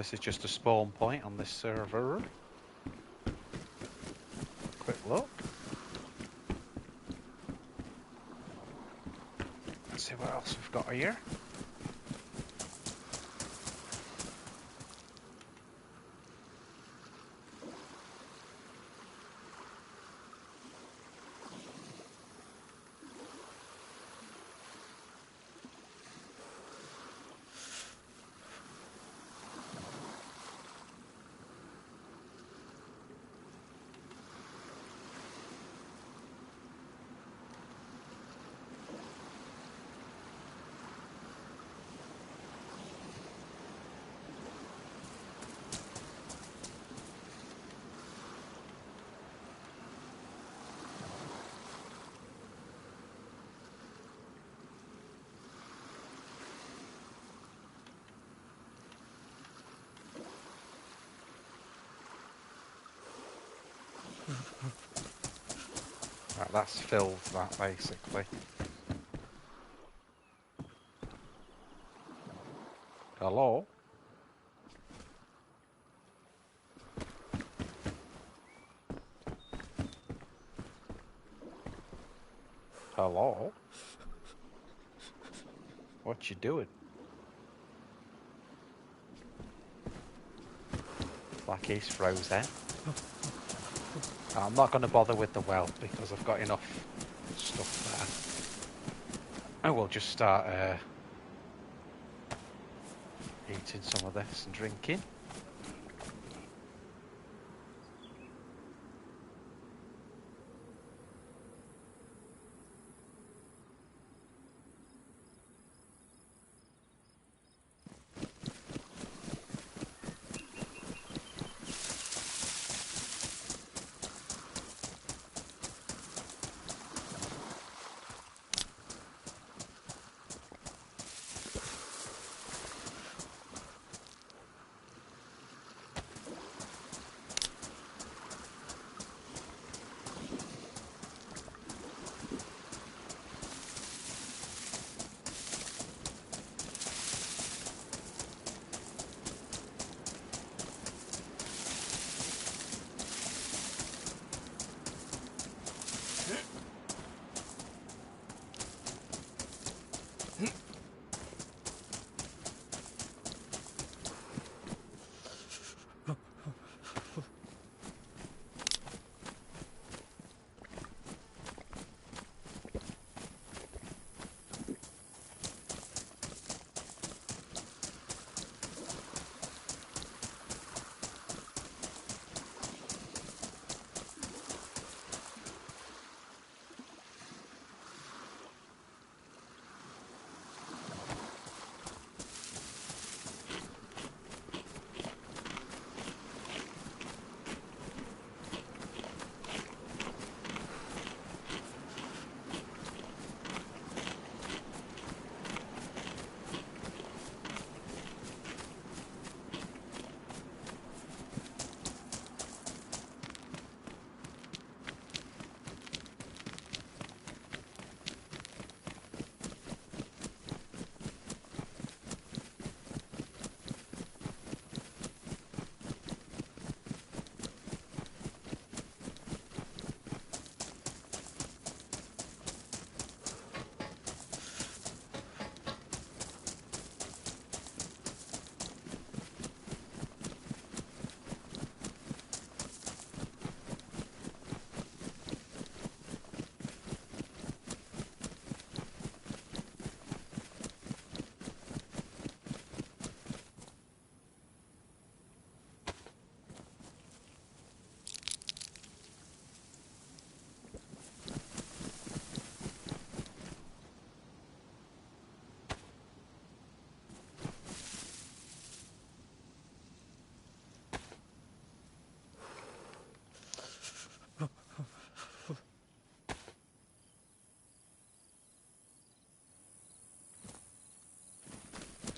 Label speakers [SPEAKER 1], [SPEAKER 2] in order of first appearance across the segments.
[SPEAKER 1] This is just a spawn point on this server. Quick look. Let's see what else we've got here. Right, that's filled that basically. Hello? Hello? What you doing? Like he's frozen. I'm not going to bother with the well because I've got enough stuff there. I will just start eating some of this and drinking.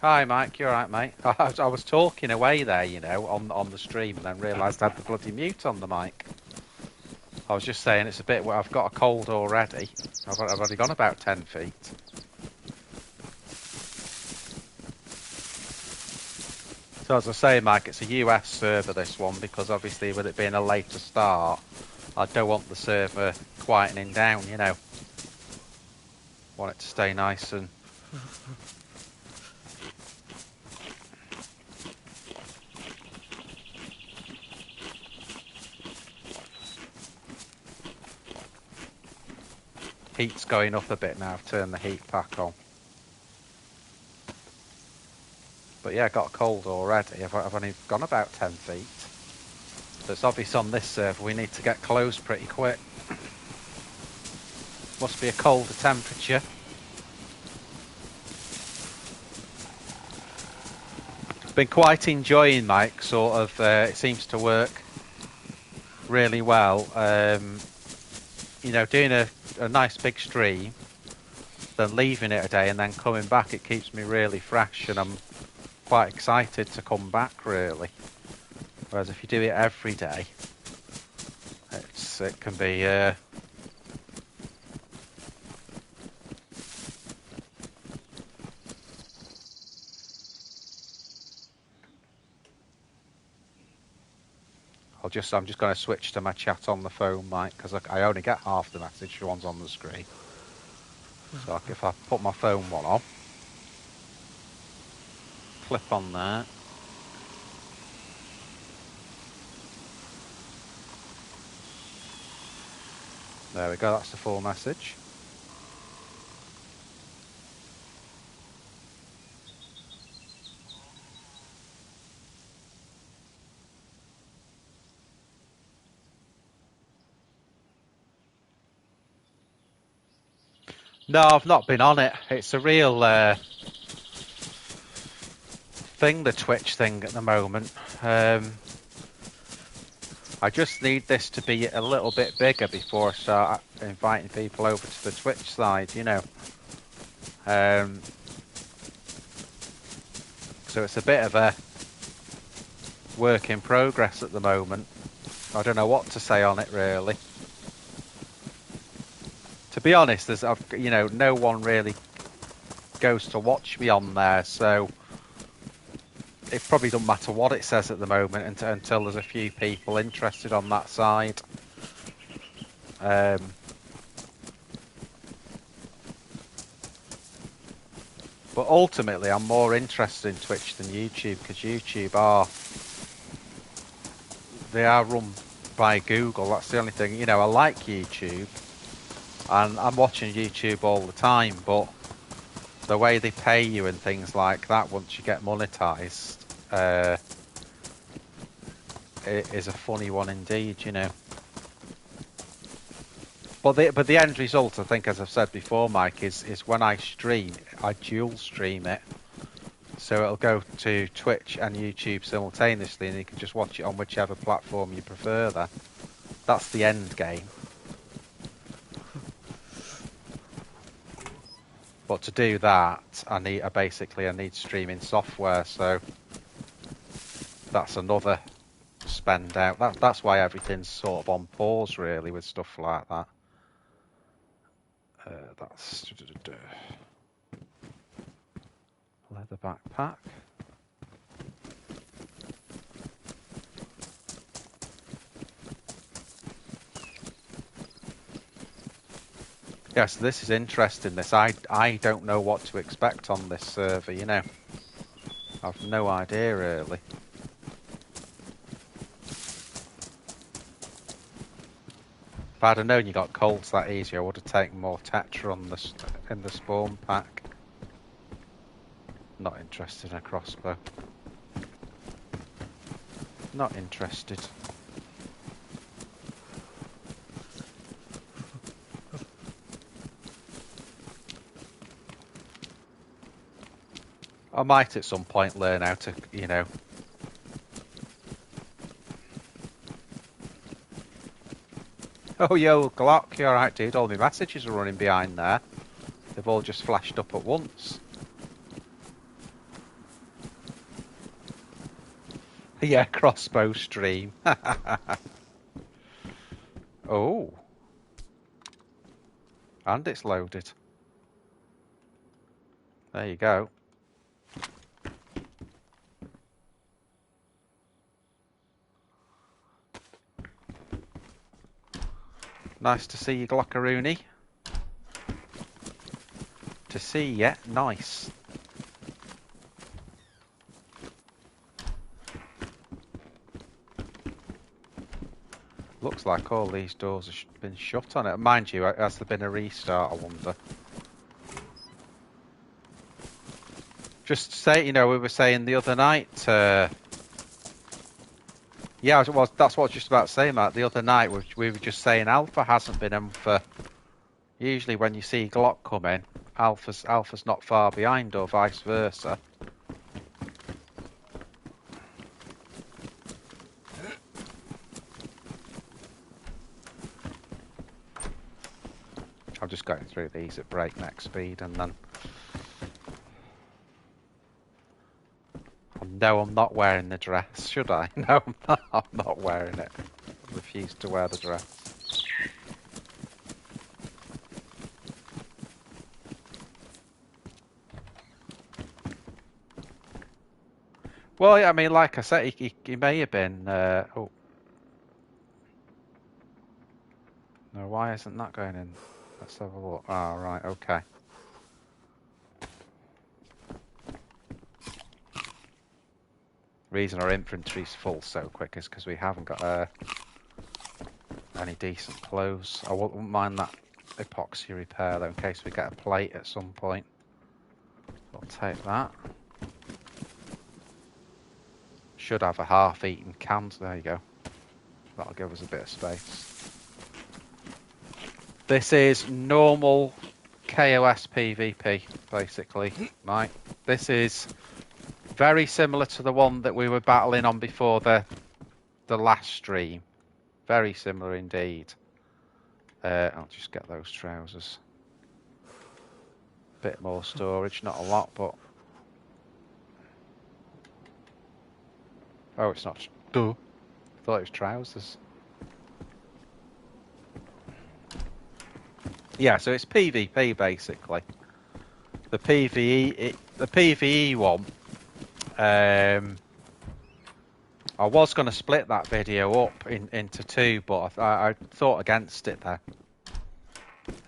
[SPEAKER 1] Hi, Mike. You alright, mate? I was talking away there, you know, on the stream, and then realised I had the bloody mute on the mic. I was just saying it's a bit. I've got a cold already. I've already gone about 10 feet. So as I say, Mike, it's a US server, this one, because obviously with it being a later start, I don't want the server quietening down, you know. Want it to stay nice and... Heat's going up a bit now, I've turned the heat pack on. But yeah, I got cold already. I've only gone about 10 feet. So it's obvious on this server we need to get close pretty quick. Must be a colder temperature. Been quite enjoying, Mike, sort of, it seems to work really well. You know, doing a nice big stream, then leaving it a day and then coming back, it keeps me really fresh and I'm quite excited to come back, really. Whereas if you do it every day, it can be... I'm just going to switch to my chat on the phone, Mike, because I only get half the message. The one's on the screen. So if I put my phone one on, clip on there. There we go, that's the full message. No, I've not been on it. It's a real thing, the Twitch thing at the moment. I just need this to be a little bit bigger before I start inviting people over to the Twitch side, you know. So it's a bit of a work in progress at the moment. I don't know what to say on it, really. To be honest, you know, no one really goes to watch me on there, so it probably doesn't matter what it says at the moment until there's a few people interested on that side. But ultimately, I'm more interested in Twitch than YouTube, because they are run by Google. That's the only thing. You know, I like YouTube, and I'm watching YouTube all the time, but the way they pay you and things like that once you get monetized it is a funny one indeed, you know. But the end result, I think, as I've said before, Mike, is when I stream, I dual stream it. So it'll go to Twitch and YouTube simultaneously, and you can just watch it on whichever platform you prefer then. That's the end game. But to do that, I need streaming software, so that's another spend out. That's why everything's sort of on pause, really, with stuff like that. That's leather backpack. Yeah, so this is interesting. I don't know what to expect on this server, you know. I've no idea, really. If I'd have known you got colts that easy, I would have taken more Tetra in the spawn pack. Not interested in a crossbow. Not interested. I might at some point learn how to, you know... Oh, yo, Glock, you alright, dude? All my messages are running behind there. They've all just flashed up at once. Yeah, crossbow stream. Oh. And it's loaded. There you go. Nice to see you, Glockaroony. To see ya, nice. Looks like all these doors have been shut on it. Mind you, has there been a restart, I wonder? Just to say, you know, we were saying the other night... yeah, that's what I was just about to say, Matt. The other night, we were just saying Alpha hasn't been in for... Usually when you see Glock come in, Alpha's not far behind, or vice versa. I'm just going through these at breakneck speed, and then... No, I'm not wearing the dress, should I? No, I'm not wearing it. I refuse to wear the dress. Well, I mean, like I said, he may have been... oh. No, why isn't that going in? Let's have a look. Ah, right, okay. The reason our infantry's full so quick is because we haven't got any decent clothes. I wouldn't mind that epoxy repair though, in case we get a plate at some point. I'll take that. Should have a half-eaten can. There you go. That'll give us a bit of space. This is normal KOS PvP, basically, right? This is very similar to the one that we were battling on before the last stream. Very similar indeed. I'll just get those trousers. Bit more storage, not a lot, but... Oh, it's not... Duh. I thought it was trousers. Yeah, so it's PvP basically. The PvE one. I was going to split that video up into two, but I thought against it there.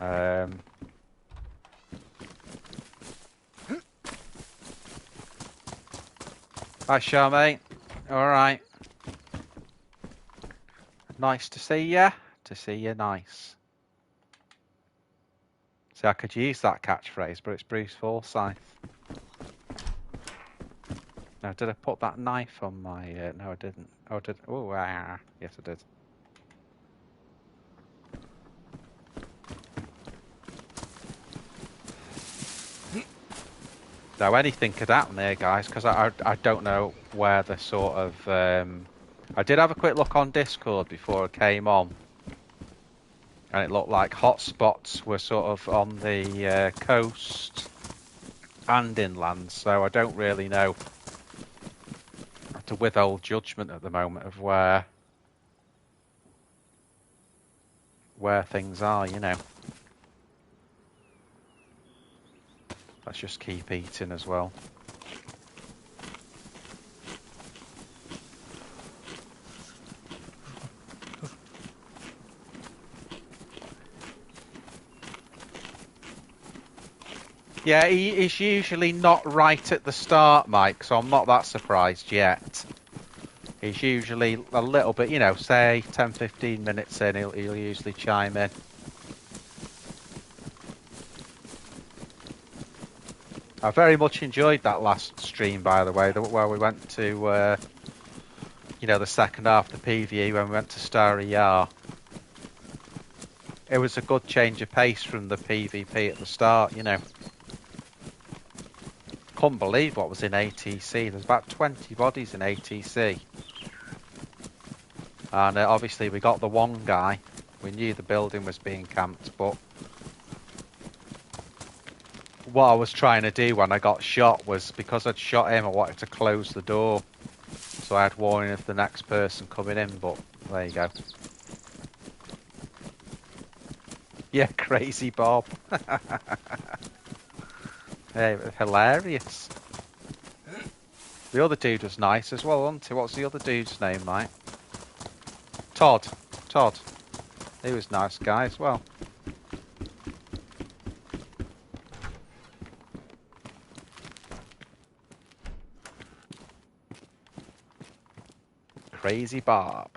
[SPEAKER 1] Hi, Charmaine. All right. Nice to see ya. To see you, nice. See, I could use that catchphrase, but it's Bruce Forsyth. Now, did I put that knife on my... no, I didn't. Oh, I did. Oh, yes, I did. Now, anything could happen there, guys, because I don't know where the sort of... I did have a quick look on Discord before I came on. And it looked like hotspots were sort of on the coast and inland, so I don't really know. I have to withhold judgment at the moment of where things are, you know. Let's just keep eating as well. Yeah, he's usually not right at the start, Mike, so I'm not that surprised yet. He's usually a little bit, you know, say 10-15 minutes in, he'll usually chime in. I very much enjoyed that last stream, by the way, where we went to, you know, the second half of the PvE when we went to Starry Yar. It was a good change of pace from the PvP at the start, you know. Couldn't believe what was in ATC. There's about 20 bodies in ATC. And obviously we got the one guy. We knew the building was being camped, but what I was trying to do when I got shot was, because I'd shot him, I wanted to close the door. So I had warning of the next person coming in, but there you go. Yeah, crazy Bob. Hey, hilarious. The other dude was nice as well, wasn't he? What's the other dude's name, mate? Todd. He was a nice guy as well. Crazy Bob.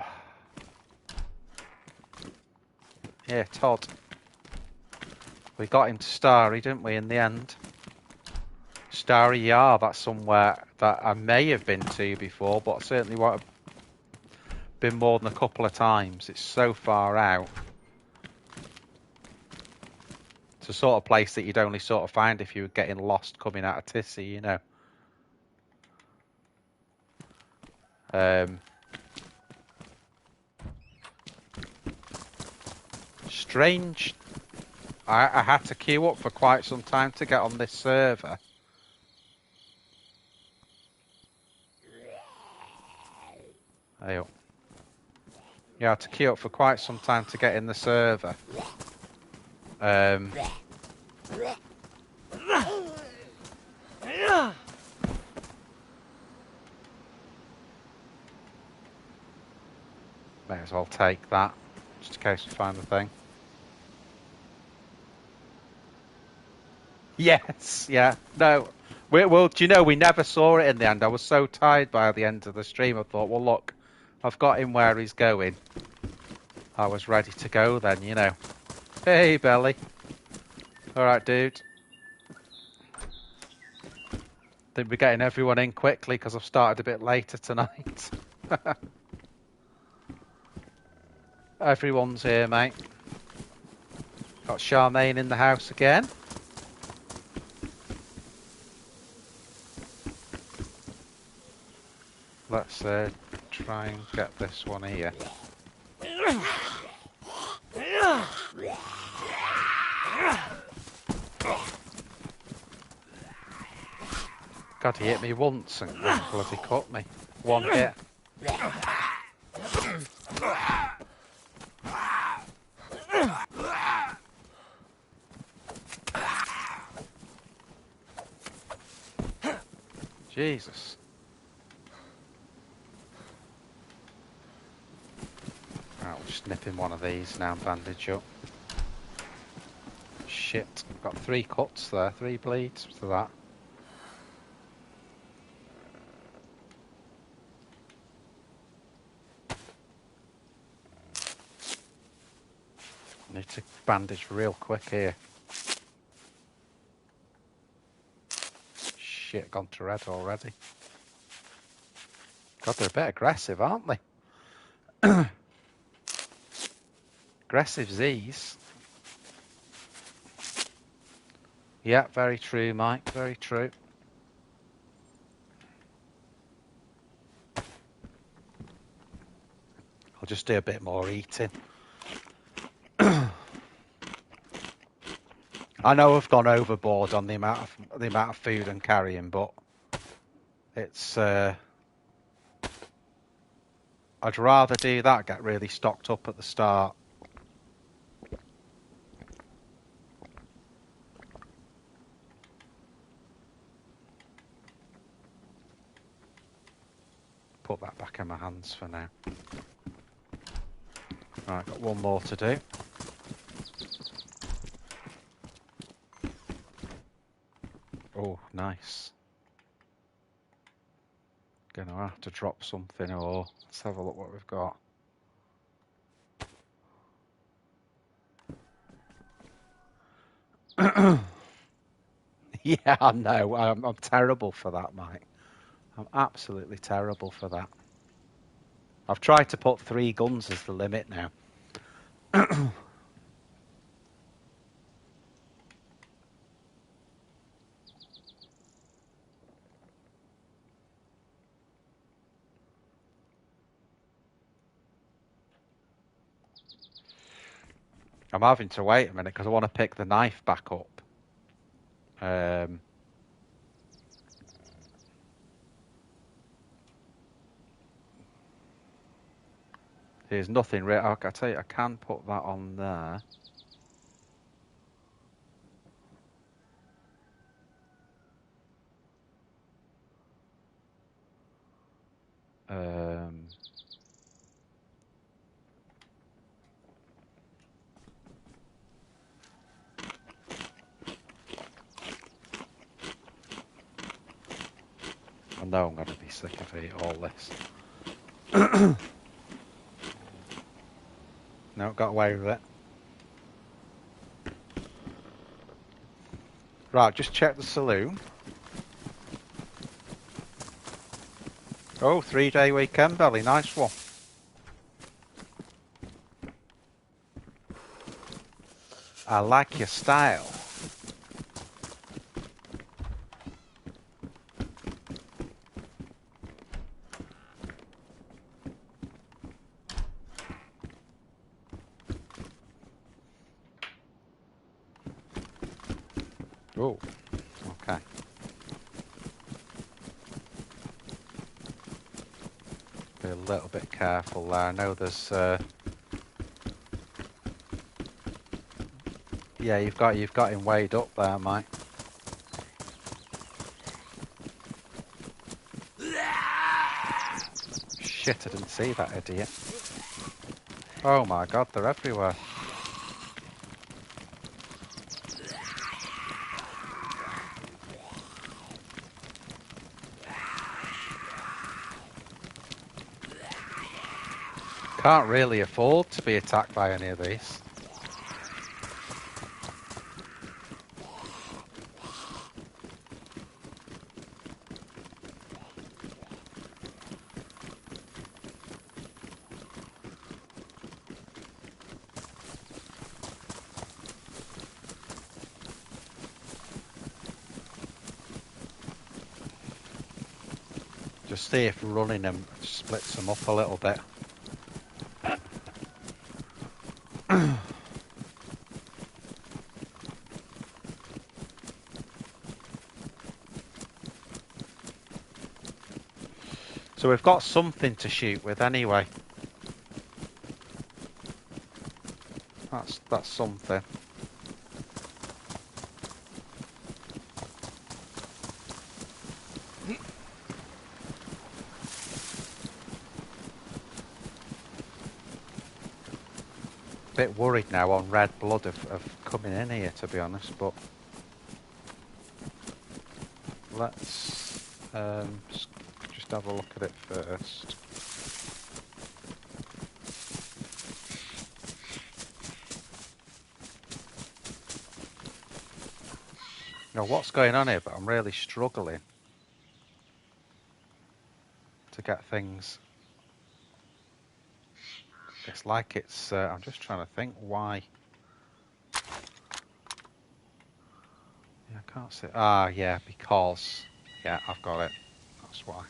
[SPEAKER 1] Yeah, Todd. We got him to Starry, didn't we, in the end? Starry Yar, that's somewhere that I may have been to before, but I certainly won't have been more than a couple of times. It's so far out. It's the sort of place that you'd only sort of find if you were getting lost coming out of Tissy, you know. Strange. I had to queue up for quite some time to get on this server. Hey up. Yeah, I had to queue up for quite some time to get in the server. May as well take that, just in case we find the thing. Yes, yeah, no. Well, do you know, we never saw it in the end. I was so tired by the end of the stream, I thought, well, look, I've got him where he's going. I was ready to go then, you know. Hey, Belly. Alright, dude. Think we're getting everyone in quickly because I've started a bit later tonight. Everyone's here, mate. Got Charmaine in the house again. Let's try and get this one here. God, he hit me once and bloody cut me. One hit. Jesus. Right, we'll just nip in one of these now and bandage up. Shit. Got 3 cuts there, 3 bleeds to that. Need to bandage real quick here. Shit, gone to red already. God, they're a bit aggressive, aren't they? Aggressive Z's. Yeah, very true, Mike. Very true. I'll just do a bit more eating. I know I've gone overboard on the amount of food I'm carrying, but it's I'd rather do that, get really stocked up at the start. Put that back in my hands for now. Right, got one more to do. Oh, nice. Gonna have to drop something, or let's have a look what we've got. Yeah, I know. I'm terrible for that, Mike. I'm absolutely terrible for that. I've tried to put 3 guns as the limit now. I'm having to wait a minute because I want to pick the knife back up. There's nothing real. I tell you, I can put that on there. know I'm going to be sick of all this. No, got away with it. Right, just check the saloon. Oh, 3-day weekend belly, nice one. I like your style. Oh, okay. Be a little bit careful there. I know there's yeah, you've got him weighed up there, Mike. Shit, I didn't see that idiot. Oh my god, they're everywhere. Can't really afford to be attacked by any of these. Just see if running them splits them up a little bit. So we've got something to shoot with anyway. That's something. Bit worried now on red blood of coming in here, to be honest, but let's just have a look at it first. Now, what's going on here? But I'm really struggling to get things. It's like it's. I'm just trying to think why. Yeah, I can't see. Ah, yeah, because. Yeah, I've got it. That's why.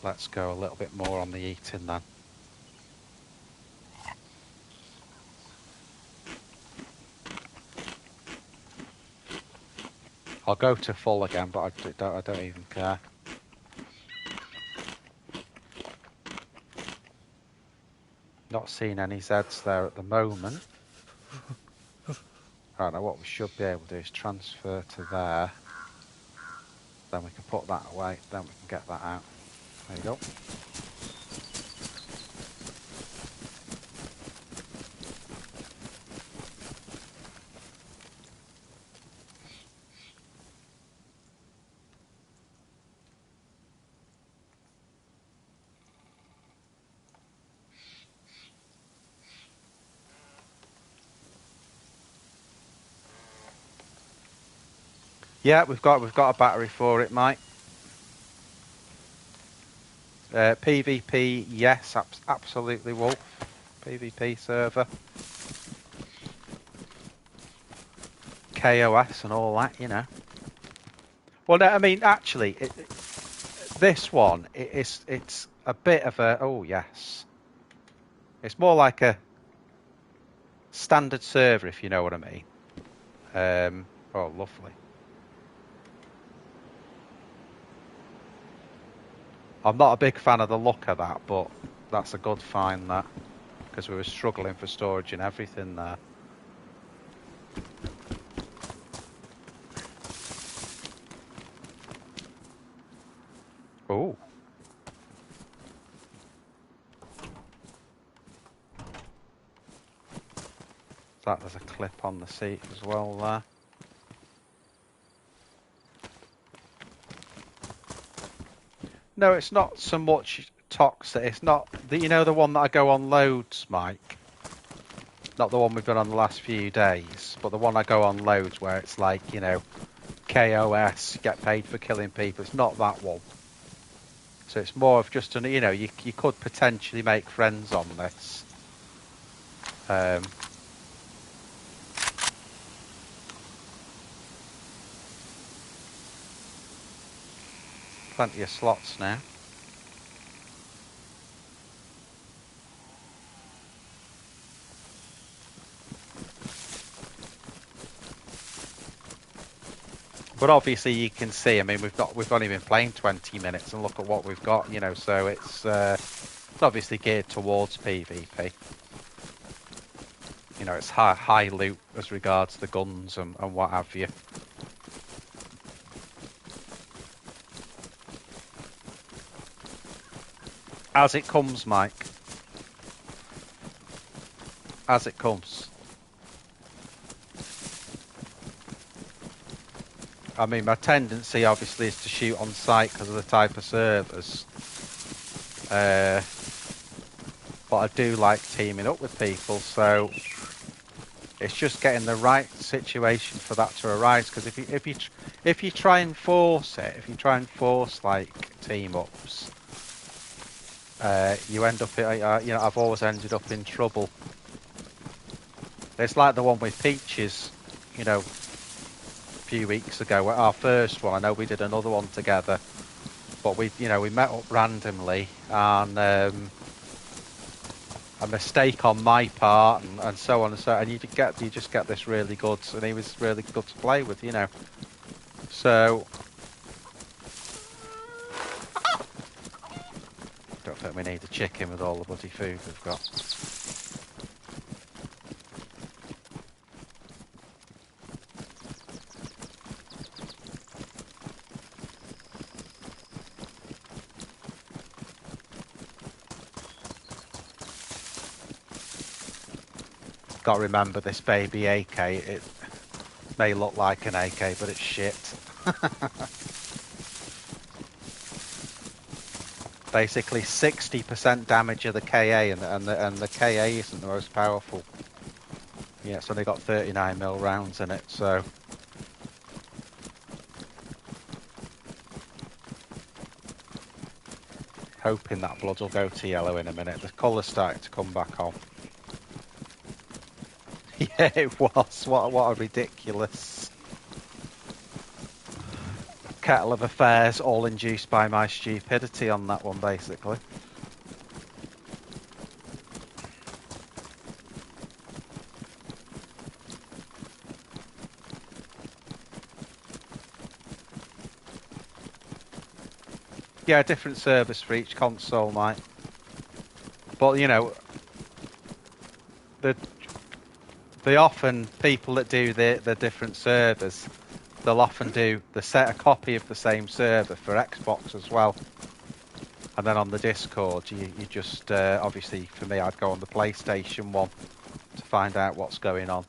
[SPEAKER 1] Let's go a little bit more on the eating then. I'll go to full again, but I don't even care. Not seeing any Zs there at the moment. I don't know what we should be able to do is transfer to there. Then we can put that away. Then we can get that out. There you go. Yeah, we've got a battery for it, Mike. PvP, yes, absolutely, Wolf. PvP server. KOS and all that, you know. Well, no, I mean, actually, this one, it's a bit of a... Oh, yes. It's more like a standard server, if you know what I mean. Oh, lovely. I'm not a big fan of the look of that, but that's a good find, that. Because we were struggling for storage and everything there. Oh. There's a clip on the seat as well there. No, it's not so much toxic. It's not the the one that I go on loads, Mike. Not the one we've been on the last few days, but the one I go on loads where it's like KOS, get paid for killing people. It's not that one. So it's more of just you could potentially make friends on this. Plenty of slots now. But obviously you can see, I mean, we've only been playing 20 minutes and look at what we've got, so it's obviously geared towards PvP. It's high loot as regards the guns and what have you. As it comes, Mike. As it comes. I mean, my tendency obviously is to shoot on sight because of the type of servers. But I do like teaming up with people, so it's just getting the right situation for that to arise. Because if you try and force it, if you try and force like team ups, you end up, I've always ended up in trouble. It's like the one with Peaches, a few weeks ago, our first one. I know we did another one together, but we met up randomly, and a mistake on my part, and so on and so on, and you just get this really good, and he was really good to play with, So don't think we need a chicken with all the bloody food we've got. Got to remember this baby AK, it may look like an AK, but it's shit. Basically 60% damage of the KA, and the KA isn't the most powerful. Yeah, it's only got 39mm rounds in it, so... Hoping that blood will go to yellow in a minute. The colour's starting to come back on. Yeah, it was. What a ridiculous kettle of affairs, all induced by my stupidity on that one, basically. Yeah, different servers for each console, mate. But they often, people that do the different servers, they'll often set a copy of the same server for Xbox as well. And then on the Discord, you just, obviously for me, I'd go on the PlayStation one to find out what's going on.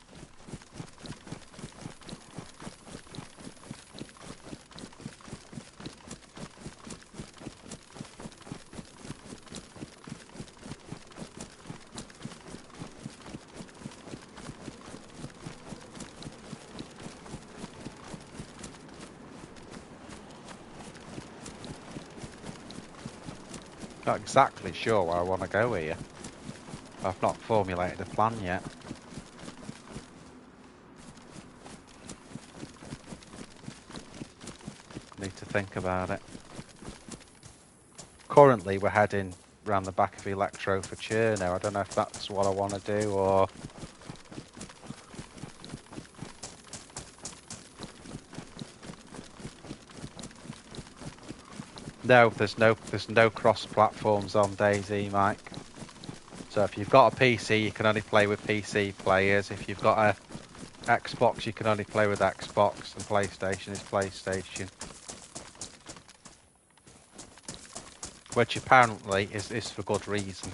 [SPEAKER 1] Not exactly sure where I want to go here. I've not formulated a plan yet. Need to think about it. Currently we're heading round the back of Electro for Cherno. I don't know if that's what I want to do or... No, there's no cross platforms on DayZ, Mike. So if you've got a PC, you can only play with PC players. If you've got a Xbox, you can only play with Xbox, and PlayStation is PlayStation. Which apparently is for good reason.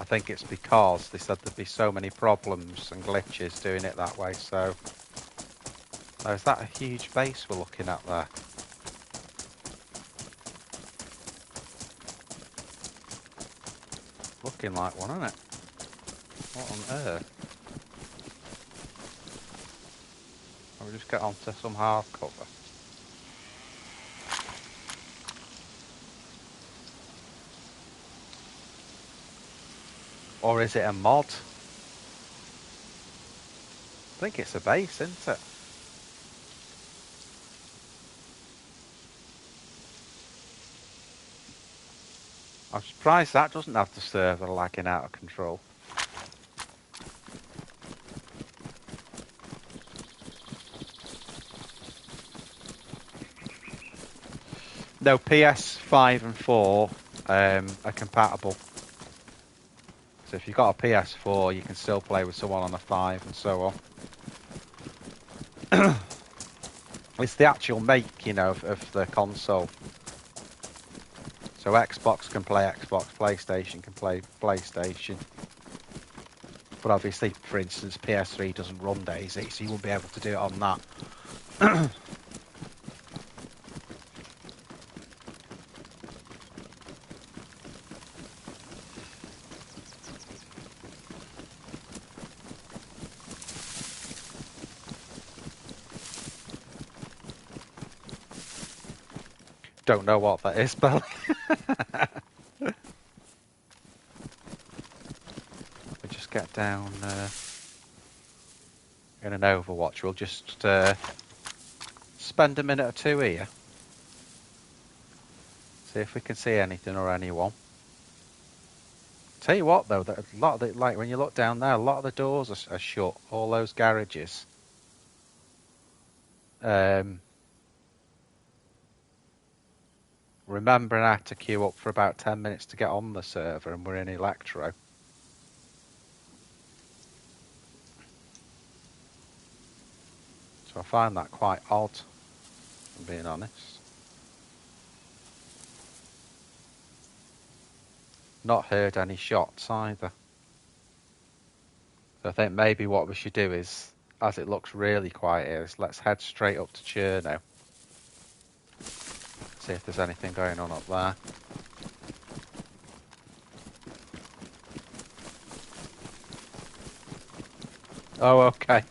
[SPEAKER 1] I think it's because they said there'd be so many problems and glitches doing it that way, so... Oh, is that a huge base we're looking at there? Looking like one, isn't it? What on earth? I'll just get onto some hardcover. Or is it a mod? I think it's a base, isn't it? I'm surprised that doesn't have the server lagging out of control. No, PS5 and 4 are compatible. So if you've got a PS4, you can still play with someone on a 5 and so on. It's the actual make, you know, of the console. So Xbox can play Xbox, PlayStation can play PlayStation. But obviously, for instance, PS3 doesn't run DayZ, so you won't be able to do it on that. Don't know what that is, Billy. We just get down in an Overwatch. We'll just spend a minute or two here. See if we can see anything or anyone. Tell you what, though, that a lot of the, like when you look down there, a lot of the doors are shut. All those garages. Remembering I had to queue up for about 10 minutes to get on the server, and we're in Electro. So I find that quite odd, if I'm being honest. Not heard any shots either. So I think maybe what we should do is, as it looks really quiet here, is let's head straight up to Cherno. See if there's anything going on up there. Oh, okay.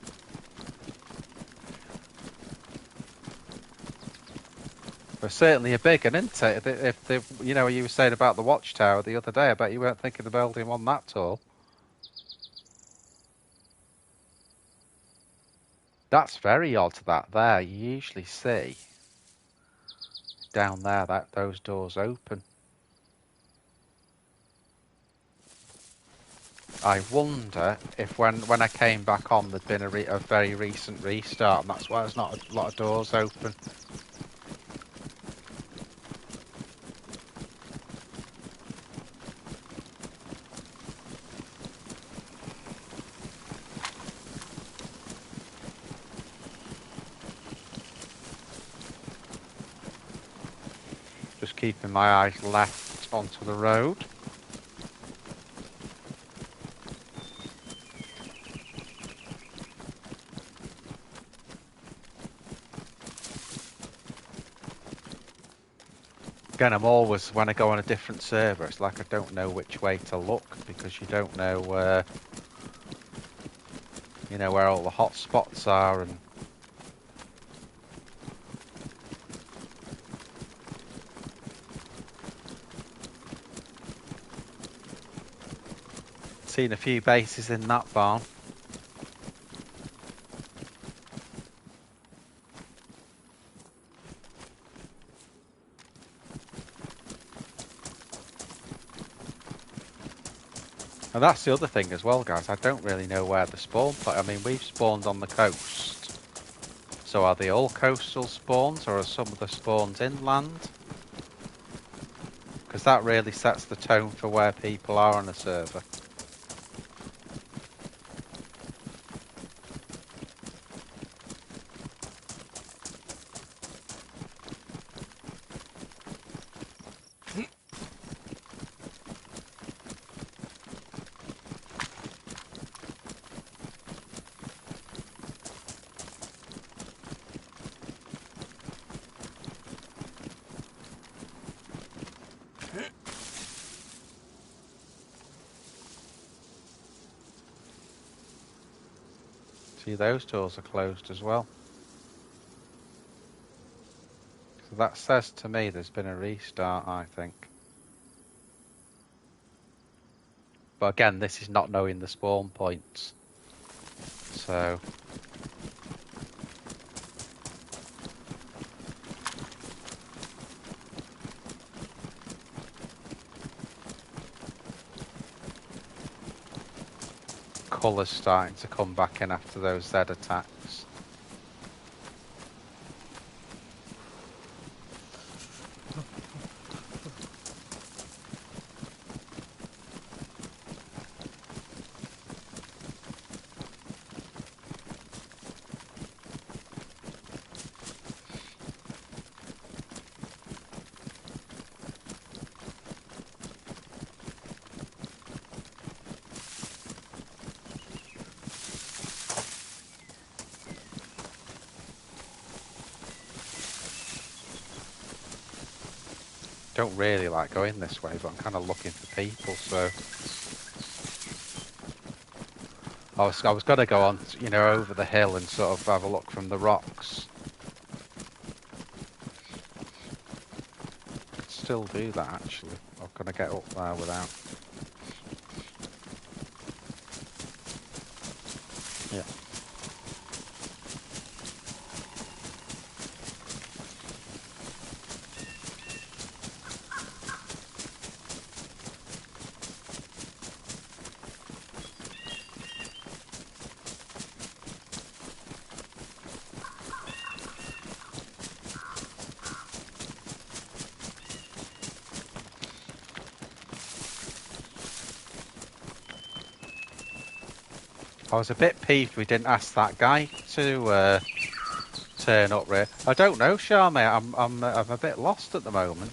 [SPEAKER 1] But certainly a big one, isn't it? If you know, you were saying about the watchtower the other day, I bet you weren't thinking the building one that tall. That's very odd, that there. You usually see down there that those doors open. I wonder if when I came back on, there'd been a very recent restart, and that's why there's not a lot of doors open. Just keeping my eyes left onto the road. Again, I'm always, when I go on a different server, it's like I don't know which way to look, because you don't know where, you know, where all the hot spots are, and seen a few bases in that barn. And that's the other thing as well, guys. I don't really know where the spawn I mean, we've spawned on the coast. So are they all coastal spawns, or are some of the spawns inland? Because that really sets the tone for where people are on a server. See, those doors are closed as well. So that says to me there's been a restart, I think. But again, this is not knowing the spawn points. So... colours starting to come back in after those Z attacks. Don't really like going this way, but I'm kind of looking for people, so... I was going to go on, you know, over the hill and sort of have a look from the rocks. Could still do that, actually. I'm going to get up there without... Yeah. I was a bit peeved we didn't ask that guy to turn up here. I don't know, Charmy. I'm a bit lost at the moment.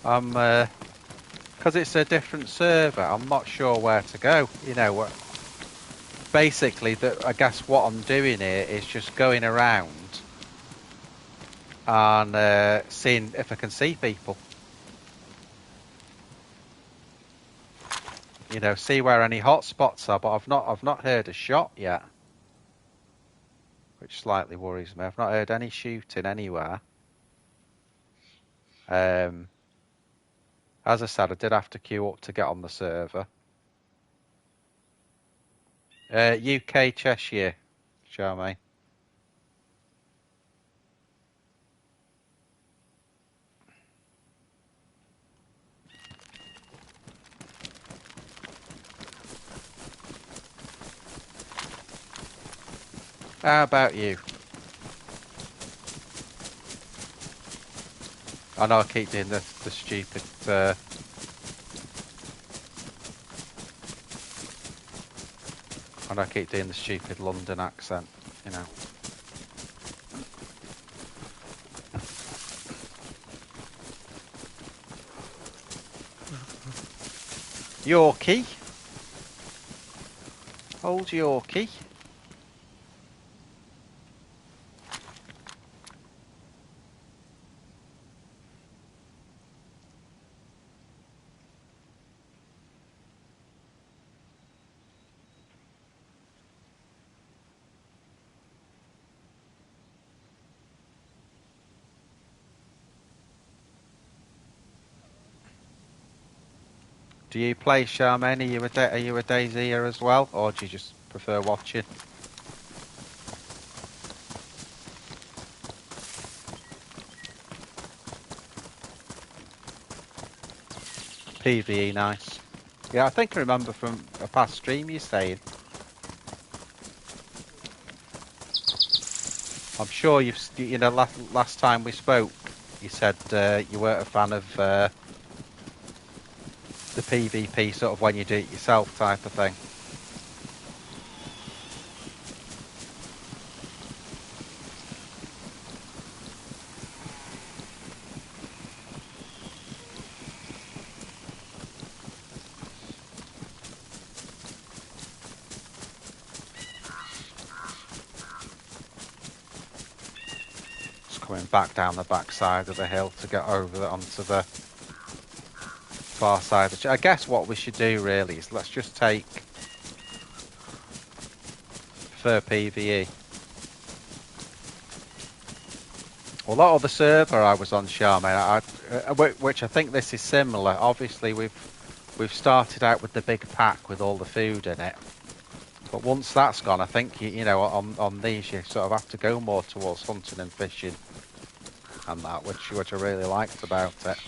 [SPEAKER 1] Because it's a different server. I'm not sure where to go. You know, basically, I guess what I'm doing here is just going around and seeing if I can see people. You know, see where any hotspots are, but I've not heard a shot yet, which slightly worries me. I've not heard any shooting anywhere. As I said, I did have to queue up to get on the server. UK Cheshire, Charmy. How about you? I know I keep doing the stupid... I know I keep doing the stupid London accent, you know. Yorkie. Old Yorkie. Do you play, Charmaine? Are you a DayZ as well, or do you just prefer watching? PvE, nice. Yeah, I think I remember from a past stream you saying. I'm sure you know, last time we spoke, you said you weren't a fan of the PvP sort of when you do it yourself type of thing. Coming back down the back side of the hill to get over onto the far side. I guess what we should do really is let's just take prefer PvE. Well, that other server I was on, Charmaine, which I think this is similar. Obviously, we've started out with the big pack with all the food in it. But once that's gone, I think, you know, on these, you sort of have to go more towards hunting and fishing and that, which I really liked about it.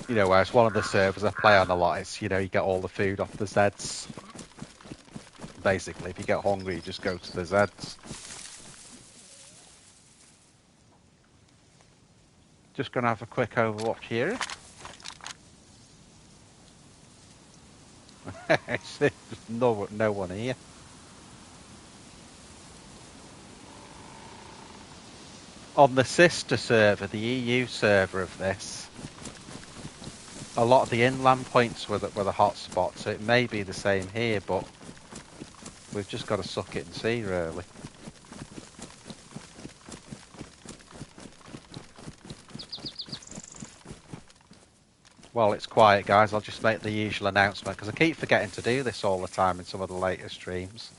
[SPEAKER 1] You know, whereas one of the servers I play on a lot, it's, you know, you get all the food off the Zeds. Basically, if you get hungry, you just go to the Zeds. Just going to have a quick overwatch here. no one here. On the sister server, the EU server of this, a lot of the inland points were the hotspots, so it may be the same here, but we've just got to suck it and see, really. Well, it's quiet, guys. I'll just make the usual announcement, because I keep forgetting to do this all the time in some of the later streams.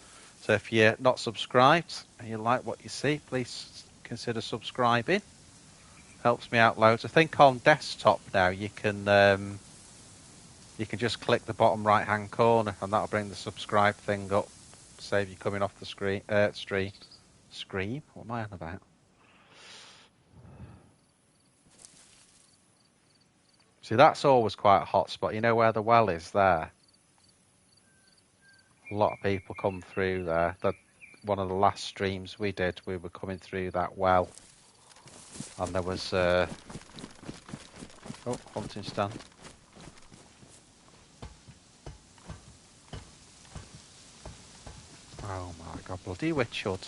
[SPEAKER 1] So if you're not subscribed and you like what you see, please consider subscribing. Helps me out loads. I think on desktop now you can just click the bottom right hand corner and that'll bring the subscribe thing up. Save you coming off the screen. Scream? What am I on about? See, that's always quite a hot spot. You know where the well is there? A lot of people come through there. One of the last streams we did, we were coming through that well. And there was... oh, hunting stand. Oh my god, bloody witch hood.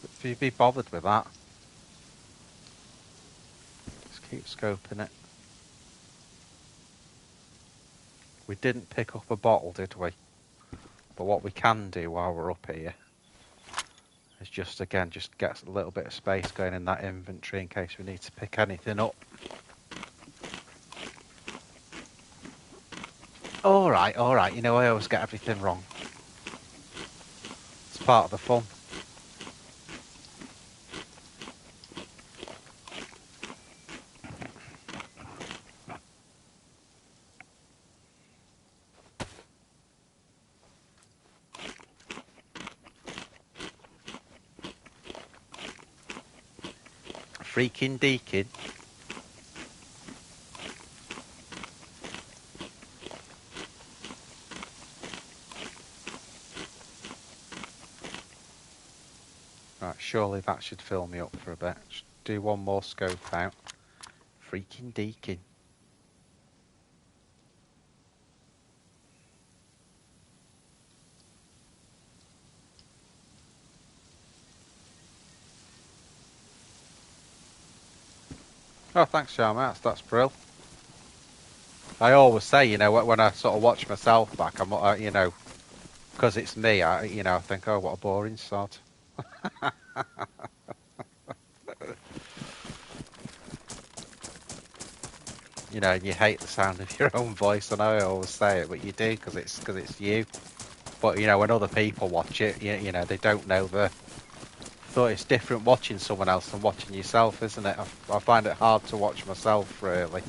[SPEAKER 1] If you'd be bothered with that. Just keep scoping it. We didn't pick up a bottle, did we? But what we can do while we're up here is just get a little bit of space going in that inventory in case we need to pick anything up. Alright, you know I always get everything wrong. It's part of the fun. Freaking deakin. Right, surely that should fill me up for a bit. Just do one more scope out. Freaking deakin. Oh, thanks, Sharma. That's brill. I always say, you know, when I sort of watch myself back, I'm, you know, because it's me, I think, oh, what a boring sod. You know, and you hate the sound of your own voice. I know I always say it, but you do because it's you. But you know, when other people watch it, you know, they don't know the. Thought it's different watching someone else than watching yourself, isn't it? I find it hard to watch myself, really.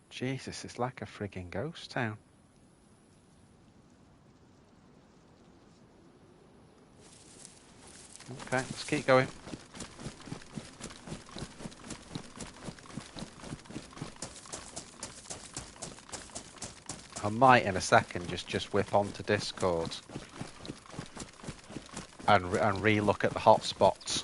[SPEAKER 1] Jesus, it's like a frigging ghost town. Okay, let's keep going. I might in a second just whip onto Discord and re-look at the hotspots.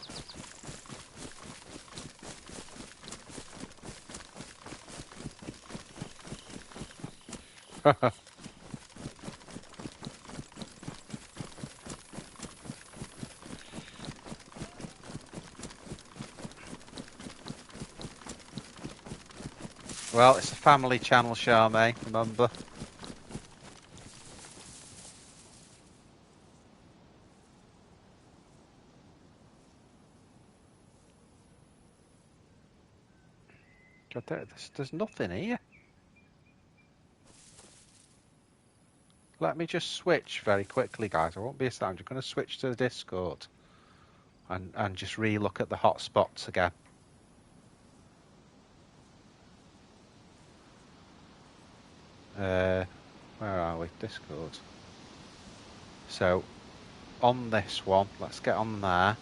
[SPEAKER 1] Well, it's a family channel, Charmaine, remember? There's nothing here. Let me just switch very quickly, guys. I won't be a second. I'm just going to switch to the Discord and just re-look at the hotspots again. Where are we? Discord. So, on this one, let's get on there.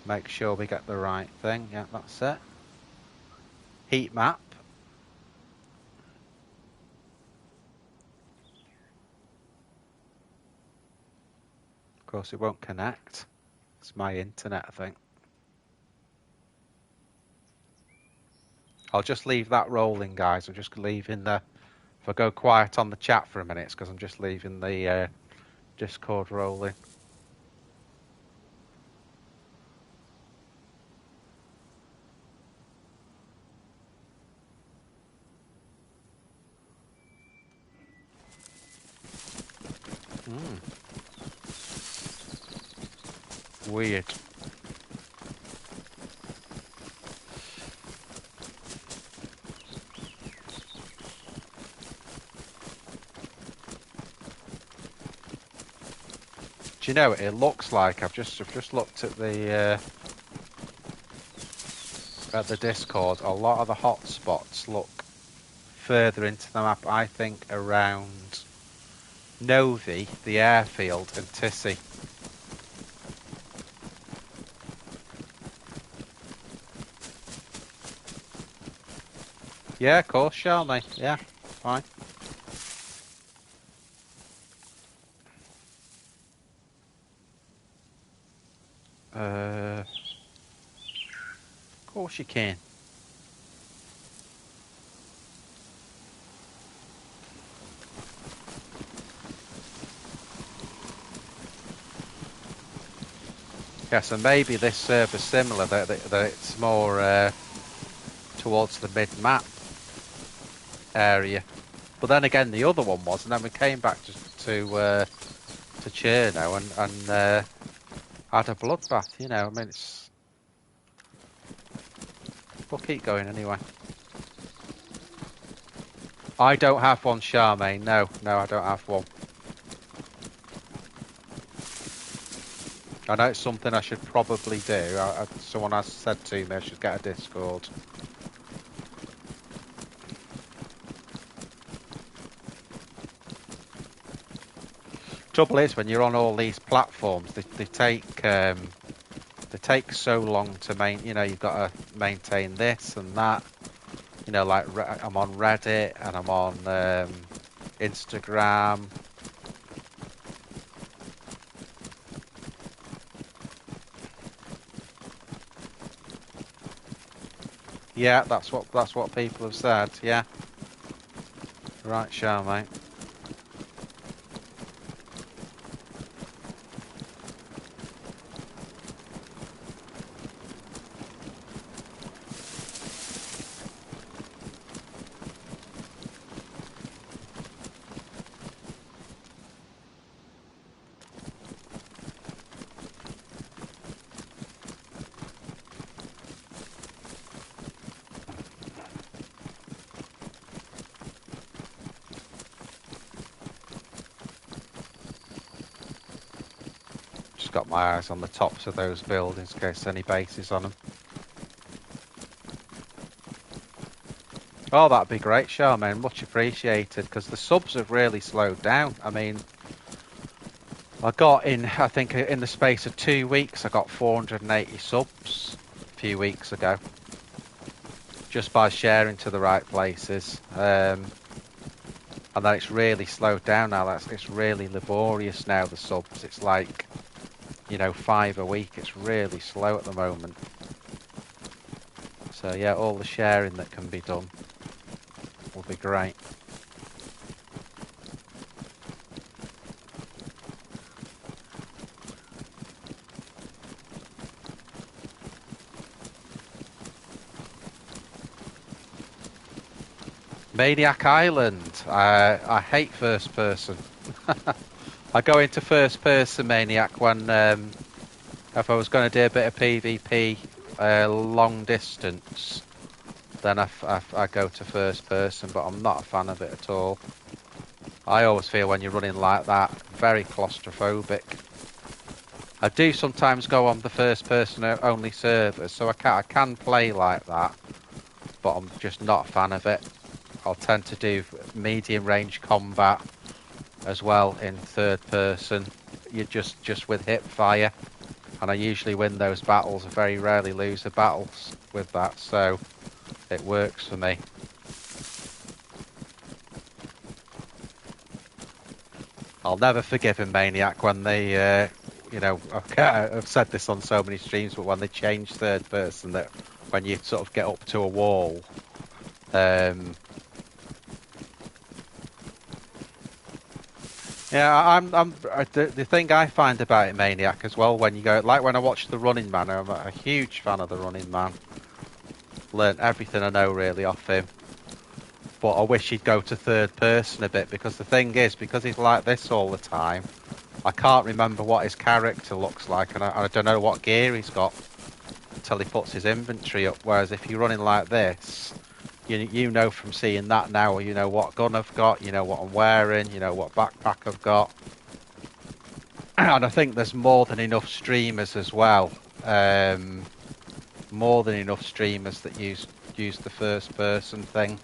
[SPEAKER 1] Make sure we get the right thing. Yeah, that's it. Heat map. Of course, it won't connect. It's my internet, I think. I'll just leave that rolling, guys. I'm just leaving the... If I go quiet on the chat for a minute, it's because I'm just leaving the Discord rolling. Weird. Do you know, it looks like I've just looked at the Discord. A lot of the hotspots look further into the map. I think around Novi, the airfield, and Tissy. Yeah, of course, Charlie. Yeah, fine. Of course you can. Yeah, so maybe this server's similar, that it's more towards the mid-map area. But then again, the other one was, and then we came back to Cherno and had a bloodbath, you know. I mean, it's... We'll keep going anyway. I don't have one, Charmaine. No, I don't have one. I know it's something I should probably do. Someone has said to me I should get a Discord. Trouble is, when you're on all these platforms, they take so long to you know, you've got to maintain this and that. You know, like I'm on Reddit and I'm on Instagram. Yeah, that's what people have said. Yeah. Right, Charmaine. Got my eyes on the tops of those buildings in case any bases on them. Oh, that'd be great, Charmaine. Much appreciated, because the subs have really slowed down. I mean, I think in the space of 2 weeks, I got 480 subs a few weeks ago. Just by sharing to the right places. And then it's really slowed down now. It's really laborious now, the subs. It's like, you know, 5 a week. It's really slow at the moment. So yeah, all the sharing that can be done will be great. Maniac Island. I hate first person. I go into first person Maniac when if I was going to do a bit of PvP long distance, then I go to first person, but I'm not a fan of it at all. I always feel when you're running like that, very claustrophobic. I do sometimes go on the first person only servers, so I can play like that, but I'm just not a fan of it. I'll tend to do medium range combat as well in third person. You're just with hip fire, and I usually win those battles. I very rarely lose the battles with that, so it works for me. I'll never forgive a Maniac when they, you know, I've said this on so many streams, but when they change third person, that when you sort of get up to a wall, yeah, the thing I find about it, Maniac, as well, when you go, like when I watch The Running Man, I'm a huge fan of The Running Man. Learned everything I know really off him. But I wish he'd go to third person a bit, because the thing is, because he's like this all the time, I can't remember what his character looks like, and I don't know what gear he's got until he puts his inventory up. Whereas if you're running like this, you know from seeing that now, you know what gun I've got, you know what I'm wearing, you know what backpack I've got. And I think there's more than enough streamers as well. More than enough streamers that use the first person thing.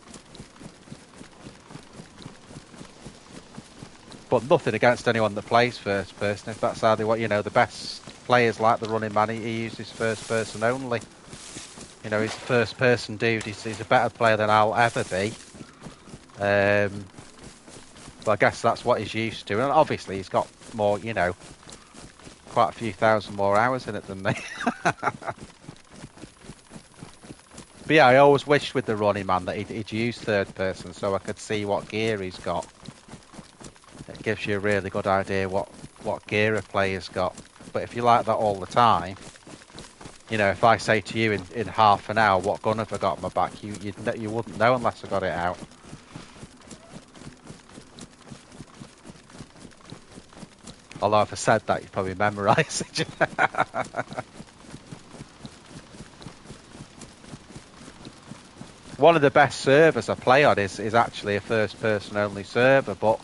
[SPEAKER 1] But nothing against anyone that plays first person. If that's how they want, you know, the best players like the Running Man, he uses first person only. You know, he's a first person dude. He's a better player than I'll ever be. But I guess that's what he's used to. And obviously he's got more, you know, quite a few thousand more hours in it than me. But yeah, I always wished with the Running Man that he'd use third person so I could see what gear he's got. It gives you a really good idea what gear a player's got. But if you like that all the time, you know, if I say to you in half an hour, what gun have I got on my back, you wouldn't know unless I got it out. Although if I said that, you'd probably memorise it. One of the best servers I play on is actually a first person only server, but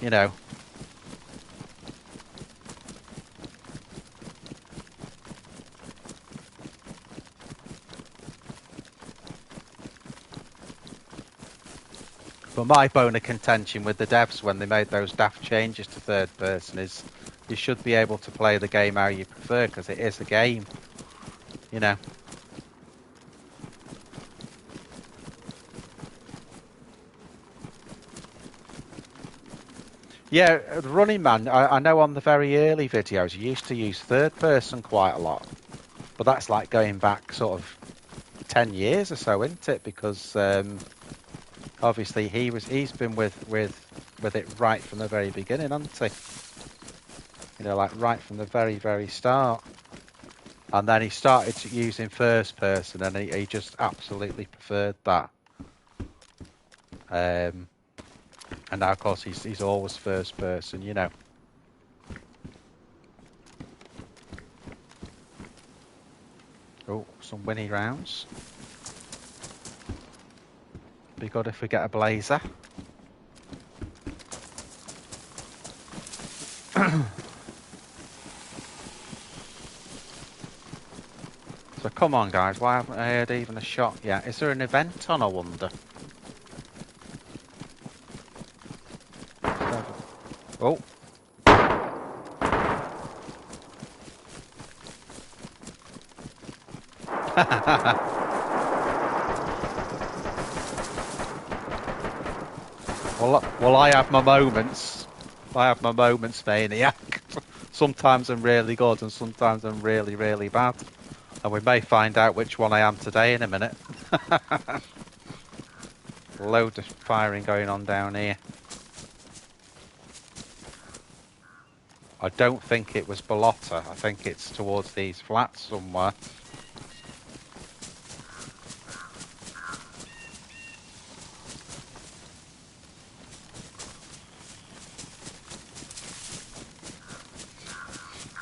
[SPEAKER 1] you know, but my bone of contention with the devs when they made those daft changes to third person is you should be able to play the game how you prefer, because it is a game, you know. Yeah, the Running Man, I know on the very early videos you used to use third person quite a lot, but that's like going back sort of 10 years or so, isn't it? Because obviously he's been with it right from the very beginning, hasn't he? You know, like right from the very start. And then he started using first person, and he just absolutely preferred that. And now, of course, he's always first person, you know. Oh, some winnie rounds. Be good if we get a blazer. So come on, guys. Why haven't I heard even a shot yet? Is there an event on, I wonder? Oh. Well, I have my moments. I have my moments, Maniac. Sometimes I'm really good and sometimes I'm really, really bad. And we may find out which one I am today in a minute. Load of firing going on down here. I don't think it was Ballotta. I think it's towards these flats somewhere.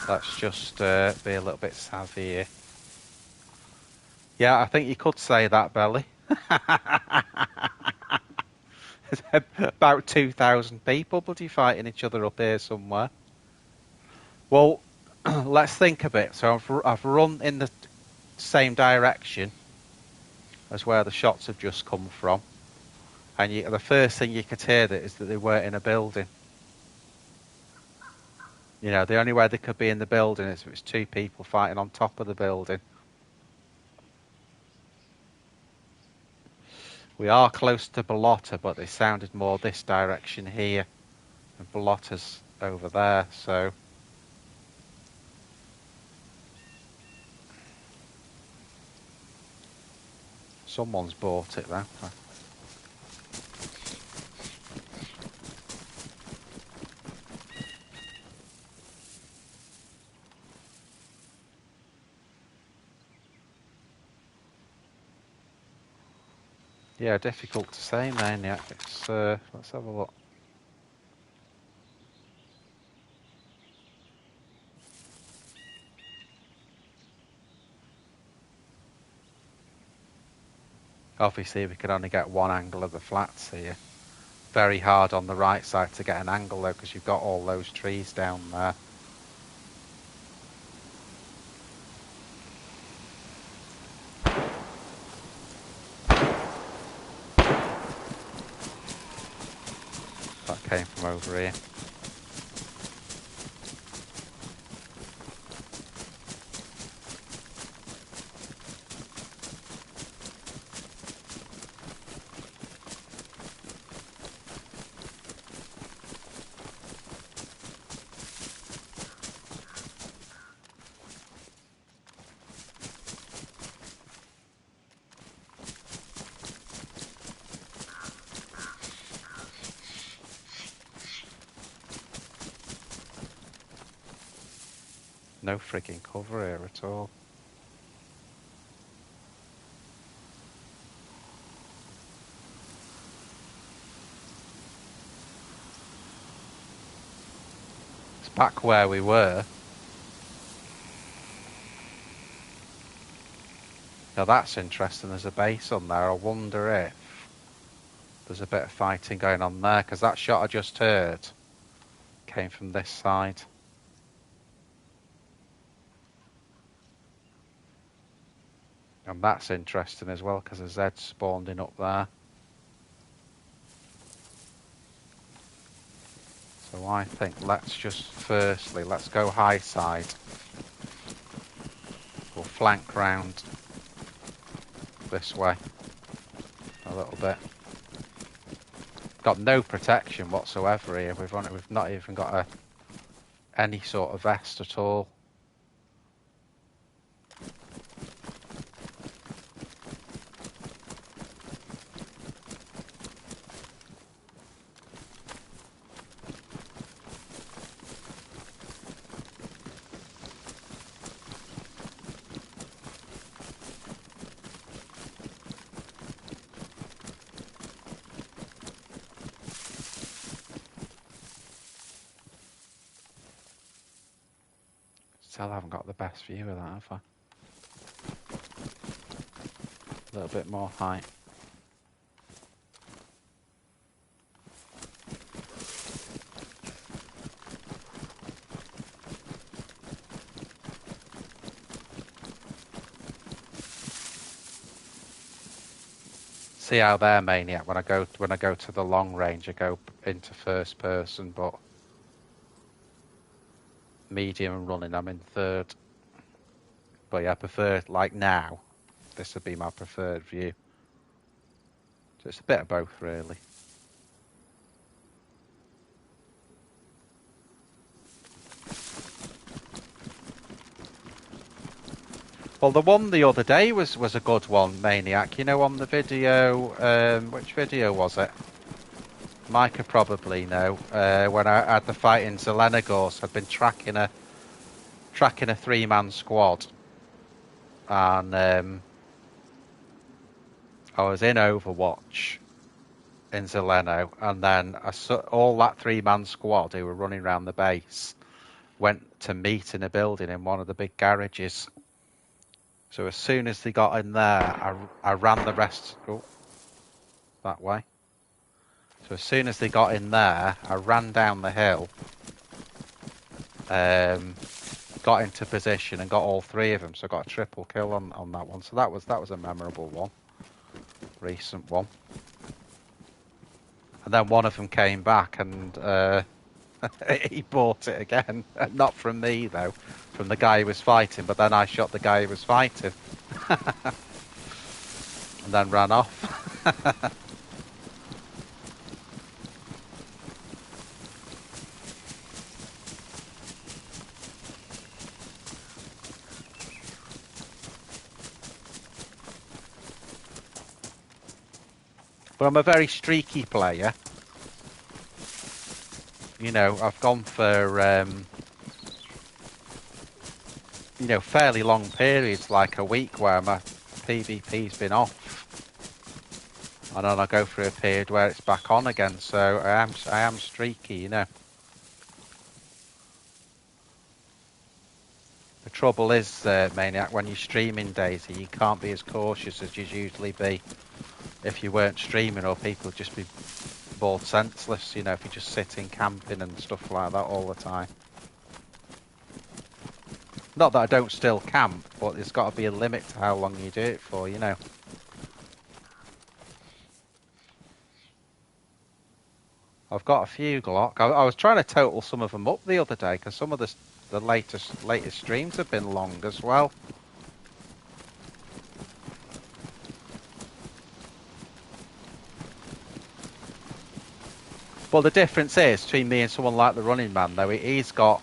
[SPEAKER 1] Let's just be a little bit savvy here. Yeah, I think you could say that, Belly. About 2,000 people bloody fighting each other up here somewhere. Well, let's think a bit. So I've run in the same direction as where the shots have just come from. And the first thing you could hear is that they weren't in a building. You know, the only way they could be in the building is if it's two people fighting on top of the building. We are close to Balota, but they sounded more this direction here. And Balota's over there, so... Someone's bought it, though. Yeah, difficult to say, Maniac. It's, let's have a look. Obviously, we can only get one angle of the flats here. Very hard on the right side to get an angle, though, because you've got all those trees down there. That came from over here. No frigging cover here at all. It's back where we were. Now that's interesting, there's a base on there. I wonder if there's a bit of fighting going on there, because that shot I just heard came from this side. And that's interesting as well, because the Z spawned in up there. So I think let's go high side. We'll flank round this way a little bit. Got no protection whatsoever here. We've not even got any sort of vest at all. Still haven't got the best view of that, have I? A little bit more height. See how there, Maniac. When I go to the long range, I go into first person, but medium and running, I'm in third. But yeah, I prefer, like now, this would be my preferred view. So it's a bit of both, really. Well, the one the other day was a good one, Maniac. You know, on the video, which video was it? Mike could probably know. When I had the fight in Zelenogorsk, I'd been tracking a 3-man squad, and I was in Overwatch in Zeleno, and then I saw all that 3-man squad who were running around the base, went to meet in a building in one of the big garages. So as soon as they got in there, I ran the rest that way. So as soon as they got in there, I ran down the hill, got into position and got all three of them. So I got a triple kill on that one. So that was a memorable one, recent one. And then one of them came back and he bought it again. Not from me though, from the guy who was fighting. But then I shot the guy who was fighting, and then ran off. But I'm a very streaky player. You know, I've gone for, you know, fairly long periods, like a week where my PvP's been off. And then I go through a period where it's back on again, so I am streaky, you know. The trouble is, Maniac, when you're streaming DayZ, you can't be as cautious as you'd usually be if you weren't streaming, or people would just be bored senseless, you know, if you're just sitting camping and stuff like that all the time. Not that I don't still camp, but there's got to be a limit to how long you do it for, you know. I've got a few Glock. I was trying to total some of them up the other day, because some of the latest streams have been long as well. But the difference is between me and someone like the Running Man, though, he's got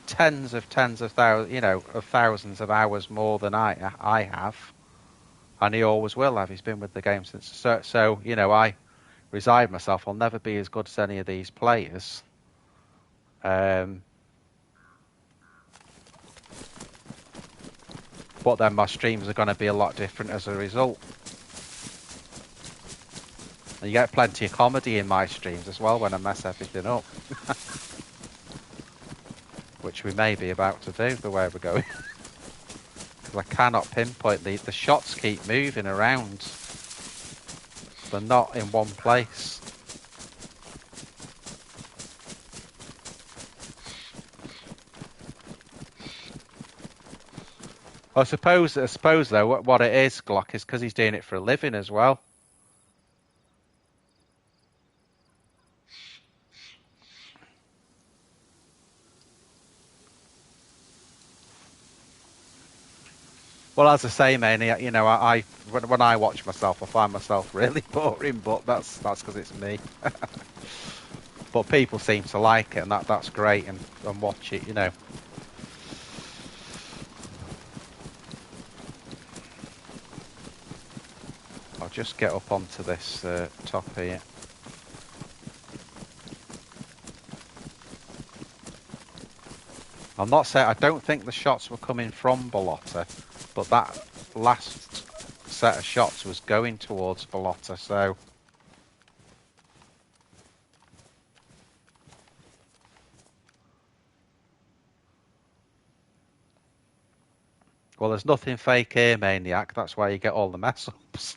[SPEAKER 1] tens of thousands, you know, of thousands of hours more than I have, and he always will have. He's been with the game since. So you know, I resigned myself. I'll never be as good as any of these players. But then my streams are going to be a lot different as a result. And you get plenty of comedy in my streams as well when I mess everything up. Which we may be about to do, the way we're going. Because I cannot pinpoint the shots keep moving around. They're not in one place. I suppose though, what it is, Glock, is because he's doing it for a living as well. Well, as I say, man, you know, when I watch myself, I find myself really boring, but that's because it's me. But people seem to like it, and that's great, and watch it, you know. I'll just get up onto this top here. I'm not saying I don't think the shots were coming from Ballotta, but that last set of shots was going towards Ballotta, so. Well, there's nothing fake here, Maniac. That's why you get all the mess ups.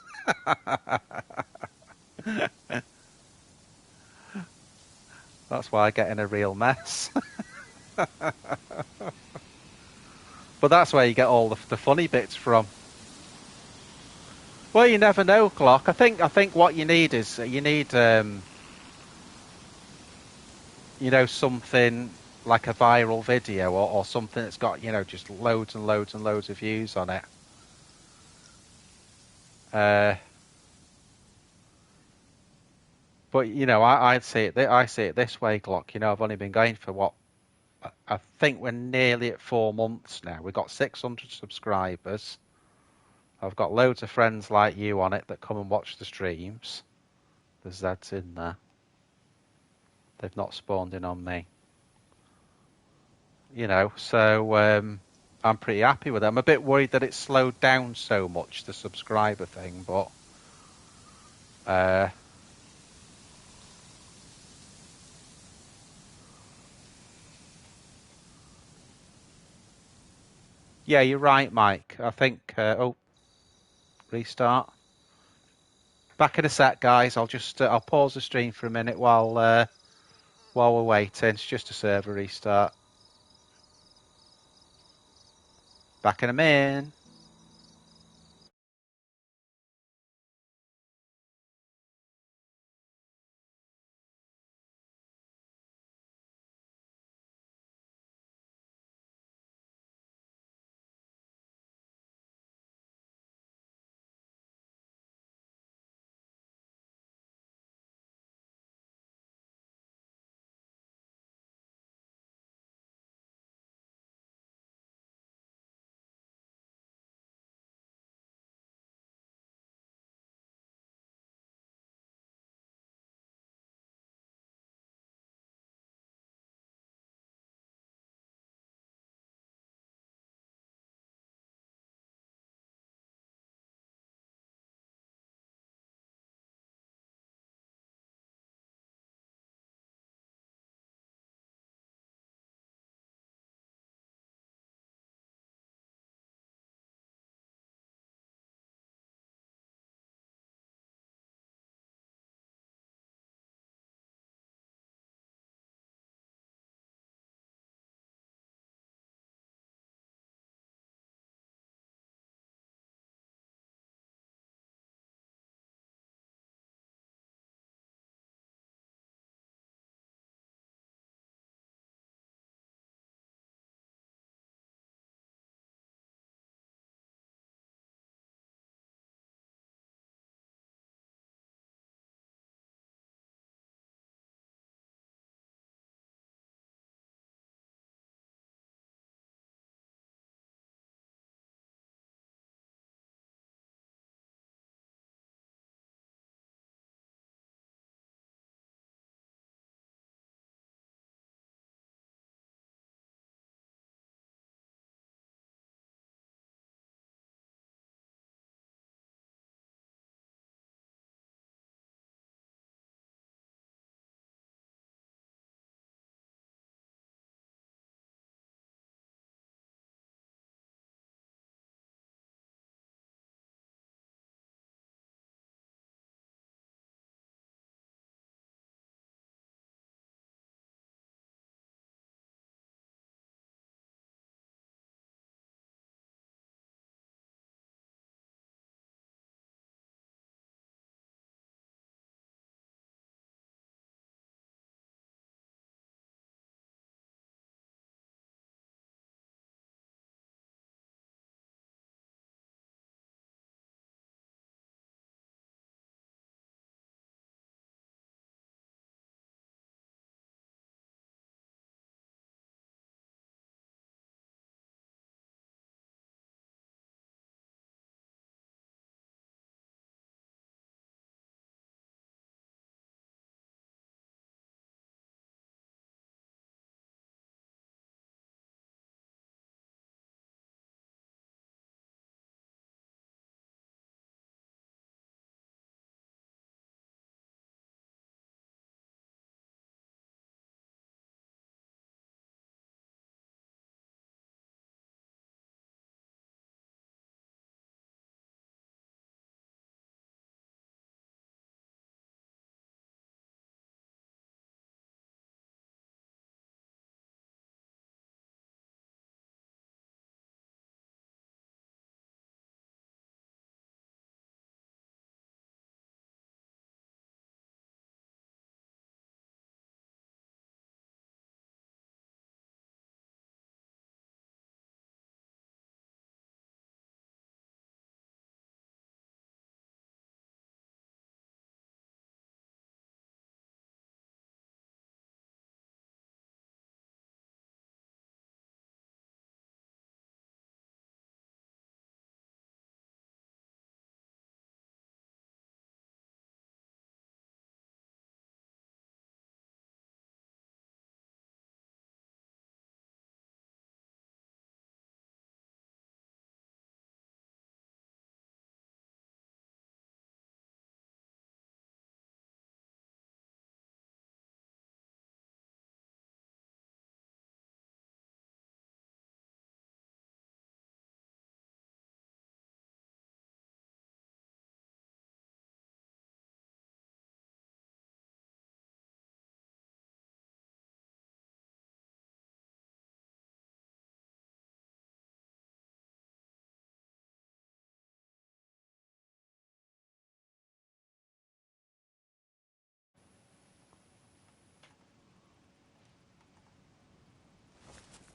[SPEAKER 1] That's why I get in a real mess. But that's where you get all the funny bits from. Well, you never know, Clock. I think what you need is you need you know, something like a viral video or something that's got, you know, just loads and loads and loads of views on it. But you know, I see it this way, Glock. You know, I've only been going for what I think we're nearly at 4 months now. We've got 600 subscribers. I've got loads of friends like you on it that come and watch the streams. The Zeds in there. They've not spawned in on me. You know, so I'm pretty happy with it. I'm a bit worried that it's slowed down so much, the subscriber thing, but Yeah, you're right, Mike. I think. Oh, restart. Back in a sec, guys. I'll pause the stream for a minute while we're waiting. It's just a server restart. Back in a minute.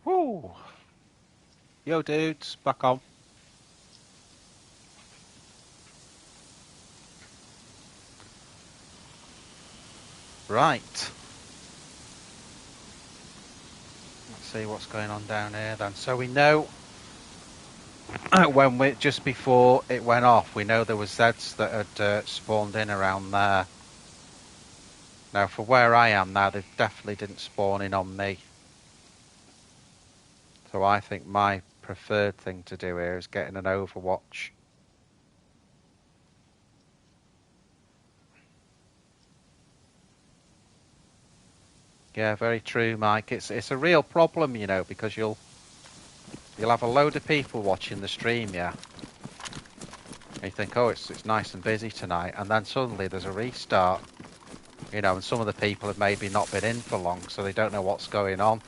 [SPEAKER 1] Woo! Yo, dudes, back on. Right. Let's see what's going on down here then. So we know when we just before it went off, we know there were Zeds that had spawned in around there. Now, for where I am now, they definitely didn't spawn in on me. So I think my preferred thing to do here is getting an overwatch. Yeah, very true, Mike. It's a real problem, you know, because you'll have a load of people watching the stream, yeah. And you think, oh, it's nice and busy tonight, and then suddenly there's a restart, you know, and some of the people have maybe not been in for long, so they don't know what's going on.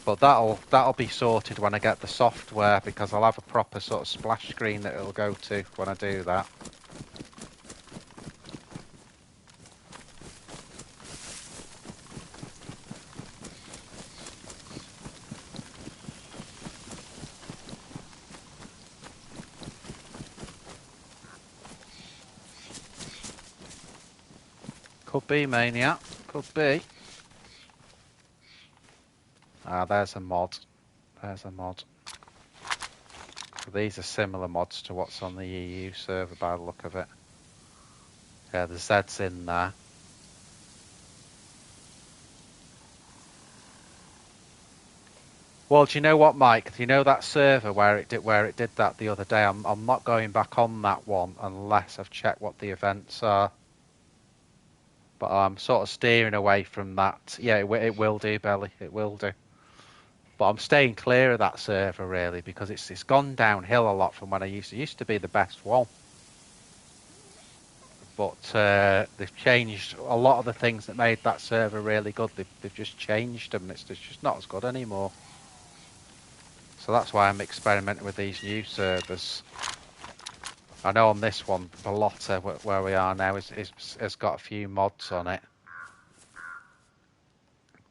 [SPEAKER 1] But that'll be sorted when I get the software, because I'll have a proper sort of splash screen that it'll go to when I do that. Could be, Maniac. Could be. Ah, there's a mod. There's a mod. So these are similar mods to what's on the EU server by the look of it. Yeah, the Z's in there. Well, do you know what, Mike? Do you know that server where it did that the other day? I'm not going back on that one unless I've checked what the events are. But I'm sort of steering away from that. Yeah, it will do, Belly. It will do. But I'm staying clear of that server really, because it's gone downhill a lot from when I used to be the best one. But they've changed a lot of the things that made that server really good. They've just changed them. It's just not as good anymore. So that's why I'm experimenting with these new servers. I know on this one, Ballotta, where we are now, has got a few mods on it,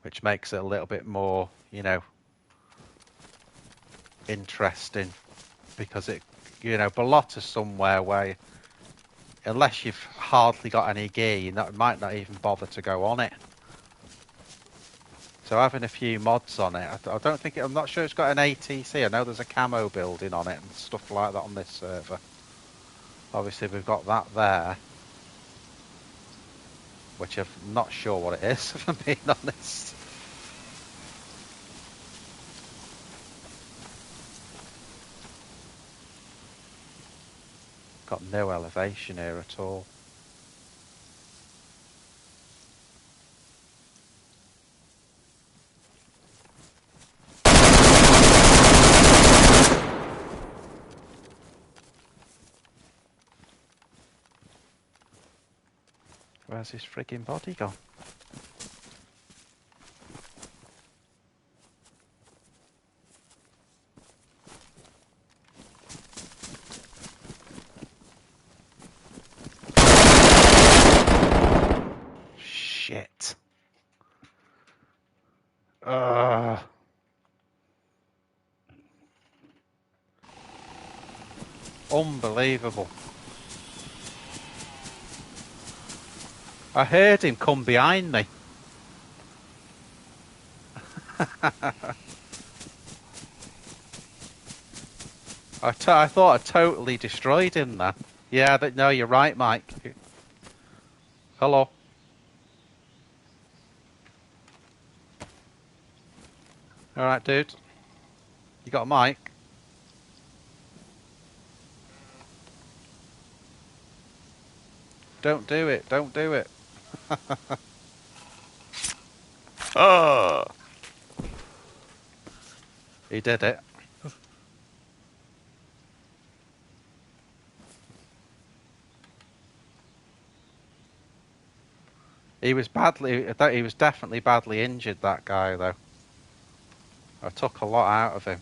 [SPEAKER 1] which makes it a little bit more, you know, interesting, because Ballotta's somewhere where, unless you've hardly got any gear, you might not even bother to go on it. So having a few mods on it, I don't think I'm not sure it's got an ATC. I know there's a camo building on it and stuff like that on this server. Obviously we've got that there, which I'm not sure what it is, if I'm being honest. Got no elevation here at all. Where's his frigging body gone? Shit. Unbelievable. I heard him come behind me. I thought I totally destroyed him then. Yeah, no, you're right, Mike. Hello. Alright, dude. You got a mic? Don't do it. Don't do it. Oh! He did it. He was definitely badly injured, that guy, though. I took a lot out of him.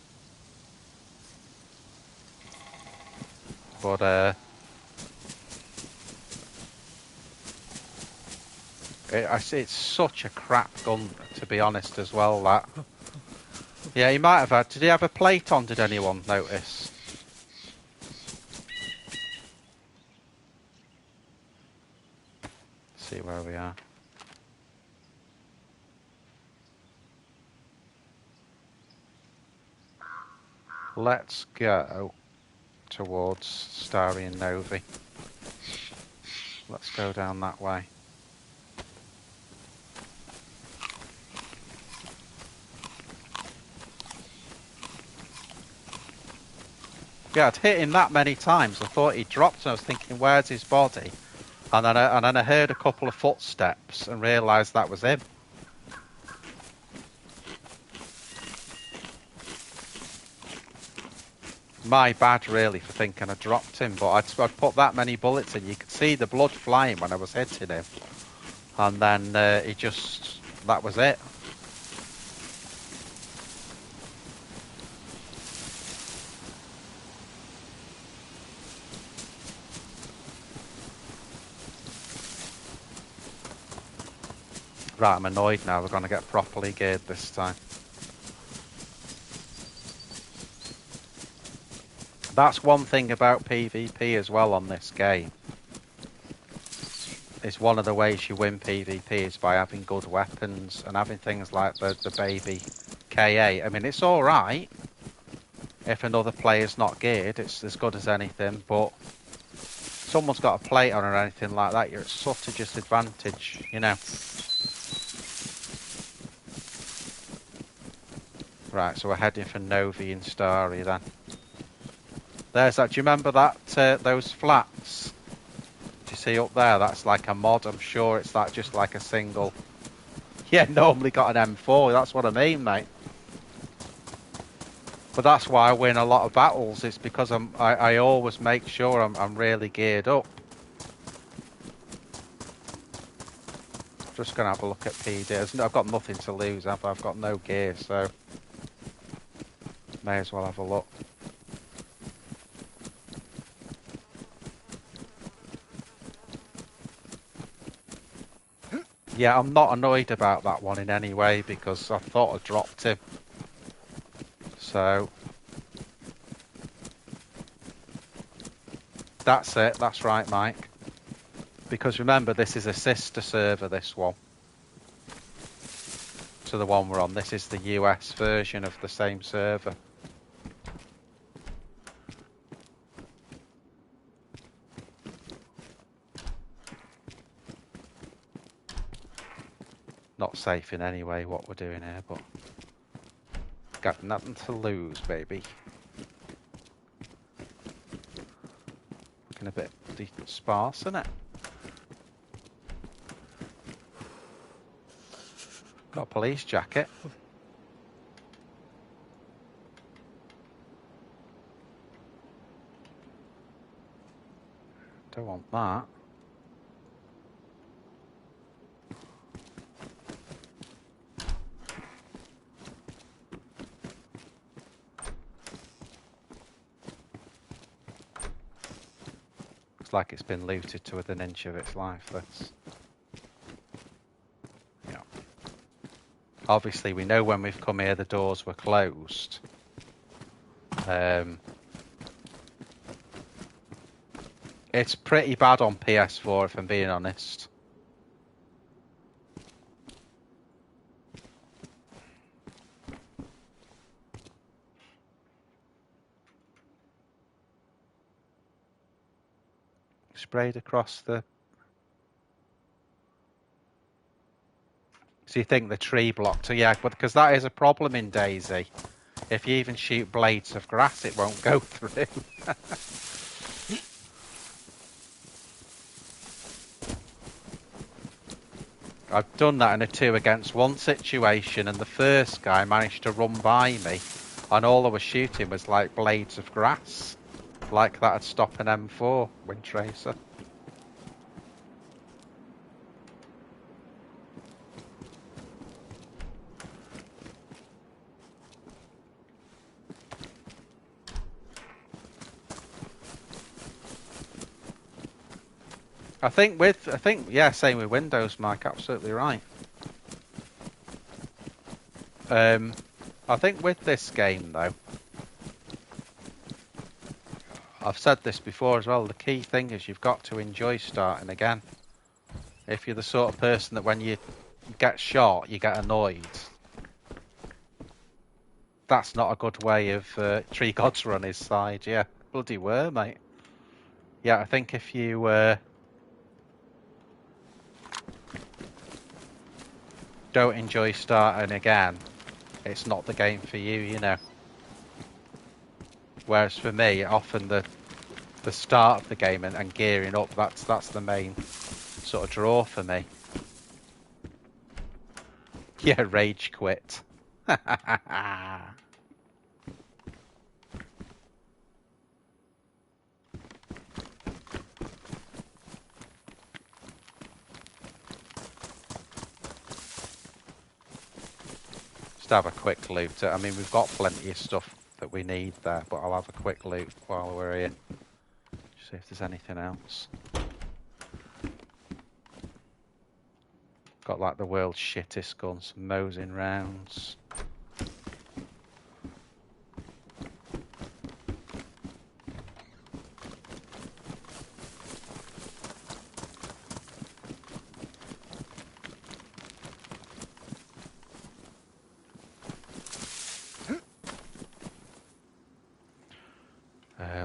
[SPEAKER 1] But, it's such a crap gun, to be honest, as well, that. Yeah, he might have had. Did he have a plate on? Did anyone notice? Let's see where we are. Let's go towards Starry and Novi. Let's go down that way. Yeah, I'd hit him that many times. I thought he dropped and I was thinking, where's his body? And then I heard a couple of footsteps and realised that was him. My bad, really, for thinking I dropped him, but I'd put that many bullets in. You could see the blood flying when I was hitting him. And then that was it. Right, I'm annoyed now. We're going to get properly geared this time. That's one thing about PvP as well on this game. It's one of the ways you win PvP is by having good weapons and having things like the baby K8. I mean, it's alright if another player's not geared. It's as good as anything, but someone's got a plate on or anything like that, you're at such a disadvantage, you know. Right, so we're heading for Novi and Starry then. There's that. Do you remember that those flats? Do you see up there? That's like a mod. I'm sure it's that just like a single. Yeah, normally got an M4. That's what I mean, mate. But that's why I win a lot of battles. It's because I always make sure I'm really geared up. Just gonna have a look at PD. I've got nothing to lose. I've got no gear, so may as well have a look. Yeah, I'm not annoyed about that one in any way because I thought I dropped him. So that's it. That's right, Mike. Because remember, this is a sister server, this one. To the one we're on. This is the US version of the same server. Not safe in any way what we're doing here, but got nothing to lose, baby. Looking a bit sparse, isn't it? Got a police jacket. Don't want that. Looks like it's been looted to within an inch of its life, this. Yeah. Obviously, we know when we've come here the doors were closed. It's pretty bad on PS4, if I'm being honest. Sprayed across the... So you think the tree blocked? So yeah, but because that is a problem in DayZ. If you even shoot blades of grass, it won't go through. I've done that in a 2 against 1 situation, and the first guy managed to run by me, and all I was shooting was like blades of grass. Like that'd stop an M4 Wind Tracer. I think yeah, same with Windows, Mike. Absolutely right. I think with this game, though, I've said this before as well, the key thing is you've got to enjoy starting again. If you're the sort of person that when you get shot, you get annoyed, that's not a good way of Tree Gods were on his side, yeah. Bloody were, mate. Yeah, I think if you don't enjoy starting again, it's not the game for you, you know. Whereas for me, often the start of the game and gearing up, that's the main sort of draw for me. Yeah, rage quit. Just have a quick loot. I mean, we've got plenty of stuff that we need there, but I'll have a quick loot while we're here. Just see if there's anything else. Got like the world's shittest gun, some Mosin rounds.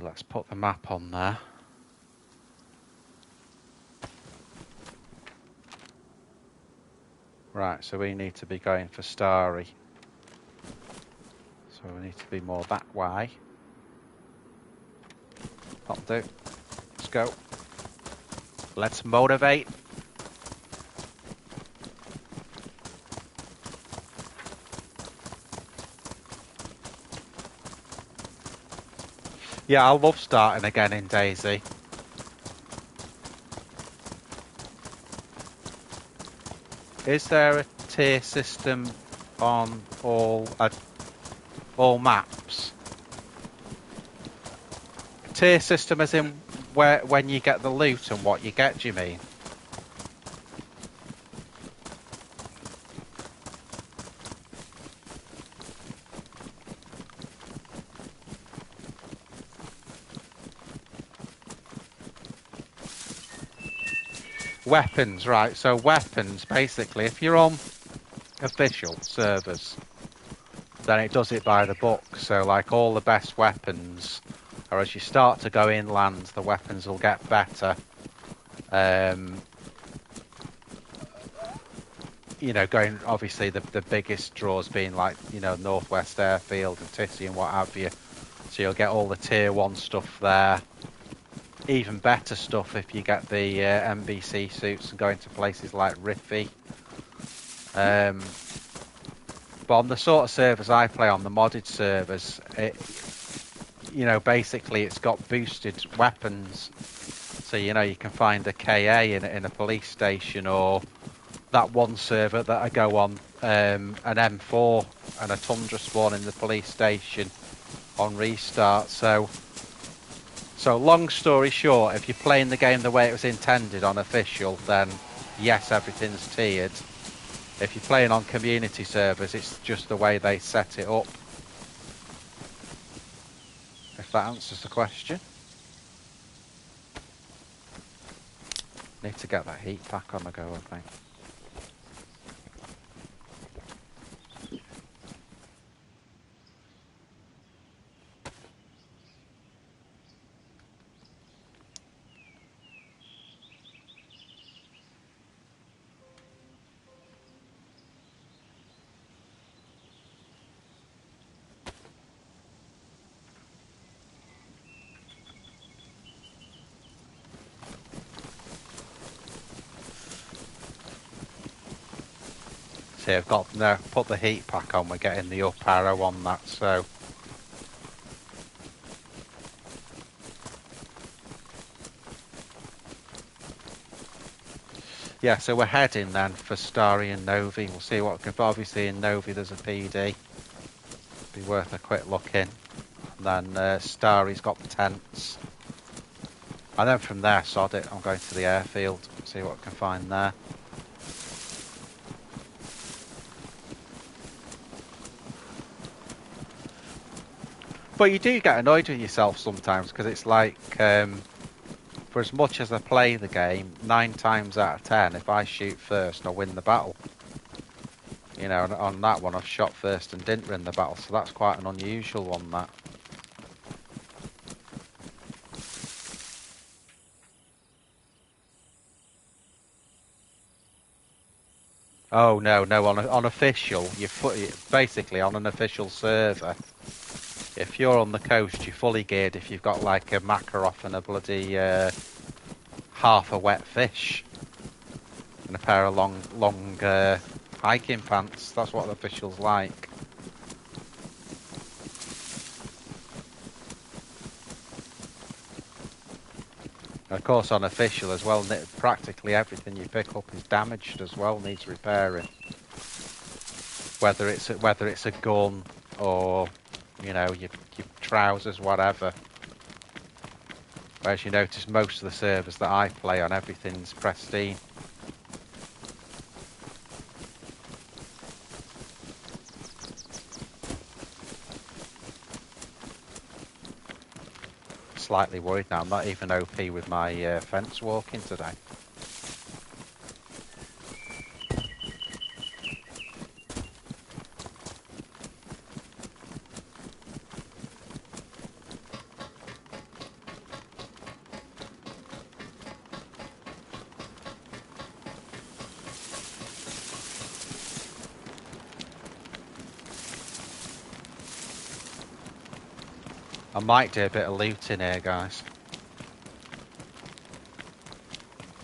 [SPEAKER 1] Let's put the map on there. Right, so we need to be going for Starry. So we need to be more that way. That'll do. Let's go. Let's motivate. Yeah, I love starting again in DayZ. Is there a tier system on all maps? Tier system as in when you get the loot and what you get, do you mean? Weapons, right. So weapons, basically, if you're on official servers, then it does it by the book. So like all the best weapons, or as you start to go inland, the weapons will get better. You know, going obviously the biggest draws being like, you know, Northwest Airfield and Tissy and what have you. So you'll get all the tier 1 stuff there. Even better stuff if you get the MBC suits and go into places like Riffy. But on the sort of servers I play on, the modded servers, you know, basically it's got boosted weapons. So, you know, you can find a KA in a police station, or that one server that I go on, an M4 and a Tundra spawn in the police station on restart. So long story short, if you're playing the game the way it was intended on official, then yes, everything's tiered. If you're playing on community servers, it's just the way they set it up. If that answers the question. Need to get that heat pack on the go, I think. See, I've got now put the heat pack on. We're getting the up arrow on that, so yeah. So we're heading then for Starry and Novi. We'll see what can. Obviously in Novi there's a PD. Be worth a quick look in. And then Starry's got the tents. And then from there, sod it. I'm going to the airfield. See what I can find there. But you do get annoyed with yourself sometimes because it's like, for as much as I play the game, 9 times out of 10, if I shoot first, I win the battle. You know, and on that one, I've shot first and didn't win the battle, so that's quite an unusual one, that. Oh no, no! On official, basically on an official server. If you're on the coast, you're fully geared. If you've got like a Makarov and a bloody half a wet fish and a pair of long hiking pants, that's what the officials like. And of course, on official as well, practically everything you pick up is damaged as well, needs repairing. Whether it's a gun or, you know, your trousers, whatever. Whereas you notice most of the servers that I play on, everything's pristine. Slightly worried now. I'm not even OP with my fence walking today. I might do a bit of looting here, guys,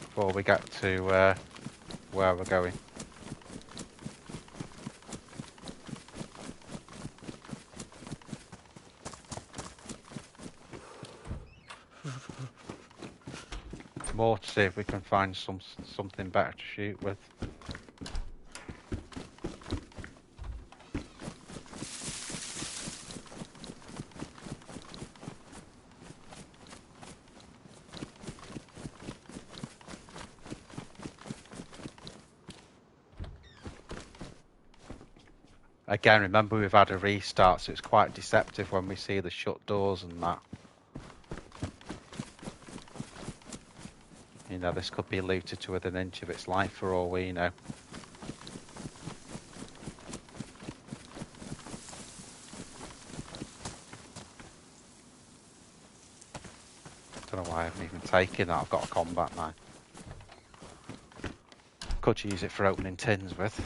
[SPEAKER 1] before we get to where we're going. More to see if we can find something better to shoot with. Again, remember we've had a restart, so it's quite deceptive when we see the shut doors and that. You know, this could be looted to within an inch of its life for all we know. Don't know why I haven't even taken that. I've got a combat knife. Could use it for opening tins with.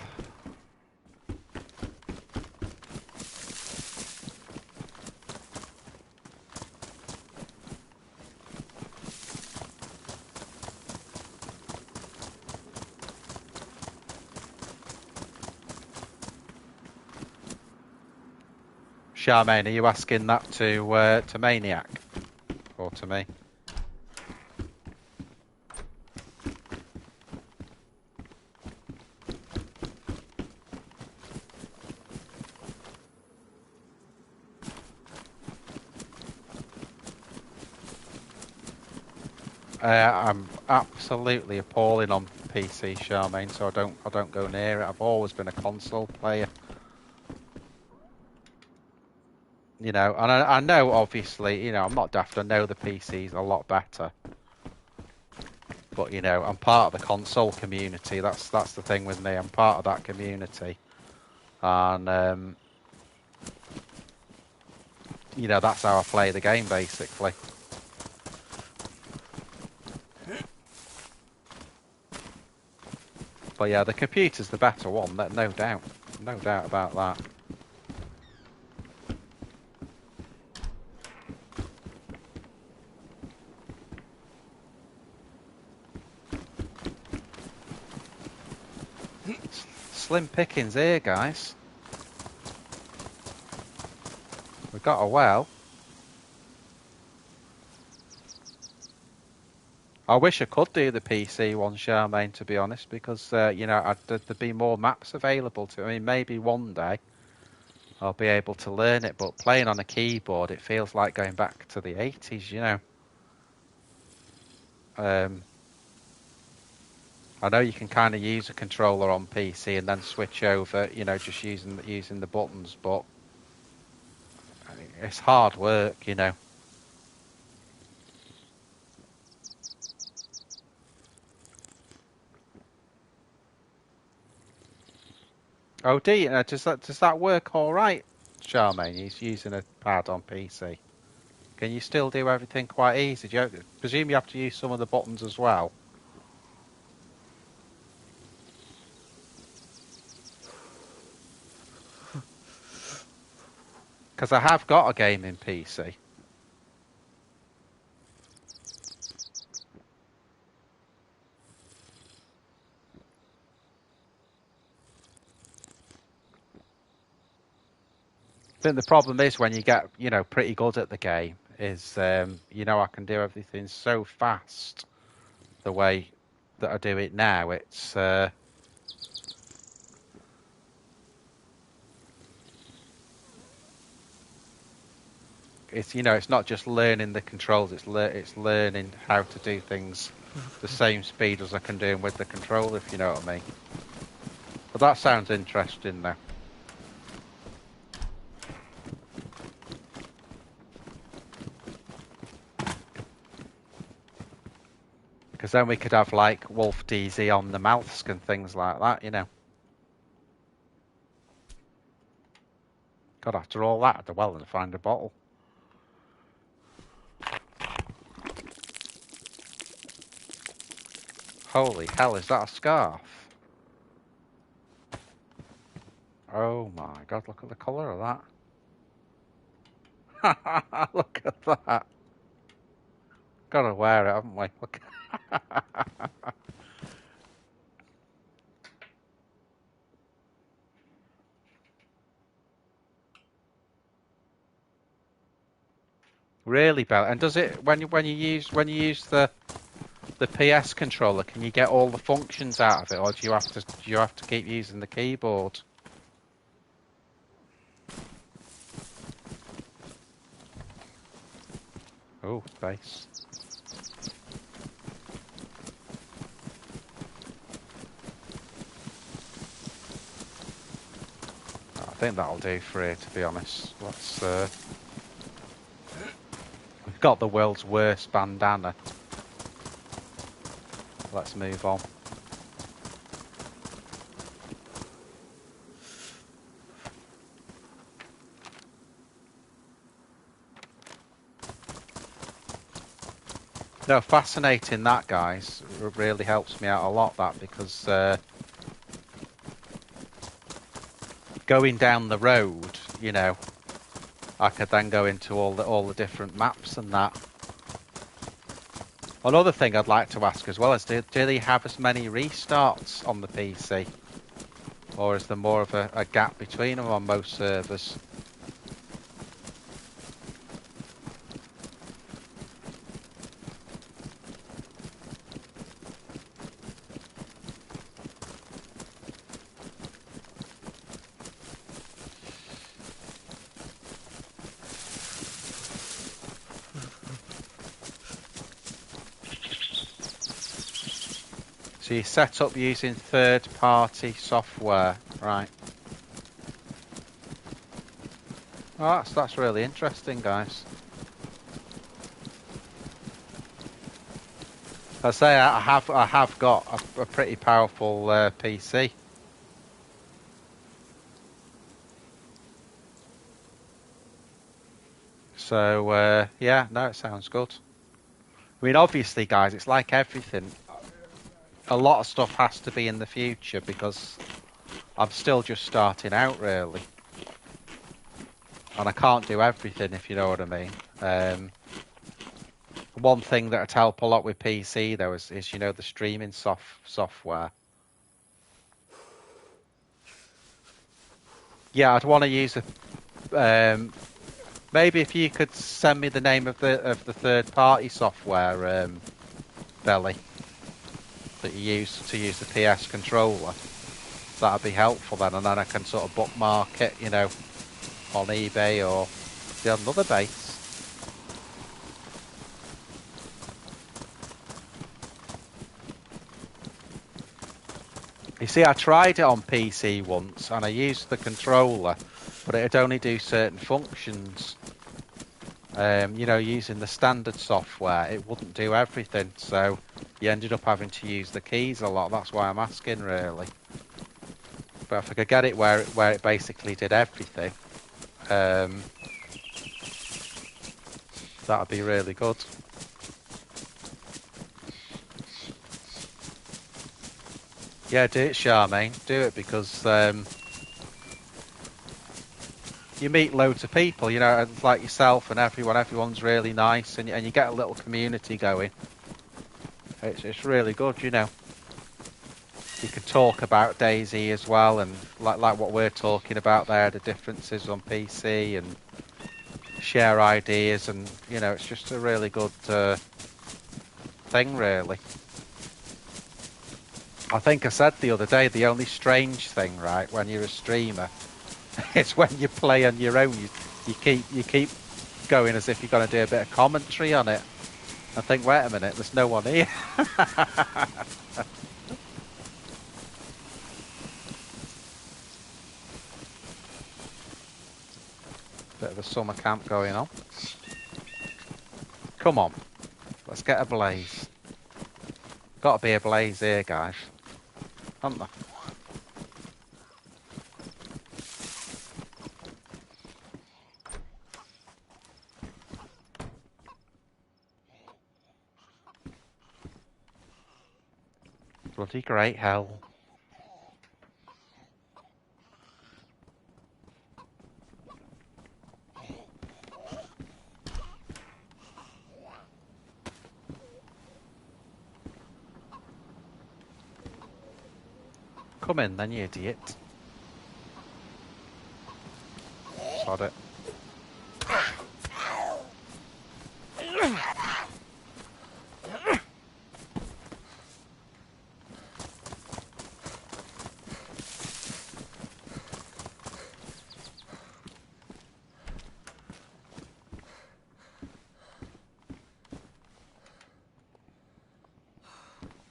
[SPEAKER 1] Charmaine, are you asking that to Maniac? Or to me? I'm absolutely appalling on PC, Charmaine, so I don't go near it. I've always been a console player. You know, and I know, obviously, you know, I'm not daft. I know the PC's a lot better. But, you know, I'm part of the console community. That's the thing with me. I'm part of that community. And, you know, that's how I play the game, basically. But, yeah, the computer's the better one, no doubt. No doubt about that. Slim pickings here, guys. We've got a well. I wish I could do the PC one, Charmaine, to be honest, because, you know, there'd be more maps available to me. I mean, maybe one day I'll be able to learn it, but playing on a keyboard, it feels like going back to the 80s, you know. I know you can kind of use a controller on PC and then switch over, you know, just using the buttons, but it's hard work, you know. Oh, do you? Does that work all right, Charmaine? He's using a pad on PC. Can you still do everything quite easy? Presume you have to use some of the buttons as well? Because I have got a gaming PC. I think the problem is when you get, pretty good at the game is, I can do everything so fast the way that I do it now. It's not just learning the controls, it's learning how to do things the same speed as I can do them with the controller, if you know what I mean. But that sounds interesting though. Because then we could have like Wolf DayZ on the mouths and things like that, God, after all that, I'd do well and find a bottle. Holy hell, is that a scarf? Oh my God, look at the colour of that. Look at that. Gotta wear it, haven't we? Look. Really, Bell. And does it when you use the PS controller, can you get all the functions out of it, or do you have to keep using the keyboard? Oh, space. I think that'll do for here, to be honest. We've got the world's worst bandana. Let's move on. No, fascinating that, guys. It really helps me out a lot, that, because going down the road, I could then go into all the different maps and that. Another thing I'd like to ask as well is, do they have as many restarts on the PC? Or is there more of a gap between them on most servers? So you set up using third-party software, right? Oh, that's really interesting, guys. I say I have got a pretty powerful PC. So yeah, no, it sounds good. I mean, obviously, guys, it's like everything. A lot of stuff has to be in the future because I'm still just starting out, really. And I can't do everything, if you know what I mean. One thing that would help a lot with PC, though, is the streaming software. Yeah, I'd want to use maybe if you could send me the name of the third-party software, Belly, that you use to use the PS controller. That'd be helpful then, and then I can sort of bookmark it, on eBay or the another base. You see, I tried it on PC once, and I used the controller, but it'd only do certain functions. You know, using the standard software, it wouldn't do everything, so you ended up having to use the keys a lot. That's why I'm asking, really. But if I could get it where it basically did everything, that'd be really good. Yeah, do it, Charmaine. Do it, because you meet loads of people, you know, like yourself and everyone. Everyone's really nice, and you get a little community going. It's really good, you know. You can talk about DayZ as well, and like what we're talking about there, the differences on PC, and share ideas, and you know, it's just a really good thing, really. I think I said the other day, the only strange thing, right, when you're a streamer, is when you play on your own. You keep going as if you're going to do a bit of commentary on it. I think, wait a minute, there's no one here. Bit of a summer camp going on. Come on, let's get a blaze. Got to be a blaze here, guys. Haven't there? Bloody great hell. Come in then, you idiot. Sod it.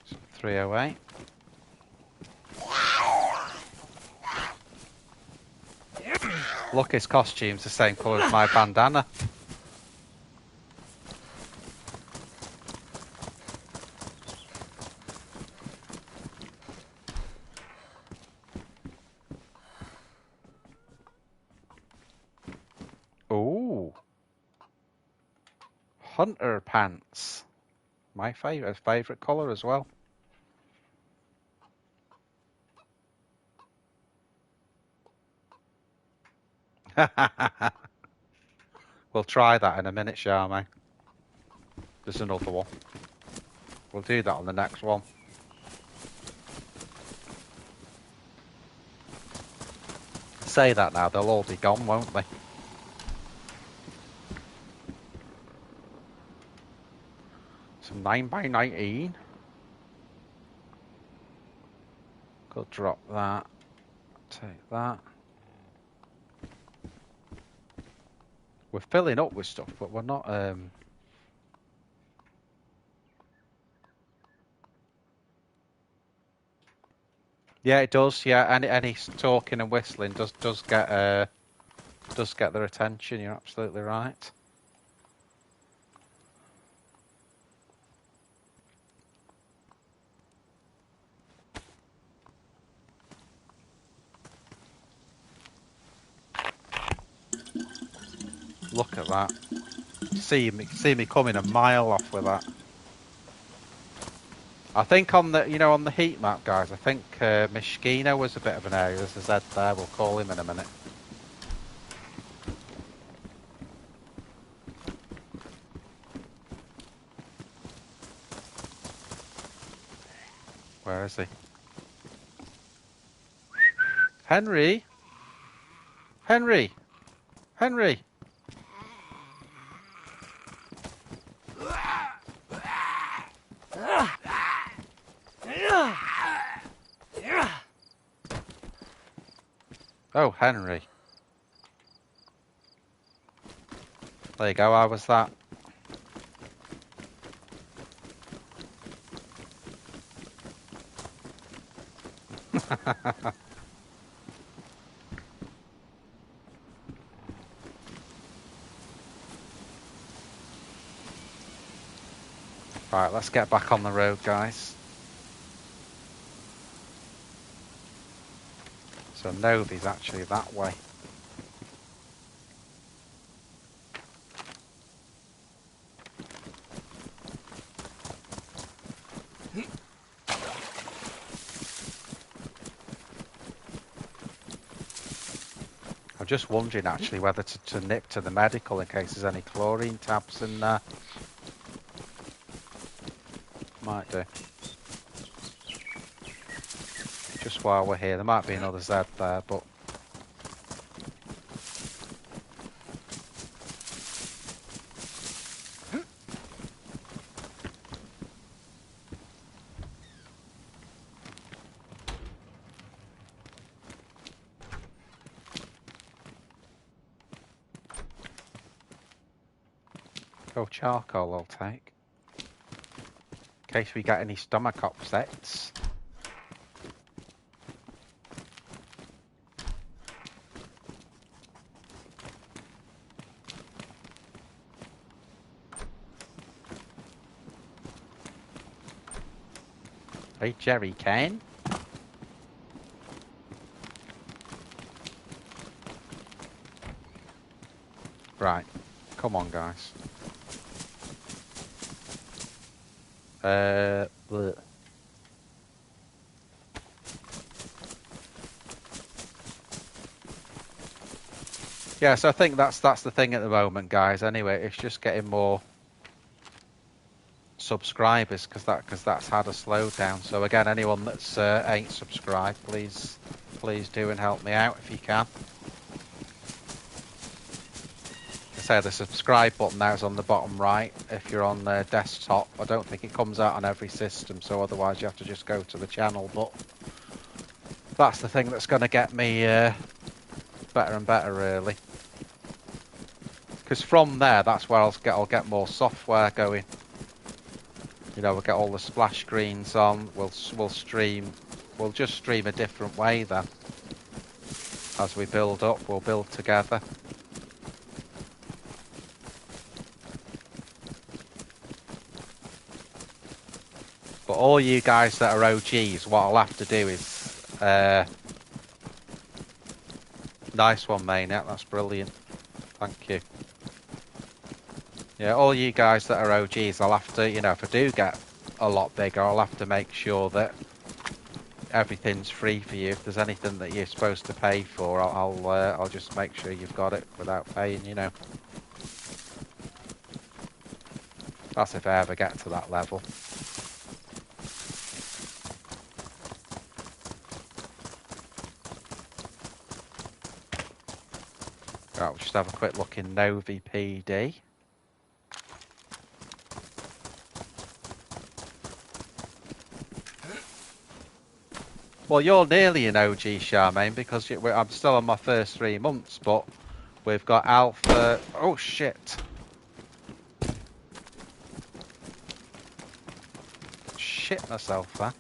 [SPEAKER 1] So 308. Look, his costume's the same colour as my bandana. Ooh. Hunter pants. My favourite colour as well. We'll try that in a minute, Charmaine. There's another one. We'll do that on the next one. Say that now, they'll all be gone, won't they? Some 9x19. Could drop that. Take that. We're filling up with stuff, but we're not... Yeah, it does. Yeah, any talking and whistling does get their attention. You're absolutely right. Look at that. See me coming a mile off with that. I think on the heat map, guys, I think Mishkino was a bit of an area. There's a Z there. We'll call him in a minute. Where is he? Henry? Henry? Henry? Oh, Henry. There you go, how was that? Right, let's get back on the road, guys. So Novi's actually that way. I'm just wondering actually whether to nip to the medical in case there's any chlorine tabs in there. Might do. Just while we're here, there might be another Z there, but charcoal I'll take. In case we get any stomach upsets. Hey, Jerry Kane. Right, come on, guys. Bleh. Yeah, so I think that's the thing at the moment, guys. Anyway, it's just getting more subscribers because that's had a slowdown. So again, anyone that's ain't subscribed, please do and help me out if you can. I say the subscribe button now is on the bottom right if you're on the desktop. I don't think it comes out on every system, so otherwise you have to just go to the channel. But that's the thing that's going to get me better and better, really. Because from there, that's where I'll get more software going. You know, we'll get all the splash screens on. We'll stream. We'll just stream a different way then. As we build up, we'll build together. But all you guys that are OGs, what I'll have to do is... nice one, Maniac. That's brilliant. Thank you. Yeah, all you guys that are OGs, I'll have to, you know, if I do get a lot bigger, I'll have to make sure that everything's free for you. If there's anything that you're supposed to pay for, I'll just make sure you've got it without paying, you know. That's if I ever get to that level. Right, we'll just have a quick look in Novi PD. Well, you're nearly an OG, Charmaine, because I'm still on my first 3 months, but we've got Alpha... Oh, shit. Shit myself, huh?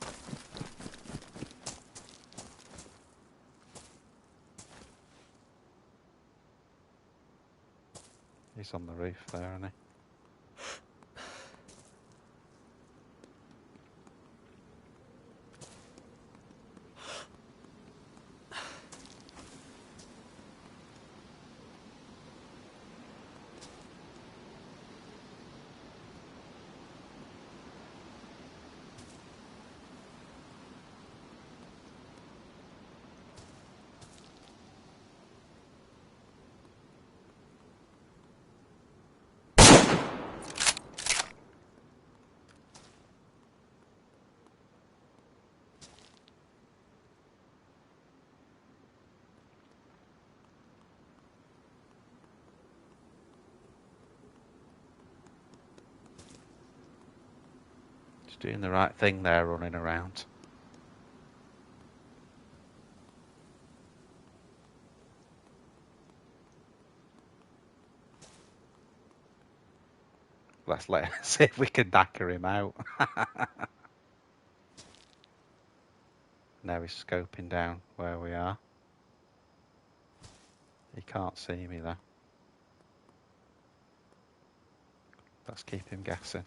[SPEAKER 1] He's on the roof there, isn't he? Just doing the right thing there, running around. Let's see if we can knacker him out. Now he's scoping down where we are. He can't see me though. Let's keep him guessing.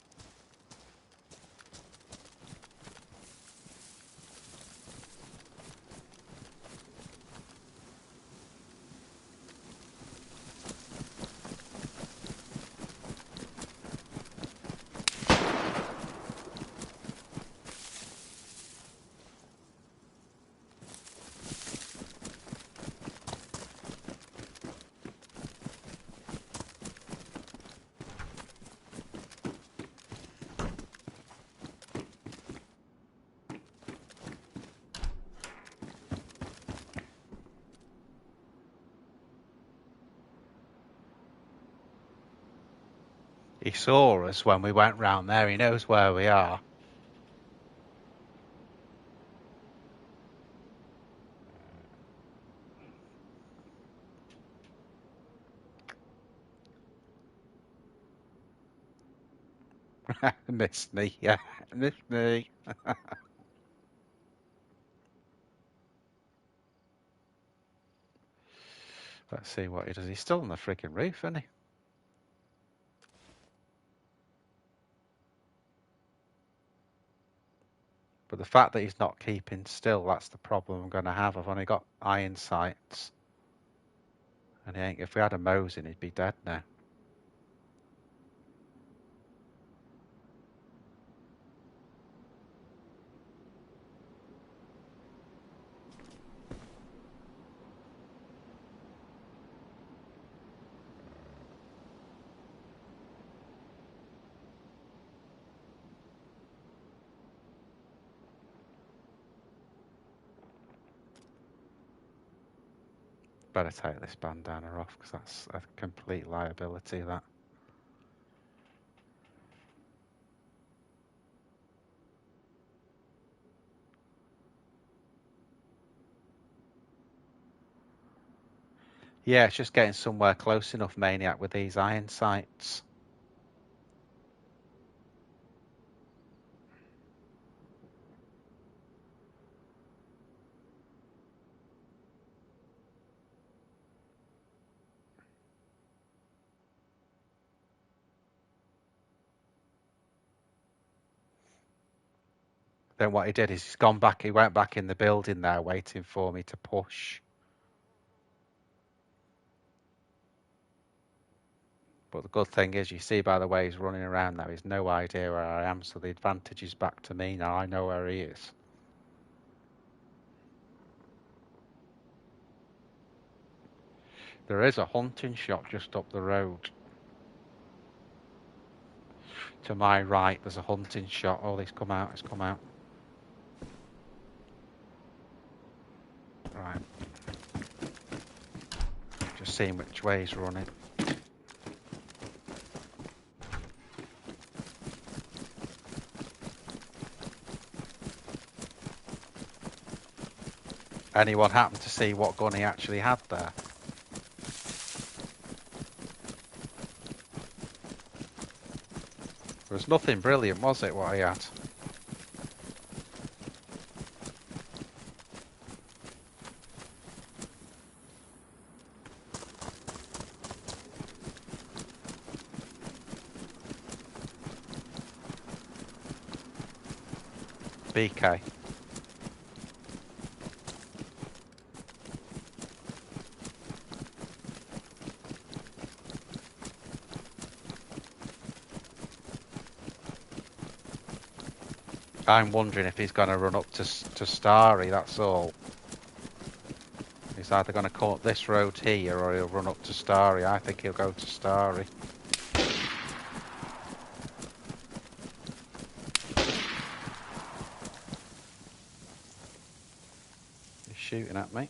[SPEAKER 1] He saw us when we went round there. He knows where we are. Missed me, yeah. Missed me. Let's see what he does. He's still on the frigging roof, isn't he? But the fact that he's not keeping still, that's the problem I'm going to have. I've only got iron sights. And he ain't, if we had a Mosin, he'd be dead now. Better take this bandana off, because that's a complete liability, that. Yeah, it's just getting somewhere close enough, Maniac, with these iron sights. Then what he did is he's gone back, he went back in the building there waiting for me to push. But the good thing is, you see by the way he's running around now, he's no idea where I am, so the advantage is back to me now. I know where he is. There is a hunting shop just up the road. To my right, there's a hunting shop. Oh, he's come out, he's come out. Right. Just seeing which way he's running. Anyone happen to see what gun he actually had there? There was nothing brilliant, was it, what he had? BK. I'm wondering if he's going to run up to Starry, that's all. He's either going to come up this road here or he'll run up to Starry. I think he'll go to Starry. He's shooting at me.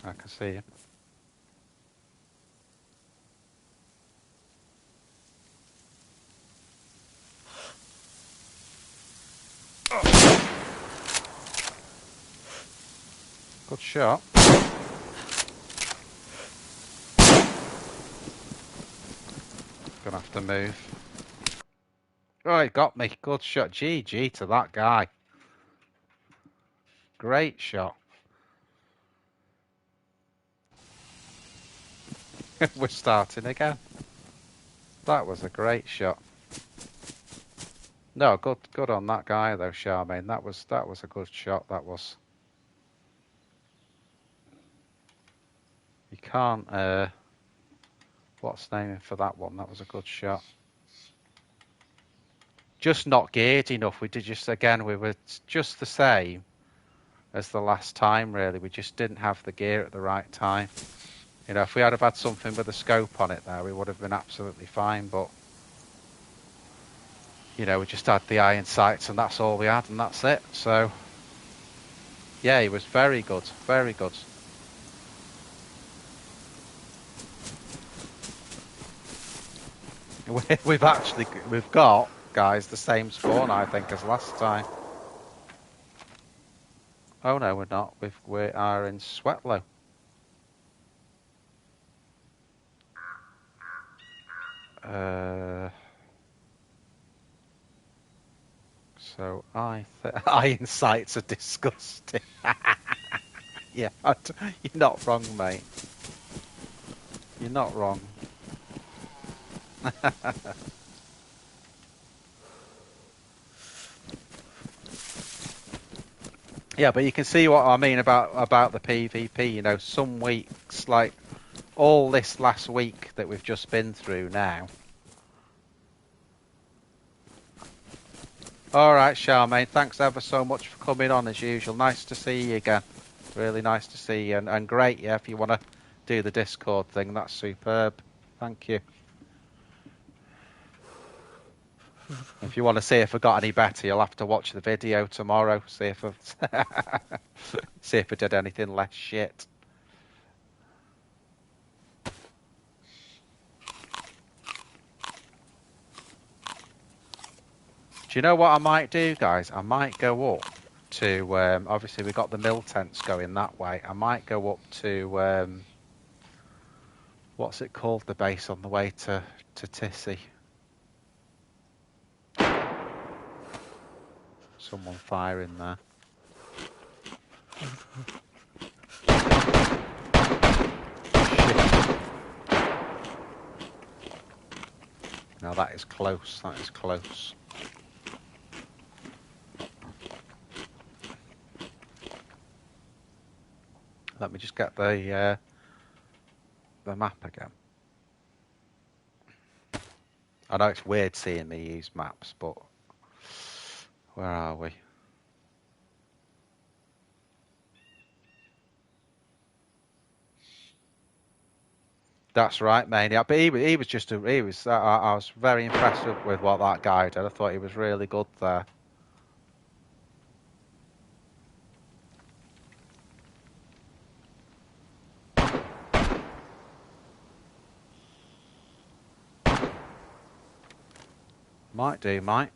[SPEAKER 1] I can see him. Good shot. Gonna have to move. Oh, he got me. Good shot. GG to that guy. Great shot. We're starting again. That was a great shot. No, good on that guy though, Charmaine. That was a good shot. That was. You can't. What's naming for that one? That was a good shot. Just not geared enough. We did just again. We were just the same as the last time. Really, we just didn't have the gear at the right time. You know, if we had have had something with a scope on it there, we would have been absolutely fine. But you know, we just had the iron sights, and that's all we had, and that's it. So yeah, he was very good, very good. We've got, guys, the same spawn, I think, as last time. Oh no, we're not. We are in Sweatlow. So iron sights are disgusting. Yeah, you're not wrong, mate. You're not wrong. Yeah, but you can see what I mean about the PvP. You know, some weeks, like all this last week that we've just been through now. All right, Charmaine, thanks ever so much for coming on as usual. Nice to see you again. Really nice to see you, and great, yeah, if you want to do the Discord thing, that's superb. Thank you. If you want to see if I got any better, you'll have to watch the video tomorrow. See if I did anything less shit. Do you know what I might do, guys? I might go up to, obviously we've got the mill tents going that way. I might go up to, what's it called, the base on the way to Tissy. Someone firing there. Shit. Now that is close, that is close. Let me just get the map again. I know it's weird seeing me use maps, but where are we? That's right, Maniac. But he was just I was very impressed with what that guy did. I thought he was really good there. Might do, might.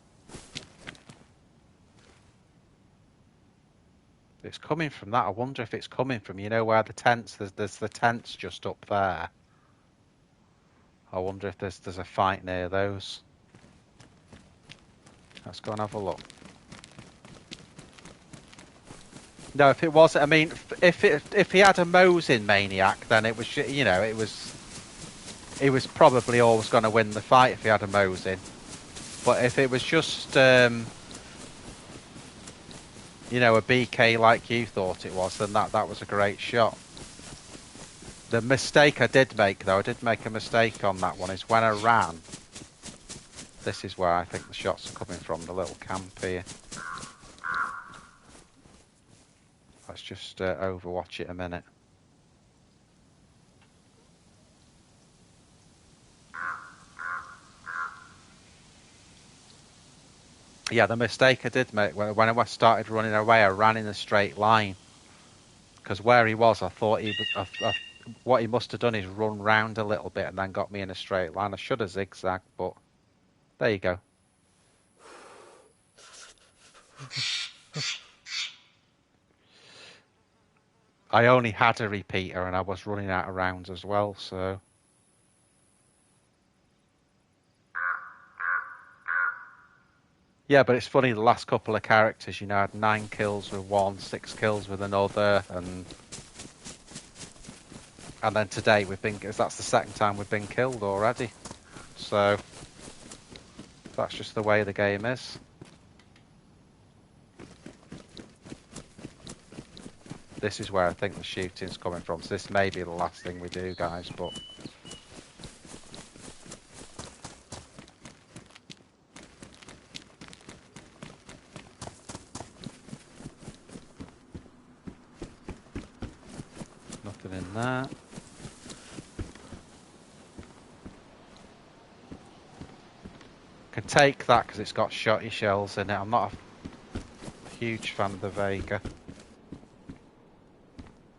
[SPEAKER 1] It's coming from that. I wonder if it's coming from, you know, where the tents, there's the tents just up there. I wonder if there's a fight near those. Let's go and have a look. No, if it was, I mean, if he had a Mosin Maniac, then it was, you know, he was probably always going to win the fight if he had a Mosin. But if it was just, you know, a BK like you thought it was, then that was a great shot. The mistake I did make, though, I did make a mistake on that one, is when I ran. This is where I think the shots are coming from, the little camp here. Let's just overwatch it a minute. Yeah, the mistake I did make, when I started running away, I ran in a straight line. Because where he was, I thought what he must have done is run round a little bit and then got me in a straight line. I should have zigzagged, but there you go. I only had a repeater and I was running out of rounds as well, so... Yeah, but it's funny, the last couple of characters, you know, had 9 kills with one, 6 kills with another, and then today that's the second time we've been killed already. So that's just the way the game is. This is where I think the shooting's coming from. So this may be the last thing we do, guys, but nothing in there. Can take that because it's got shotty shells in it. I'm not a huge fan of the Vega.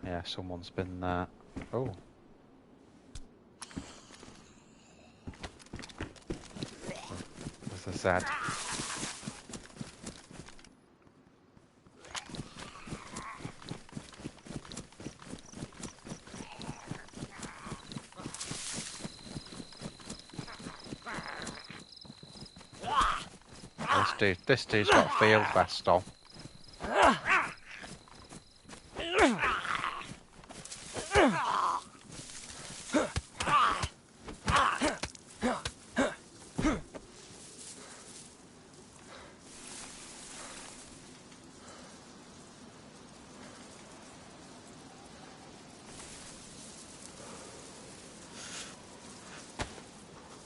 [SPEAKER 1] Yeah, someone's been there. Oh. There's a Z. This dude's got a field vest on.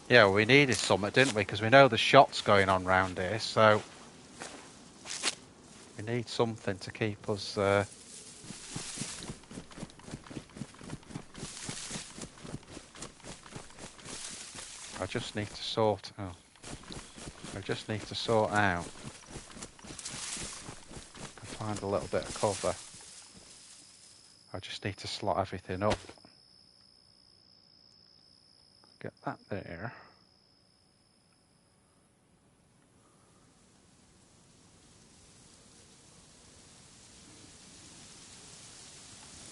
[SPEAKER 1] Yeah, well, we needed something, didn't we? Because we know the shots going on round here, so we need something to keep us. I just need to sort. Oh, I just need to sort out. Find a little bit of cover. I just need to slot everything up. Get that there.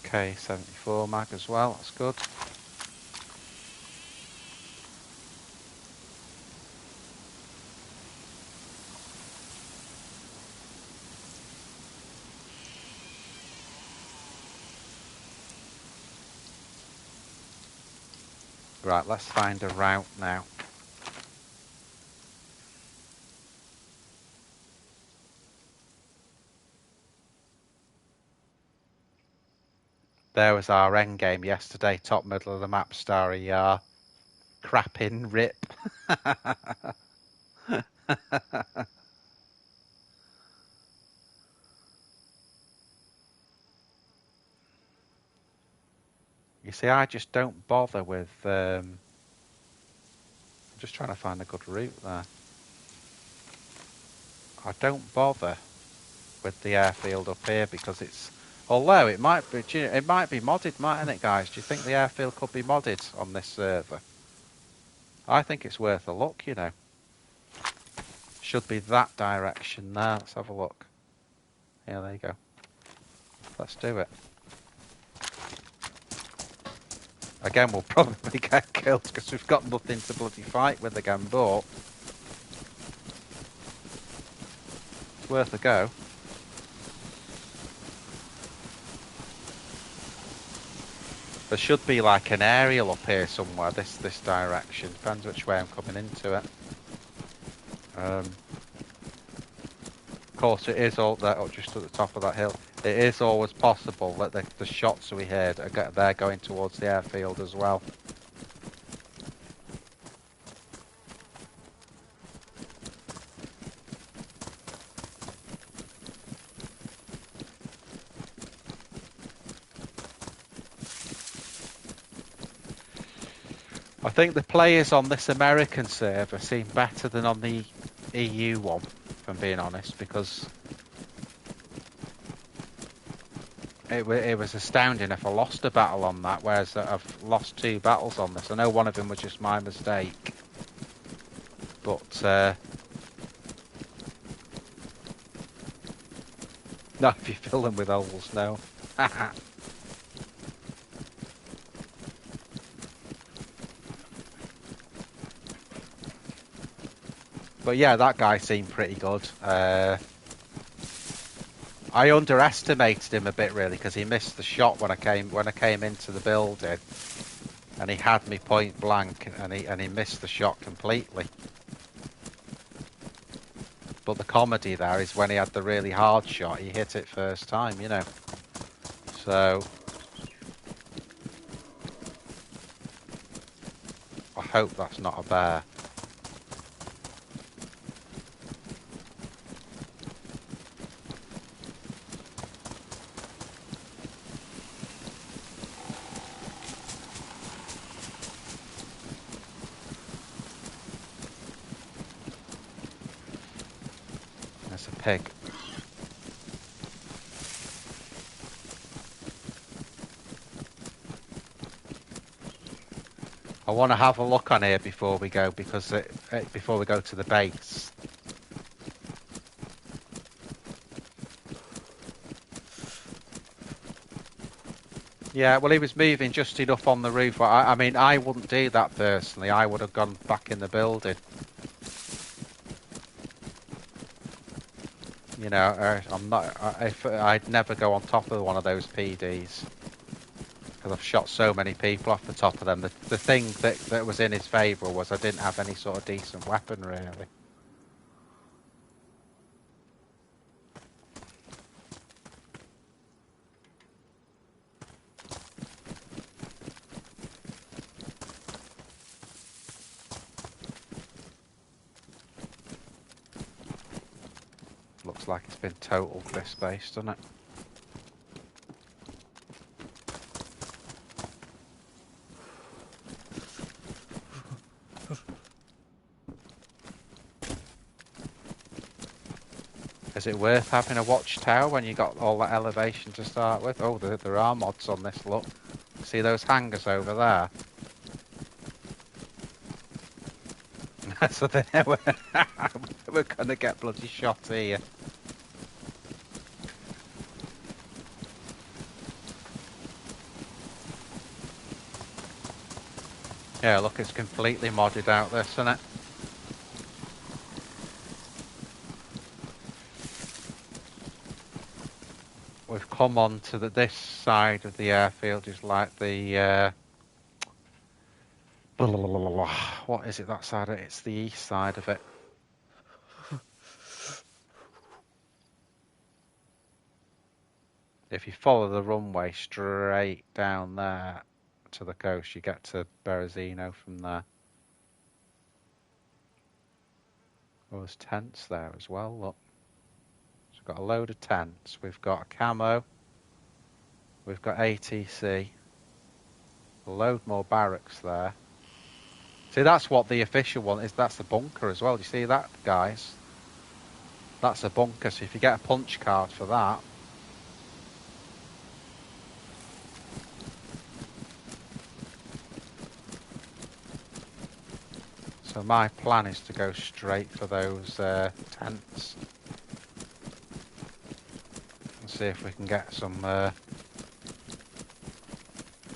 [SPEAKER 1] K74 mag as well, that's good. Right, let's find a route now. There was our end game yesterday, top middle of the map, Starry Yar. Crapping rip. You see, I just don't bother with... I'm just trying to find a good route there. I don't bother with the airfield up here because it's... Although it might be modded, mightn't it, guys? Do you think the airfield could be modded on this server? I think it's worth a look, you know. Should be that direction there. Let's have a look. Yeah, there you go. Let's do it. Again, we'll probably get killed because we've got nothing to bloody fight with again, but it's worth a go. There should be like an aerial up here somewhere, this direction. Depends which way I'm coming into it. Of course, it is all that just at the top of that hill. It is always possible that the shots we heard they're going towards the airfield as well. I think the players on this American server seem better than on the EU one, if I'm being honest, because it was astounding if I lost a battle on that, whereas I've lost 2 battles on this. I know one of them was just my mistake, but not if you fill them with holes, no. But yeah, that guy seemed pretty good. I underestimated him a bit really because he missed the shot when I came into the building, and he had me point blank, and he missed the shot completely. But the comedy there is when he had the really hard shot, he hit it first time, you know. So I hope that's not a bear. There's a pig. I want to have a look on here before we go, because before we go to the base. Yeah, well, he was moving just enough on the roof. I mean, I wouldn't do that personally. I would have gone back in the building. You know, I'm not. I'd never go on top of one of those PDs because I've shot so many people off the top of them. The thing that was in his favour was I didn't have any sort of decent weapon really. Looks like it's been totaled this base, doesn't it? Is it worth having a watchtower when you got all that elevation to start with? Oh, there are mods on this, look. See those hangars over there? So then we're gonna get bloody shot here. Yeah, look, it's completely modded out this, isn't it? We've come on to this side of the airfield, is like the what is it, that side of it? It's the east side of it. If you follow the runway straight down there to the coast, you get to Berezino from there. Oh, there's tents there as well, look. So we've got a load of tents, we've got a camo, we've got ATC, a load more barracks there. See, that's what the official one is, that's the bunker as well. Do you see that, guys? That's a bunker, so if you get a punch card for that. So my plan is to go straight for those tents. And see if we can get some...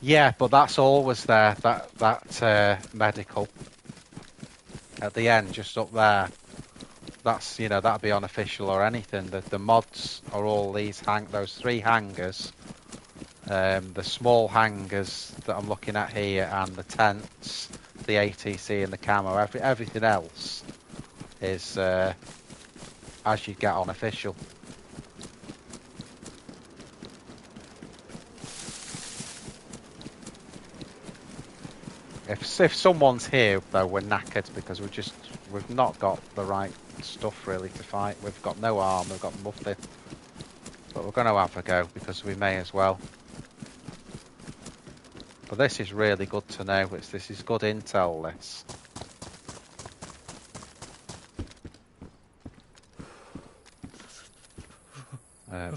[SPEAKER 1] Yeah, but that's always there, that medical. At the end, just up there. That's, you know, that'd be unofficial or anything. The mods are all these those 3 hangars. The small hangars that I'm looking at here, and the tents, the ATC and the camo. Everything else is as you get on official. If someone's here though, we're knackered because we've not got the right stuff really to fight. We've got no arm, we've got nothing. But we're going to have a go because we may as well. But this is really good to know. This is good intel, this.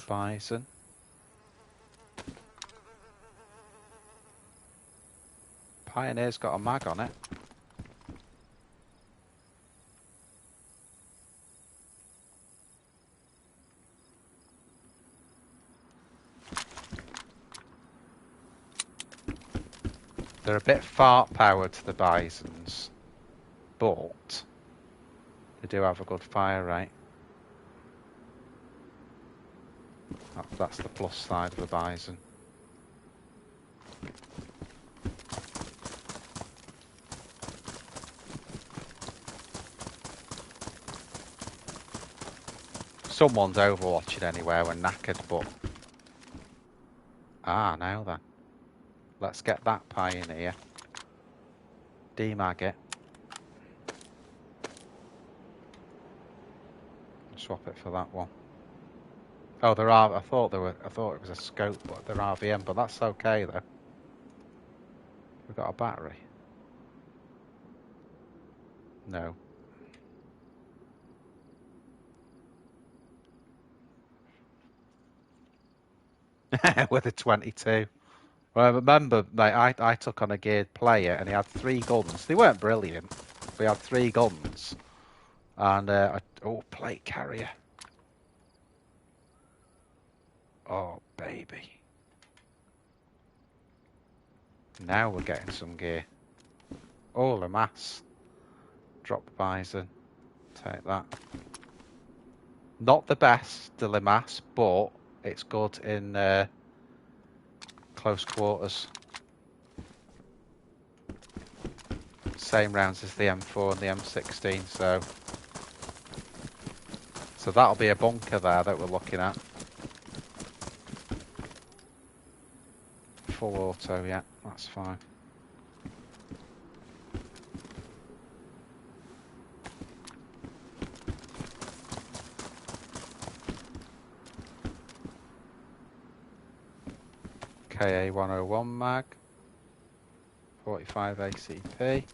[SPEAKER 1] Bison. Pioneer's got a mag on it. They're a bit fart powered, the Bisons, but We do have a good fire rate. That's the plus side of the Bison. Someone's overwatching anywhere when knackered, but... Ah, now then. Let's get that pioneer. Demag it. Swap it for that one. Oh, there are. I thought it was a scope, but they're RVM. But that's okay though. We've got a battery. No. With a 22. Well, I remember, like, I took on a geared player and he had 3 guns. They weren't brilliant. But he had 3 guns. And, oh, plate carrier. Oh, baby. Now we're getting some gear. Oh, Le Masse. Drop the Bison. Take that. Not the best, the Le Masse, but it's good in close quarters. Same rounds as the M4 and the M16, so that'll be a bunker there that we're looking at. Full auto, yeah, that's fine. KA 101 mag, 45 ACP.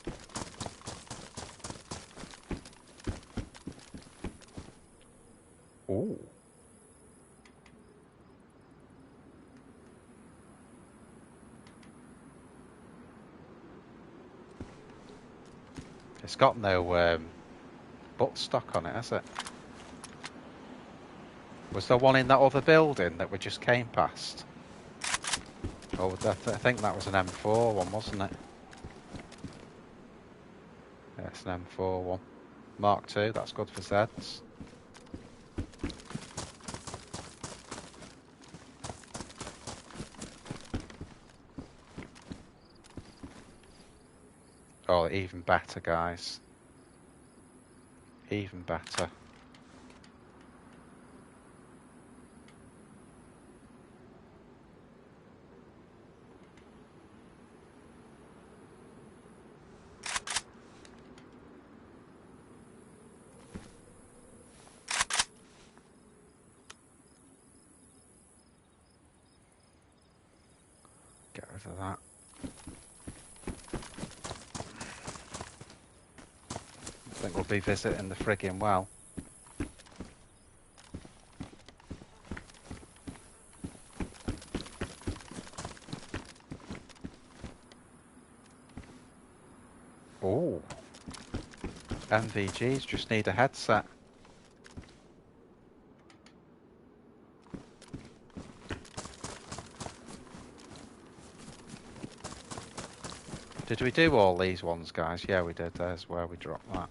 [SPEAKER 1] Ooh. It's got no butt stock on it, has it? Was there one in that other building that we just came past? Oh, I think that was an M4 one, wasn't it? Yeah, it's an M4 one. Mark II, that's good for Zeds. Oh, even better, guys. Even better. Get rid of that. I think we'll be visiting the friggin' well. Oh. MVGs just need a headset. Did we do all these ones, guys? Yeah, we did. There's where we dropped that.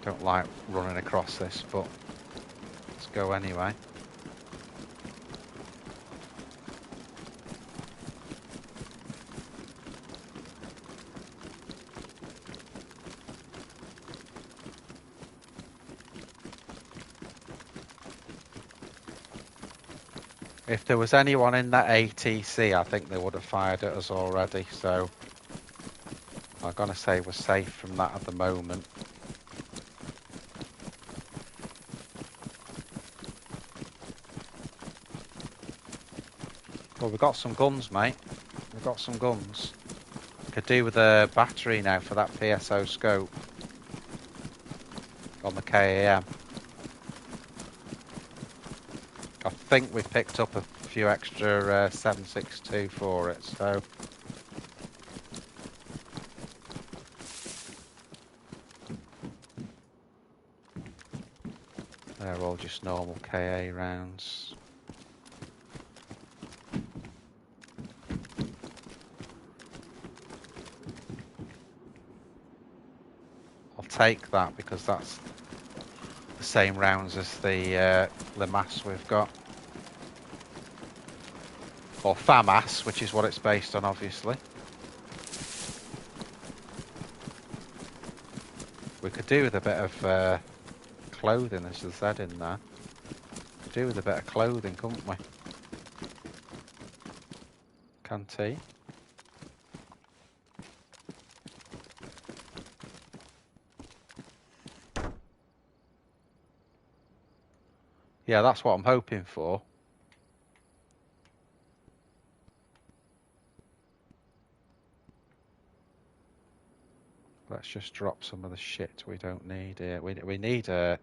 [SPEAKER 1] Don't like running across this, but let's go anyway. If there was anyone in that ATC, I think they would have fired at us already, so I'm going to say we're safe from that at the moment. Well, we've got some guns, mate. We've got some guns. Could do with a battery now for that PSO scope on the KAM. I think we picked up a few extra 7.62 for it, so They're all just normal KA rounds. I'll take that because that's the same rounds as the Limass we've got. Or FAMAS, which is what it's based on, obviously. We could do with a bit of clothing, there's a Z in there. Could do with a bit of clothing, couldn't we? Canteen. Yeah, that's what I'm hoping for. Let's just drop some of the shit we don't need here. We need a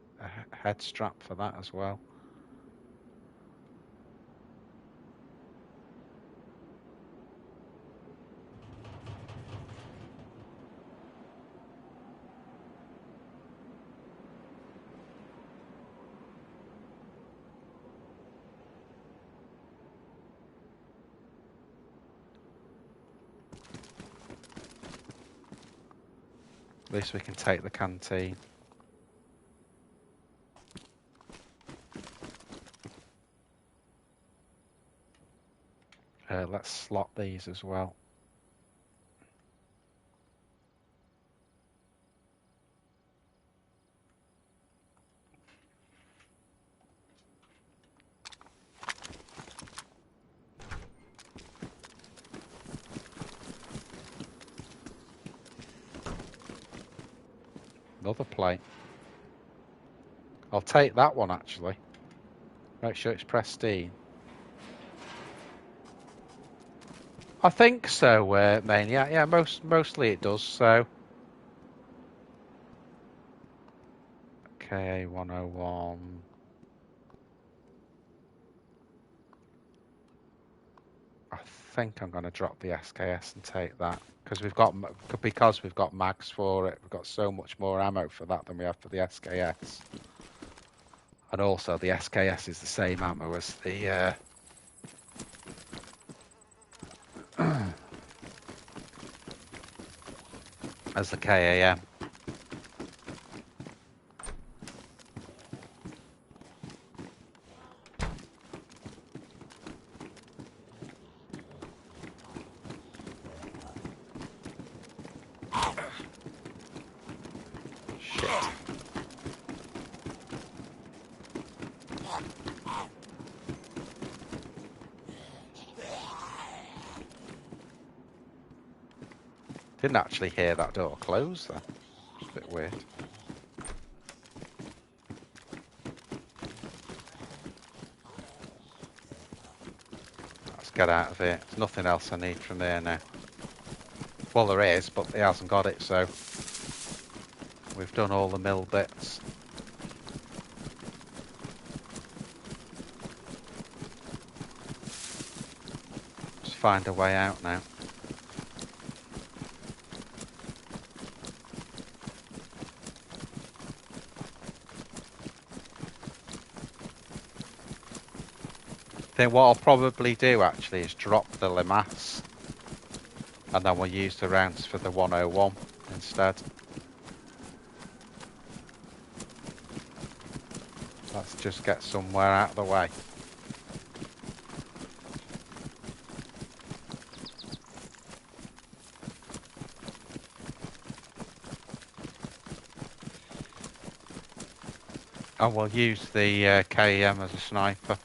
[SPEAKER 1] head strap for that as well. At least we can take the canteen. Let's slot these as well. Another plate. I'll take that one actually. Make sure it's pristine. I think so, Maniac. Yeah, mostly it does. So, KA 101. I think I'm going to drop the SKS and take that because we've got mags for it. We've got so much more ammo for that than we have for the SKS. And also, the SKS is the same ammo as the as the KAM. Shit. Didn't actually hear that door close there. It's a bit weird. Let's get out of here. There's nothing else I need from there now. Well, there is, but he hasn't got it, so we've done all the mill bits. Just find a way out now. Then what I'll probably do actually is drop the Limass and then we'll use the rounds for the 101 instead. Let's just get somewhere out of the way. And we'll use the KM as a sniper.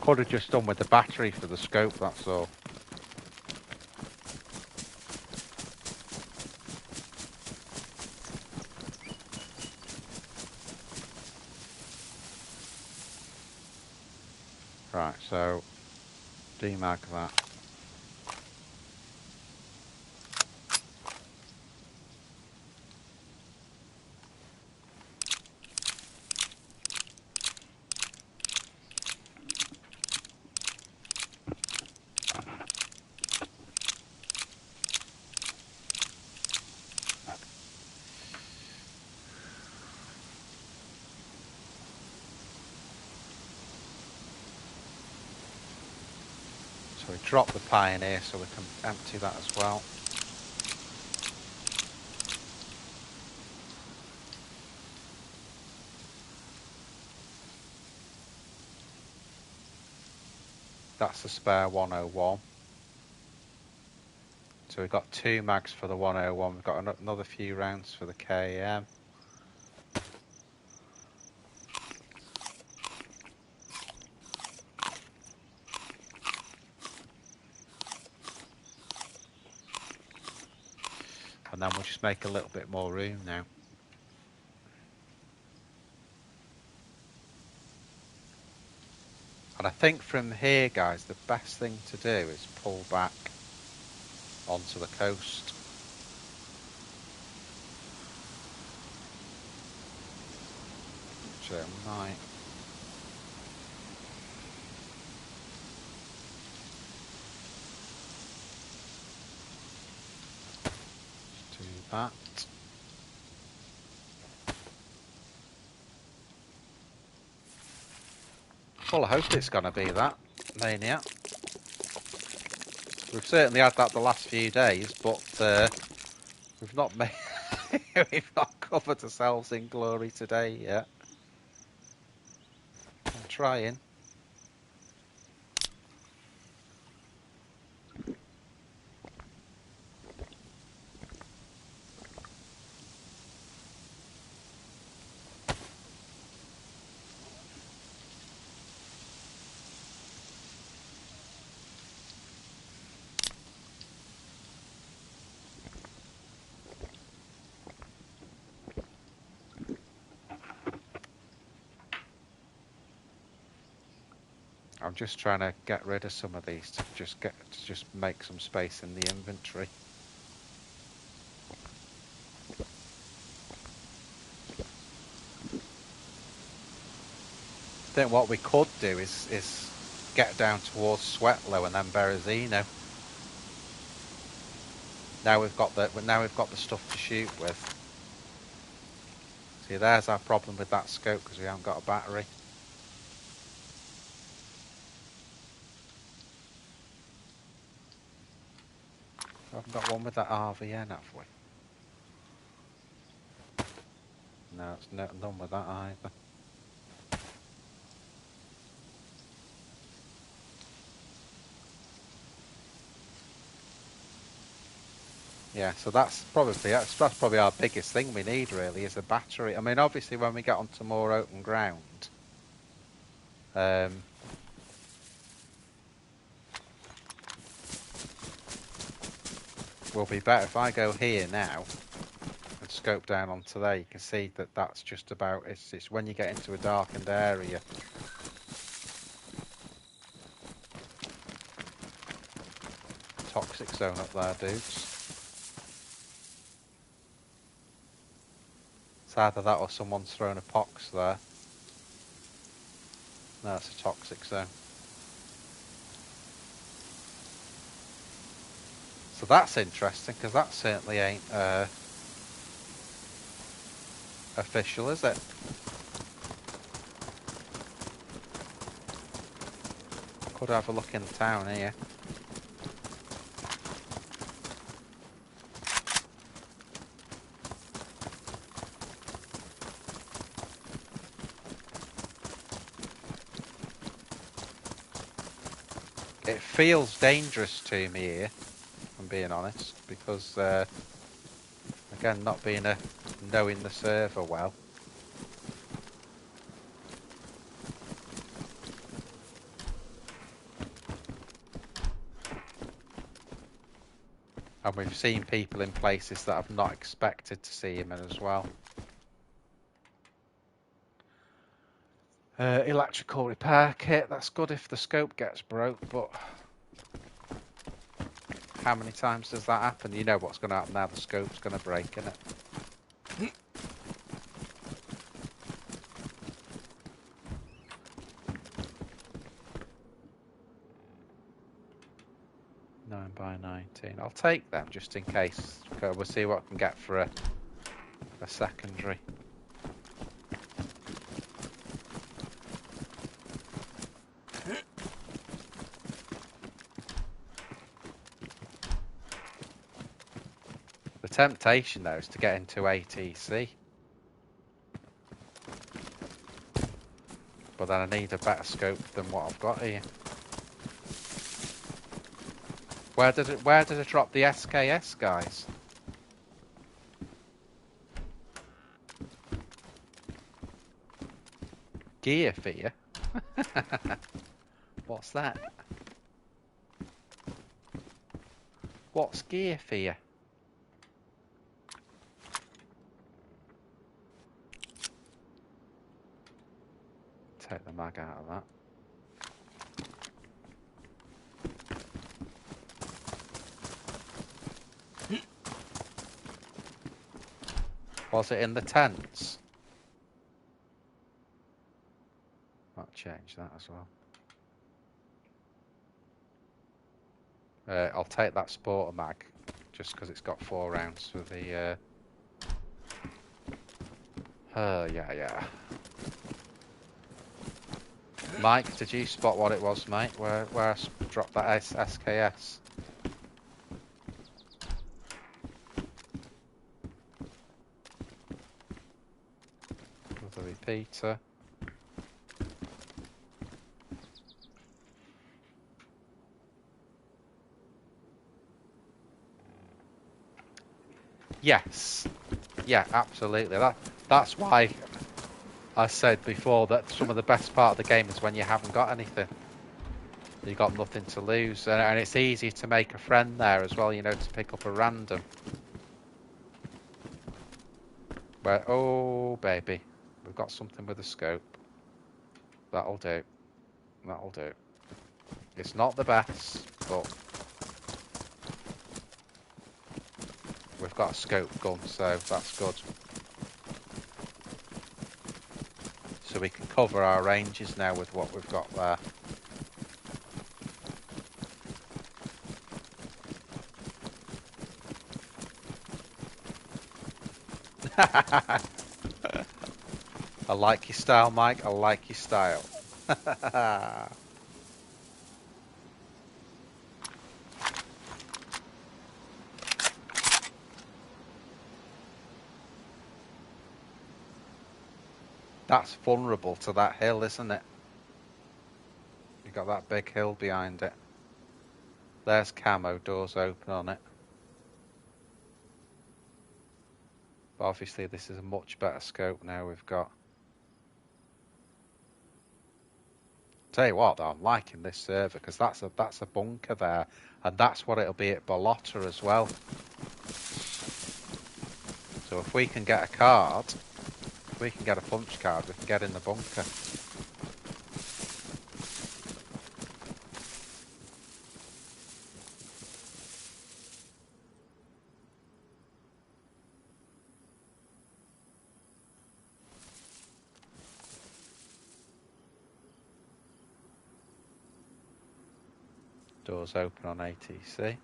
[SPEAKER 1] Could have just done with the battery for the scope, that's all. Right, so demag that. So we drop the Pioneer so we can empty that as well. That's the spare 101. So we've got 2 mags for the 101. We've got another few rounds for the KM. And then we'll just make a little bit more room now. And I think from here, guys, the best thing to do is pull back onto the coast. Which I might. Do that. Well, I hope it's going to be that, Maniac. We've certainly had that the last few days, but we've not made, we've not covered ourselves in glory today yet. I'm trying. I'm just trying to get rid of some of these to just make some space in the inventory. I think what we could do is get down towards Sweatlow and then Berezino. Now we've got the stuff to shoot with. See, there's our problem with that scope because we haven't got a battery. We haven't got one with that RVN, have we? No, it's none with that either. Yeah, so that's probably our biggest thing we need really is a battery. I mean, obviously when we get onto more open ground, will be better. If I go here now and scope down onto there, you can see that that's just about it's when you get into a darkened area. Toxic zone up there, dudes. It's either that or someone's thrown a pox there. No, it's a toxic zone. So that's interesting because that certainly ain't official, is it? Could have a look in the town here. It feels dangerous to me here, if I'm being honest, because again, not being knowing the server well. And we've seen people in places that I've not expected to see him in as well. Electrical repair kit, that's good if the scope gets broke, but how many times does that happen? You know what's going to happen now, the scope's going to break, isn't it? 9x19. I'll take them just in case. We'll see what I can get for a secondary. temptation though is to get into ATC. But then I need a better scope than what I've got here. Where did it drop the SKS, guys? Gear fear? What's that? What's gear fear? Take the mag out of that. Was it in the tents? I'll change that as well. I'll take that sporter mag, just because it's got 4 rounds for the... yeah. Mike, did you spot what it was, mate? Where I dropped that SKS? With a repeater. Yes. Yeah, absolutely. That's why I said before that some of the best part of the game is when you haven't got anything. You've got nothing to lose. And it's easy to make a friend there as well, you know, to pick up a random. Where, oh, baby. We've got something with a scope. That'll do. That'll do. It's not the best, but... we've got a scope gun, so that's good. So we can cover our ranges now with what we've got there. I like your style, Mike. I like your style. That's vulnerable to that hill, isn't it? You've got that big hill behind it. There's camo, doors open on it. But obviously this is a much better scope now we've got. Tell you what, though, I'm liking this server because that's a bunker there, and that's what it'll be at Balota as well. So if we can get a card, if we can get a punch card, we can get in the bunker. Doors open on ATC.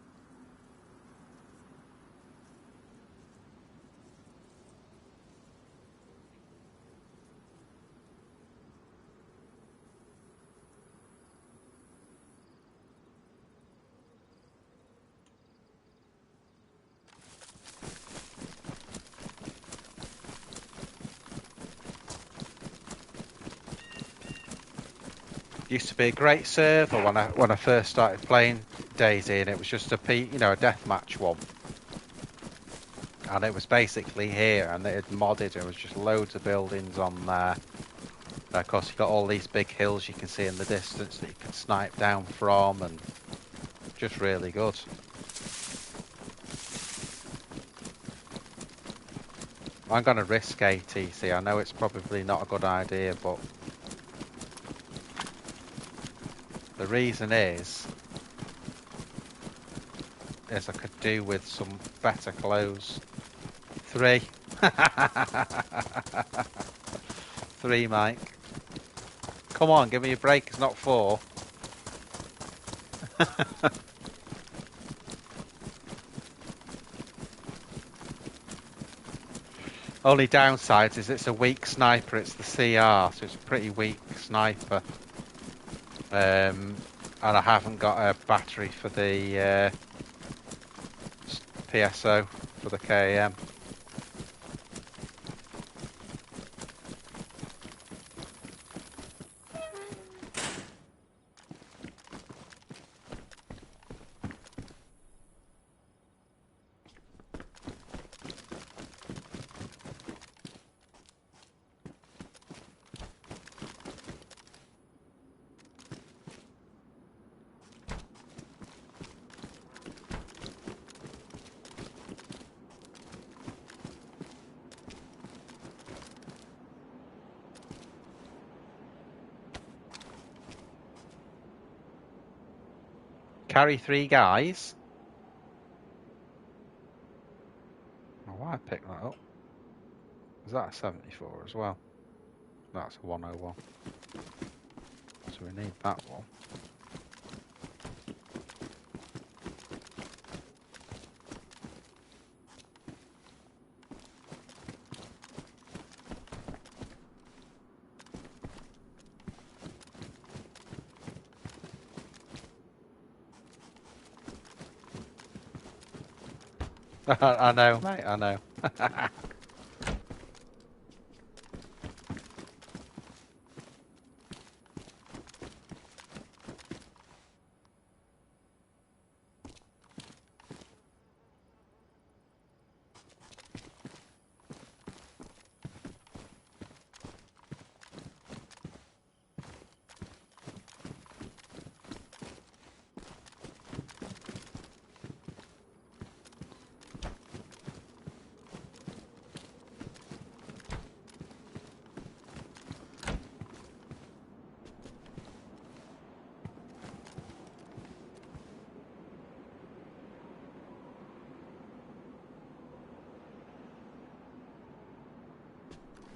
[SPEAKER 1] Used to be a great server when I first started playing DayZ, and it was just a deathmatch one, and it was basically here, and it had modded. There was just loads of buildings on there. And of course, you've got all these big hills you can see in the distance that you can snipe down from, and just really good. I'm going to risk ATC. I know it's probably not a good idea, but the reason is I could do with some better clothes. 3. 3, Mike. Come on, give me a break. It's not 4. Only downside is it's a weak sniper. It's the CR, so it's a pretty weak sniper. And I haven't got a battery for the PSO for the KM. Carry 3 guys. Oh, why pick that up? Is that a 74 as well? That's a 101. So we need that one. I know, mate, I know.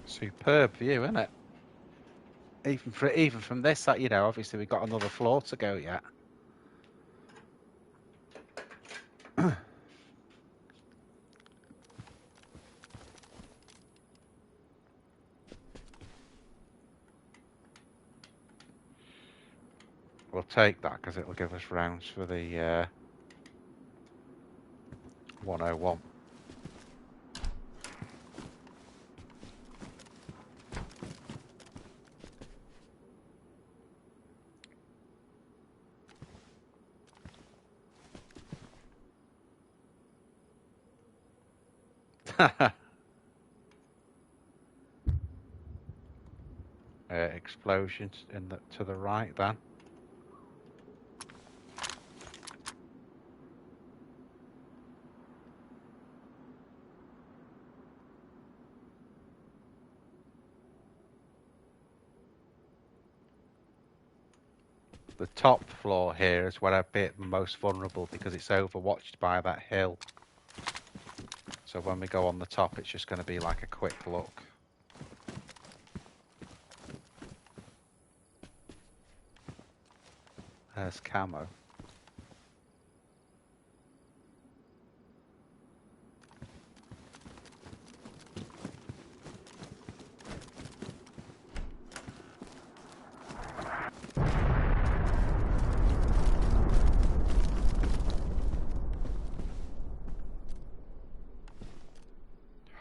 [SPEAKER 1] Superb view, isn't it? Even from this, you know, obviously we've got another floor to go yet. We'll take that because it'll give us rounds for the 101. Explosions to the right then. The top floor here is where I'd be the most vulnerable because it's overwatched by that hill. So when we go on the top, it's just going to be like a quick look. There's camo.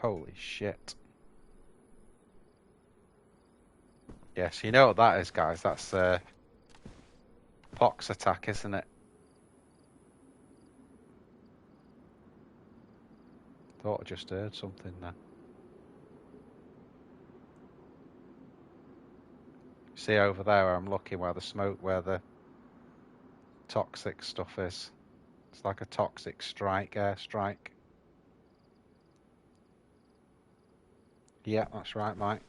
[SPEAKER 1] Holy shit. Yes, you know what that is, guys. That's pox attack, isn't it? Thought I just heard something there. See over there where I'm looking, where the smoke, where the toxic stuff is. It's like a toxic strike, airstrike. Yeah, that's right, Mike.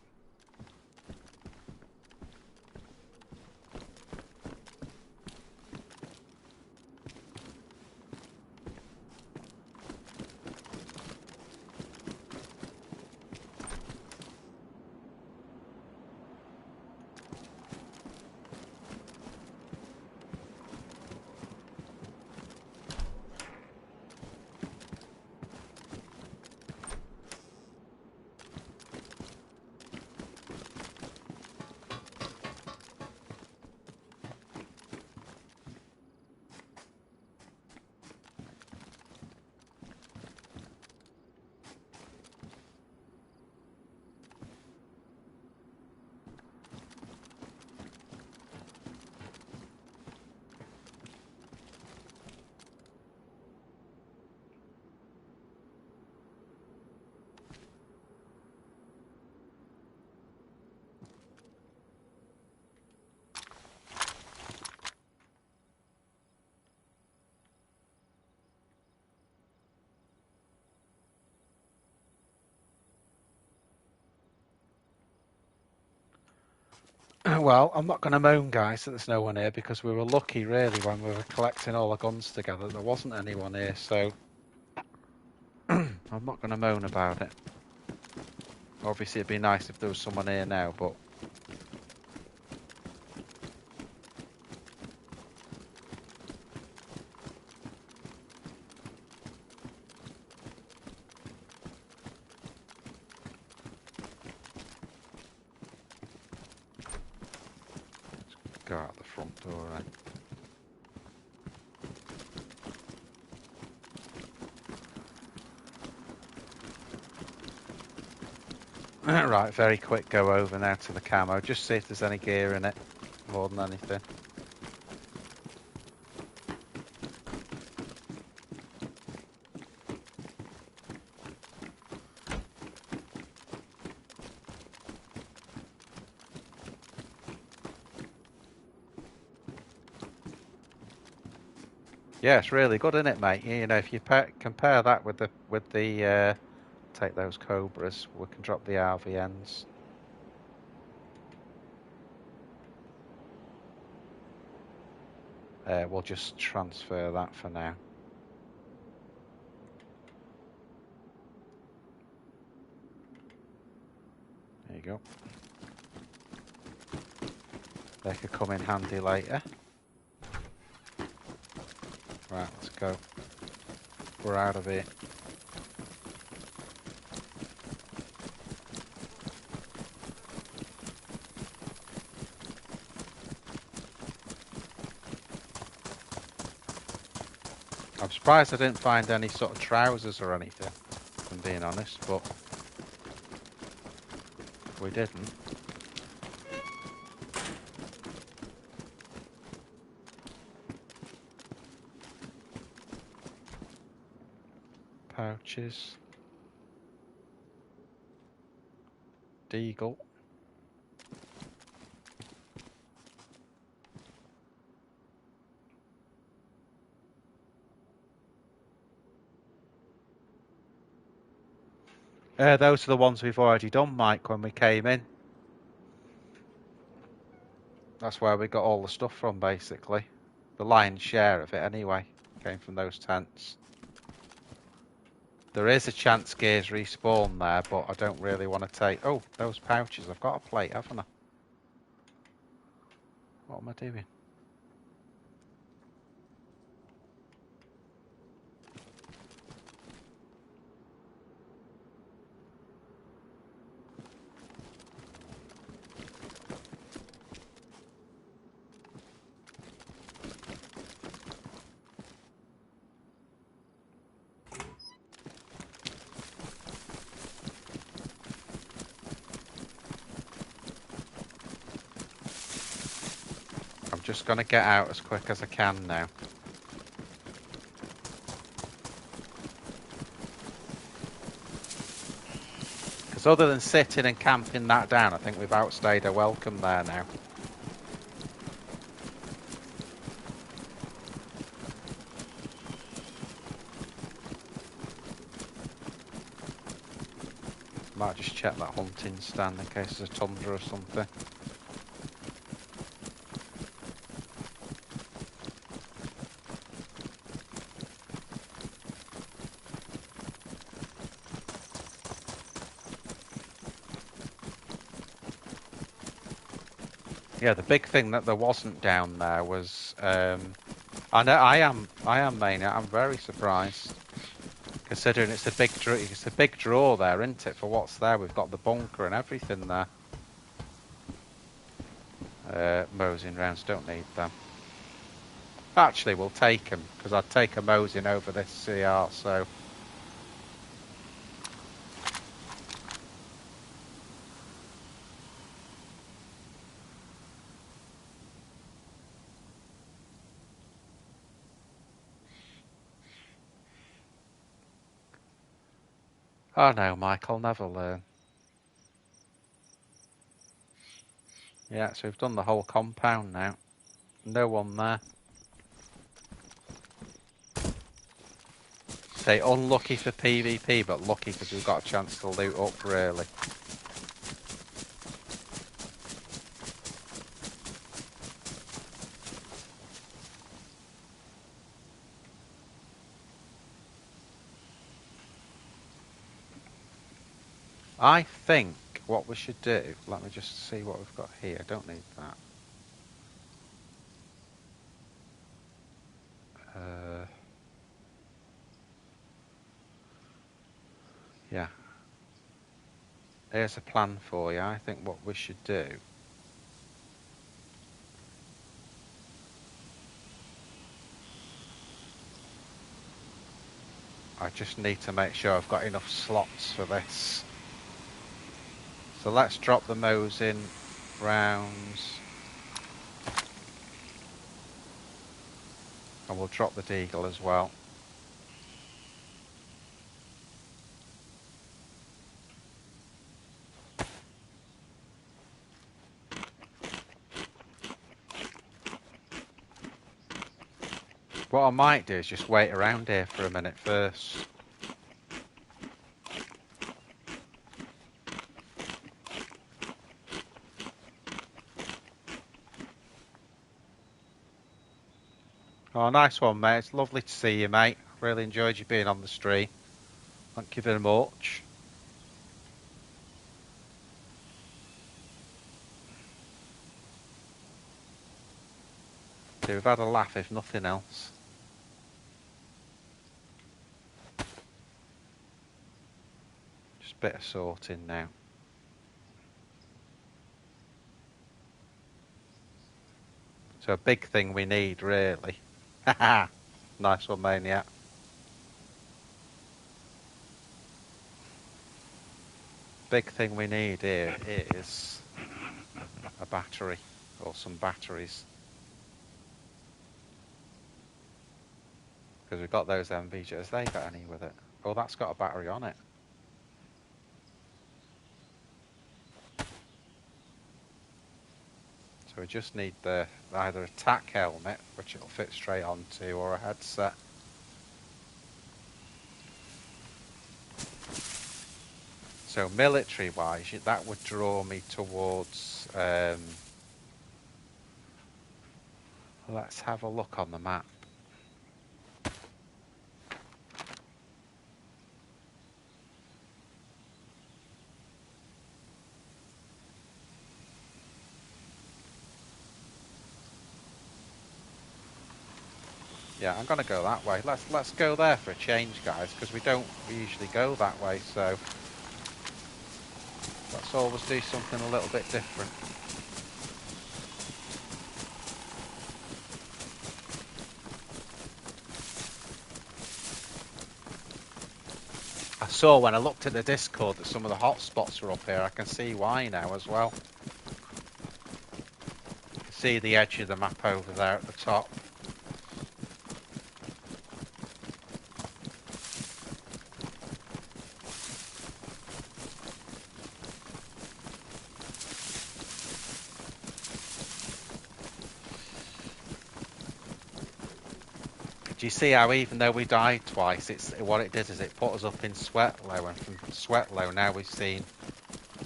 [SPEAKER 1] Well, I'm not going to moan, guys, that there's no one here because we were lucky, really, when we were collecting all the guns together. There wasn't anyone here, so I'm not going to moan about it. Obviously, it'd be nice if there was someone here now, but go out the front door, right? Right, very quick go over now to the camo. Just see if there's any gear in it, more than anything. Yeah, it's really good, isn't it, mate? You know, if you compare that with the take those Cobras, we can drop the RVNs. We'll just transfer that for now. There you go. They could come in handy later. Right, let's go. We're out of here. I'm surprised I didn't find any sort of trousers or anything, if I'm being honest, but we didn't. Pouches. Deagle. Those are the ones we've already done, Mike, when we came in. That's where we got all the stuff from, basically. The lion's share of it, anyway, came from those tents. There is a chance gears respawn there, but I don't really want to take... Oh, those pouches. I've got a plate, haven't I? What am I doing? I'm just going to get out as quick as I can now. Because other than sitting and camping that down, I think we've outstayed our welcome there now. Might just check that hunting stand in case there's a tundra or something. Yeah, the big thing that there wasn't down there was, I know I am mainly. I'm very surprised, considering it's a big draw there, isn't it? For what's there, we've got the bunker and everything there. Mosing rounds, don't need them. Actually, we'll take them because I'd take a mosing over this CR. So. Oh no, Mike, I'll never learn. Yeah, so we've done the whole compound now. No one there. Say unlucky for PvP, but lucky because we've got a chance to loot up, really. I think what we should do, let me just see what we've got here. I don't need that. Yeah. Here's a plan for you. I think what we should do. I just need to make sure I've got enough slots for this. So let's drop the Mows in rounds. And we'll drop the Deagle as well. What I might do is just wait around here for a minute first. Oh, nice one, mate. It's lovely to see you, mate. Really enjoyed you being on the stream. Thank you very much. So we've had a laugh, if nothing else. Just a bit of sorting now. So a big thing we need, really. Haha! Nice one, Maniac. Big thing we need here is a battery, or some batteries. Because we've got those MVs. Has they got any with it? Oh, that's got a battery on it. So we just need either a tack helmet, which it'll fit straight onto, or a headset. So military-wise, that would draw me towards... let's have a look on the map. Yeah, I'm gonna go that way. Let's go there for a change, guys, because we usually go that way. So let's always do something a little bit different. I saw when I looked at the Discord that some of the hotspots are up here. I can see why now as well. See the edge of the map over there at the top. Do you see how even though we died twice, what it did is it put us up in Sweatlow, and from Sweatlow now we've seen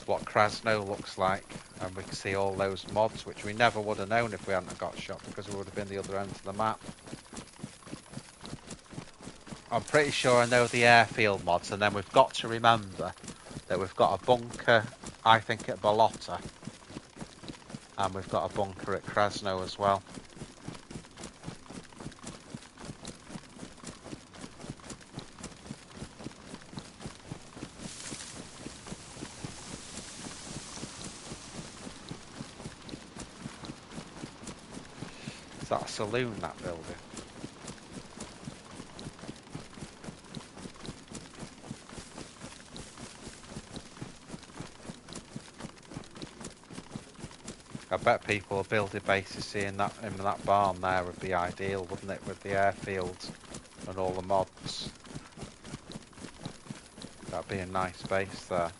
[SPEAKER 1] what Krasno looks like, and we can see all those mods, which we never would have known if we hadn't got shot, because we would have been the other end of the map. I'm pretty sure I know the airfield mods, and then we've got to remember that we've got a bunker, I think, at Balota, and we've got a bunker at Krasno as well. Is that a saloon, that building? I bet people are building bases here in that barn there would be ideal, wouldn't it, with the airfields and all the mods. That'd be a nice base there.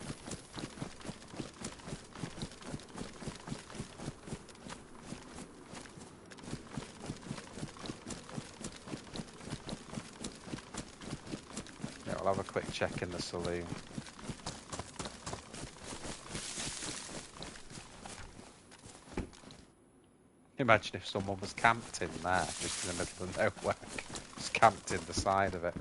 [SPEAKER 1] Yeah, we'll have a quick check in the saloon. Imagine if someone was camped in there, just in the middle of nowhere. Just camped in the side of it.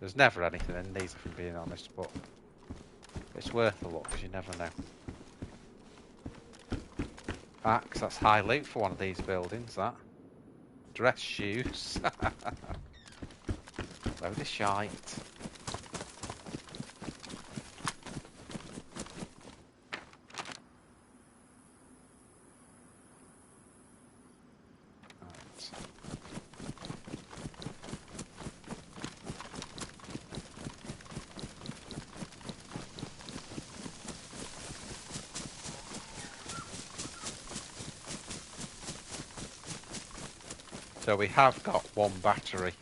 [SPEAKER 1] There's never anything in these, if I'm being honest, but it's worth a look because you never know. Axe, that's high loot for one of these buildings, that. Dress shoes. Load of shite. So we have got one battery,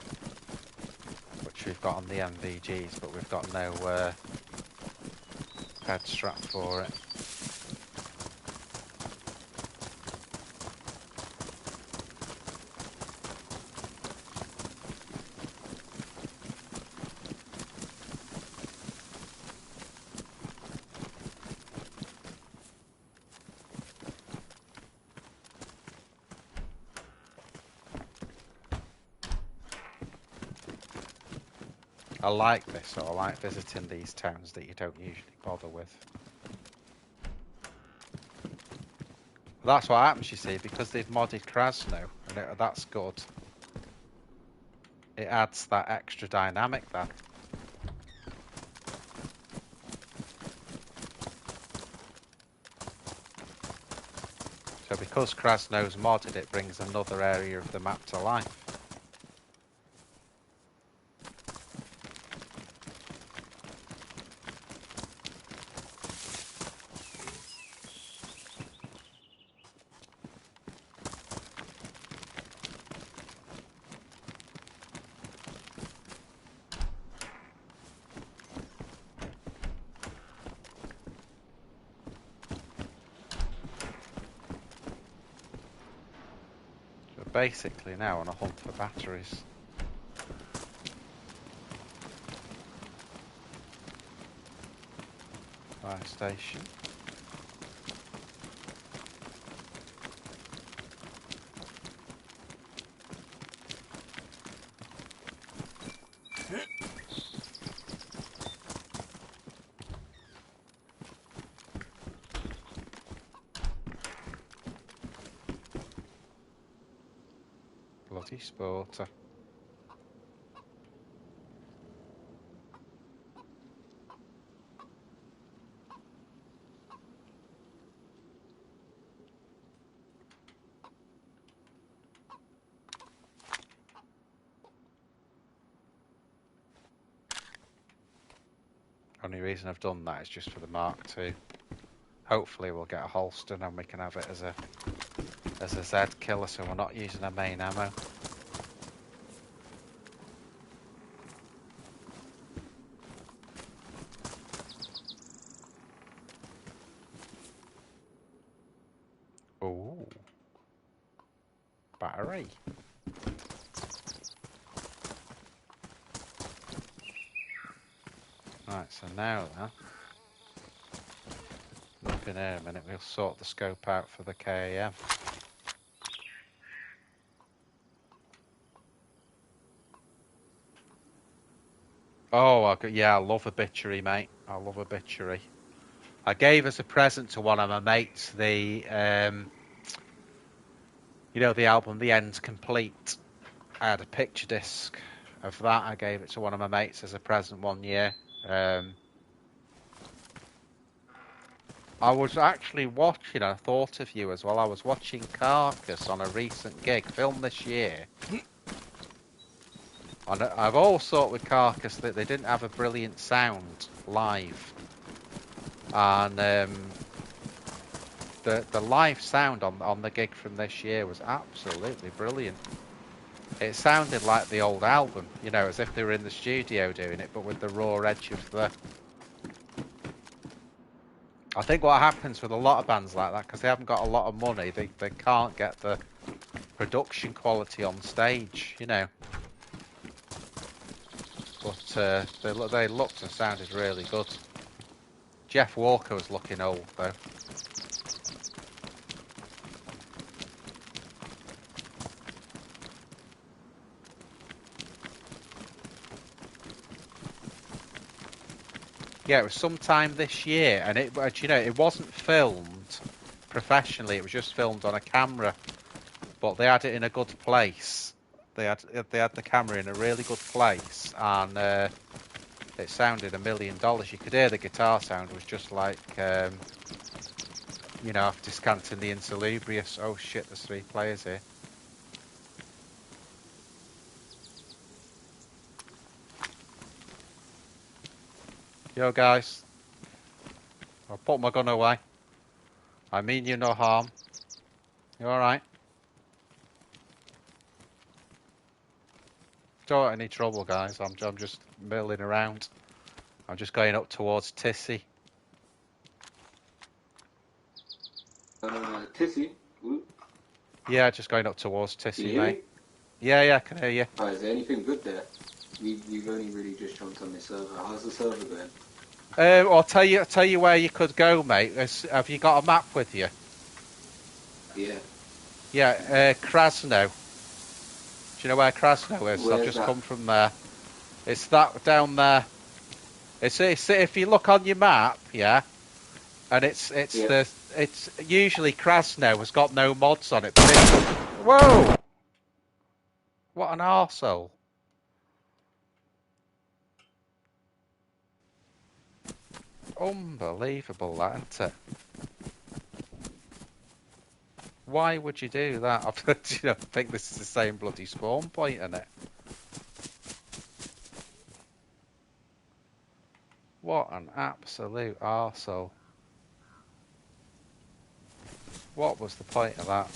[SPEAKER 1] which we've got on the MVGs, but we've got no head strap for it. I like this, or I like visiting these towns that you don't usually bother with. That's what happens, you see, because they've modded Krasno, and that's good. It adds that extra dynamic then. So because Krasno's modded, it brings another area of the map to life. Basically now on a hunt for batteries. Fire station. Bloody sporter. Only reason I've done that is just for the Mark II. Hopefully we'll get a holster and we can have it as a Z killer, so we're not using our main ammo. Ooh. Battery. Right, so now then, look in here a minute, we'll sort the scope out for the KAM. Oh, yeah, I love Obituary, mate. I love Obituary. I gave as a present to one of my mates the, you know, the album The End's Complete. I had a picture disc of that. I gave it to one of my mates as a present one year. I was actually watching, I thought of you as well, I was watching Carcass on a recent gig, filmed this year. And I've always thought with Carcass that they didn't have a brilliant sound live. And the live sound on the gig from this year was absolutely brilliant. It sounded like the old album, you know, as if they were in the studio doing it, but with the raw edge of the... I think what happens with a lot of bands like that, because they haven't got a lot of money, they can't get the production quality on stage, you know. But they looked and sounded really good. Jeff Walker was looking old, though. Yeah, it was sometime this year, and it wasn't filmed professionally. It was just filmed on a camera, but they had it in a good place. They had the camera in a really good place, and it sounded $1 million. You could hear the guitar sound was just like, after descanting the insalubrious. Oh shit, there's 3 players here. Yo guys, I'll put my gun away. I mean you no harm. You alright? Don't want any trouble, guys. I'm just milling around. I'm just going up towards Tissy.
[SPEAKER 2] Tissy? Ooh.
[SPEAKER 1] Yeah, just going up towards Tissy,
[SPEAKER 2] Can
[SPEAKER 1] mate. Yeah, I can hear you.
[SPEAKER 2] Oh, is there anything good there? We've only really just jumped on this server. How's the server going?
[SPEAKER 1] I'll tell you where you could go, mate. Have you got a map with you?
[SPEAKER 2] Yeah.
[SPEAKER 1] Yeah, Krasno. Do you know where Krasno is?
[SPEAKER 2] Where's
[SPEAKER 1] I've just
[SPEAKER 2] that?
[SPEAKER 1] come from there. It's that down there. It's if you look on your map, yeah, and it's usually Krasno has got no mods on it. But whoa! What an arsehole. Unbelievable, that, isn't it? Why would you do that? I think this is the same bloody spawn point, isn't it? What an absolute arsehole. What was the point of that?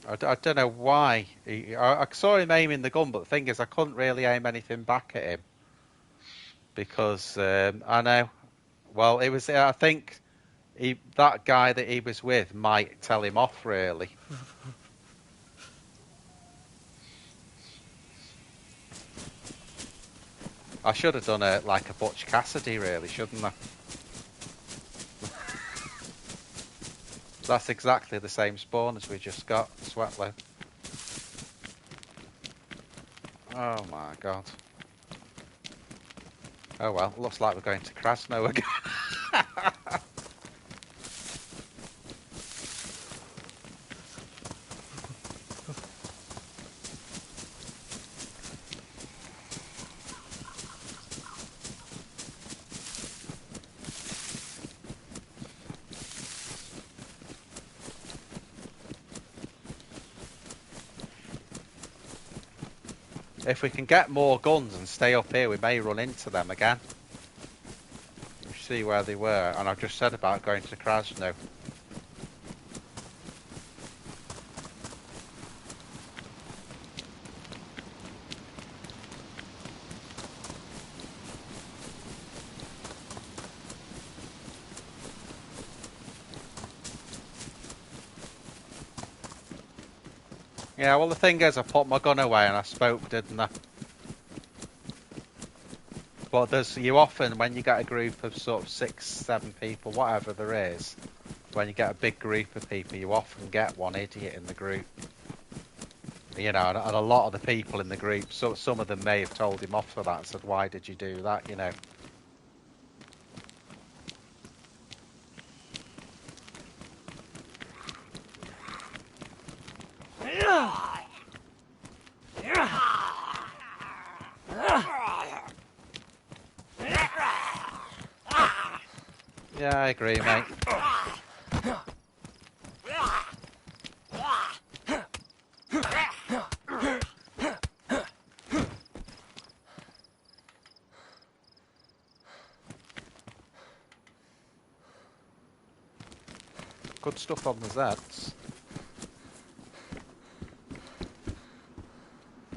[SPEAKER 1] I don't know why. I saw him aiming the gun, but the thing is, I couldn't really aim anything back at him. Because, I know, well, it was, I think, that guy that he was with might tell him off, really. I should have done like a Butch Cassidy, really, shouldn't I? That's exactly the same spawn as we just got, Sweatlow. Oh my god. Oh well, looks like we're going to Krasno again. If we can get more guns and stay up here, we may run into them again. We'll see where they were, and I've just said about going to Krasno. Yeah, well the thing is, I put my gun away and I spoke, didn't I? But you often, when you get a group of sort of 6, 7 people, whatever there is, when you get a big group of people, you often get one idiot in the group. You know, and a lot of the people in the group, so some of them may have told him off for that and said, why did you do that, you know? Yeah, I agree, mate. Good stuff on the Zeds.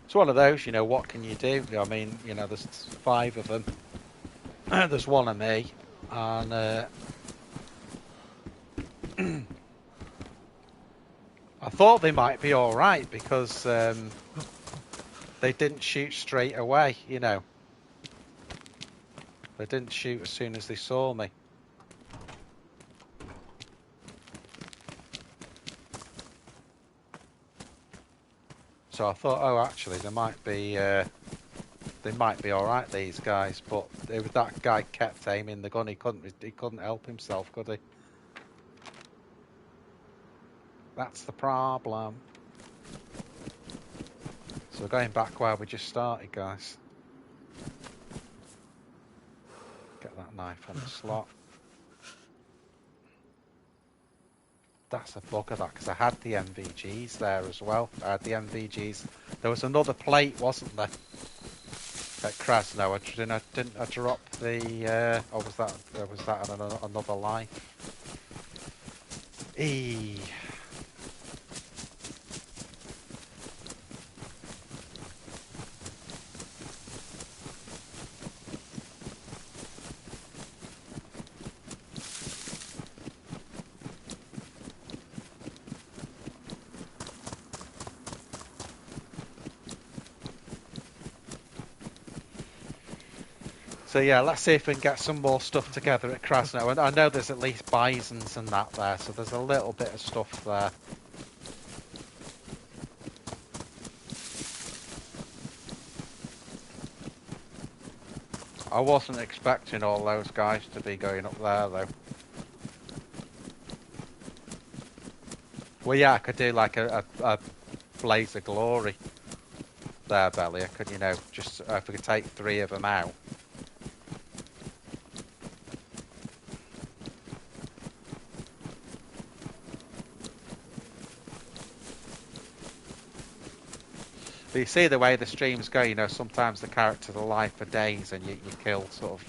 [SPEAKER 1] It's one of those, you know, what can you do? I mean, you know, there's 5 of them. There's 1 of me. And I thought they might be alright because they didn't shoot straight away, you know. They didn't shoot as soon as they saw me. So I thought, oh, actually, they might be all right, these guys. But if that guy kept aiming the gun, he couldn't help himself, could he? That's the problem. So we're going back where we just started, guys. Get that knife on the slot. That's a bugger, that, because I had the MVGs there as well. I had the MVGs. There was another plate, wasn't there, at Krasno? Didn't I drop the? Or was that another life? Eee. So yeah, let's see if we can get some more stuff together at Krasno. And I know there's at least bisons and that there, so there's a little bit of stuff there. I wasn't expecting all those guys to be going up there though. Well, yeah, I could do like a blaze of glory there, Belly. I could, just if we could take 3 of them out. But you see the way the streams go, sometimes the characters are live for days and you kill sort of,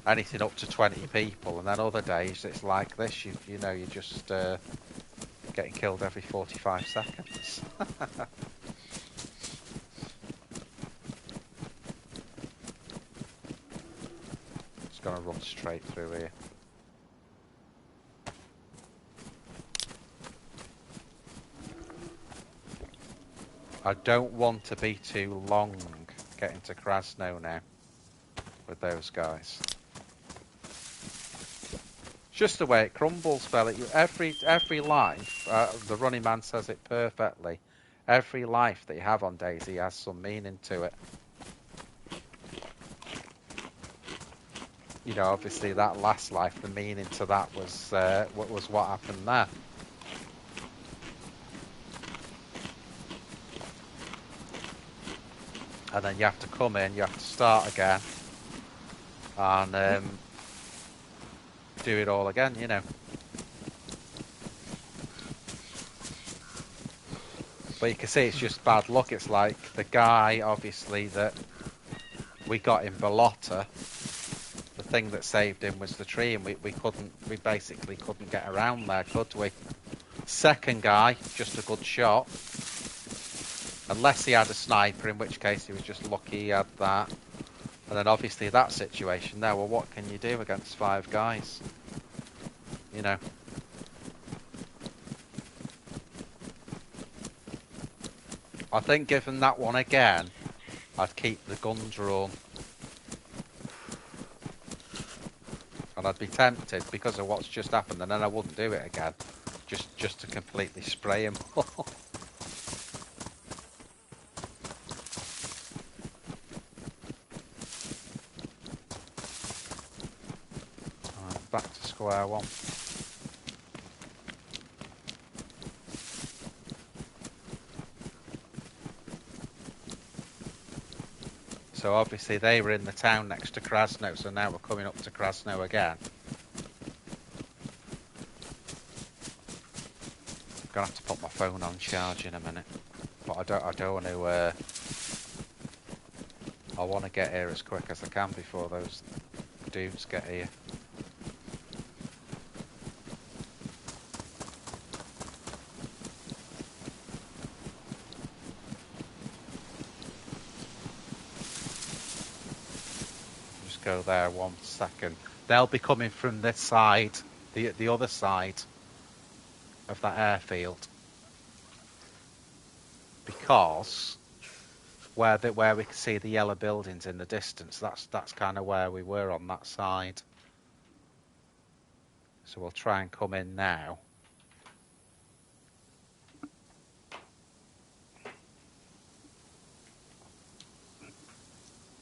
[SPEAKER 1] anything up to 20 people. And then other days it's like this, you're just getting killed every 45 seconds. Just gonna run straight through here. I don't want to be too long getting to Krasno now with those guys. It's just the way it crumbles, fella. Every life, the running man says it perfectly. Every life that you have on DayZ has some meaning to it. Obviously that last life, the meaning to that was what happened there. And then you have to come in, you have to start again, and do it all again, But you can see it's just bad luck. It's like the guy, obviously, that we got in Balota. The thing that saved him was the tree, and we basically couldn't get around there, could we? Second guy, just a good shot. Unless he had a sniper, in which case he was just lucky he had that. And then obviously that situation there, well, what can you do against 5 guys? I think given that one again, I'd keep the gun drawn. And I'd be tempted because of what's just happened, and then I wouldn't do it again. Just to completely spray him. Right, back to square one. So obviously they were in the town next to Krasno, so now we're coming up to Krasno again. I'm gonna have to put my phone on charge in a minute, but I don't want to. I want to get here as quick as I can before those dudes get here. Just go there 1 second. They'll be coming from this side, the other side of that airfield, because where we can see the yellow buildings in the distance, that's kind of where we were on that side. So we'll try and come in now.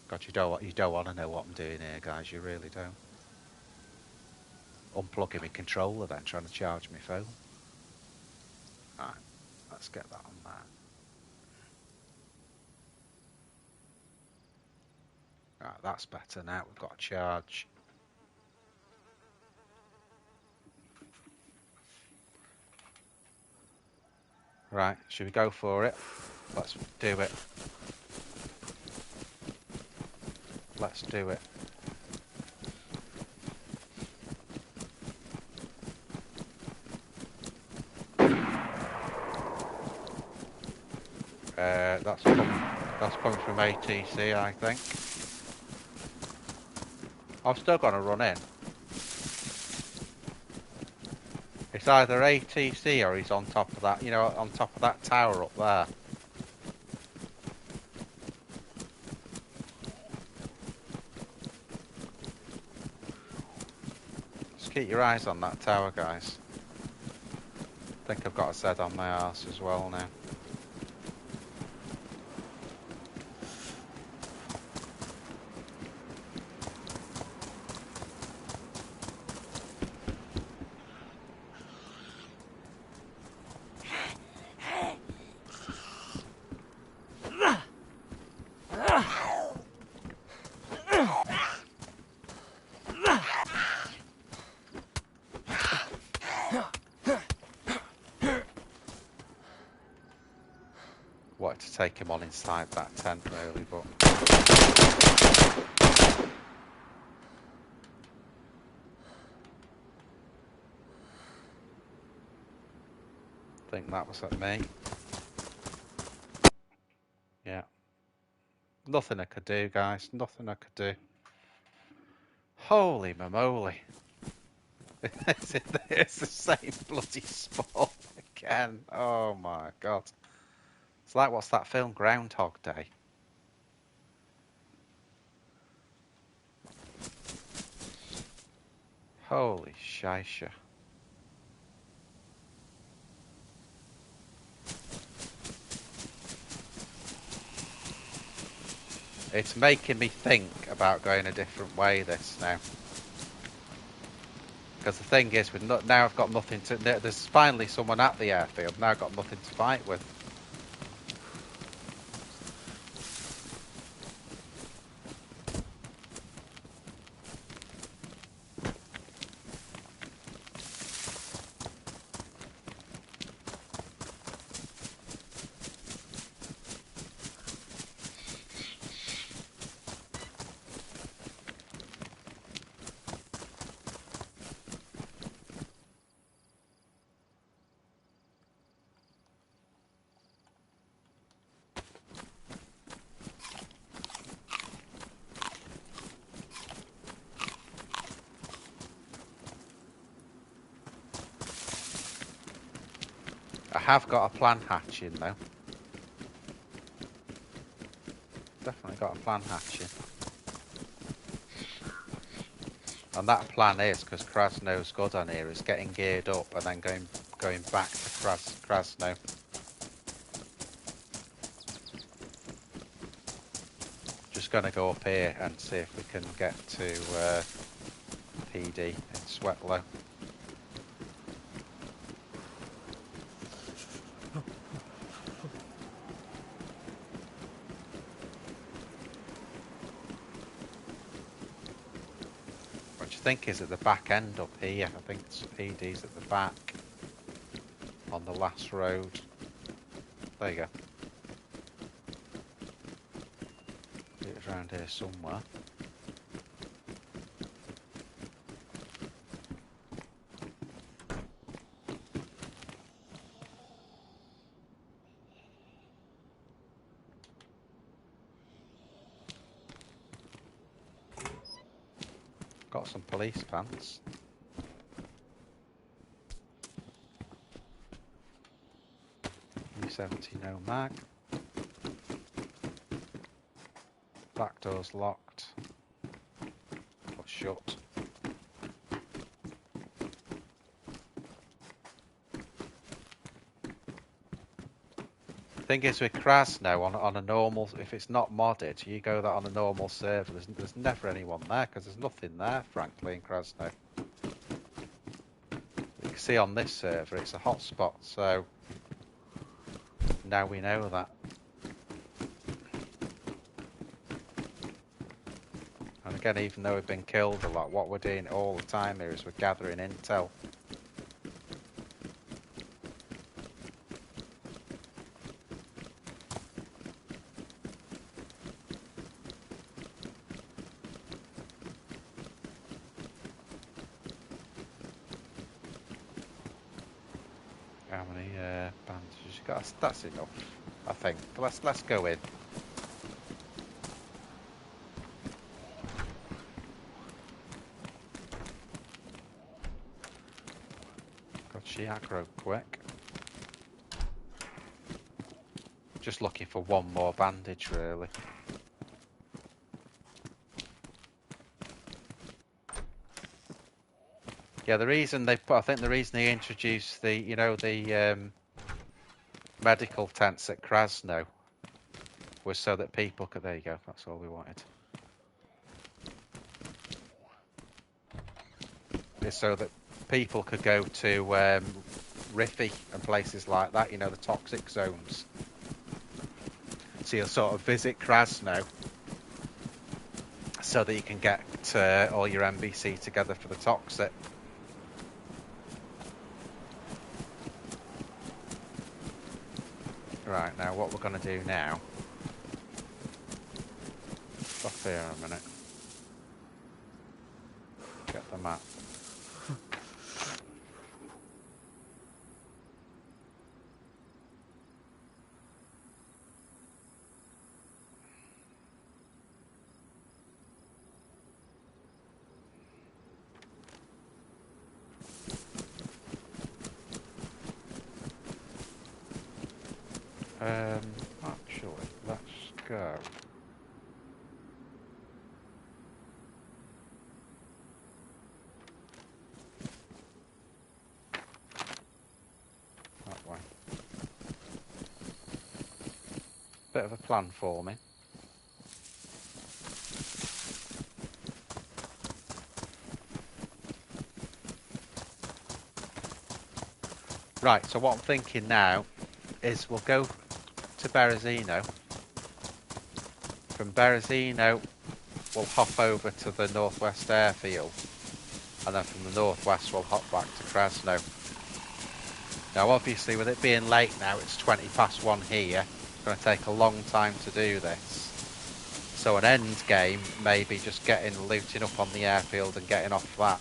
[SPEAKER 1] God, you don't want to know what I'm doing here, guys. You really don't. Unplugging my controller, then trying to charge my phone. Right, let's get that on there. Right, that's better now. We've got a charge. Right, should we go for it? Let's do it. Let's do it. That's coming from ATC, I think. I've still got to run in. It's either ATC or he's on top of that, you know, on top of that tower up there. Just keep your eyes on that tower, guys. I think I've got a Z on my arse as well now. Wanted to take him on inside that tent really, but I think that was at me. Yeah. Nothing I could do, guys. Nothing I could do. Holy mamoly. It's the same bloody spot again. Oh my god. It's like, what's that film? Groundhog Day. Holy shisha. It's making me think about going a different way this now. Because the thing is, now I've got nothing to... There's finally someone at the airfield. Now I've got nothing to fight with. I have got a plan hatching though. Definitely got a plan hatching. And that plan is, because Krasno's good on here, is getting geared up and then going back to Krasno. Just going to go up here and see if we can get to PD in Sweatlow. Which I think is at the back end up here. I think PD's at the back on the last road. There you go. It's around here somewhere. Got some police pants. U70 no mag. Back door's locked. Or shut. Thing is with Krasno on a normal, if it's not modded, you go that on a normal server. There's never anyone there because there's nothing there, frankly, in Krasno. You can see on this server it's a hotspot, so now we know that. And again, even though we've been killed a lot, what we're doing all the time here is we're gathering intel. How many bandages you got? That's enough, I think. Let's go in. God, she aggro quick. Just looking for one more bandage, really. Yeah, the reason I think the reason they introduced the, you know, the medical tents at Krasno was so that people could. There you go. That's all we wanted. Is so that people could go to Riffy and places like that. You know, the toxic zones. So you'll sort of visit Krasno so that you can get all your NBC together for the toxic. Right, now what we're going to do now... Stop here a minute. Get the map. Actually, let's go. That way. Bit of a plan for me. Right, so what I'm thinking now is we'll go to Berezino. From Berezino, we'll hop over to the northwest airfield, and then from the northwest we'll hop back to Krasno. Now obviously with it being late now, it's 1:20 here, it's going to take a long time to do this. So an end game may be just looting up on the airfield and getting off that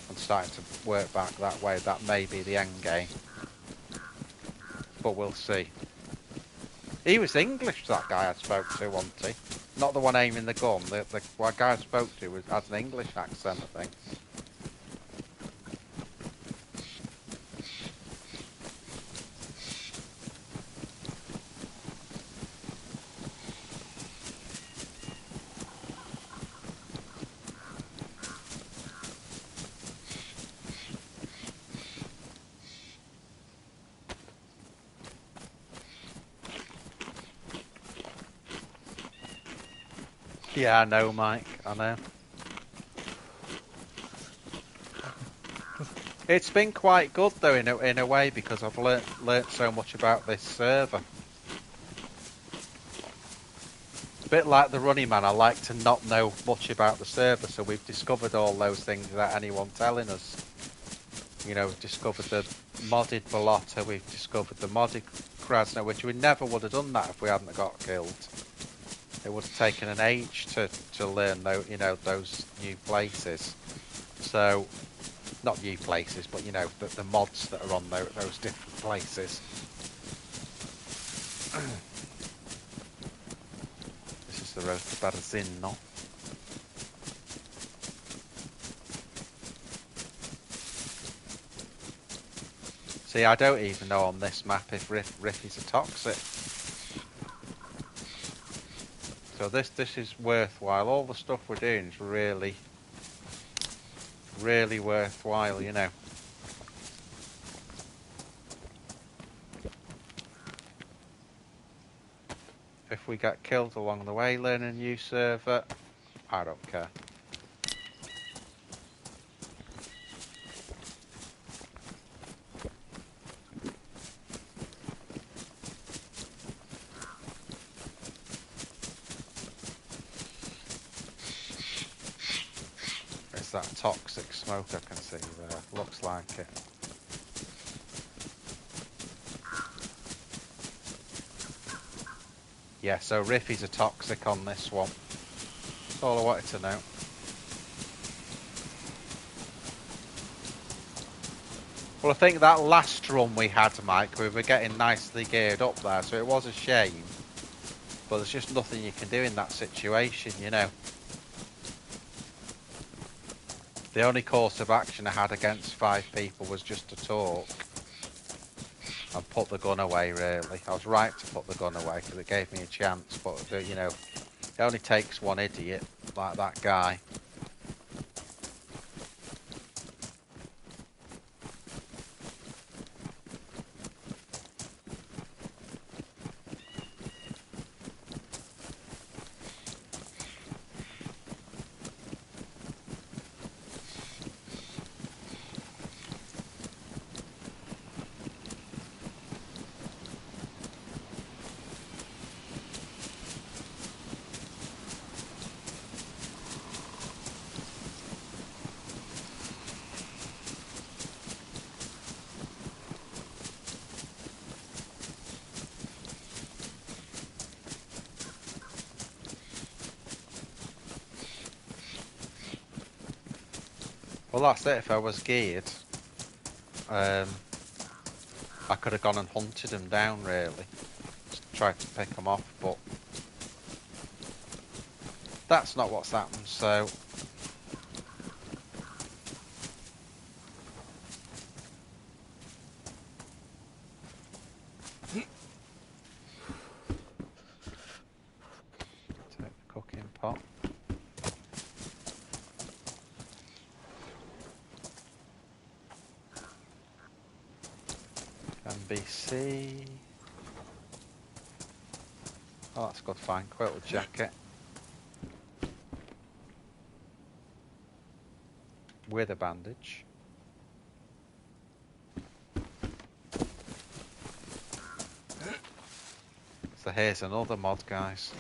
[SPEAKER 1] and starting to work back that way. That may be the end game, but we'll see. He was English, that guy I spoke to, wasn't he? Not the one aiming the gun. The guy I spoke to had an English accent, I think. Yeah, I know, Mike. I know. It's been quite good though, in a way, because I've learnt so much about this server. A bit like the Running Man, I like to not know much about the server, so we've discovered all those things without anyone telling us. You know, we've discovered the modded Balota, we've discovered the modded Krasno, which we never would have done that if we hadn't got killed. It would have taken an age to learn, though, you know, those new places. So, not new places, but you know, the mods that are on those different places. This is the road to Berezino. See, I don't even know on this map if Riffy's a toxic. So this is worthwhile. All the stuff we're doing is really, really worthwhile, you know. If we get killed along the way learning a new server, I don't care. It's that toxic smoke I can see there. Looks like it. Yeah, so Riffy's a toxic on this one. That's all I wanted to know. Well, I think that last run we had, Mike, we were getting nicely geared up there, so it was a shame. But there's just nothing you can do in that situation, you know. The only course of action I had against 5 people was just to talk and put the gun away, really. I was right to put the gun away because it gave me a chance, but, you know, it only takes one idiot like that guy. Well, that's it. If I was geared, I could have gone and hunted him down, really. Just tried to pick him off, but that's not what's happened, so... Take the cooking pot. NBC. Oh, that's good. Fine. Quilted jacket. With a bandage. So here's another mod, guys.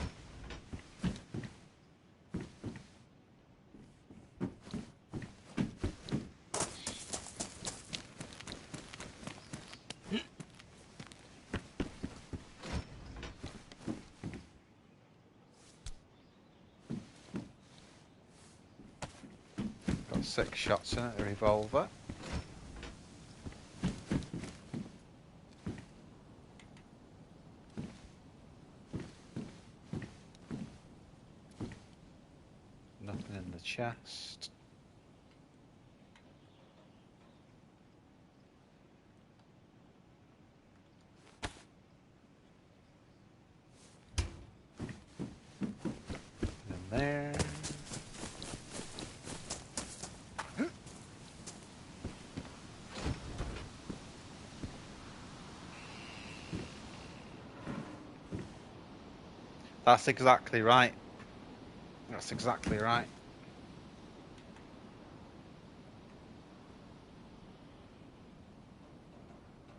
[SPEAKER 1] Got 6 shots in it, a revolver. Nothing in the chest. Nothing in there. That's exactly right. That's exactly right.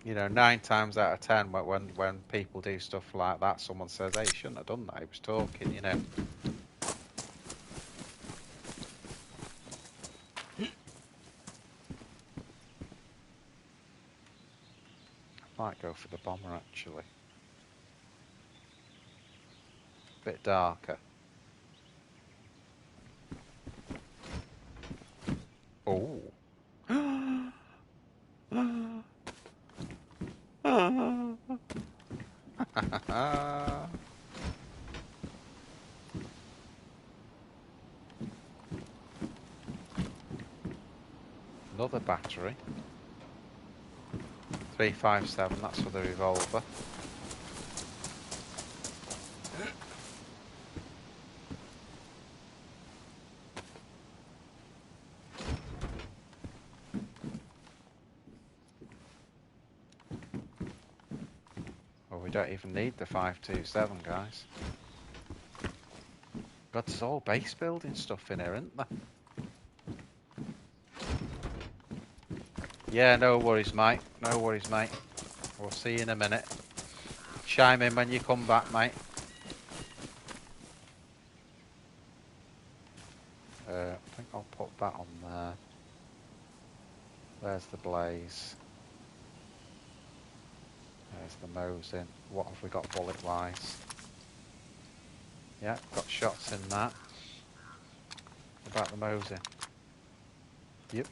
[SPEAKER 1] You know, 9 times out of 10, when people do stuff like that, someone says, "Hey, you shouldn't have done that. He was talking," you know. Might go for the bomber, actually. Bit darker. Oh. Another battery. 357, that's for the revolver. don't even need the 527, guys. God, there's all base building stuff in here, isn't there? Yeah, no worries, mate. No worries, mate. We'll see you in a minute. Chime in when you come back, mate. I think I'll put that on there. There's the blaze. There's the Mosin. What have we got bullet-wise? Yeah, got shots in that. What about the Mosin? Yep.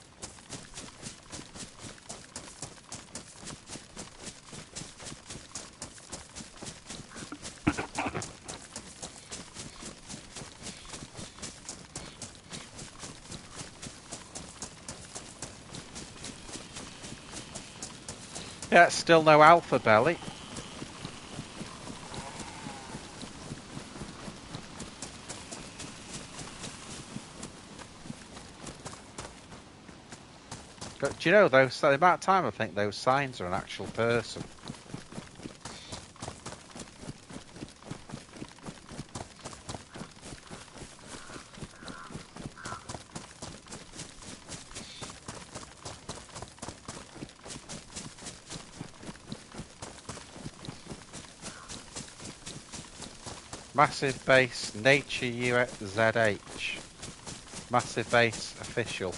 [SPEAKER 1] Yeah, still no alpha belly. Do you know those? The amount of time I think those signs are an actual person. Massive base nature UZH. Massive base official.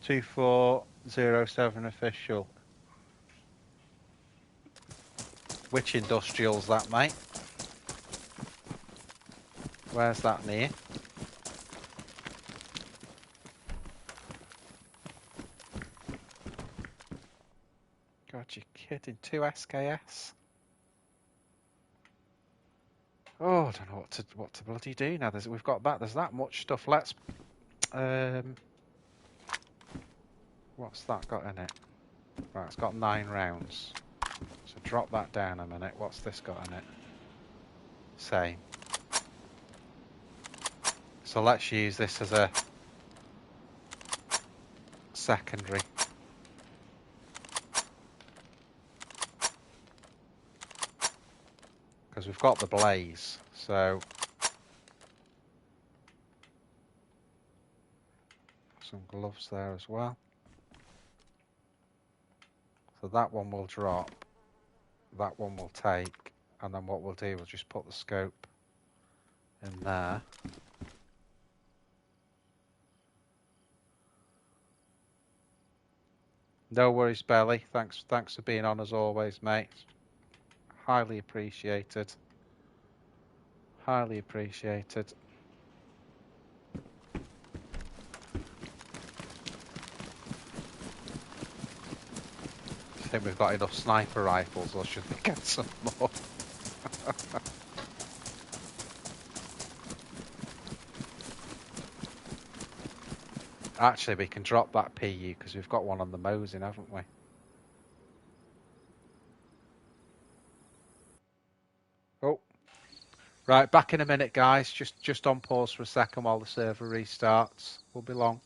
[SPEAKER 1] 2407 official. Which industrial's that, mate? Where's that near? God, you're kidding. 2 SKS? Oh, I don't know what to bloody do now. We've got that. There's that much stuff. Let's. What's that got in it? Right, it's got 9 rounds. So drop that down a minute. What's this got in it? Same. So let's use this as a secondary. Because we've got the blaze. So some gloves there as well. So that one will drop. That one will take. And then what we'll do, we'll just put the scope in there. No worries, Belly. Thanks for being on as always, mate. Highly appreciated. Highly appreciated. I think we've got enough sniper rifles, or should we get some more? Actually, we can drop that PU because we've got one on the Mosin, haven't we? Oh. Right, back in a minute, guys. Just on pause for a second while the server restarts. We'll be long.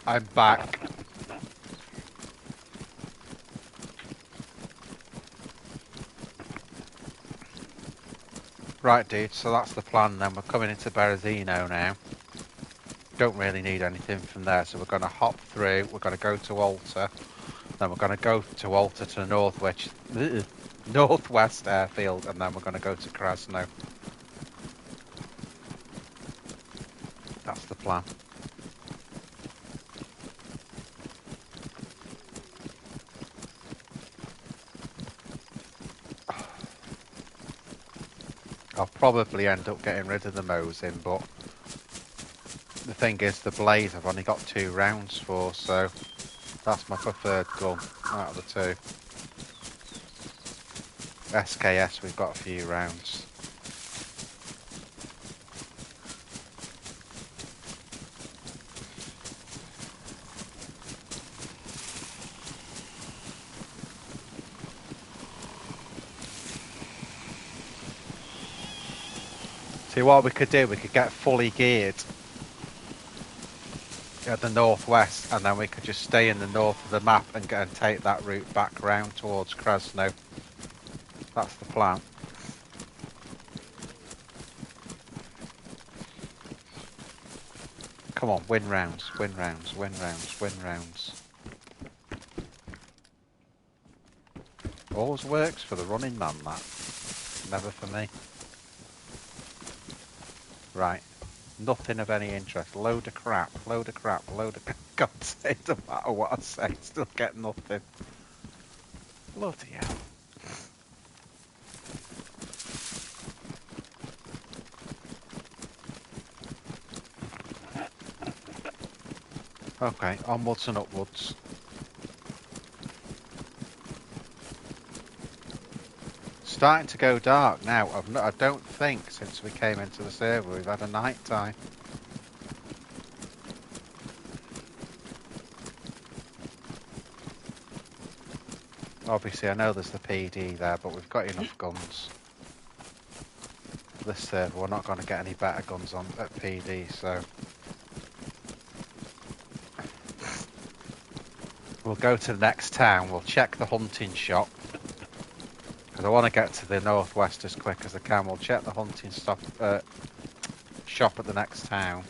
[SPEAKER 1] I'm back. Right, dude, so that's the plan then. We're coming into Berezino now. Don't really need anything from there, so we're going to hop through. We're going to go to Alta. Then we're going to go to Alta to the northwest airfield, and then we're going to go to Krasno. That's the plan. I'll probably end up getting rid of the Mosin, but the thing is, the Blaze I've only got 2 rounds for, so that's my preferred gun out of the 2. SKS, we've got a few rounds. See, what we could do, we could get fully geared at the northwest, and then we could just stay in the north of the map and take that route back round towards Krasno. That's the plan. Come on, win rounds, win rounds, win rounds, win rounds. Always works for the running man, that. Never for me. Right. Nothing of any interest. Load of crap, load of crap, load of... God's sake, no matter what I say, still get nothing. Bloody hell. Okay, onwards and upwards. Starting to go dark now. I don't think since we came into the server we've had a night time. Obviously I know there's the PD there, but we've got enough guns. This server we're not going to get any better guns on at PD, so... We'll go to the next town, we'll check the hunting shop. Because I want to get to the northwest as quick as I can. We'll check the hunting shop at the next town.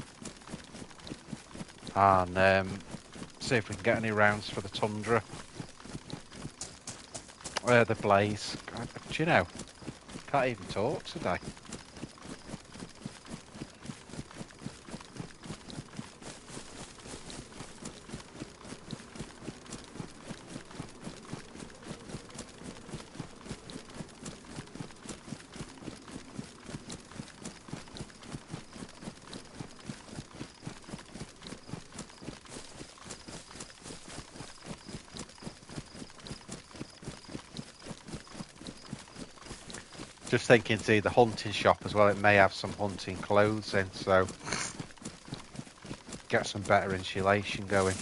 [SPEAKER 1] And see if we can get any rounds for the Tundra. The Blaze. God, do you know, can't even talk today. Just thinking, see, the hunting shop as well, it may have some hunting clothes in, so get some better insulation going.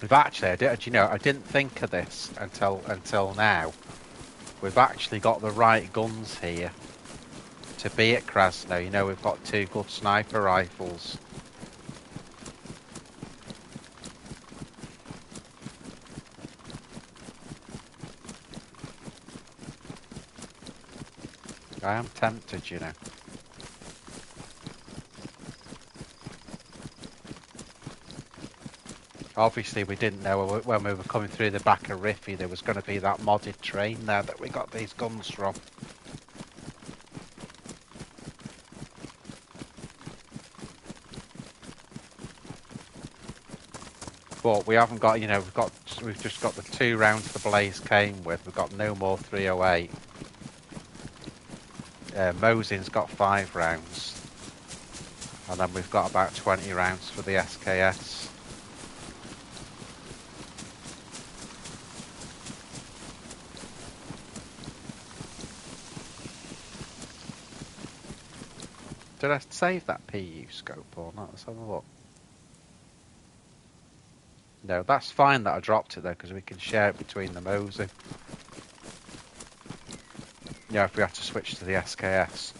[SPEAKER 1] We've actually, I didn't think of this until now. We've actually got the right guns here to be at Krasno. You know, we've got 2 good sniper rifles. I am tempted, you know. Obviously, we didn't know when we were coming through the back of Riffy there was going to be that modded train there that we got these guns from. But we haven't got, you know, we've just got the 2 rounds the Blaze came with. We've got no more 308. Mosin's got 5 rounds. And then we've got about 20 rounds for the SKS. Did I save that PU scope or not? Let's have a look. No, that's fine that I dropped it though, because we can share it between the Mosin. Yeah, if we have to switch to the SKS.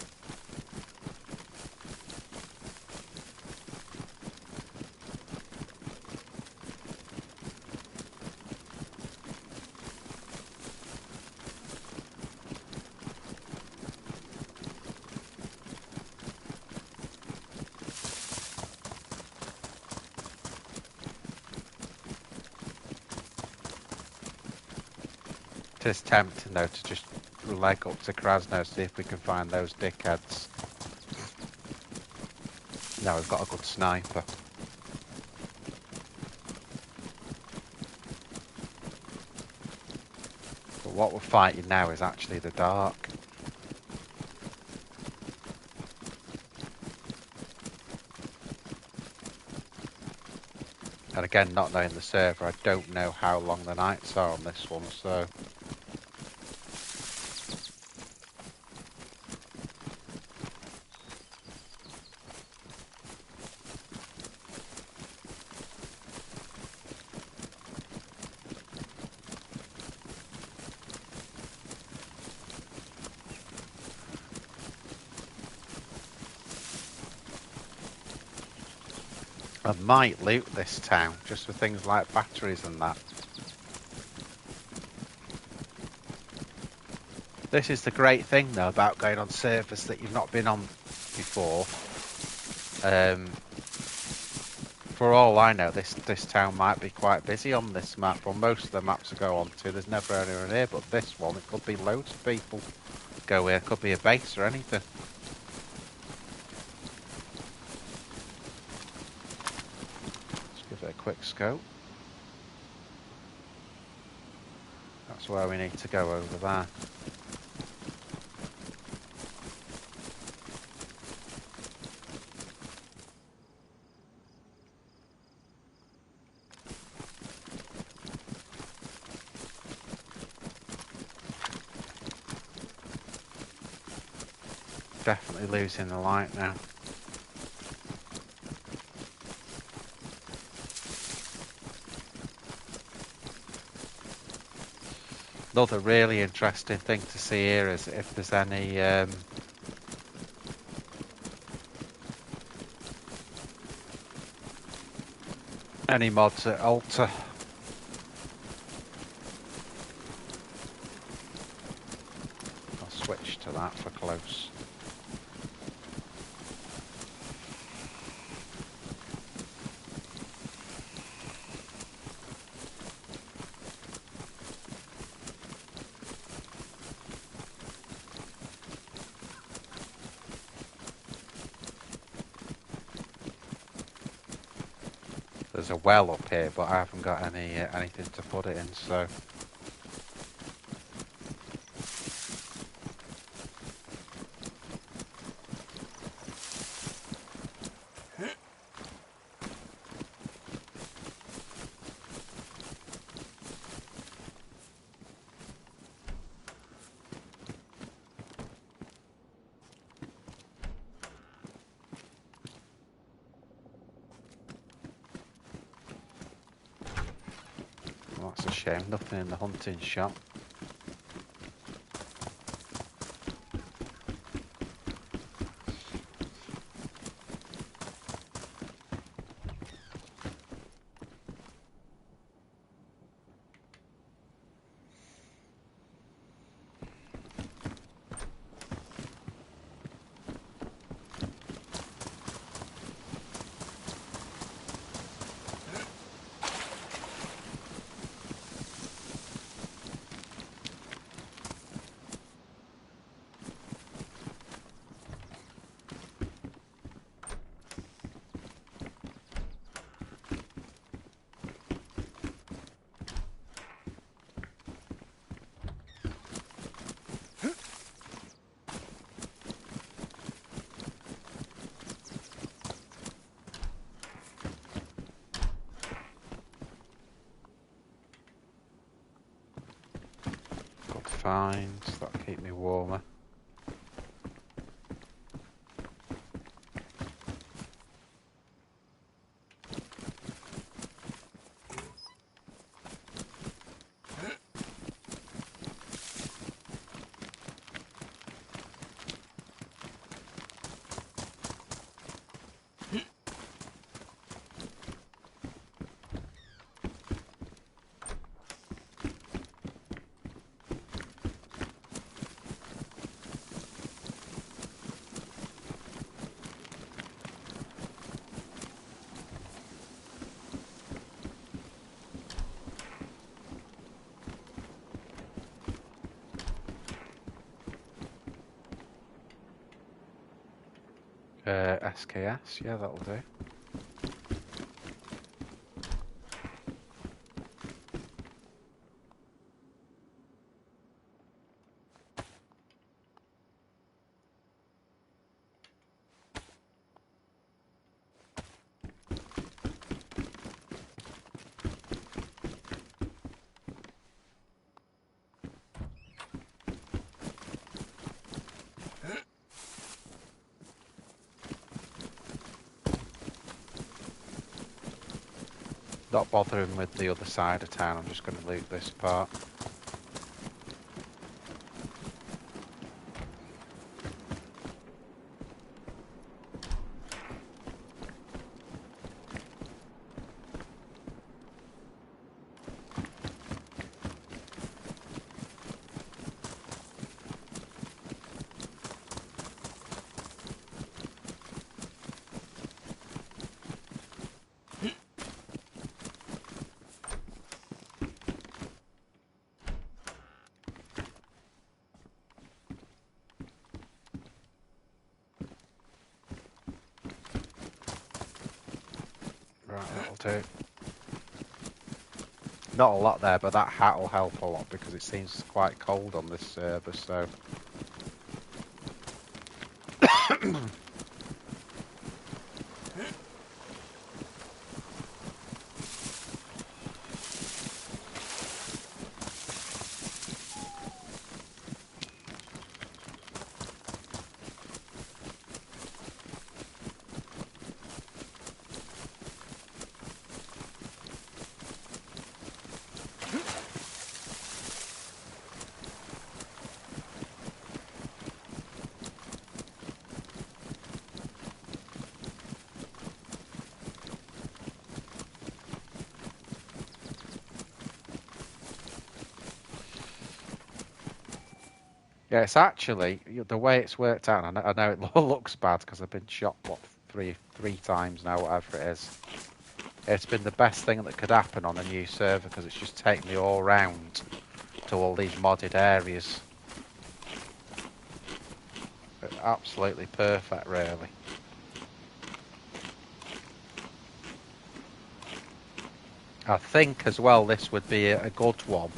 [SPEAKER 1] It is tempting though to just leg up to Krasno, see if we can find those dickheads. No, we've got a good sniper. But what we're fighting now is actually the dark. And again, not knowing the server, I don't know how long the nights are on this one, so... I might loot this town, just for things like batteries and that. This is the great thing, though, about going on servers that you've not been on before. For all I know, this town might be quite busy on this map. Well, most of the maps I go on to, there's never anyone here, but this one, it could be loads of people go here. It could be a base or anything. Let's give it a quick scope. That's where we need to go, over there. Definitely losing the light now. Another really interesting thing to see here is if there's any mods that alter. I'll switch to that for close. There's a well up here, but I haven't got anything to put it in, so... Well, that's a shame, nothing in the hunting shop. Good finds, that'll keep me warmer. SKS, yeah, that'll do. Not bothering with the other side of town, I'm just going to loot this part. Right, that'll do. Not a lot there, but that hat will help a lot because it seems quite cold on this server, so... Yeah, it's actually, the way it's worked out, and I know it looks bad because I've been shot, what, three times now, whatever it is. It's been the best thing that could happen on a new server because it's just taken me all round to all these modded areas. Absolutely perfect, really. I think as well this would be a good one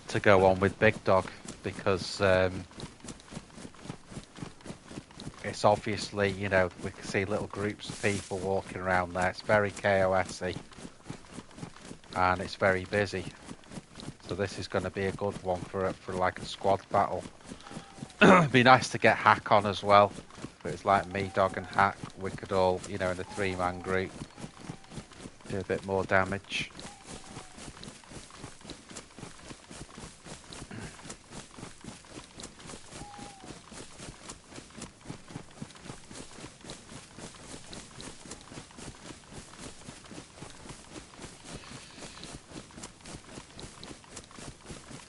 [SPEAKER 1] to go on with Big Dog because it's obviously, you know, we can see little groups of people walking around there. It's very KOS-y and it's very busy. So this is going to be a good one for like a squad battle. It'd be nice to get Hack on as well. If it's like me, Dog and Hack, we could all, you know, in a 3-man group, do a bit more damage.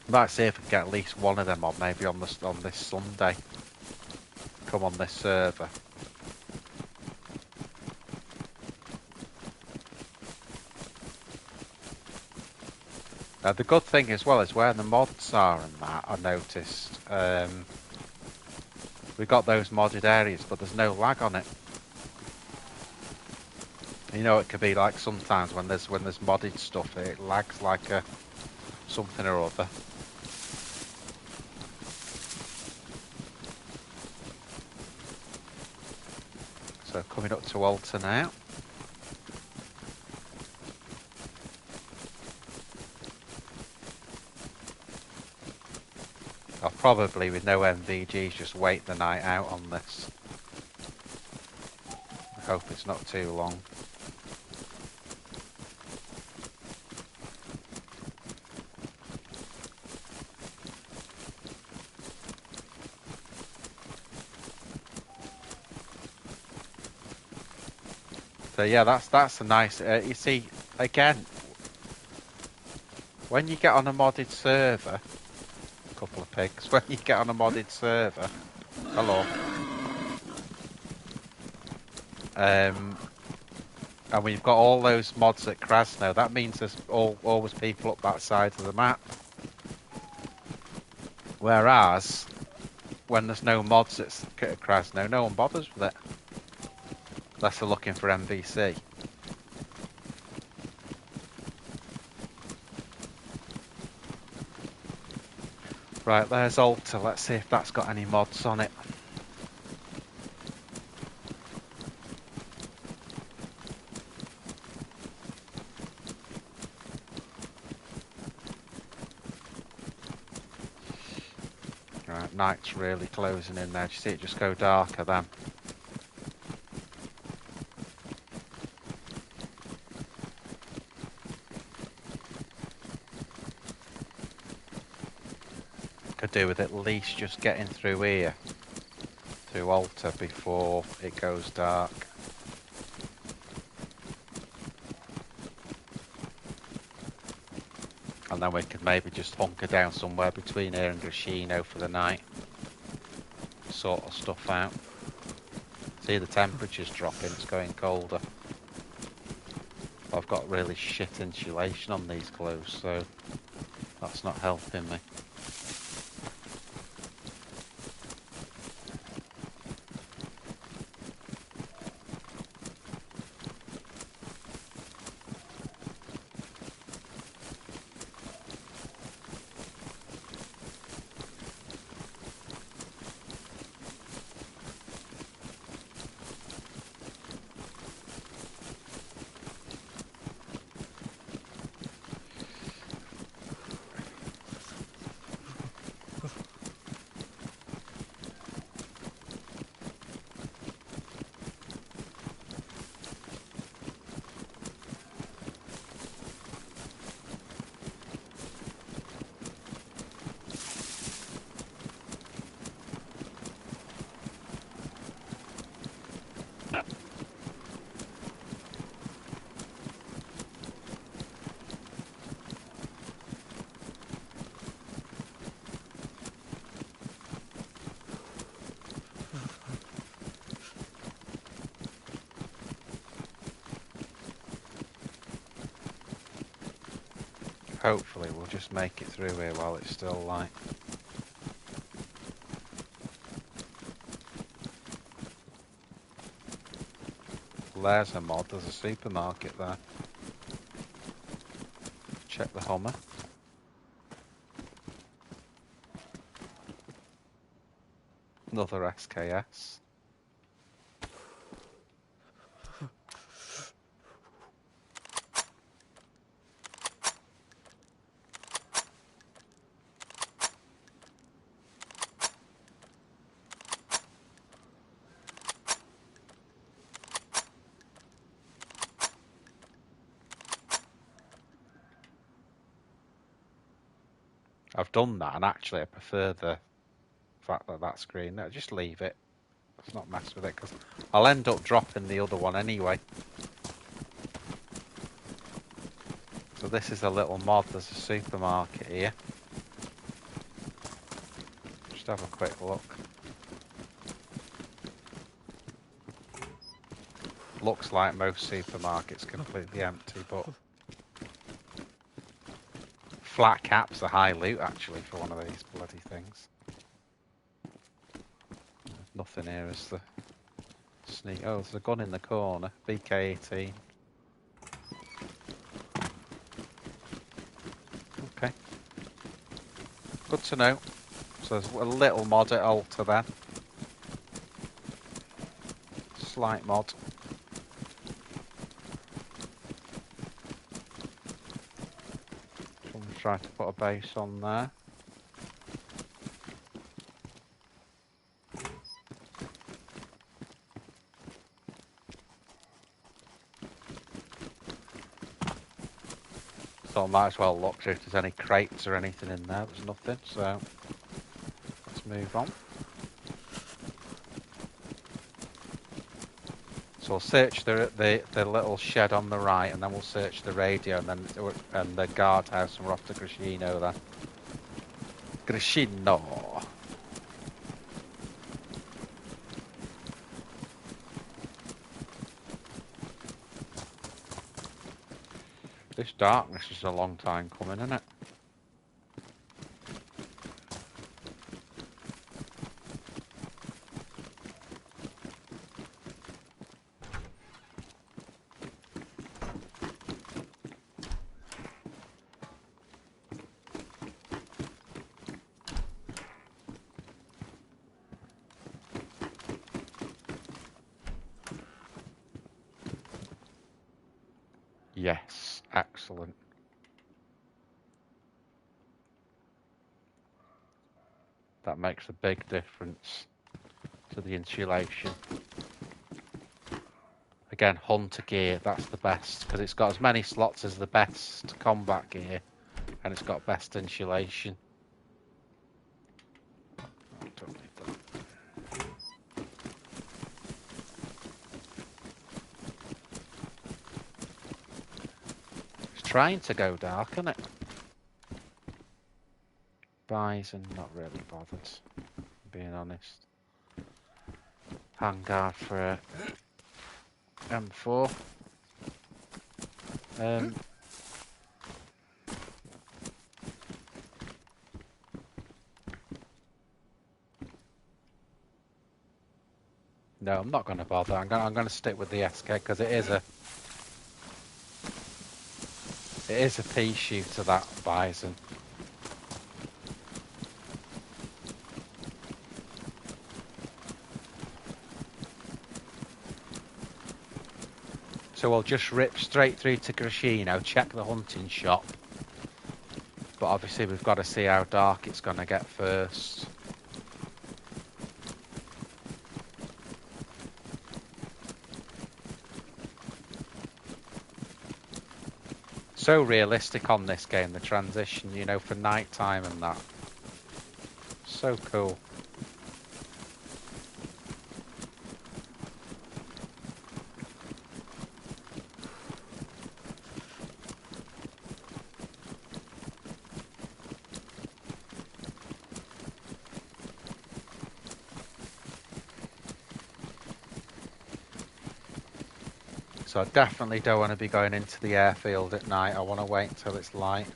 [SPEAKER 1] Might see if we can get at least one of them on, maybe on this Sunday. Come on this server. The good thing as well is where the mods are and that, I noticed. We got those modded areas, but there's no lag on it. You know, it could be like sometimes when there's modded stuff, it lags like a something or other. So coming up to Alta now. I'll probably, with no MVGs, just wait the night out on this. I hope it's not too long. So yeah, that's a nice. You see, again, when you get on a modded server, a couple of pigs. When you get on a modded server, hello. And we've got all those mods at Krasno. That means there's always people up that side of the map. Whereas, when there's no mods at Krasno, no one bothers with it. Unless they're looking for MVC. Right, there's Alta. Let's see if that's got any mods on it. Right, night's really closing in there. Do you see it just go darker then? Could do with at least just getting through here, through Alta, before it goes dark. And then we could maybe just hunker down somewhere between here and Grishino for the night. Sort of stuff out. See, the temperature's dropping, it's going colder. I've got really shit insulation on these clothes, so that's not helping me. Hopefully we'll just make it through here while it's still light. There's a mod, there's a supermarket there. Check the Hummer. Another SKS. I've done that, and actually I prefer the fact that that's green. No, just leave it. Let's not mess with it, because I'll end up dropping the other one anyway. So this is a little mod. There's a supermarket here. Just have a quick look. Looks like most supermarkets completely empty, but flat cap's a high loot actually for one of these bloody things. Nothing here is the sneak. Oh, there's a gun in the corner. BK-18. Okay. Good to know. So there's a little mod at Alta then. Slight mod. Someone's trying to put a base on there. So I might as well look, see if there's any crates or anything in there. There's nothing, so let's move on. So we'll search the little shed on the right, and then we'll search the radio, and the guardhouse, and we're off to Grishino then. Grishino. This darkness is a long time coming, isn't it? Yes, excellent. That makes a big difference to the insulation. Again, hunter gear, that's the best, because it's got as many slots as the best combat gear, and it's got best insulation. Oh, don't need that. It's trying to go dark, isn't it? Bison, not really bothered, being honest. Handguard for M4. No, I'm not going to bother. I'm going to stick with the SK because it is a pea shooter, that Bison. So we'll just rip straight through to Grashino, check the hunting shop. But obviously we've got to see how dark it's going to get first. So realistic on this game, the transition, you know, for night time and that. So cool. So I definitely don't want to be going into the airfield at night. I want to wait until it's light.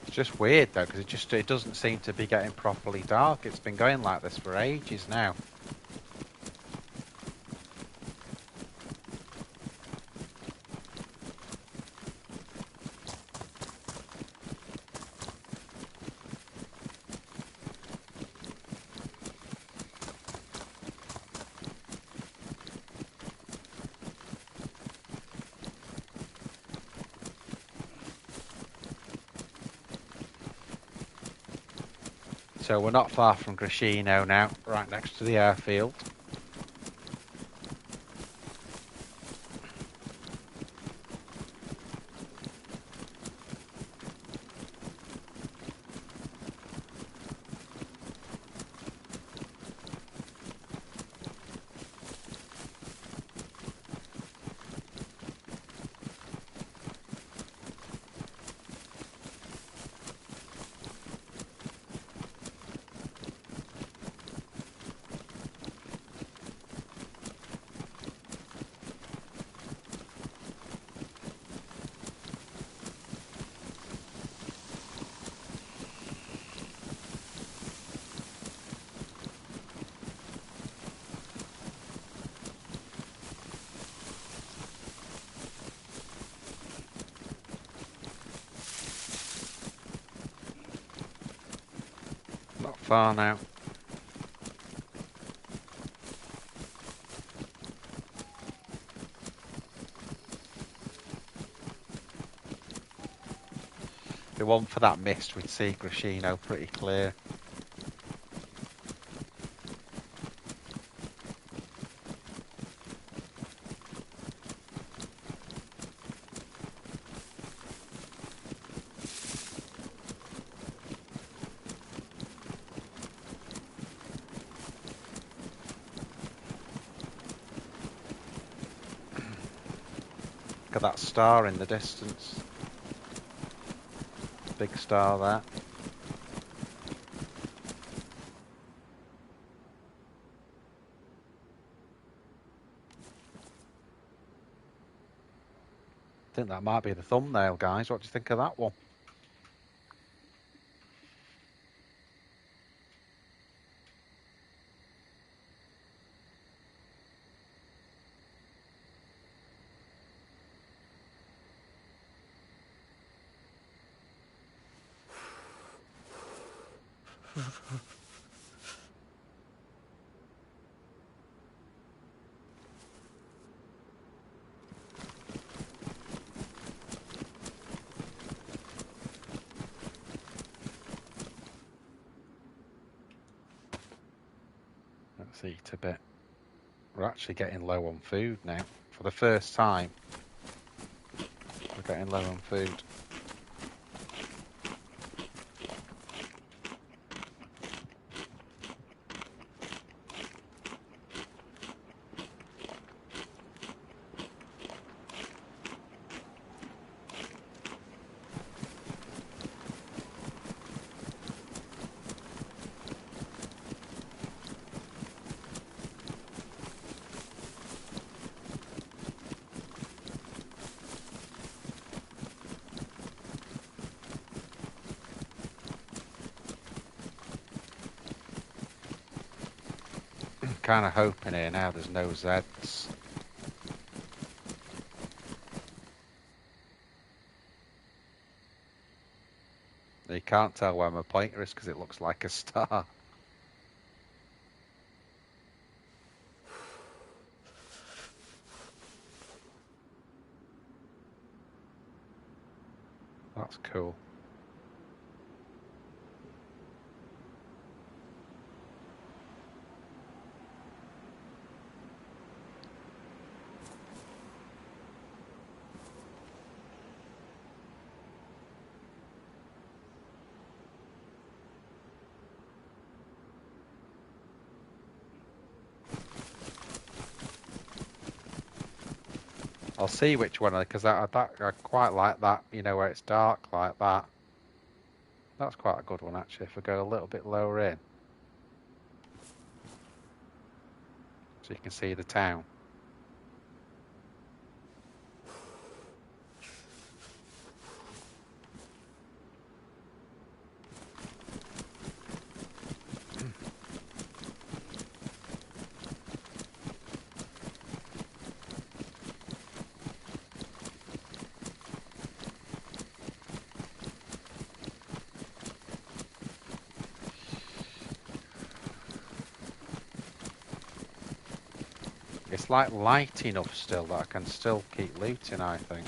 [SPEAKER 1] It's just weird though, because it doesn't seem to be getting properly dark. It's been going like this for ages now. So we're not far from Grashino now, right next to the airfield. Not far now. If it wasn't for that mist, we'd see Grashino pretty clear. Look at that star in the distance. Big star there. I think that might be the thumbnail, guys. What do you think of that one? Let's eat a bit. We're actually getting low on food now. For the first time, we're getting low on food. Kind of hoping here now there's no Zeds. You can't tell where my pointer is because it looks like a star. That's cool. I'll see which one, because I quite like that, you know, where it's dark like that. That's quite a good one, actually, if we go a little bit lower in. So you can see the town. It's like light enough still that I can still keep looting, I think.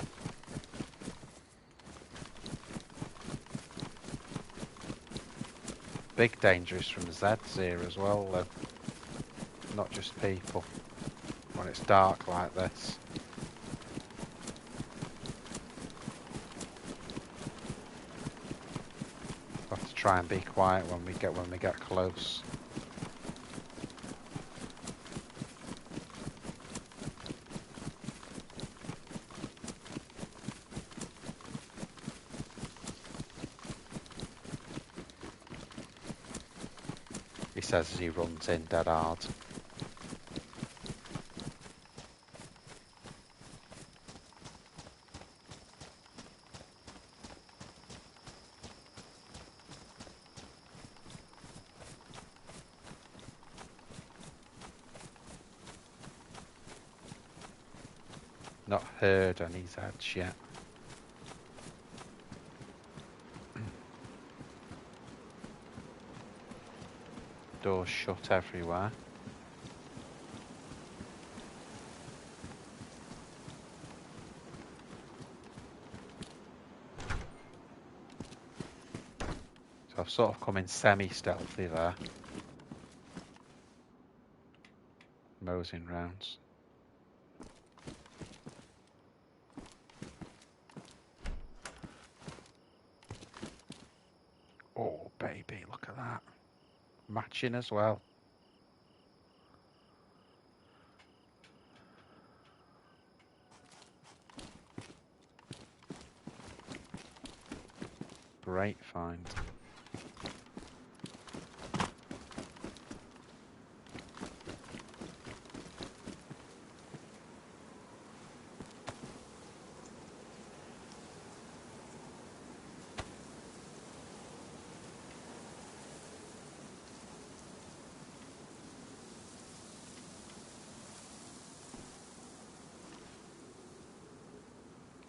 [SPEAKER 1] Big danger is from Zeds here as well, though. Not just people. When it's dark like this. Have to try and be quiet when we get close. He says as he runs in dead hard. Not heard any Zeds yet. Doors shut everywhere. So I've sort of come in semi-stealthy there. Mosing rounds. Oh baby, look at that. Matching as well. Great find.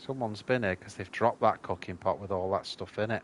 [SPEAKER 1] Someone's been here because they've dropped that cooking pot with all that stuff in it.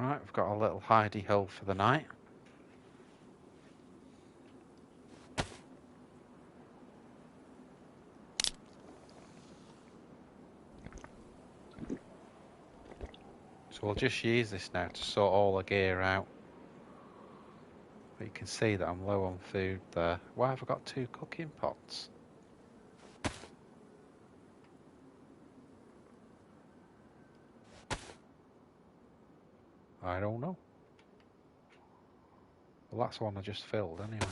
[SPEAKER 1] Right, we've got a little hidey hole for the night. So we'll just use this now to sort all the gear out. But you can see that I'm low on food there. Why have I got 2 cooking pots? I don't know. Well, that's the one I just filled anyway.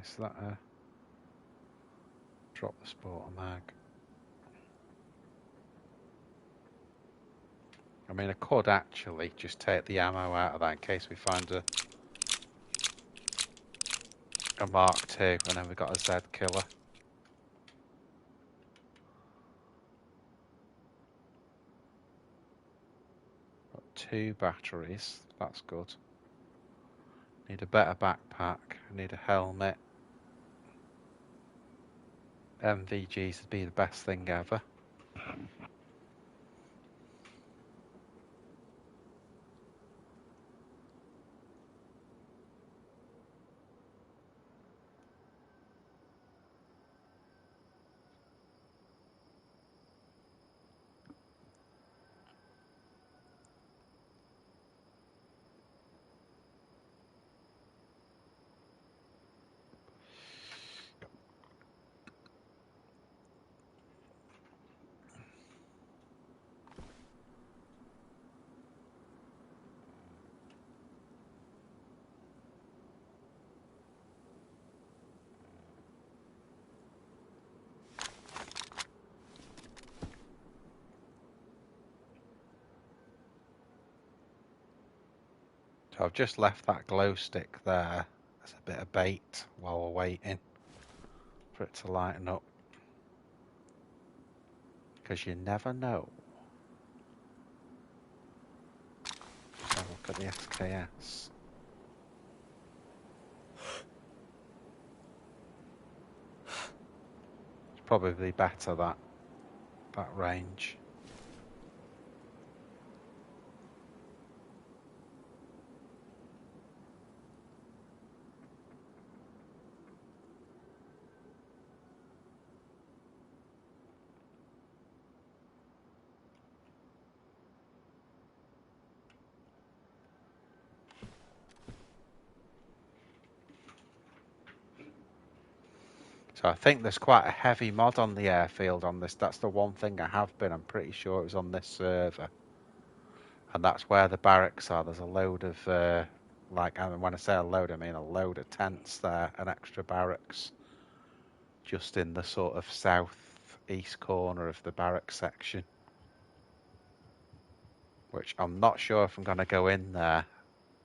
[SPEAKER 1] Is that a... Drop the sport mag. I mean, I could actually just take the ammo out of that in case we find a Mark II and then we've got a Z killer. Got 2 batteries, that's good. Need a better backpack, I need a helmet. MVGs would be the best thing ever. So I've just left that glow stick there as a bit of bait while we're waiting for it to lighten up. Because you never know. Just have a look at the SKS. It's probably better that range. So I think there's quite a heavy mod on the airfield on this. That's the one thing I have been. I'm pretty sure it was on this server. And that's where the barracks are. There's a load of, and when I say a load, I mean a load of tents there, and extra barracks just in the sort of south-east corner of the barracks section. Which I'm not sure if I'm going to go in there.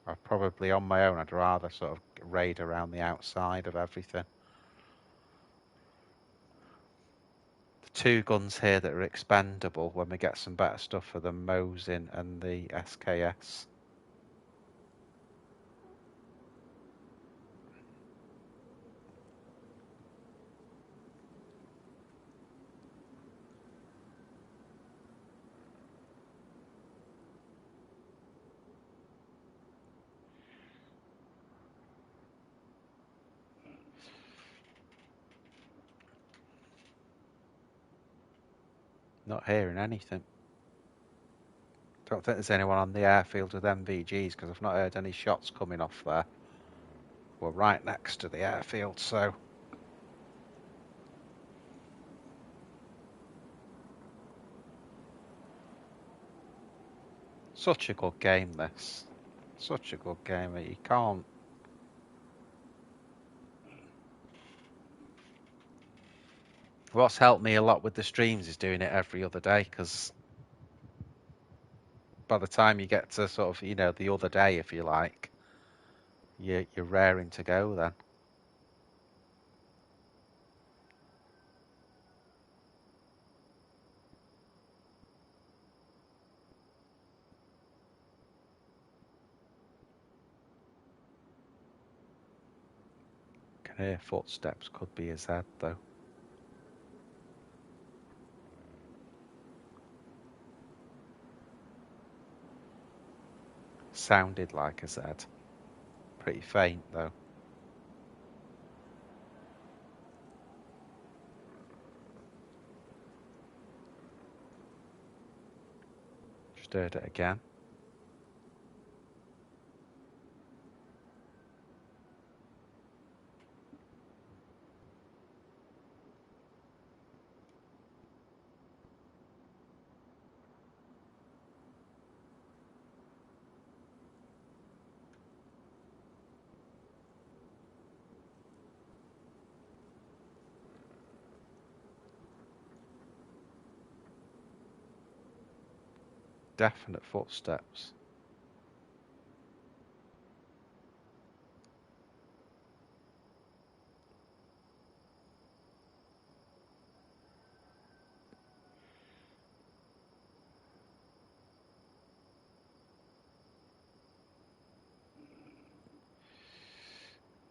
[SPEAKER 1] I'm probably on my own. I'd rather sort of raid around the outside of everything. The 2 guns here that are expendable when we get some better stuff for the Mosin and the SKS. Not hearing anything. Don't think there's anyone on the airfield with MVGs because I've not heard any shots coming off there. We're right next to the airfield, so... Such a good game, this. Such a good game that you can't... What's helped me a lot with the streams is doing it every other day, because by the time you get to sort of, the other day, if you like, you're raring to go then. Can hear footsteps, could be his head though. Sounded like his head. Pretty faint though. Just heard it again. Definite footsteps.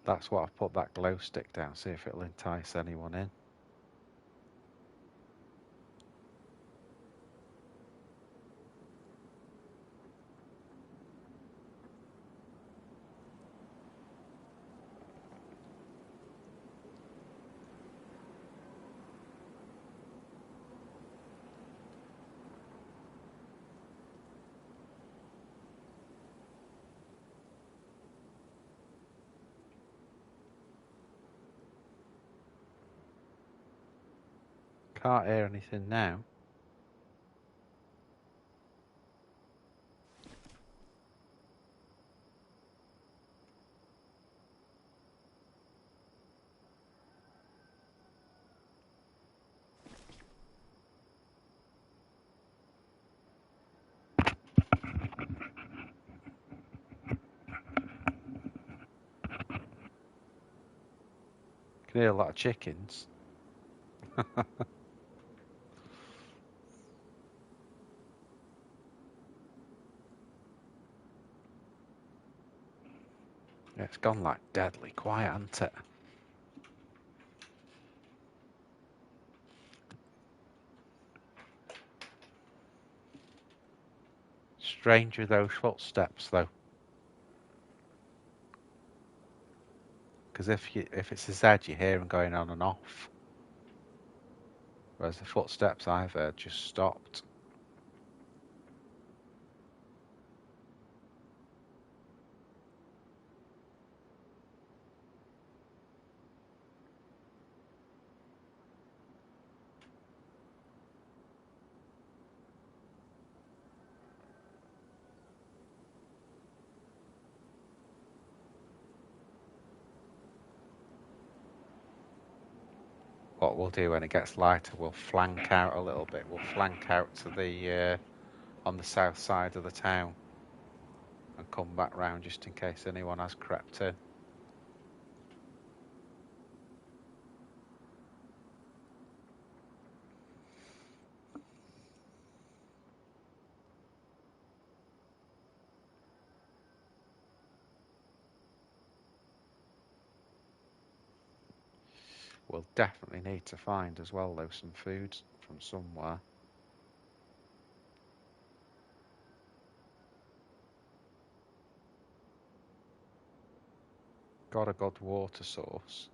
[SPEAKER 1] That's what I've put that glow stick down, see if it'll entice anyone in. Can't hear anything now. Can hear a lot of chickens. Yeah, it's gone like deadly quiet, hasn't it? Strange with those footsteps though. Because if it's his head, you hear him going on and off. Whereas the footsteps I've heard just stopped. What we'll do when it gets lighter, we'll flank out a little bit. We'll flank out to the on the south side of the town and come back round just in case anyone has crept in. We'll definitely need to find as well though some food from somewhere. Got a good water source.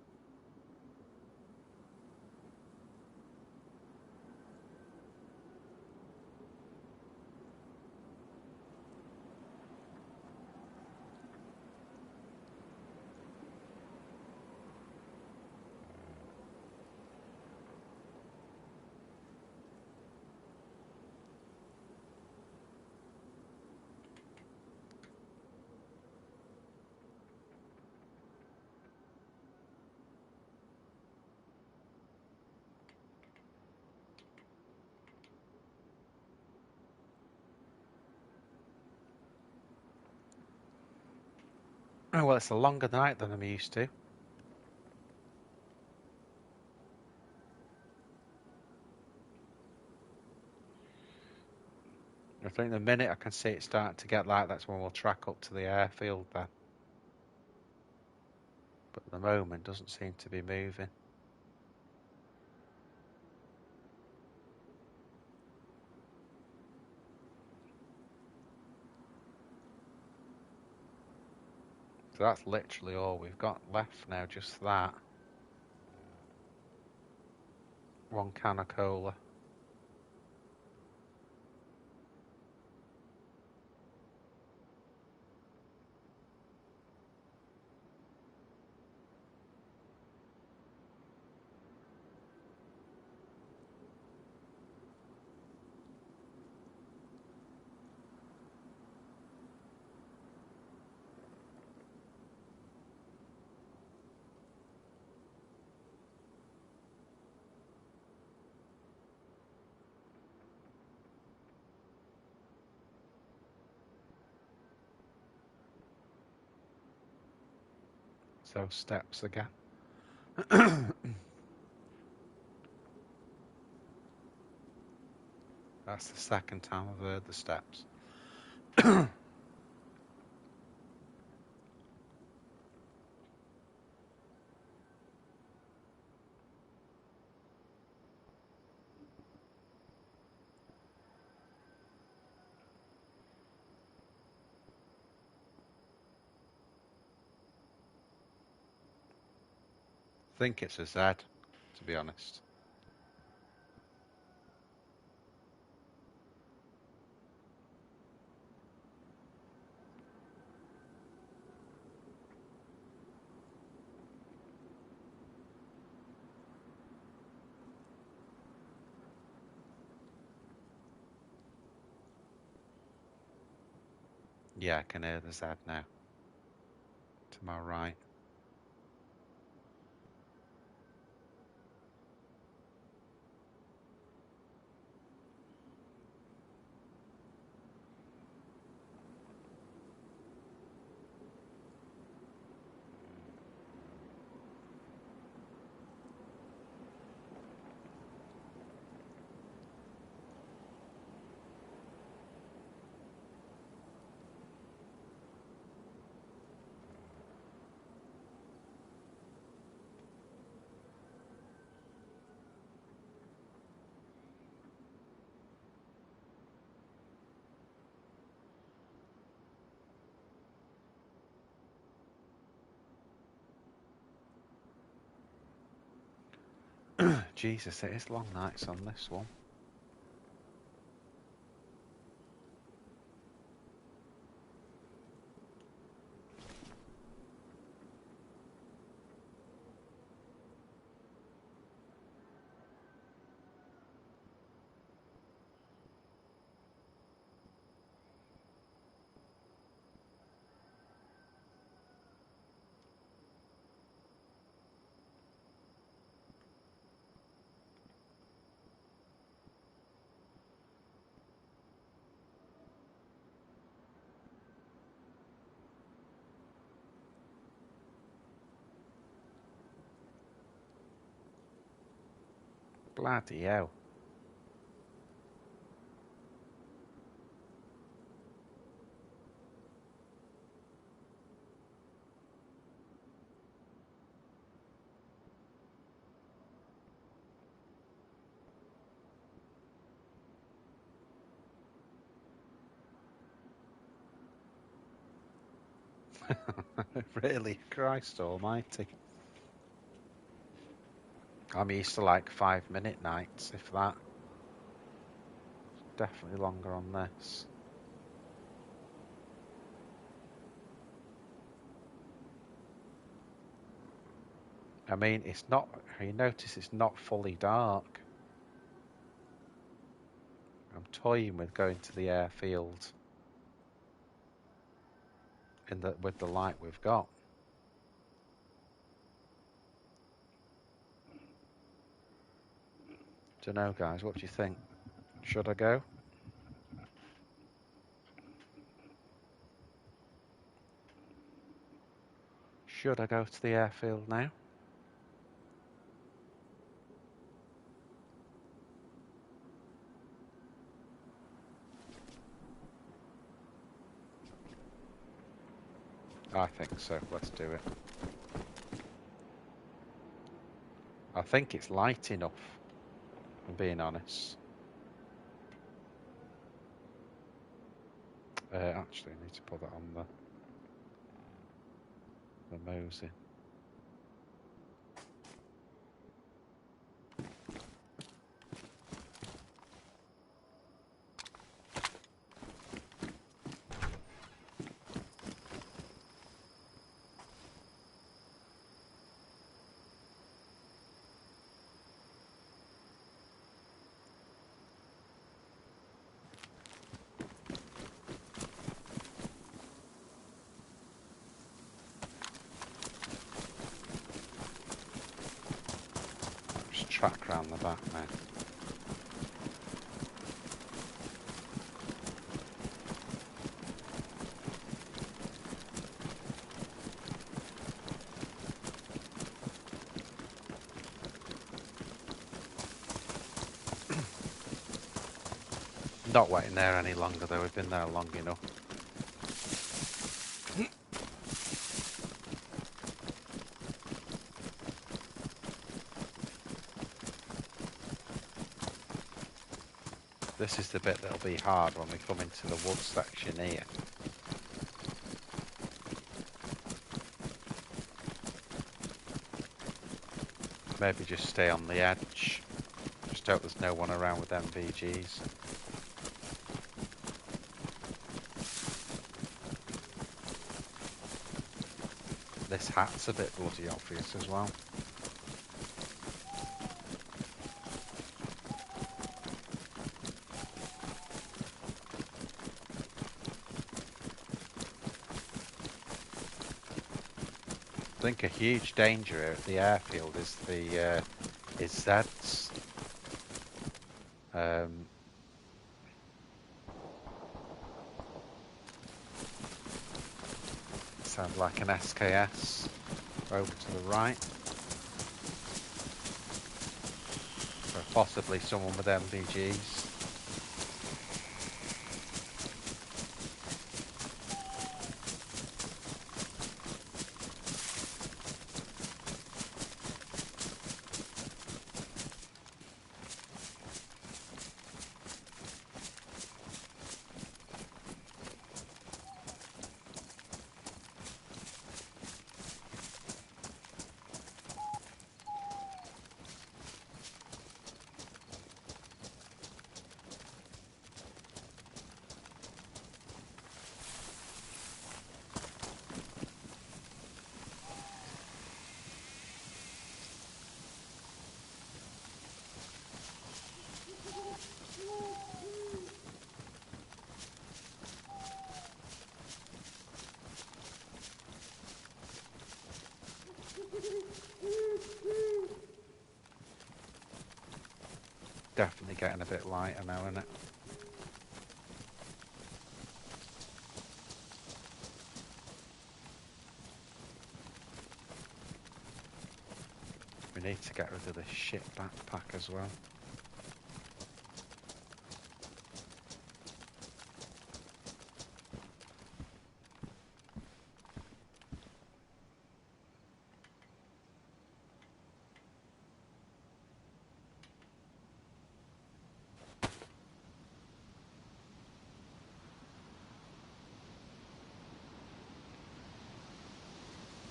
[SPEAKER 1] Oh, well, it's a longer night than I'm used to. I think the minute I can see it starting to get light, that's when we'll track up to the airfield then. But at the moment, it doesn't seem to be moving. So that's literally all we've got left now, just that. One can of cola. So steps again. That's the second time I've heard the steps. I think it's a Z, to be honest. Yeah, I can hear the Z now. To my right. Jesus, it is long nights on this one. Bloody hell. Really, Christ almighty. I'm used to like 5-minute nights, if that. Definitely longer on this. I mean, it's not, you notice it's not fully dark. I'm toying with going to the airfield with the light we've got. Don't know, guys, what do you think? Should I go? Should I go to the airfield now? I think so. Let's do it. I think it's light enough, if I'm being honest. Actually, I need to put that on the mosey. Just track round the back now. Not waiting there any longer though, we've been there long enough. This is the bit that'll be hard when we come into the wood section here. Maybe just stay on the edge. Just hope there's no one around with MVGs. This hat's a bit bloody obvious as well. I think a huge danger here at the airfield is the Zeds. Sounds like an SKS over to the right. Or possibly someone with MVGs. Definitely getting a bit lighter now, isn't it? We need to get rid of this shit backpack as well.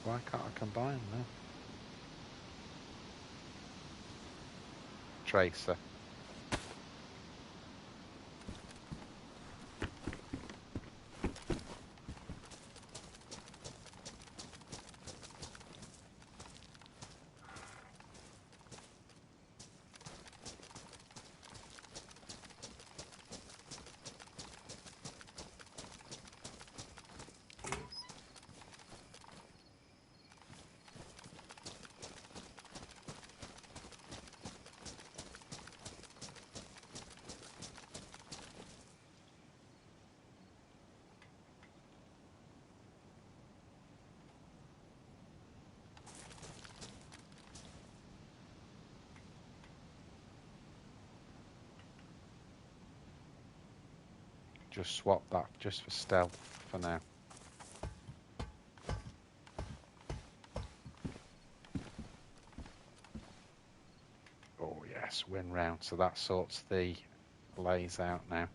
[SPEAKER 1] Why can't I combine them? Tracer. just swap that just for stealth for now. Oh yes, win round. So that sorts the blaze out now.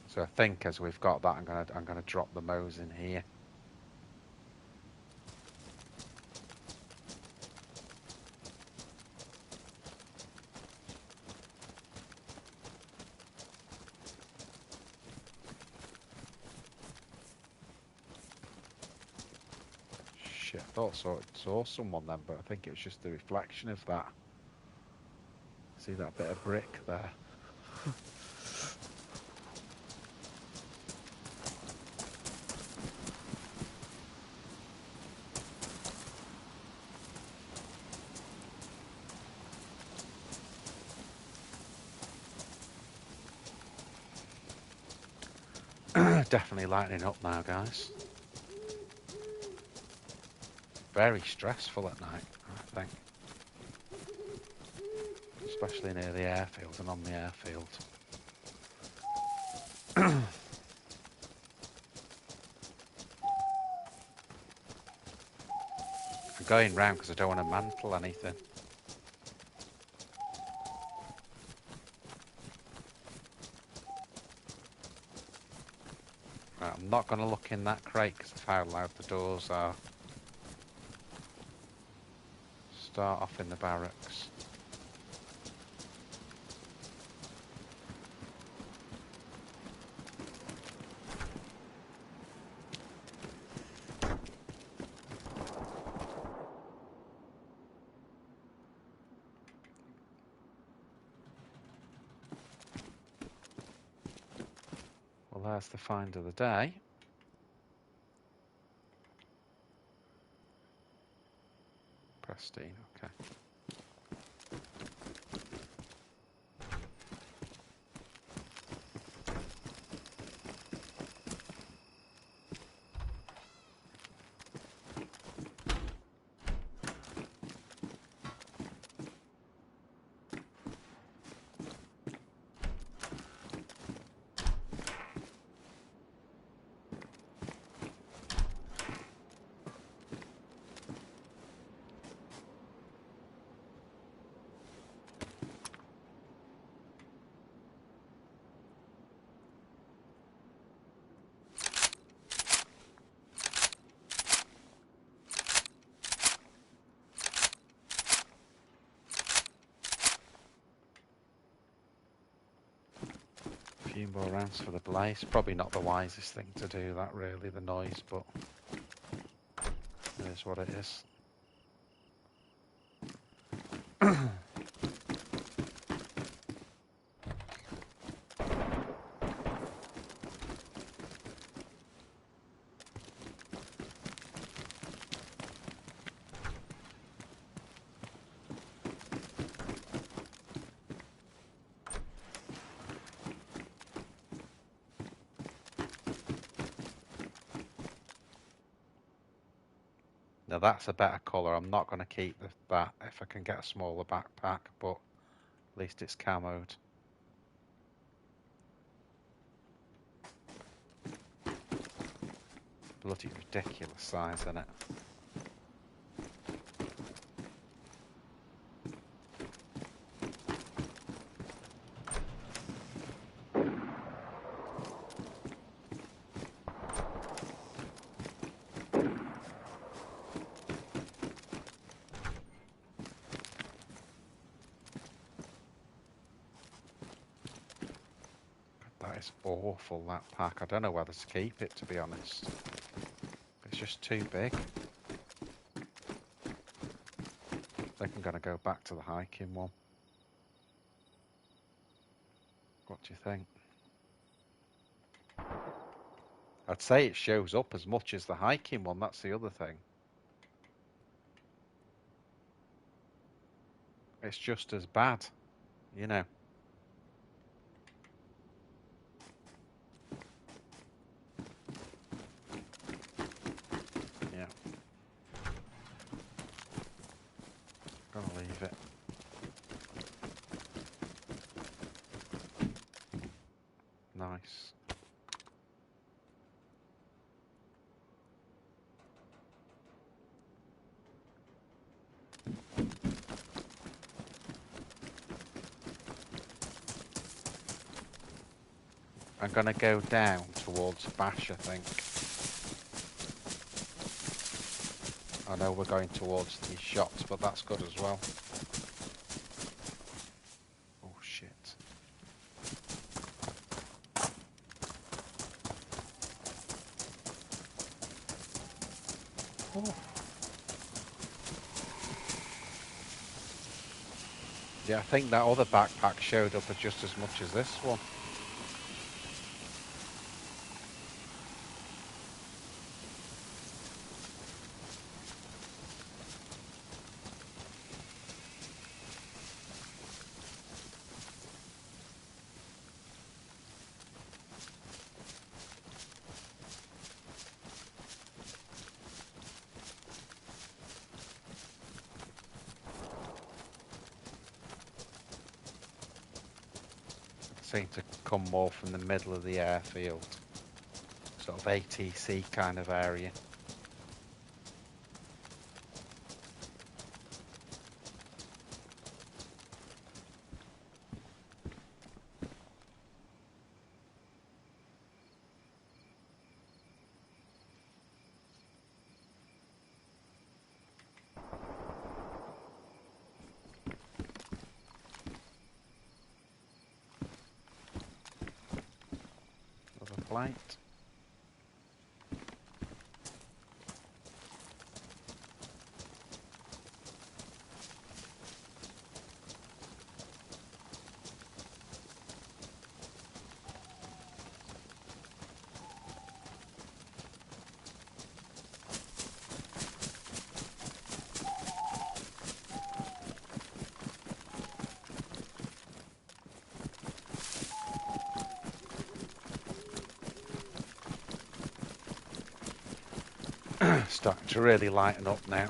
[SPEAKER 1] So I think as we've got that, I'm gonna drop the Mows in here. Shit, I thought saw someone then, but I think it was just the reflection of that. See that bit of brick there? Definitely lightening up now, guys. Very stressful at night, I think. Especially near the airfield and on the airfield. I'm going round because I don't want to mantle anything. Right, I'm not going to look in that crate because of how loud the doors are. Start off in the barracks. Well, there's the find of the day. Pristine, okay. A few more rounds for the blaze. Probably not the wisest thing to do that, really, the noise, but it is what it is. Now that's a better colour. I'm not going to keep that if I can get a smaller backpack, but at least it's camoed. Bloody ridiculous size, isn't it? That is awful, that pack. I don't know whether to keep it, to be honest. It's just too big. I think I'm going to go back to the hiking one. What do you think? I'd say it shows up as much as the hiking one, that's the other thing. It's just as bad, you know. Yeah. Gonna leave it. Nice. I'm gonna go down towards Bash, I think. I know we're going towards these shots, but that's good as well. Oh shit. Oh. Yeah, I think that other backpack showed up just as much as this one. Seem to come more from the middle of the airfield. Sort of ATC kind of area. Another flight. Starting to really lighten up now.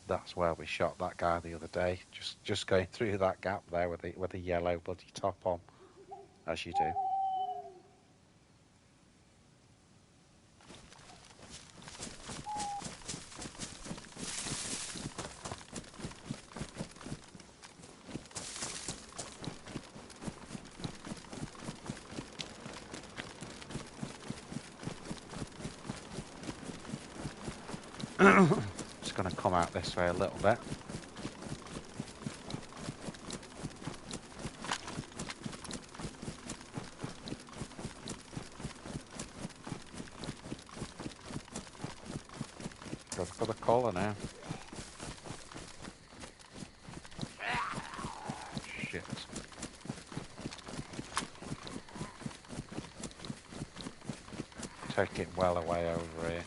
[SPEAKER 1] That's where we shot that guy the other day. Just going through that gap there with the yellow bloody top on, as you do. Just gonna come out this way a little bit. Go for the collar now. Shit. Take it well away over here.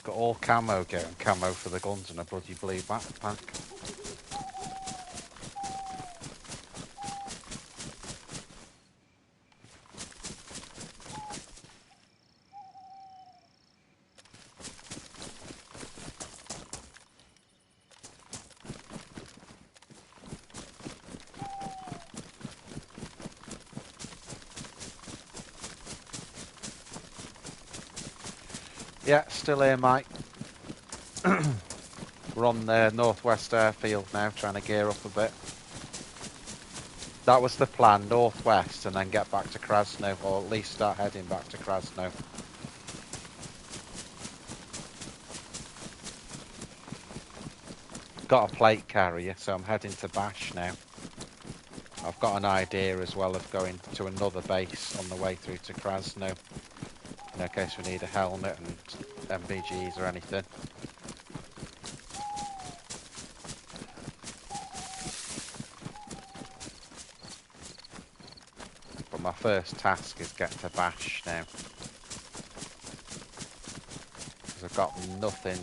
[SPEAKER 1] Got all camo going, camo for the guns and a bloody blue backpack. Yeah, still here, Mike. We're on the northwest airfield now, trying to gear up a bit. That was the plan, northwest, and then get back to Krasno, or at least start heading back to Krasno. Got a plate carrier, so I'm heading to Bash now. I've got an idea as well of going to another base on the way through to Krasno, in case we need a helmet and MBGs or anything. But my first task is get to Bash now. Because I've got nothing,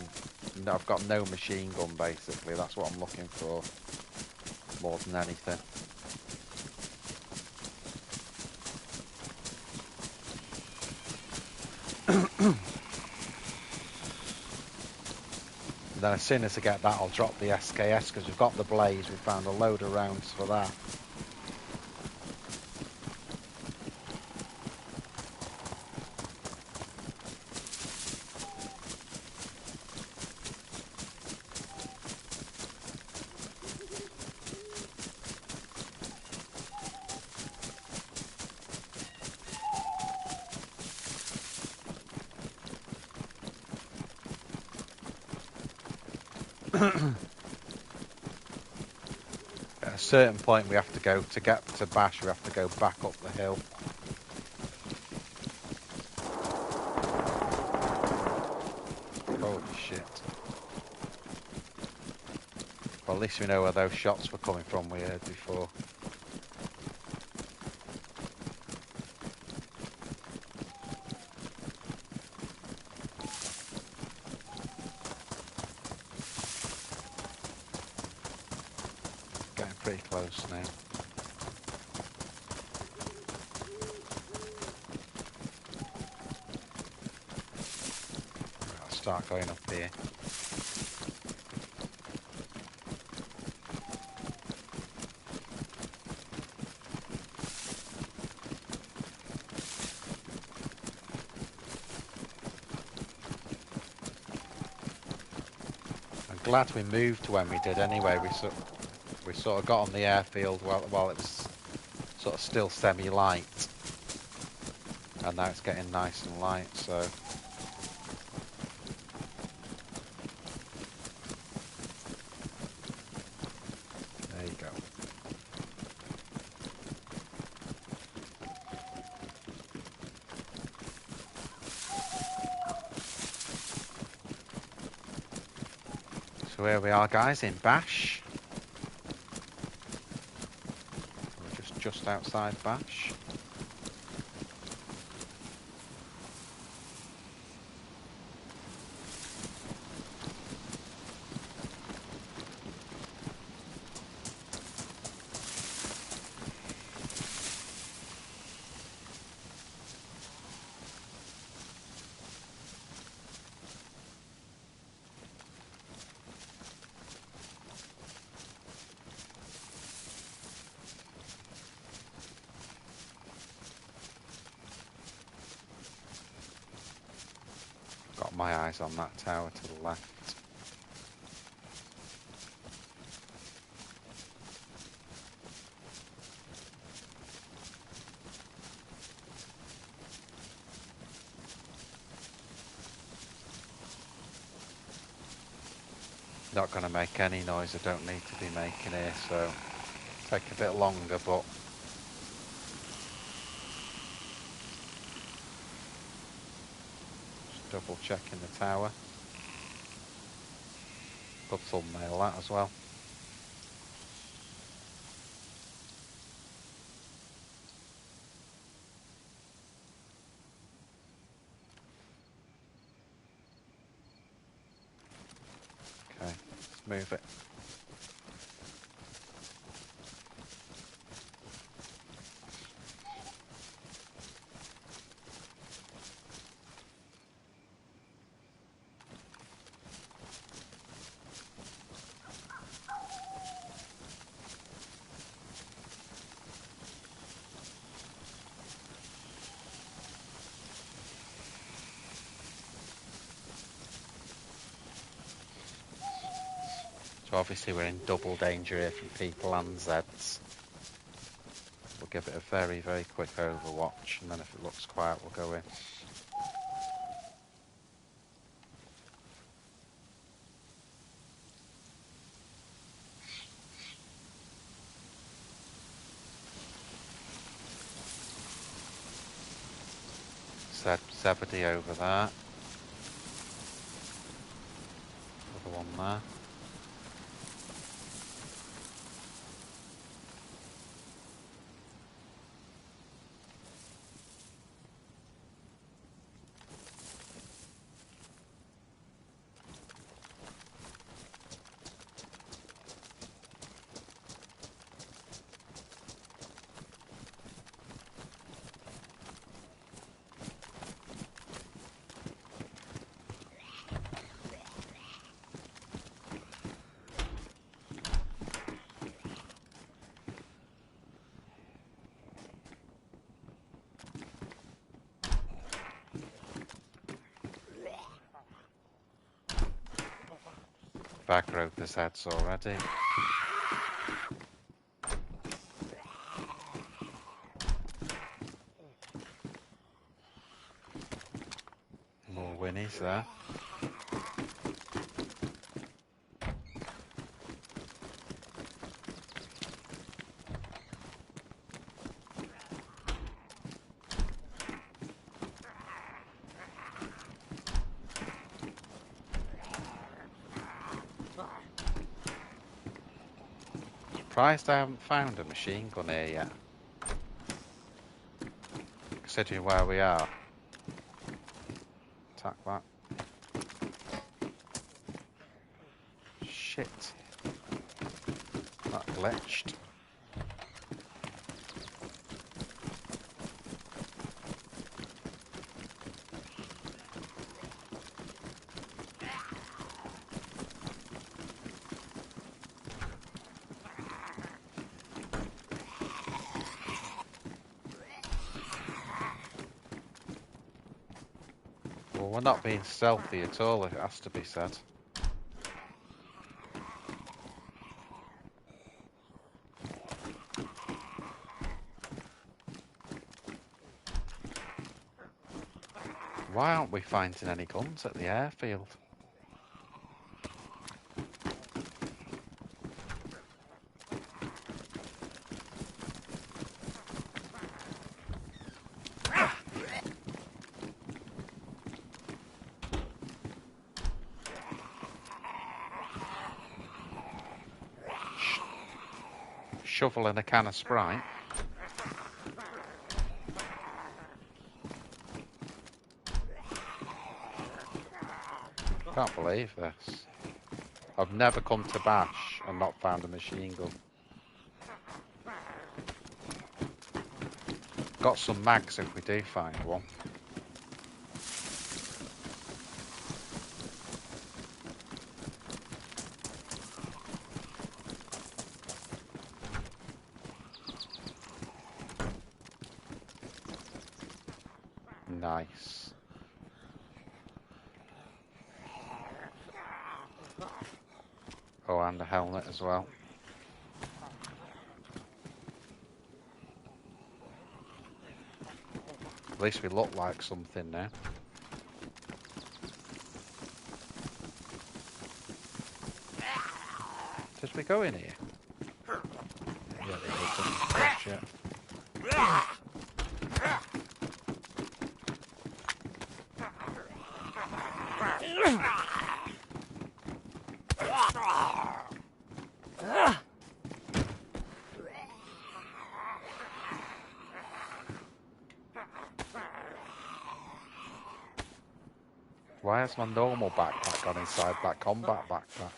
[SPEAKER 1] I've got no machine gun basically, that's what I'm looking for, more than anything. And then as soon as I get that, I'll drop the SKS, because we've got the Blaze, we found a load of rounds for that. At a certain point we have to go, to get to Bash, we have to go back up the hill. Holy shit. Well, at least we know where those shots were coming from we heard before. Getting pretty close now. I'll start going up here. I'm glad we moved when we did anyway. We sort of got on the airfield while it was sort of still semi-light. And now it's getting nice and light, so... There you go. So here we are, guys, in Bash. We're just outside Bash. Got my eyes on that tower to the left. Not going to make any noise I don't need to be making here, so take a bit longer, but just double checking the tower. Good thumbnail that as well. Move it. So obviously we're in double danger here from people and Zeds. We'll give it a very, very quick overwatch, and then if it looks quiet, we'll go in. Zebedee over there. Another one there. Baggroed the Zeds already. More Winnies there. Surprised I haven't found a machine gun here yet. Considering where we are. Attack that. Shit. That glitched. Well, we're not being stealthy at all, it has to be said. Why aren't we finding any guns at the airfield? Shovel and a can of Sprite. Can't believe this. I've never come to Bash and not found a machine gun. Got some mags if we do find one. Nice. Oh, and a helmet as well. At least we look like something now. Did we go in here? Yeah, they did. Why has my normal backpack gone inside that combat backpack?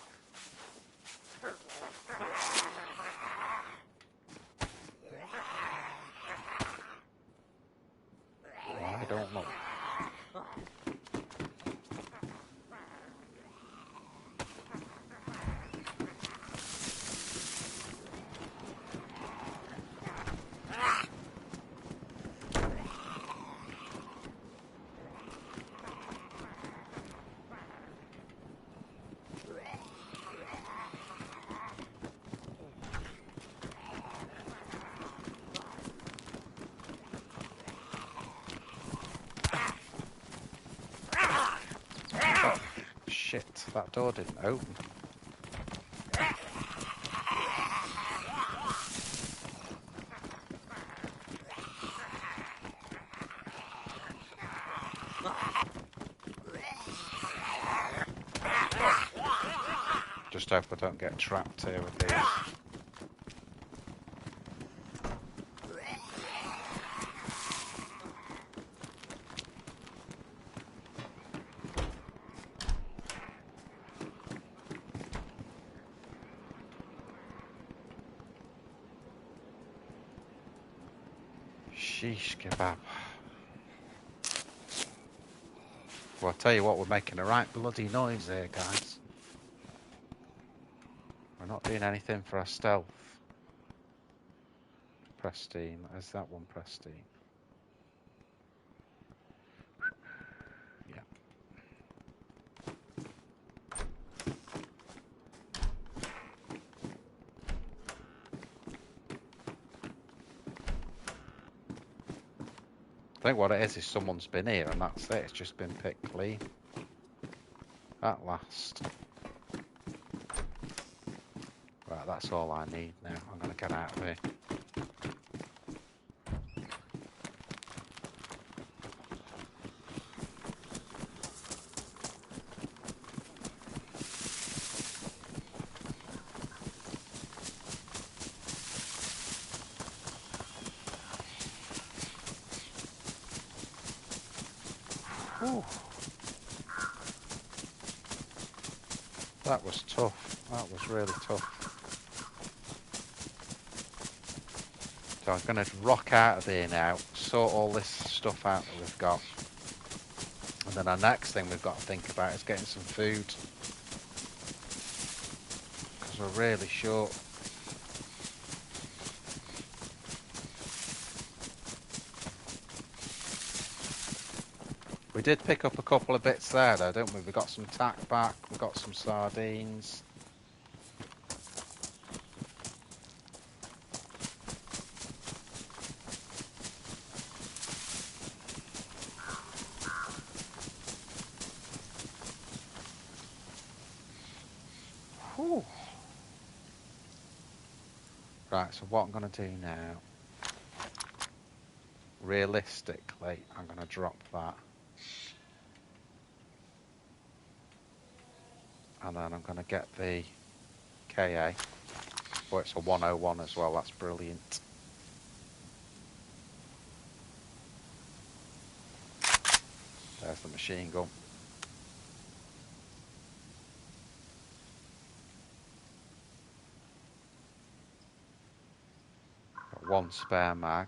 [SPEAKER 1] Shit, that door didn't open. Just hope I don't get trapped here with these. Sheesh kebab. Well, I'll tell you what, we're making a right bloody noise here, guys. We're not doing anything for our stealth. Pristine. Is that one pristine? Yeah. I think what it is someone's been here and that's it. It's just been picked clean. At last. Right, that's all I need now. I'm going to get out of here. Whew. That was tough. That was really tough. So I'm going to rock out of here now, sort all this stuff out that we've got. And then our next thing we've got to think about is getting some food. Because we're really short. We did pick up a couple of bits there though, didn't we? We got some tack back, we got some sardines. Whew. Right, so what I'm going to do now, realistically, I'm going to drop that. And then I'm going to get the KA. Oh, it's a 101 as well, that's brilliant. There's the machine gun. Got one spare mag.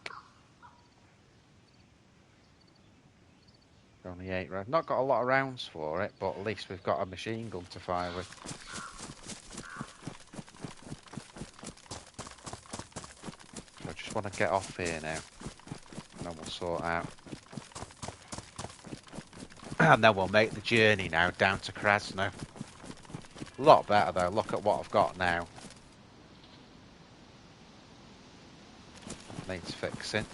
[SPEAKER 1] Only 8 rounds. Not got a lot of rounds for it, but at least we've got a machine gun to fire with. So I just want to get off here now. And then we'll sort out. And then we'll make the journey now down to Krasno. A lot better though. Look at what I've got now. Needs fixing.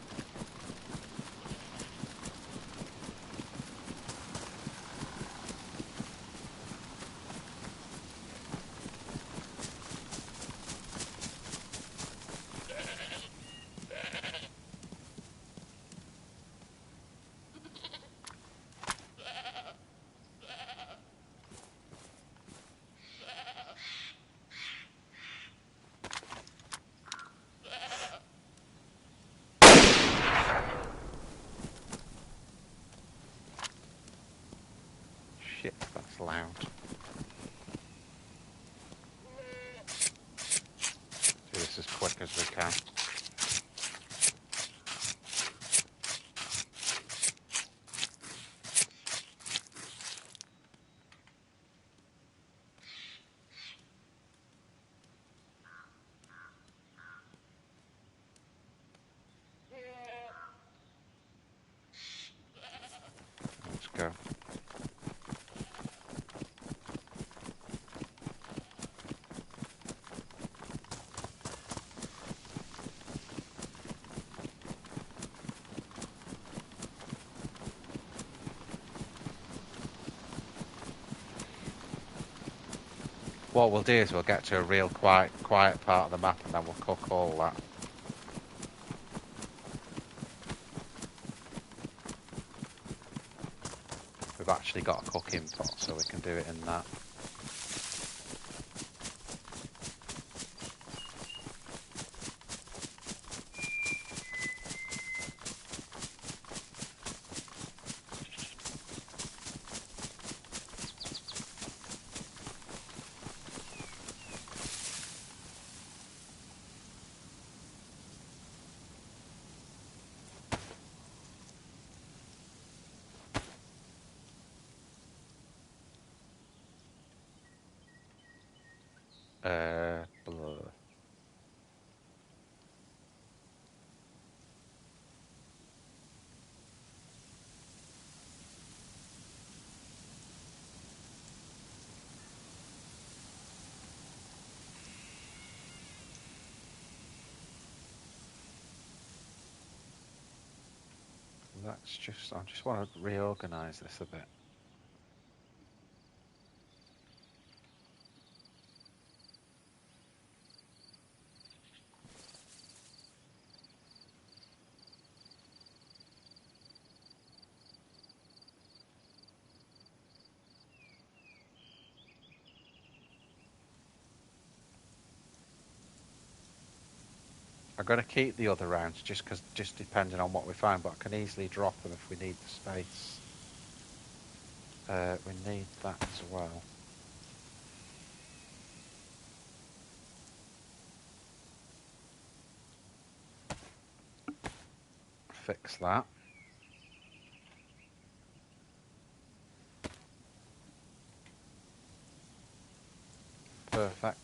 [SPEAKER 1] Shit, that's loud. Do this as quick as we can. What we'll do is we'll get to a real quiet part of the map and then we'll cook all that. We've actually got a cooking pot, so we can do it in that. Blah. That's just, I just want to reorganise this a bit. I'm going to keep the other rounds just depending on what we find, but I can easily drop them if we need the space. We need that as well. Fix that. Perfect.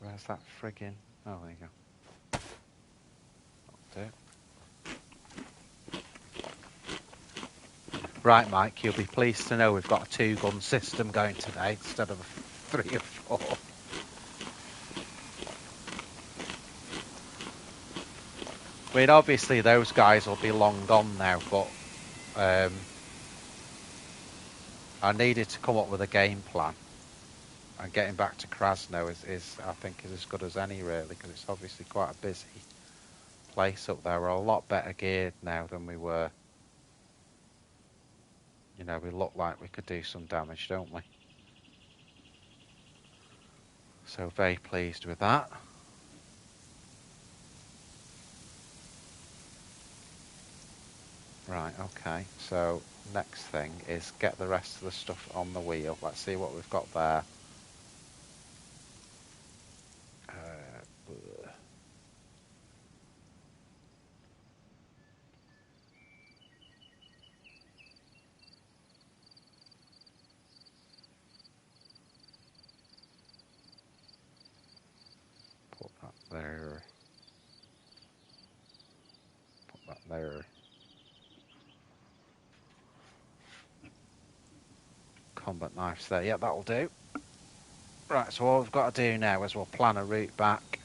[SPEAKER 1] Where's that friggin'... Oh, there you go. That'll do. Right, Mike, you'll be pleased to know we've got a 2-gun system going today instead of a 3 or 4. I mean, obviously those guys will be long gone now, but I needed to come up with a game plan. And getting back to Krasno is I think, is as good as any, really, because it's obviously quite a busy place up there. We're a lot better geared now than we were. You know, we look like we could do some damage, don't we? So very pleased with that. Right, okay. So next thing is get the rest of the stuff on the wheel. Let's see what we've got there. Put that there. Put that there. Combat knives there. Yeah, that'll do. Right, so what we've got to do now is we'll plan a route back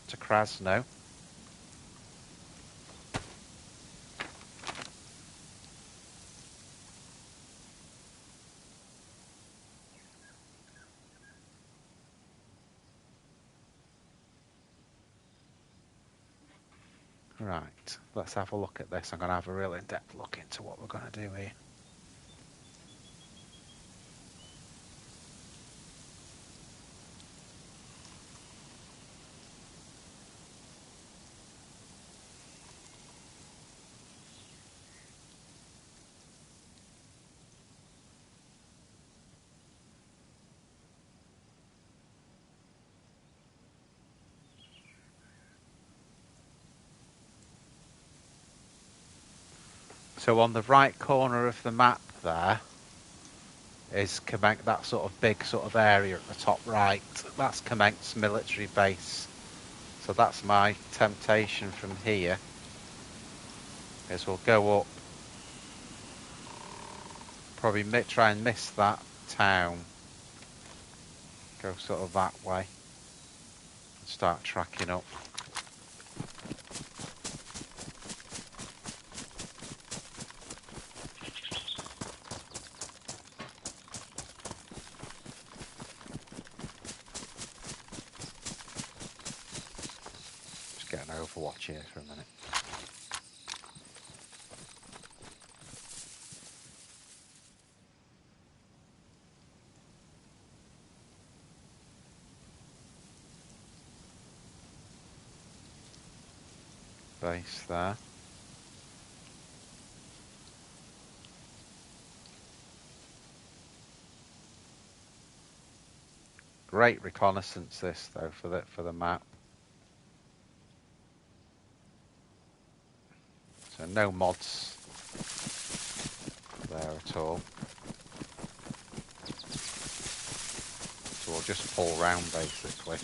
[SPEAKER 1] to Krasno. Right, let's have a look at this. I'm going to have a real in-depth look into what we're going to do here. So on the right corner of the map there is that sort of big sort of area at the top right. That's Kemenk's military base. So that's my temptation from here, is we'll go up probably try and miss that town. Go sort of that way. And start tracking up. Just get an overwatch here for a minute. Base there. Great reconnaissance this though for the map. So no mods there at all. So we'll just pull round basically.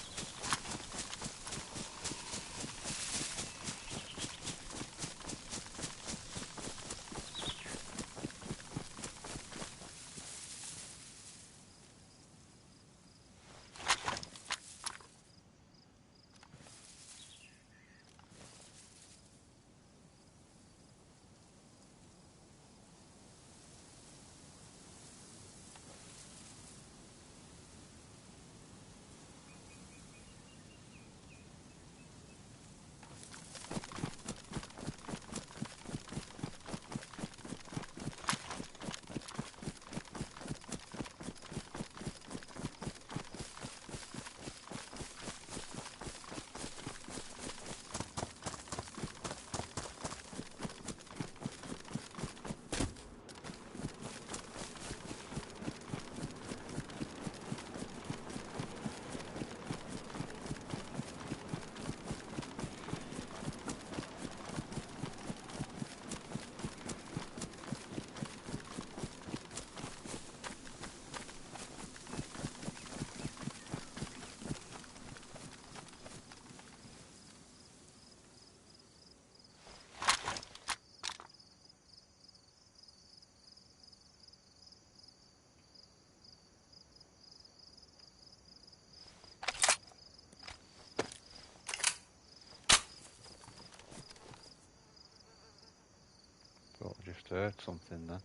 [SPEAKER 1] Thought I just heard something then.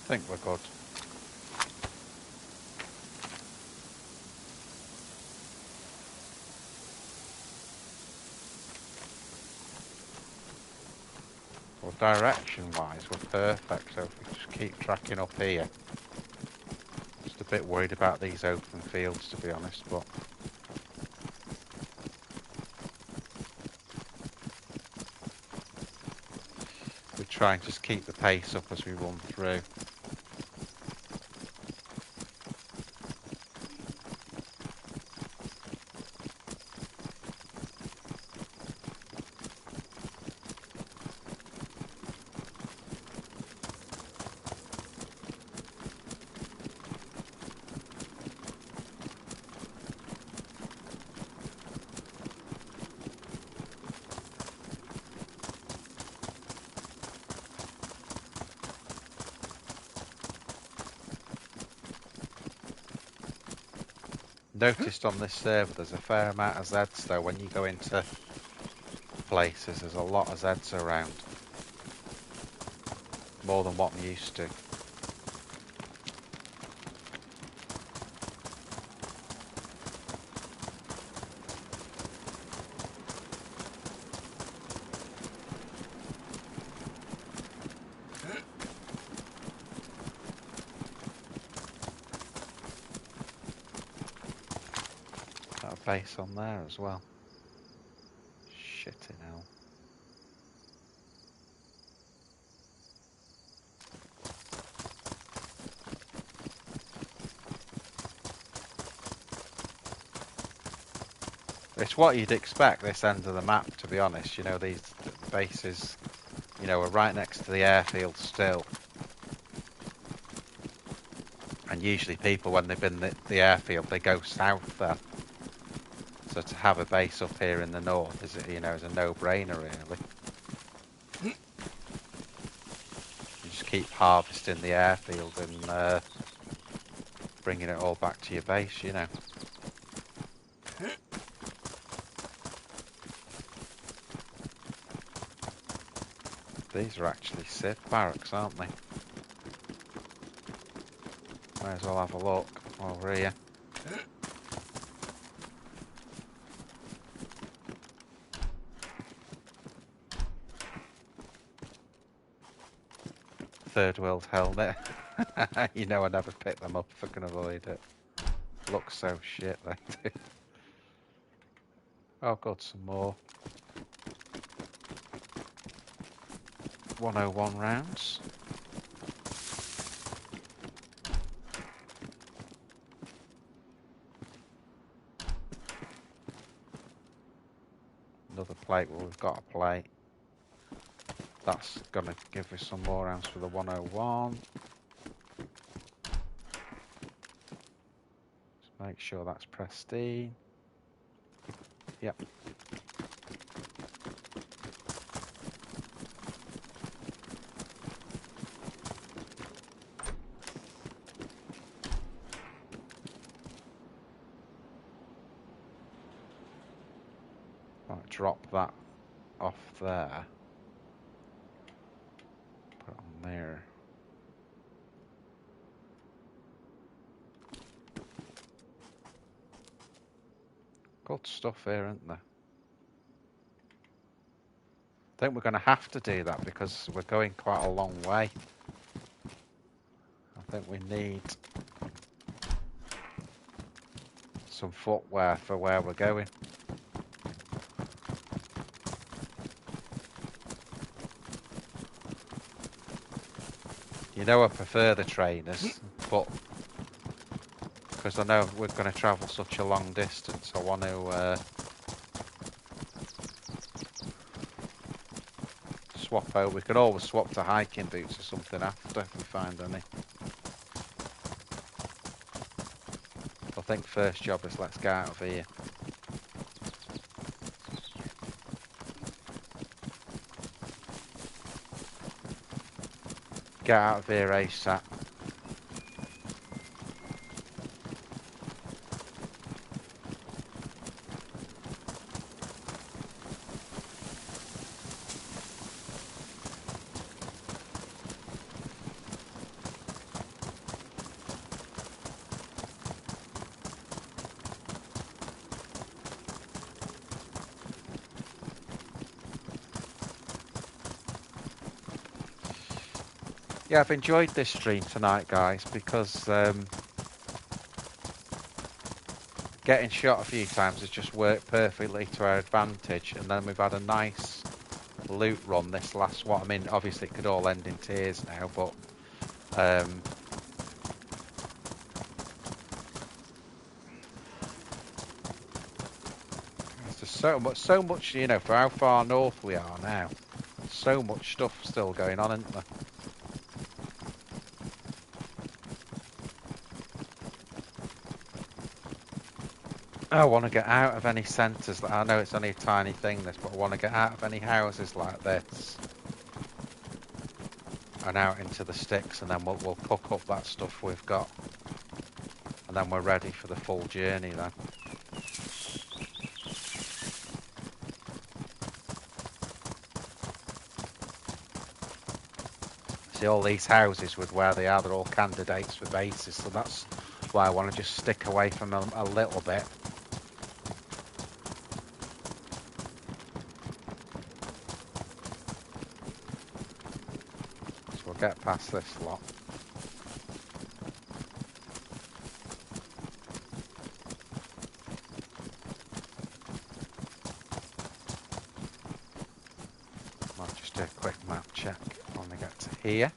[SPEAKER 1] I think we're good. Well, direction-wise, we're perfect, so if we just keep tracking up here. Just a bit worried about these open fields, to be honest, but... we try and just keep the pace up as we run through. Noticed on this server there's a fair amount of Zeds though. When you go into places, there's a lot of Zeds around. More than what I'm used to. Got a base on there as well. Shitting hell. It's what you'd expect this end of the map, to be honest. You know, these bases, you know, are right next to the airfield still. And usually people, when they've been the airfield, they go south there. So to have a base up here in the north is, is a no-brainer really. You just keep harvesting the airfield and bringing it all back to your base, These are actually Civ barracks, aren't they? Might as well have a look over here. Third world helmet. I never pick them up if I can avoid it. Looks so shit, they do. Oh, got some more 101 rounds. Another plate, well, we've got a plate. That's gonna give us some more rounds for the 101. Just make sure that's pristine. Yep. Right, drop that off there. Put it on there. Good stuff here, isn't there? I think we're going to have to do that because we're going quite a long way. I think we need some footwear for where we're going. I prefer the trainers, but because I know we're going to travel such a long distance, I want to swap over. We could always swap to hiking boots or something after if we find any. I think first job is let's get out of here. Get out of here ASAP. Yeah, I've enjoyed this stream tonight, guys, because getting shot a few times has just worked perfectly to our advantage, and then we've had a nice loot run this last one. I mean, obviously it could all end in tears now, but there's just so much, for how far north we are now. So much stuff still going on, isn't there? I want to get out of any centres. I know it's only a tiny thing, this, but I want to get out of any houses like this and out into the sticks, and then we'll cook up that stuff we've got, and then we're ready for the full journey then. See, all these houses with where they are, they're all candidates for bases, so that's why I want to just stick away from them a little bit. So we'll get past this lot. Might just do a quick map check when we get to here.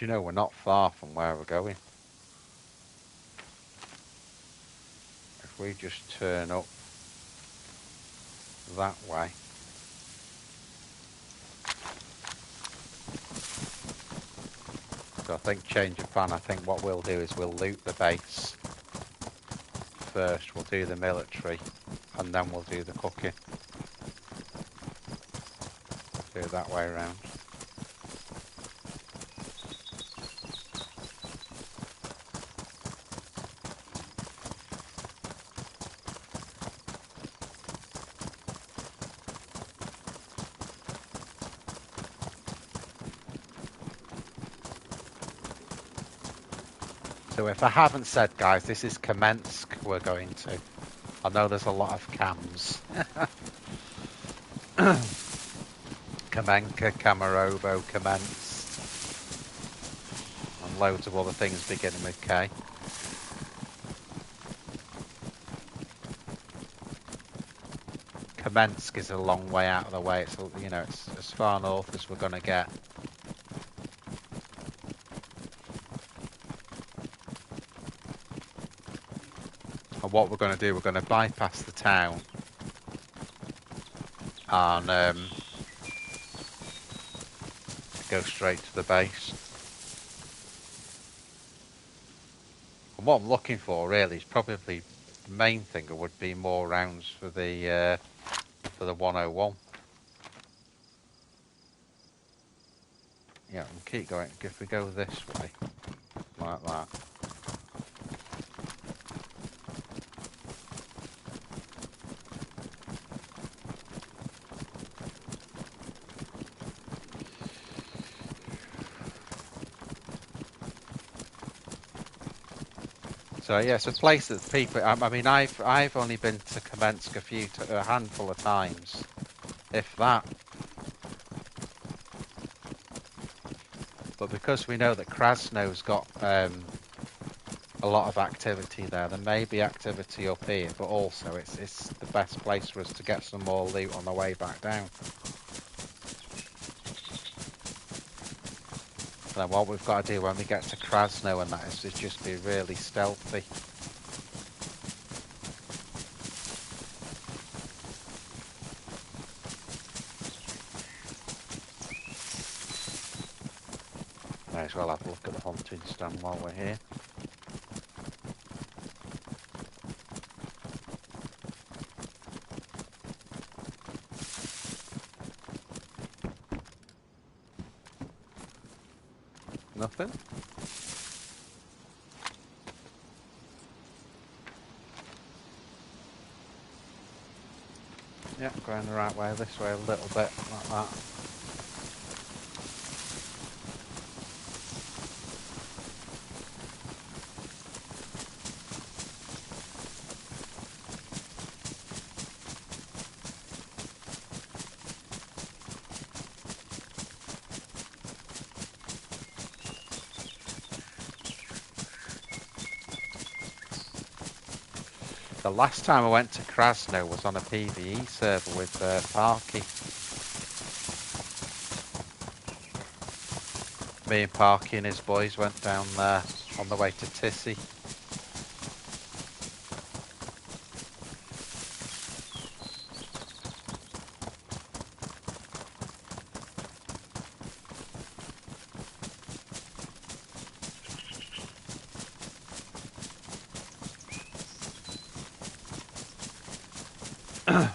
[SPEAKER 1] Do you know, we're not far from where we're going. If we just turn up that way. So I think change of plan, I think what we'll do is we'll loot the base first, we'll do the military, and then we'll do the cooking. Do it that way around. So if I haven't said, guys, this is Kamensk we're going to. I know there's a lot of cams. Kamenka, Kamarovo, Kamensk, and loads of other things beginning with K. Kamensk is a long way out of the way. It's, you know, it's as far north as we're going to get. And what we're going to do, we're going to bypass the town and go straight to the base. And what I'm looking for really is probably the main thing would be more rounds for the 101. Yeah, we'll keep going. If we go this way, like that. So yeah, it's a place that people. I mean, I've only been to Kamensk a handful of times, if that. But because we know that Krasno's got a lot of activity there may be activity up here, but also it's the best place for us to get some more loot on the way back down. And then what we've got to do when we get to Krasno and that is just be really stealthy. May as well have a look at the hunting stand while we're here. Nothing? Yeah, going the right way, this way a little bit, like that. The last time I went to Krasno was on a PvE server with Parky. Me and Parky and his boys went down there on the way to Tissy.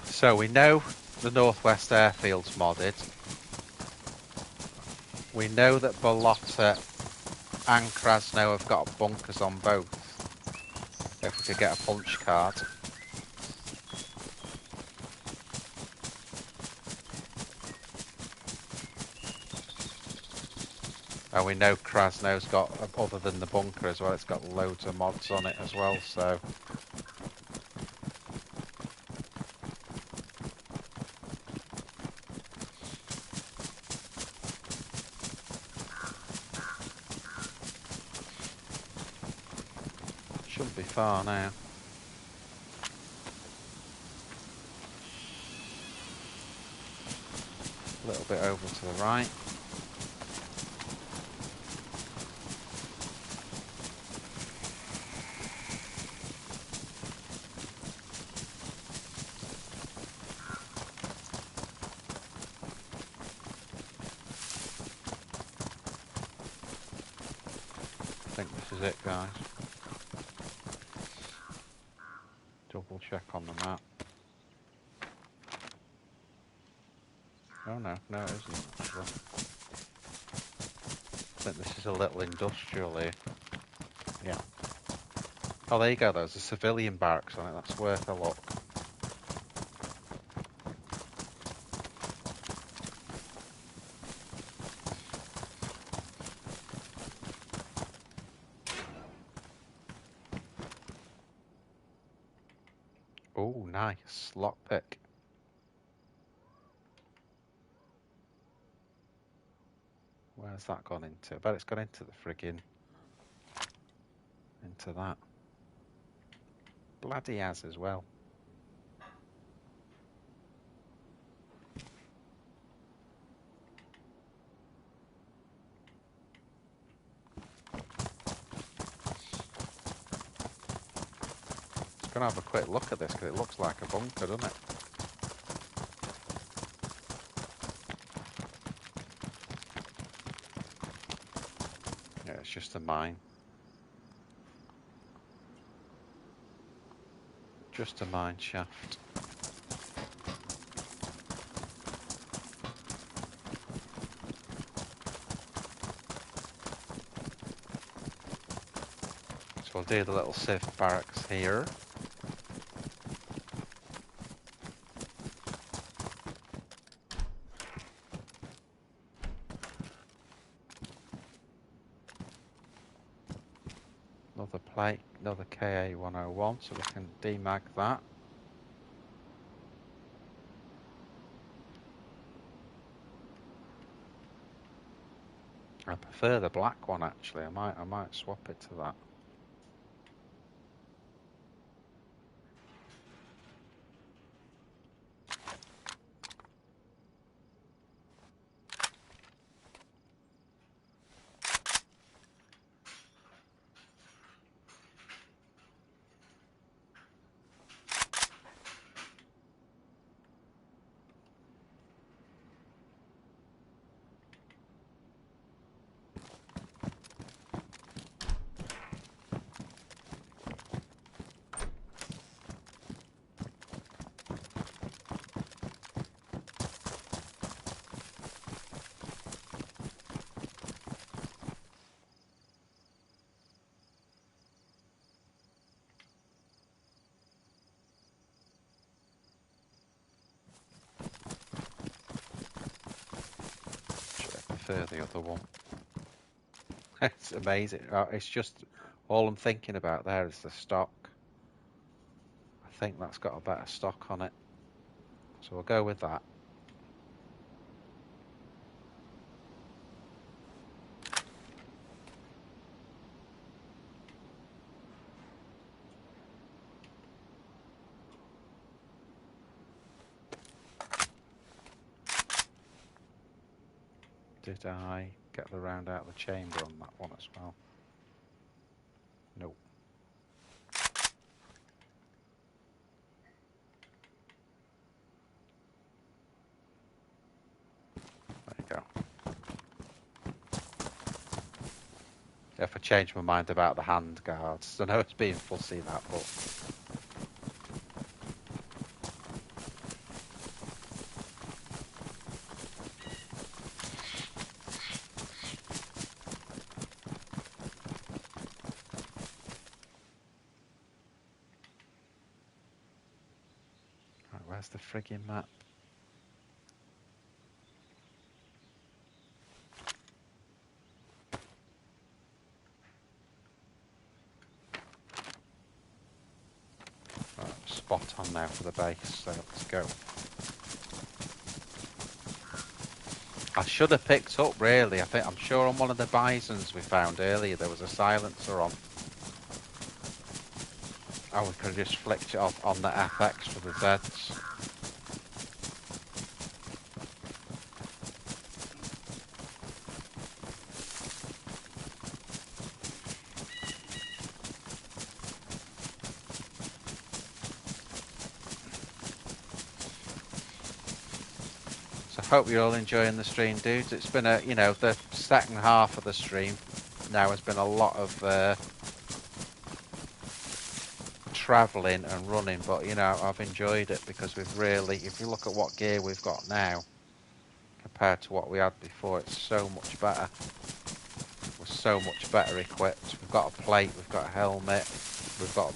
[SPEAKER 1] So we know the Northwest Airfield's modded. We know that Bolota and Krasno have got bunkers on both. If we could get a punch card. And we know Krasno's got, other than the bunker as well, it's got loads of mods on it as well, so... Shouldn't be far now. A little bit over to the right. think this is it, guys. Double check on the map. Oh no, no it isn't actually. I think this is a little industrial here. Yeah. Oh, there you go, there's a civilian barracks on it, that's worth a look. Oh, nice. Lockpick. Where's that gone into? I bet it's gone into the friggin'... into that. Bloody has as well. Just gonna have a quick look at this because it looks like a bunker, doesn't it? Yeah, it's just a mine. Just a mine shaft. So we'll do the little civ barracks here. Another plate, another KA-101, so we can demag that. I prefer the black one actually. I might swap it to that. Prefer the other one. It's amazing. It's just all I'm thinking about there is the stock. I think that's got a better stock on it, so we'll go with that. Did I get the round out of the chamber on that one as well? Nope. There you go. If I change my mind about the hand guards, I know it's being fussy that, but right, where's the friggin' map? Right, spot on now for the base, so let's go. I should have picked up really. I'm sure on one of the bisons we found earlier there was a silencer on. Oh, we could have just flicked it off on the FX for the Zs. So hope you're all enjoying the stream, dudes. It's been the second half of the stream. now has been a lot of travelling and running, but you know, I've enjoyed it because we've really, if you look at what gear we've got now compared to what we had before, it's so much better. We're so much better equipped. We've got a plate, we've got a helmet, we've got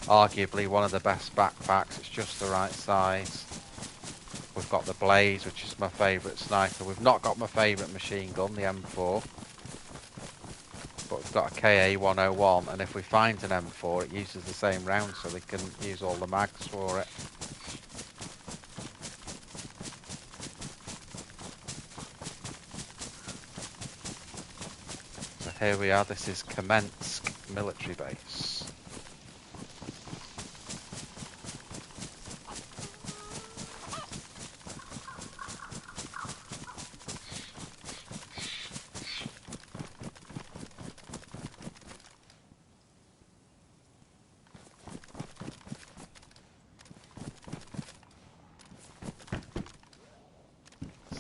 [SPEAKER 1] arguably one of the best backpacks, it's just the right size. We've got the Blaze, which is my favourite sniper. We've not got my favourite machine gun, the M4. But we've got a KA-101, and if we find an M4, it uses the same round, so we can use all the mags for it. So here we are, this is Kamensk military base.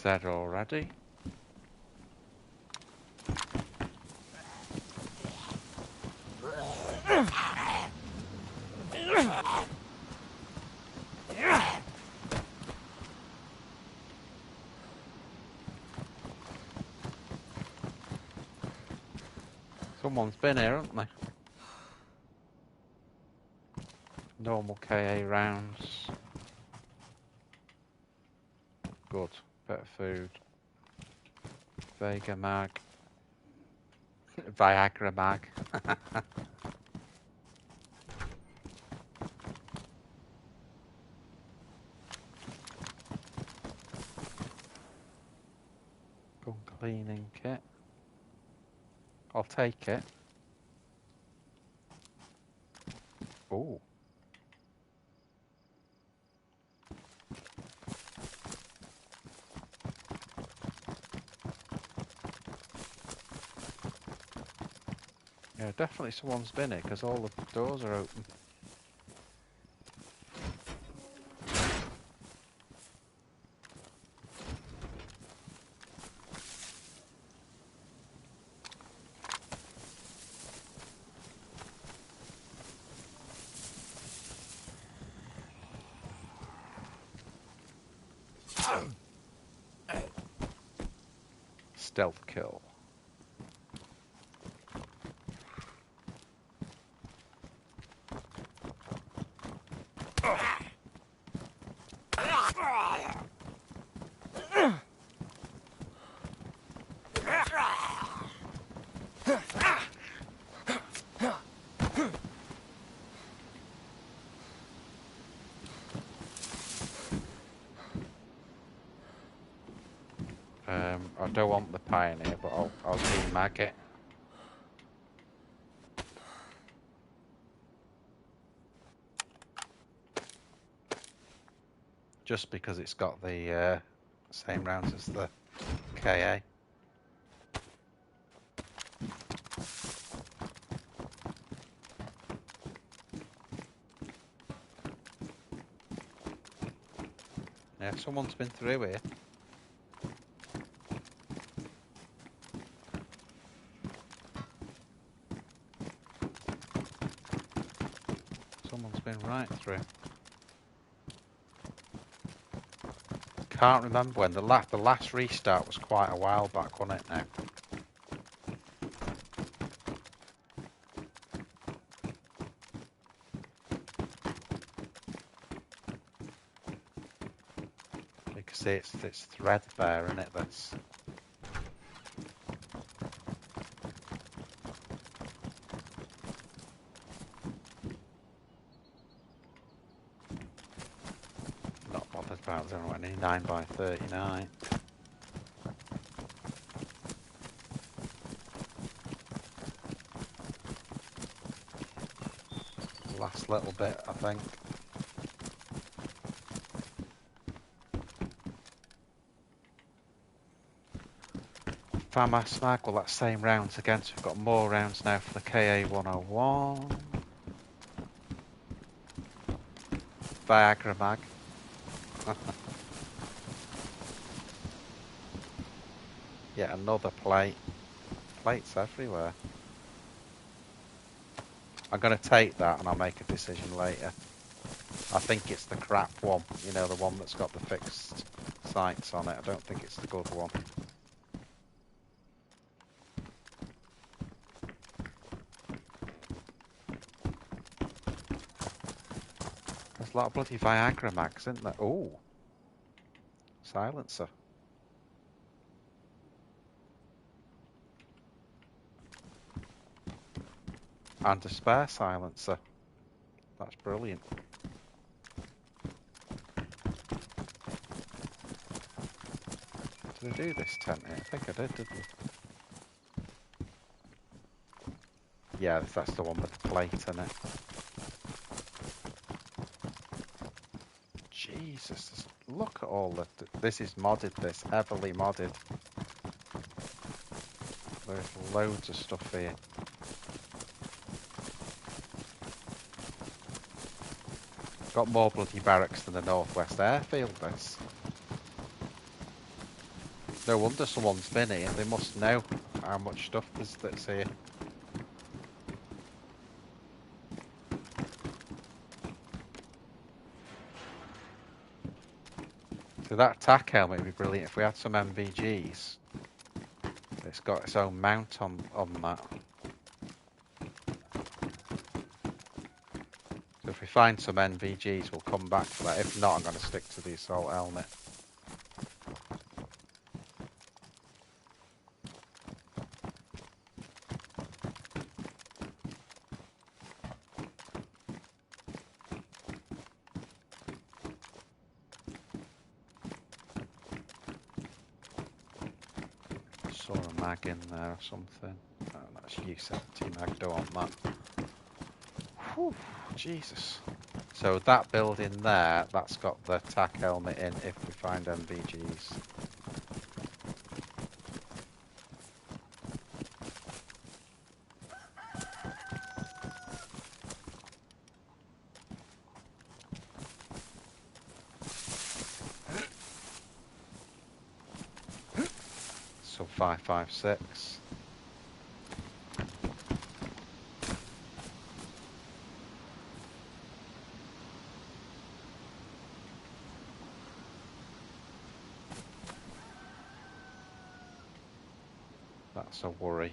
[SPEAKER 1] Said already. Someone's been here, haven't they? Normal KA rounds. Good. Bit of food. Vega mag. Viagra mag. Gun cleaning kit. I'll take it. Ooh. Yeah, definitely someone's been here because all the doors are open. Stealth kill. I don't want the Pioneer, but I'll demag it. Just because it's got the same rounds as the KA. Yeah, someone's been through here. Someone's been right through. Can't remember when the last restart was quite a while back, wasn't it now? You can see it's threadbare, isn't it? That's not bothered about. There aren't any 9x39. Last little bit, I think. FAMAS mag, well that's same rounds again, so we've got more rounds now for the KA-101. Viagra mag. Yet another plate plates everywhere. I'm going to take that and I'll make a decision later. I think it's the crap one, you know, the one that's got the fixed sights on it. I don't think it's the good one. There's a lot of bloody Viagra mags, isn't there? Ooh. Silencer. And a spare silencer. That's brilliant. Did I do this tent here? I think I did, didn't I? Yeah, that's the one with the plate in it. Jesus, look at all the... This is modded, this. Heavily modded. There's loads of stuff here. Got more bloody barracks than the Northwest Airfield, this. No wonder someone's been here. They must know how much stuff that's here. So that attack helmet would be brilliant if we had some MVGs. It's got its own mount on that. So if we find some NVGs, we'll come back to that. If not, I'm going to stick to the assault helmet. Saw a mag in there or something. Oh, that's U70 mag, don't want that. Whew, Jesus. So that building there, that's got the TAC helmet in if we find MVGs. So 556. That's a worry.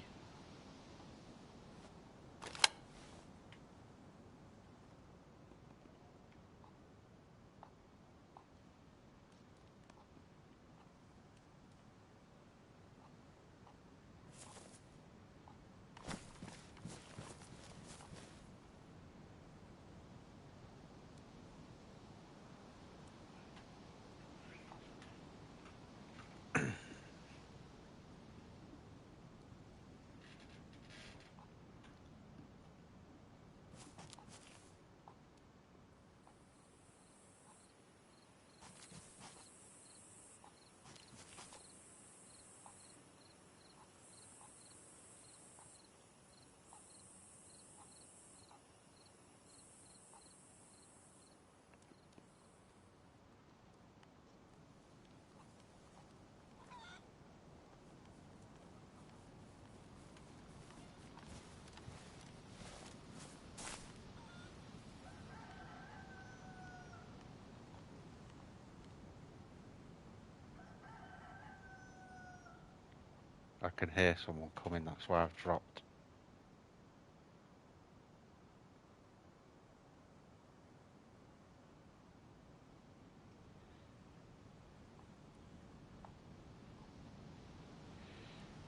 [SPEAKER 1] I can hear someone coming, that's why I've dropped.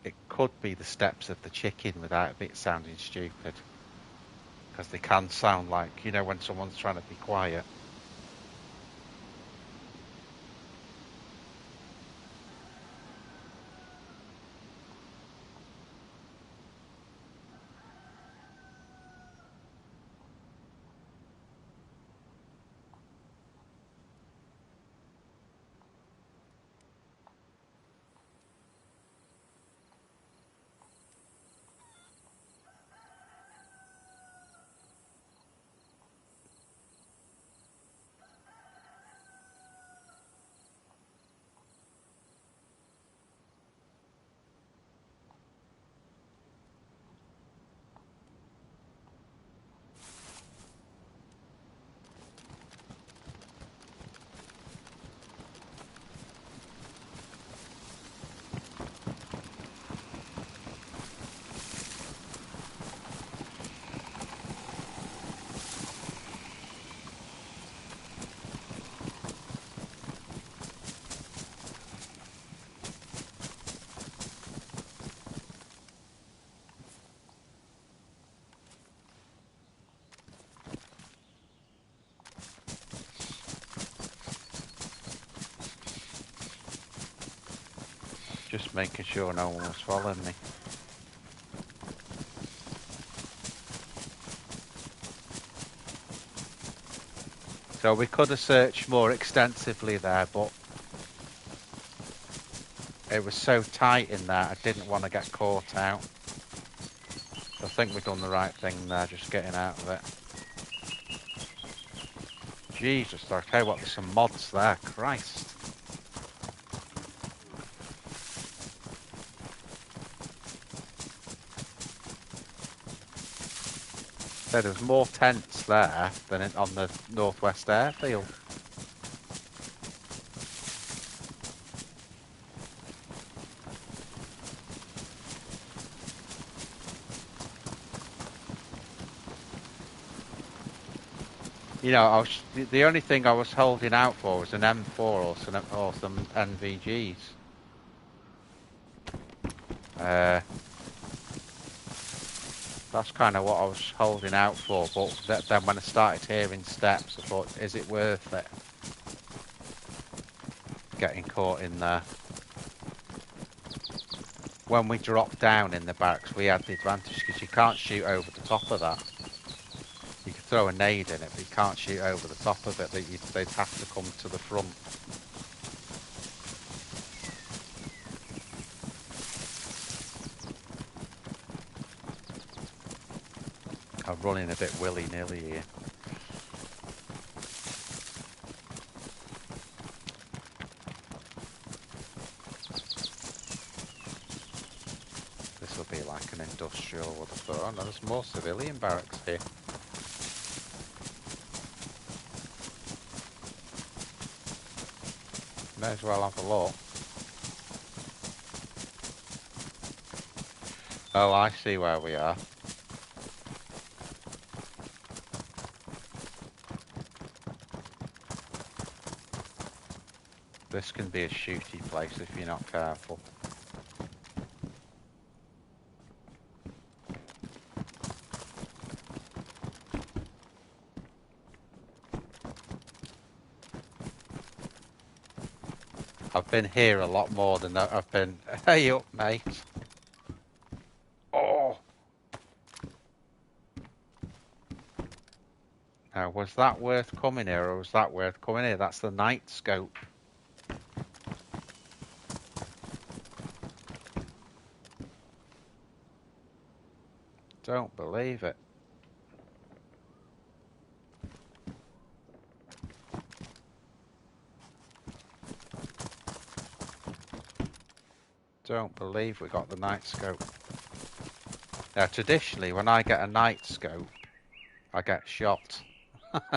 [SPEAKER 1] It could be the steps of the chicken without it sounding stupid. Because they can sound like, you know, when someone's trying to be quiet. Just making sure no one was following me. So we could have searched more extensively there, but it was so tight in there, I didn't want to get caught out. So I think we've done the right thing there, just getting out of it. Jesus, I tell you what, there's some mods there, Christ. So there's more tents there than on the Northwest Airfield. You know, the only thing I was holding out for was an M4 or some NVGs. That's kind of what I was holding out for, but then when I started hearing steps, I thought, is it worth it? Getting caught in there. When we dropped down in the barracks, we had the advantage because you can't shoot over the top of that. You could throw a nade in it, but you can't shoot over the top of it. They'd have to come to the front. I'm running a bit willy-nilly here. This will be like an industrial, would have thought. Oh no, there's more civilian barracks here. May as well have a look. Oh, I see where we are. This can be a shooty place if you're not careful. I've been here a lot more than I've been... Hey up, mate. Oh! Now, was that worth coming here, or was that worth coming here? That's the night scope. Don't believe it. Don't believe we got the night scope. Now, traditionally, when I get a night scope, I get shot.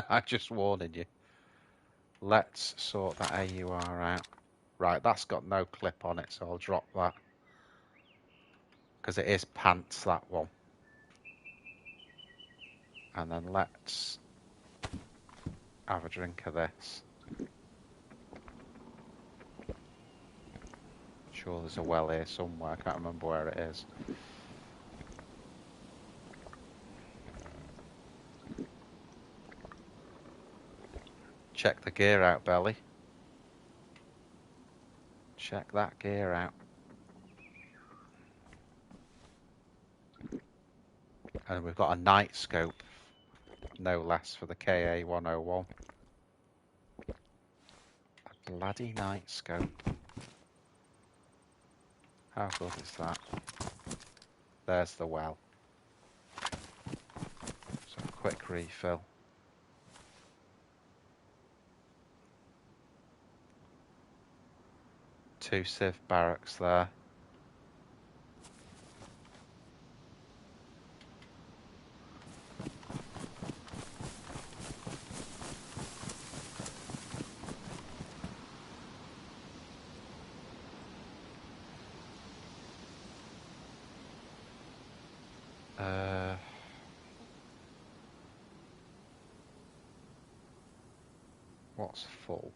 [SPEAKER 1] I'm just warning you. Let's sort that AUR out. Right, that's got no clip on it, so I'll drop that. Because it is pants, that one. And then let's have a drink of this. Sure there's a well here somewhere, I can't remember where it is. Check the gear out, Belly. Check that gear out. And we've got a night scope, no less, for the KA-101. A bloody night scope. How good is that? There's the well. So quick refill. Two civ barracks there. What's full?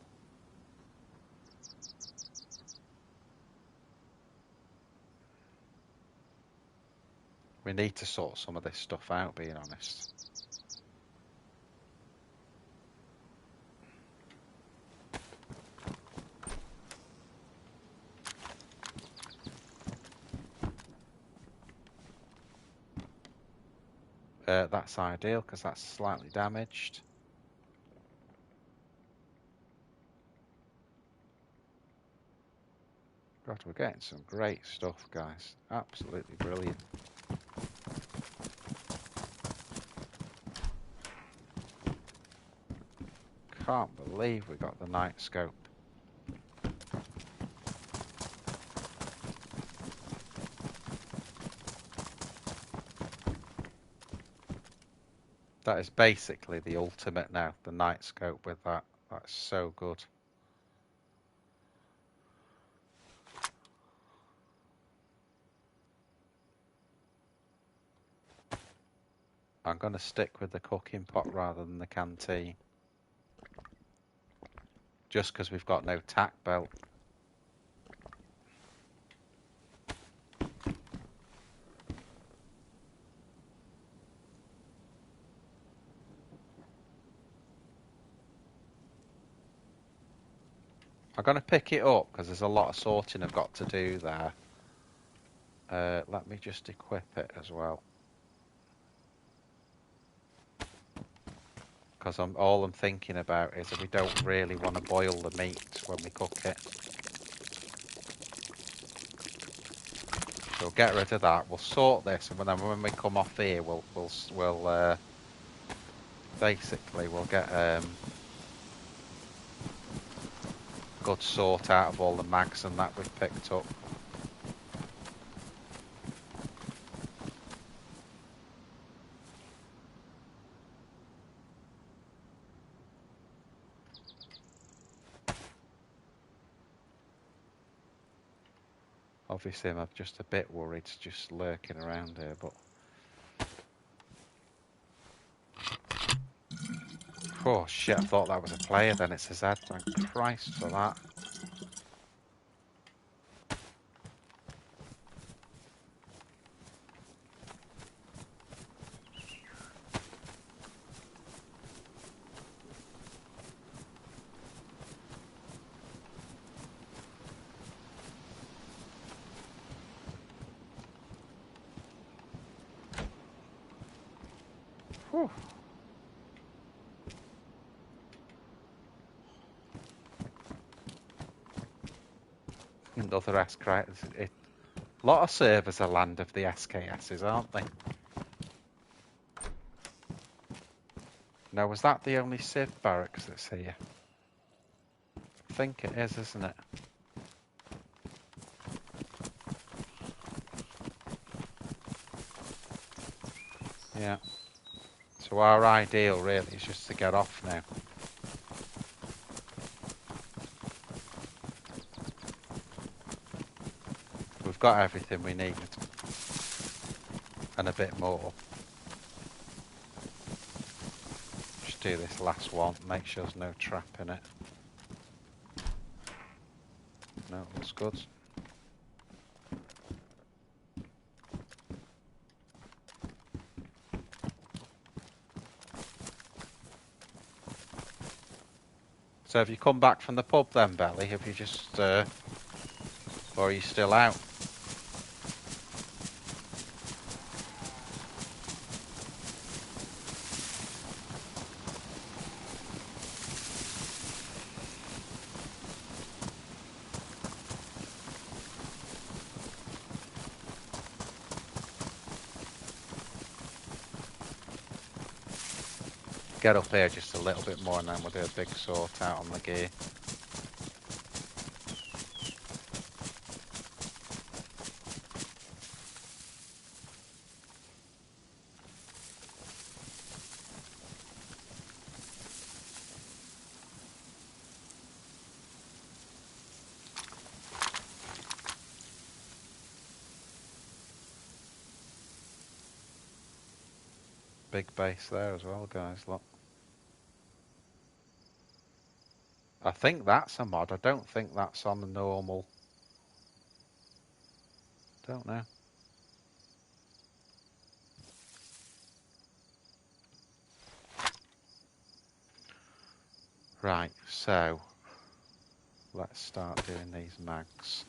[SPEAKER 1] We need to sort some of this stuff out, being honest. That's ideal because that's slightly damaged. God, we're getting some great stuff, guys. Absolutely brilliant. Can't believe we got the night scope. That is basically the ultimate now, the night scope with that. That's so good. I'm going to stick with the cooking pot rather than the canteen. Just because we've got no tack belt. I'm going to pick it up because there's a lot of sorting I've got to do there. Let me just equip it as well. Because all I'm thinking about is that we don't really want to boil the meat when we cook it. So we'll get rid of that. We'll sort this, and then when we come off here, we'll basically we'll get good sort out of all the mags and that we've picked up. Obviously, I'm just a bit worried, just lurking around here, but... Oh shit, I thought that was a player then, it's a Z. Thank Christ for that. Whew. Another S-Crate. A lot of servers are land of the SKSs, aren't they? Now, was that the only Civ barracks that's here? I think it is, isn't it? Yeah. So our ideal really is just to get off now. We've got everything we need. And a bit more. Just do this last one, make sure there's no trap in it. No, looks good. So have you come back from the pub then, Belly? Have you just, or are you still out? Get up here just a little bit more and then we'll do a big sort out on the gear. Big base there as well, guys, look. I think that's a mod, I don't think that's on the normal. Don't know. Right, so let's start doing these mags.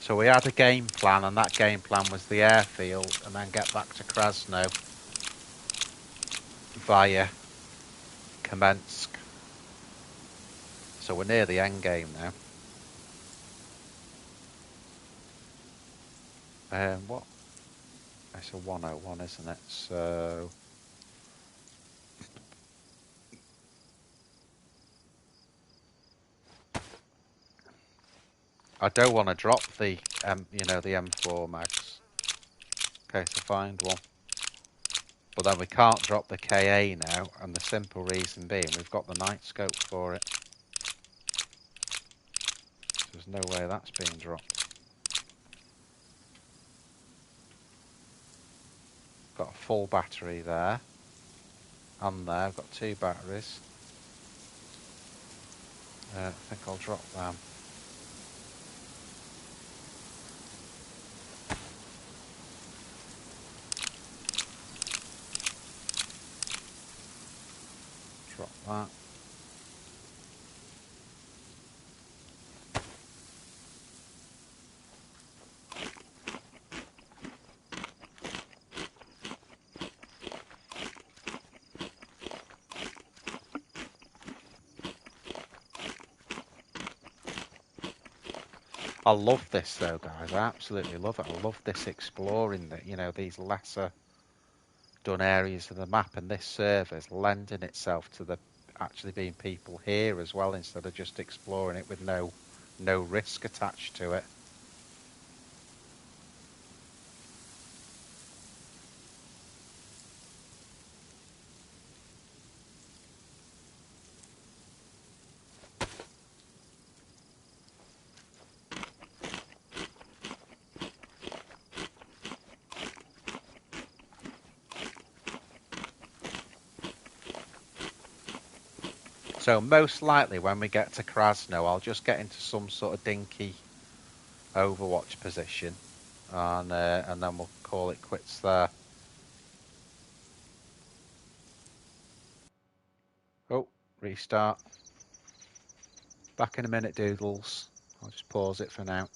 [SPEAKER 1] So we had a game plan, and that game plan was the airfield, and then get back to Krasno via Kamensk. So we're near the end game now. What? It's a 101, isn't it? So I don't want to drop the the M4 mags. Okay, so find one. But then we can't drop the KA now, and the simple reason being we've got the night scope for it. So there's no way that's being dropped. Got a full battery there. And there, I've got 2 batteries. I think I'll drop them. Drop that. I love this though, guys. I absolutely love it. I love this exploring these lesser done areas of the map, and this server's lending itself to the actually being people here as well, instead of just exploring it with no risk attached to it. So most likely when we get to Krasno, I'll just get into some sort of dinky Overwatch position, and then we'll call it quits there. Oh, restart. Back in a minute, Doodles. I'll just pause it for now.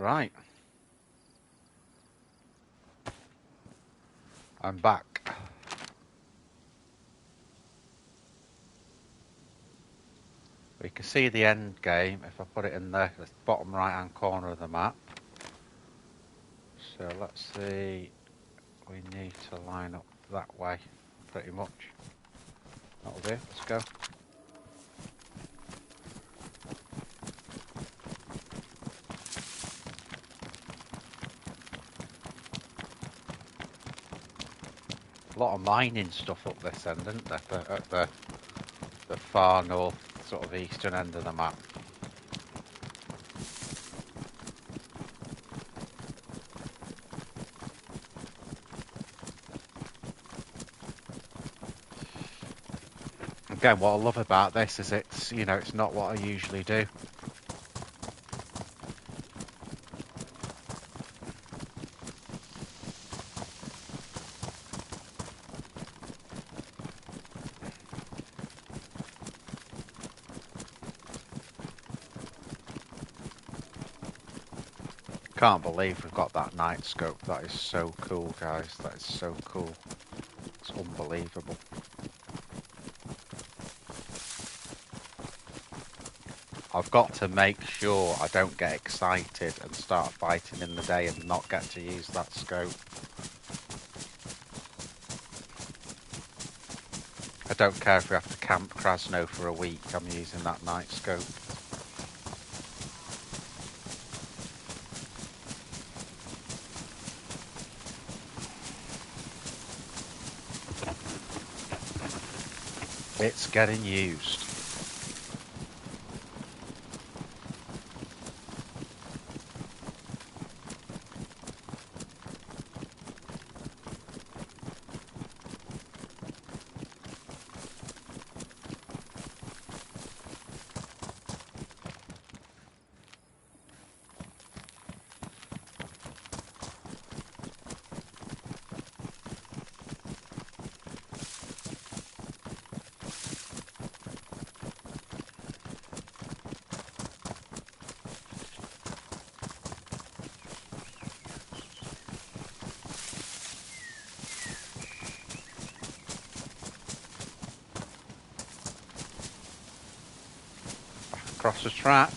[SPEAKER 1] Right. I'm back. We can see the end game if I put it in the bottom right hand corner of the map. So let's see, we need to line up that way pretty much. That'll do, let's go. A lot of mining stuff up this end, isn't there? At the far north, sort of eastern end of the map. Again, what I love about this is it's, you know, it's not what I usually do. Can't believe we've got that night scope. That is so cool, guys. That is so cool. It's unbelievable. I've got to make sure I don't get excited and start fighting in the day and not get to use that scope. I don't care if we have to camp Krasno for a week, I'm using that night scope. It's getting used. Across the tracks.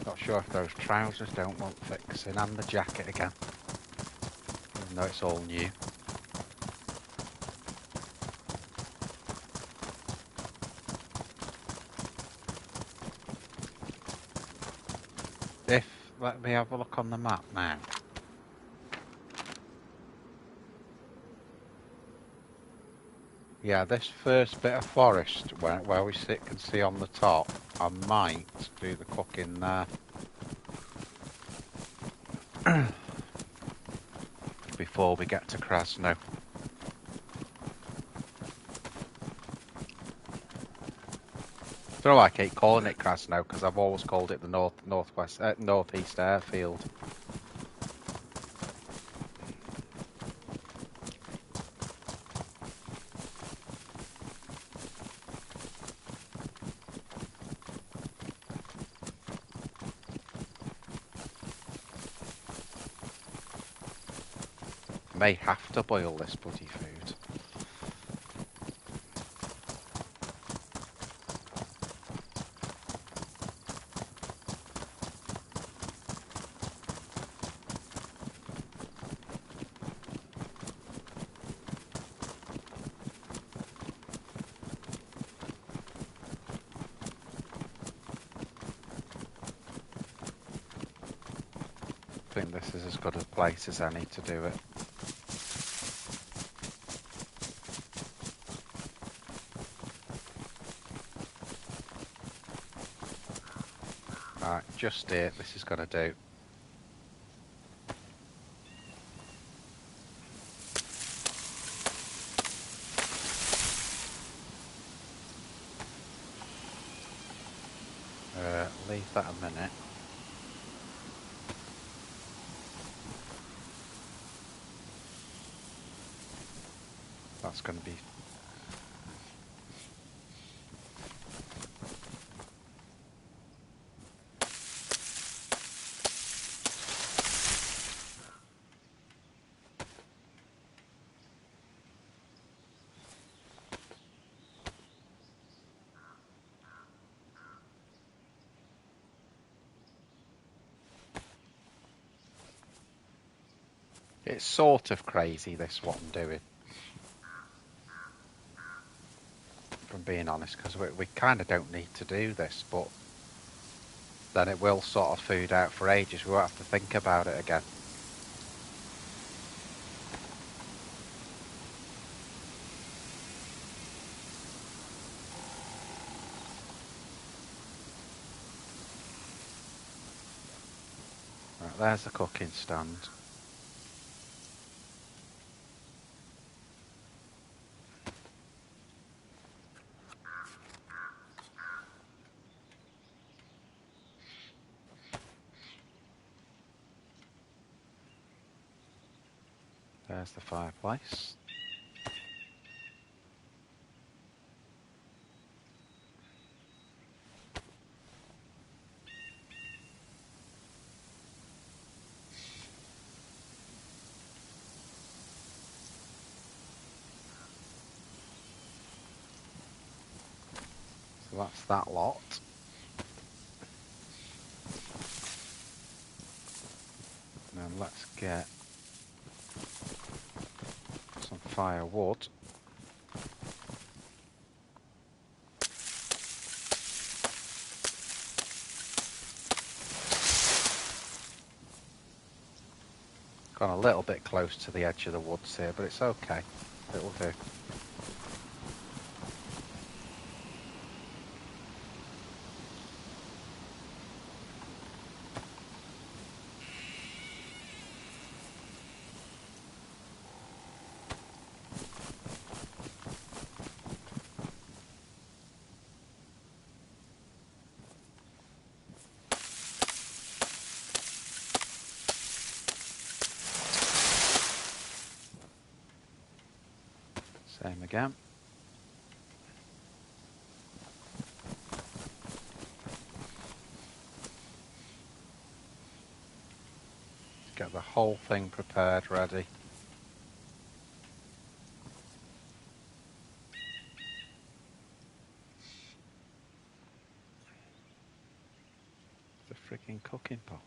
[SPEAKER 1] Not sure if those trousers don't want fixing, and the jacket again, even though it's all new. Let me have a look on the map now. Yeah, this first bit of forest where we can see on the top, I might do the cooking there. Before we get to Krasno. I don't know why I keep calling it Krasno because I've always called it the northeast airfield. May have to boil this bloody food. I think this is as good a place as any to do it. Right, just here, this is going to do. leave that a minute. That's going to be... It's sort of crazy, this, what I'm doing. If I'm being honest, because we kind of don't need to do this, but then it will sort of food out for ages. We won't have to think about it again. Right, there's the cooking stand. There's the fireplace. So that's that lot. Now let's get some firewood. Gone a little bit close to the edge of the woods here, but it's okay. It'll do. Same again. Get the whole thing prepared, ready. The freaking cooking pot.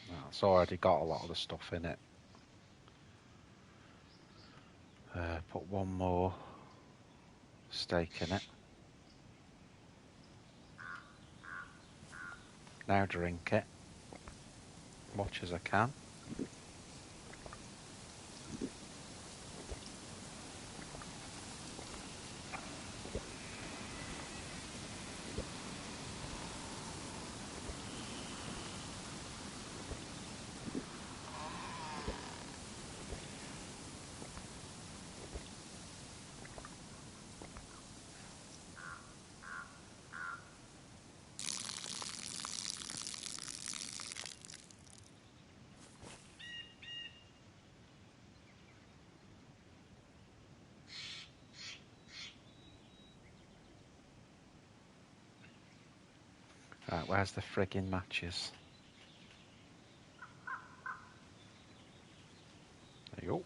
[SPEAKER 1] Well, it's already got a lot of the stuff in it. Put one more steak in it. Now drink it. Much as I can. Right, where's the friggin' matches? There you go.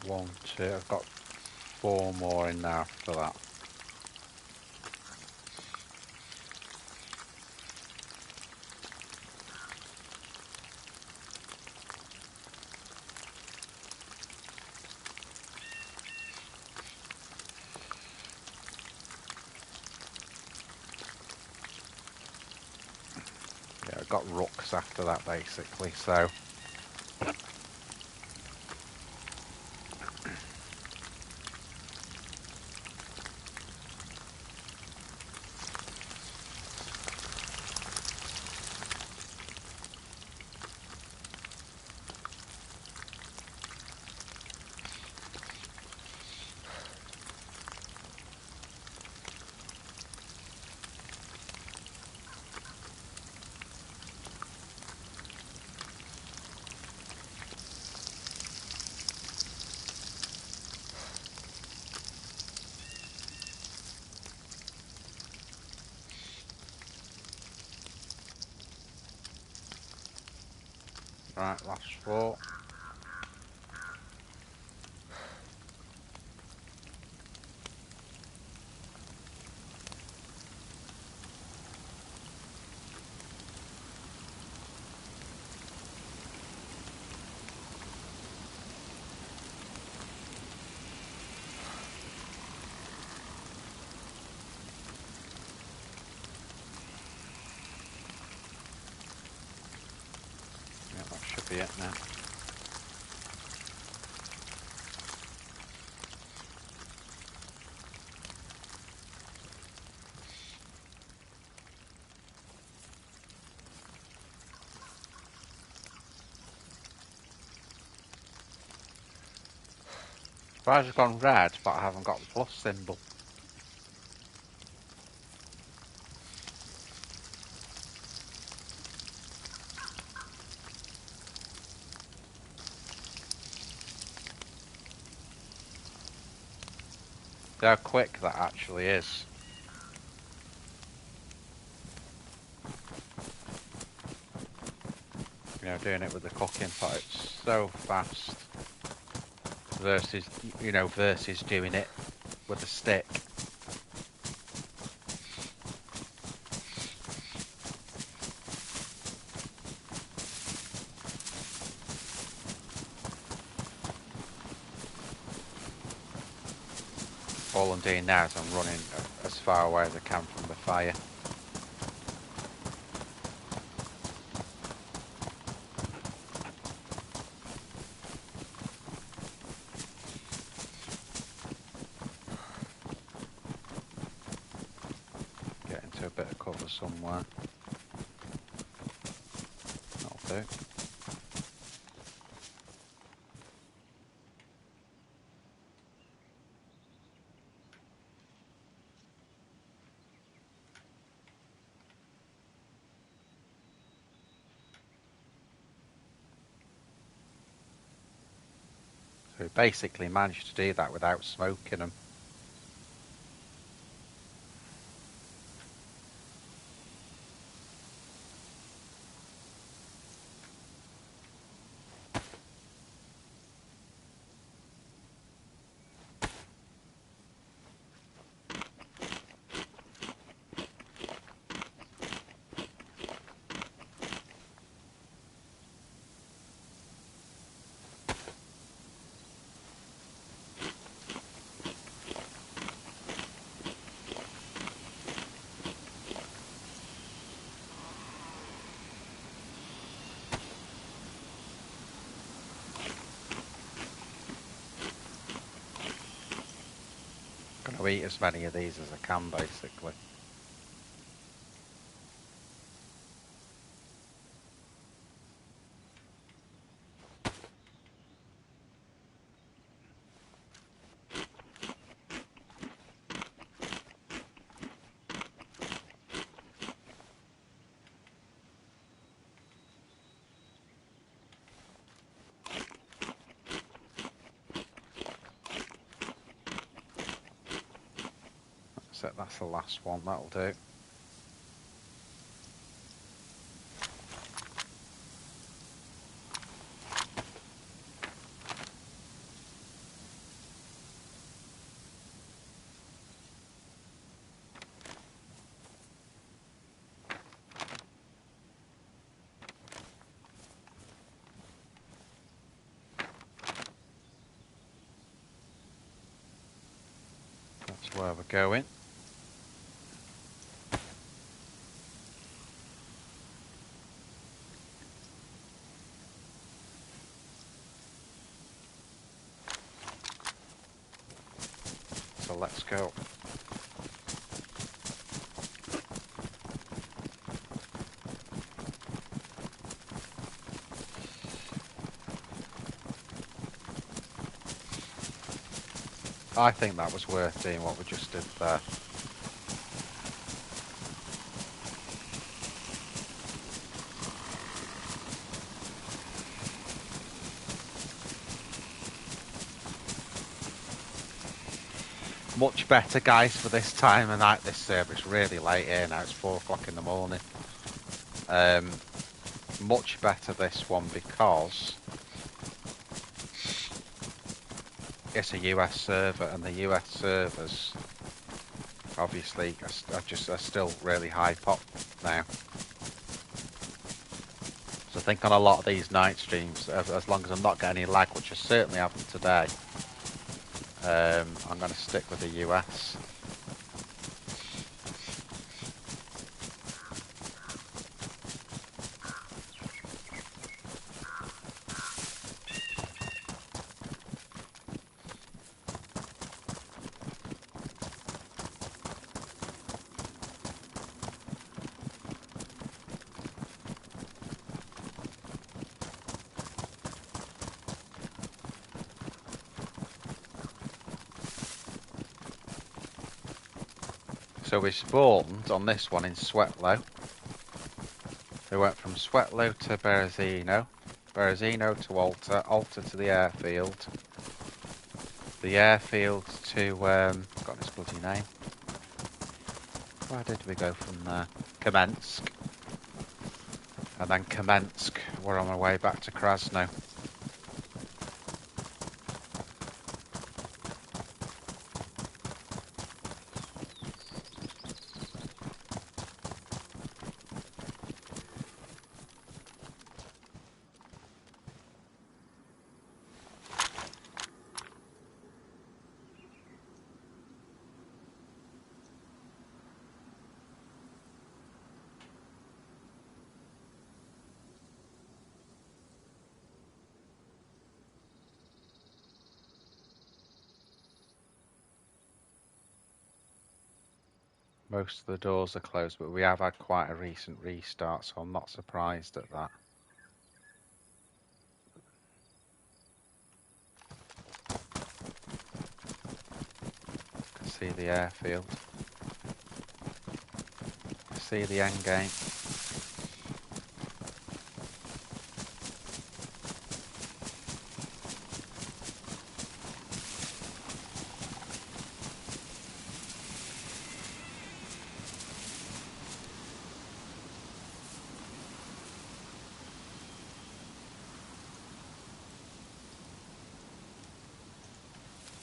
[SPEAKER 1] One, two, I've got 4 more in there after that. got rooks after that basically. So right, last 4. Yeah, that should be it now. Surprised it's gone red, but I haven't got the plus symbol. See how quick that actually is. You know, doing it with the cooking pot, it's so fast. Versus, you know, versus doing it with a stick. All I'm doing now is I'm running as far away as I can from the fire. Get into a bit of cover somewhere. That'll do. So we basically managed to do that without smoking them. Gonna eat as many of these as I can, basically. So that's the last one, that'll do. That's where we're going. Well, let's go. I think that was worth doing what we just did there. Much better, guys, for this time of night. This it's really late here now. It's 4 o'clock in the morning. Much better this one because it's a US server, and the US servers obviously are still really high pop now. So I think on a lot of these night streams, as long as I'm not getting any lag, which I certainly haven't today, I'm going to stick with the US. So we spawned on this one in Sweatlow. We went from Sweatlow to Berezino, Berezino to Alta, Alta to the airfield, the airfield to, I've got his bloody name. Where did we go from there? Kamensk. And then Kamensk, we're on our way back to Krasno. Most of the doors are closed, but we have had quite a recent restart, so I'm not surprised at that. I can see the airfield. I see the end game.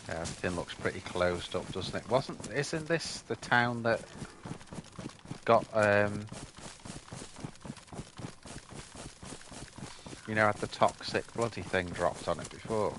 [SPEAKER 1] Yeah, everything looks pretty closed up, doesn't it? Isn't this the town that got, you know, had the toxic bloody thing dropped on it before?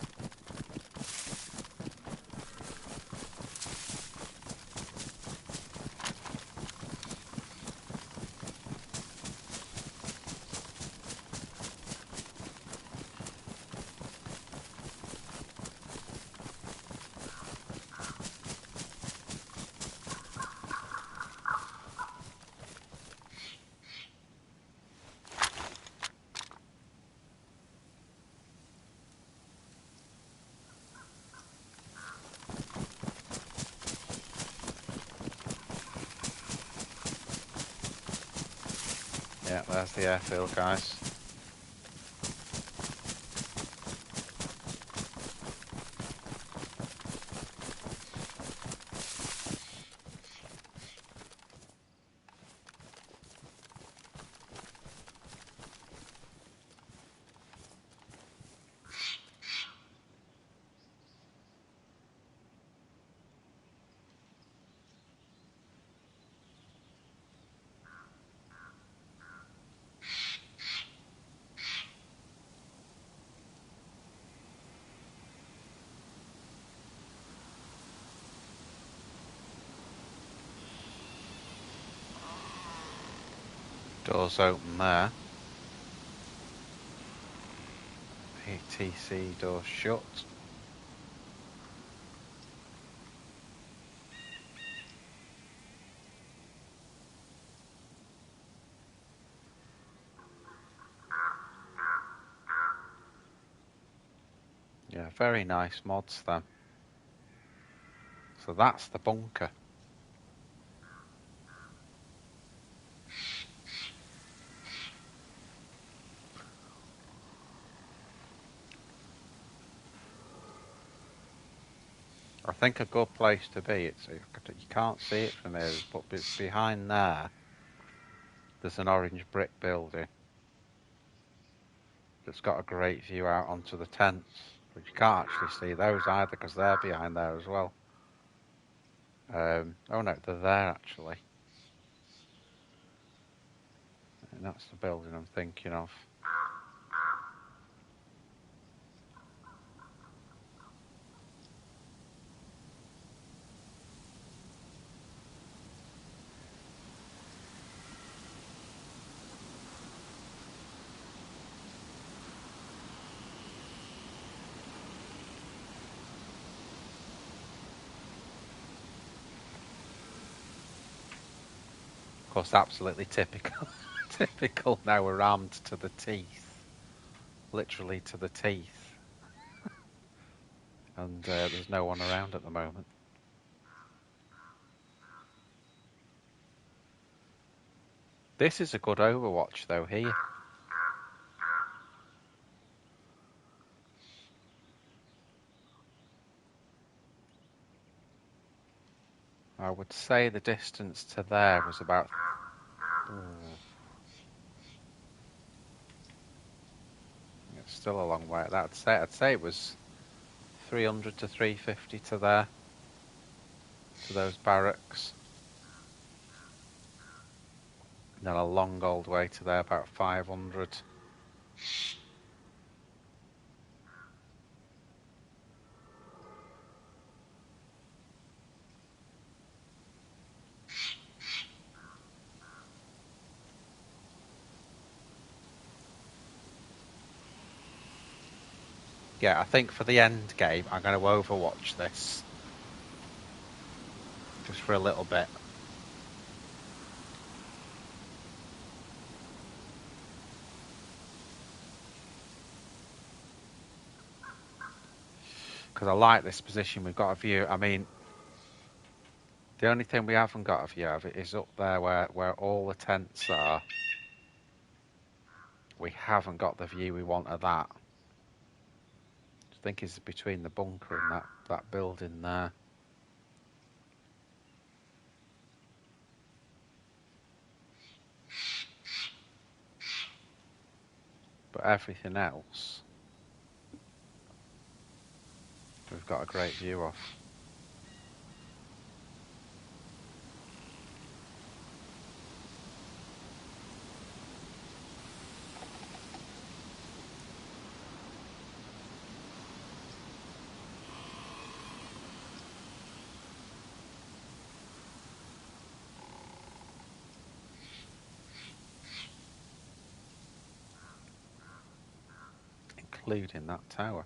[SPEAKER 1] Yeah, there's the airfield, guys. Doors open there. PTC door shut. very nice mods then. So that's the bunker. I think a good place to be. You can't see it from here, but behind there's an orange brick building that's got a great view out onto the tents. But you can't actually see those either because they're behind there as well. Oh no, they're there actually. And that's the building I'm thinking of. Of course, absolutely typical. Typical now, we're armed to the teeth. Literally to the teeth. And there's no one around at the moment. This is a good Overwatch though here. I would say the distance to there was about... It's still a long way. I'd say it was 300 to 350 to there. To those barracks. And then a long old way to there, about 500. Yeah, I think for the end game, I'm going to Overwatch this. Just for a little bit. Because I like this position. We've got a view. I mean, the only thing we haven't got a view of it is up there where all the tents are. We haven't got the view we want of that. I think it's between the bunker and that building there. But everything else, we've got a great view of. Including that tower.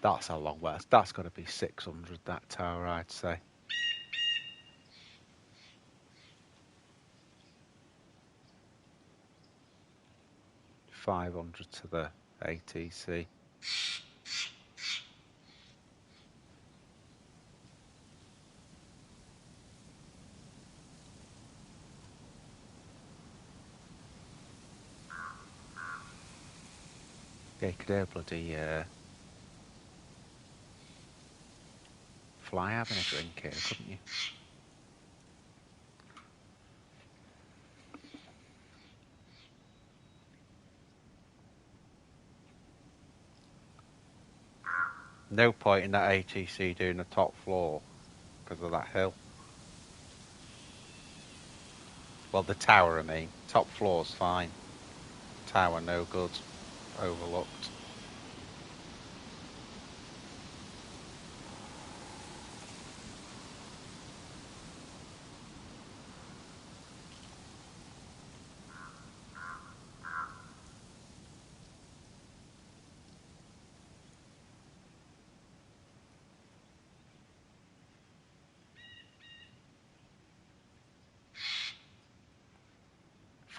[SPEAKER 1] That's a long way. That's got to be 600, that tower, I'd say. $500 to the ATC. Yeah, you could hear bloody fly having a drink here, couldn't you? No point in that ATC doing the top floor because of that hill. Well, the tower, I mean. Top floor's fine. Tower, no good. Overlooked.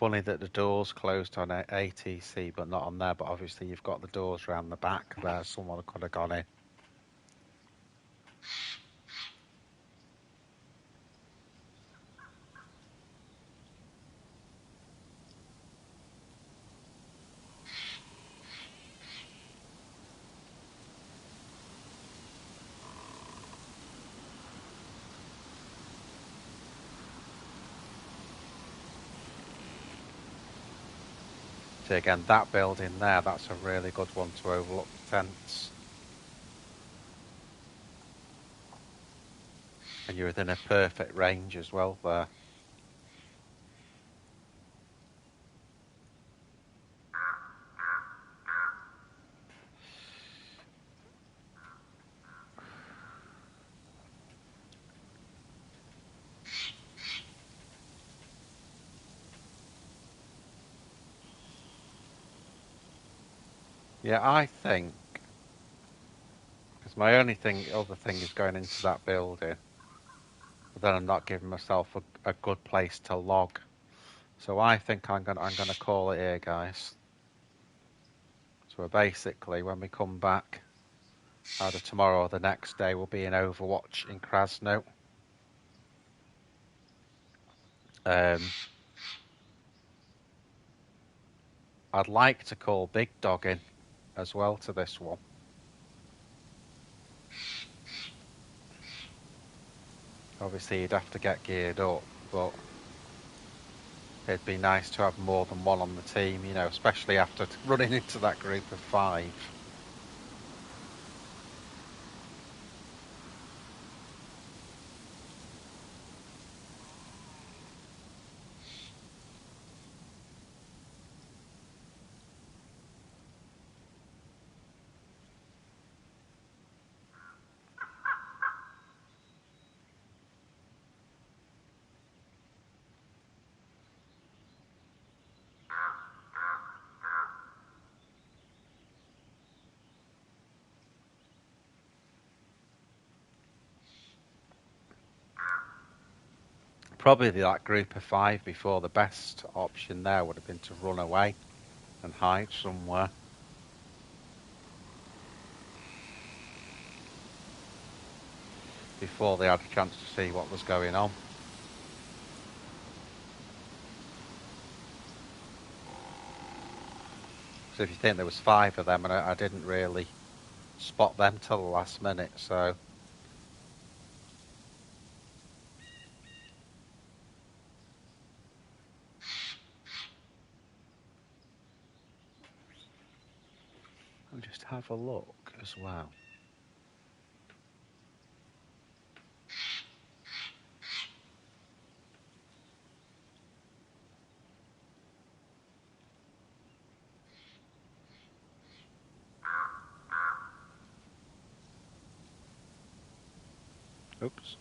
[SPEAKER 1] Funny that the door's closed on ATC, but not on there. But obviously you've got the doors around the back there. Someone could have gone in. So again, that building there, that's a really good one to overlook the tents. And you're within a perfect range as well there. Yeah, I think, because my only other thing is going into that building, but then I'm not giving myself a good place to log. So I think I'm gonna call it here, guys. So basically, when we come back, either tomorrow or the next day, we'll be in Overwatch in Krasno. I'd like to call Big Dog in as well to this one. Obviously, you'd have to get geared up, but it'd be nice to have more than one on the team, you know, especially after running into that group of 5. Probably that group of 5 before, the best option there would have been to run away and hide somewhere. Before they had a chance to see what was going on. So if you think there was 5 of them, and I didn't really spot them till the last minute, so... I'll just have a look as well. Oops.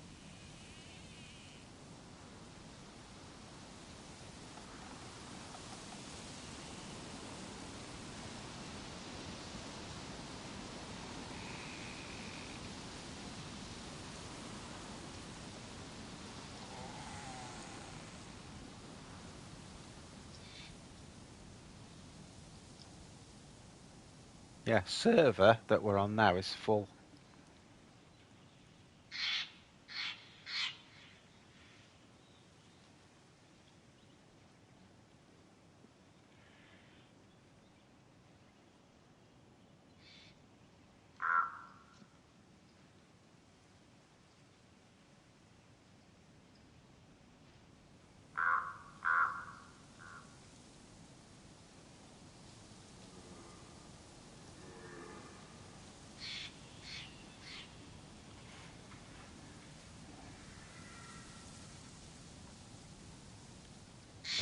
[SPEAKER 1] Yeah, server that we're on now is full.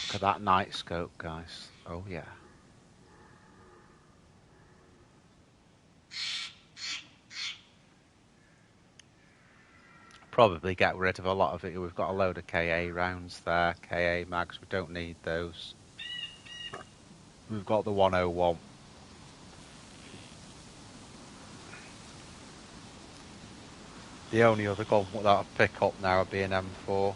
[SPEAKER 1] Look at that night scope, guys. Oh, yeah. Probably get rid of a lot of it. We've got a load of KA rounds there, KA mags. We don't need those. We've got the 101. The only other gun that I'll pick up now would be an M4.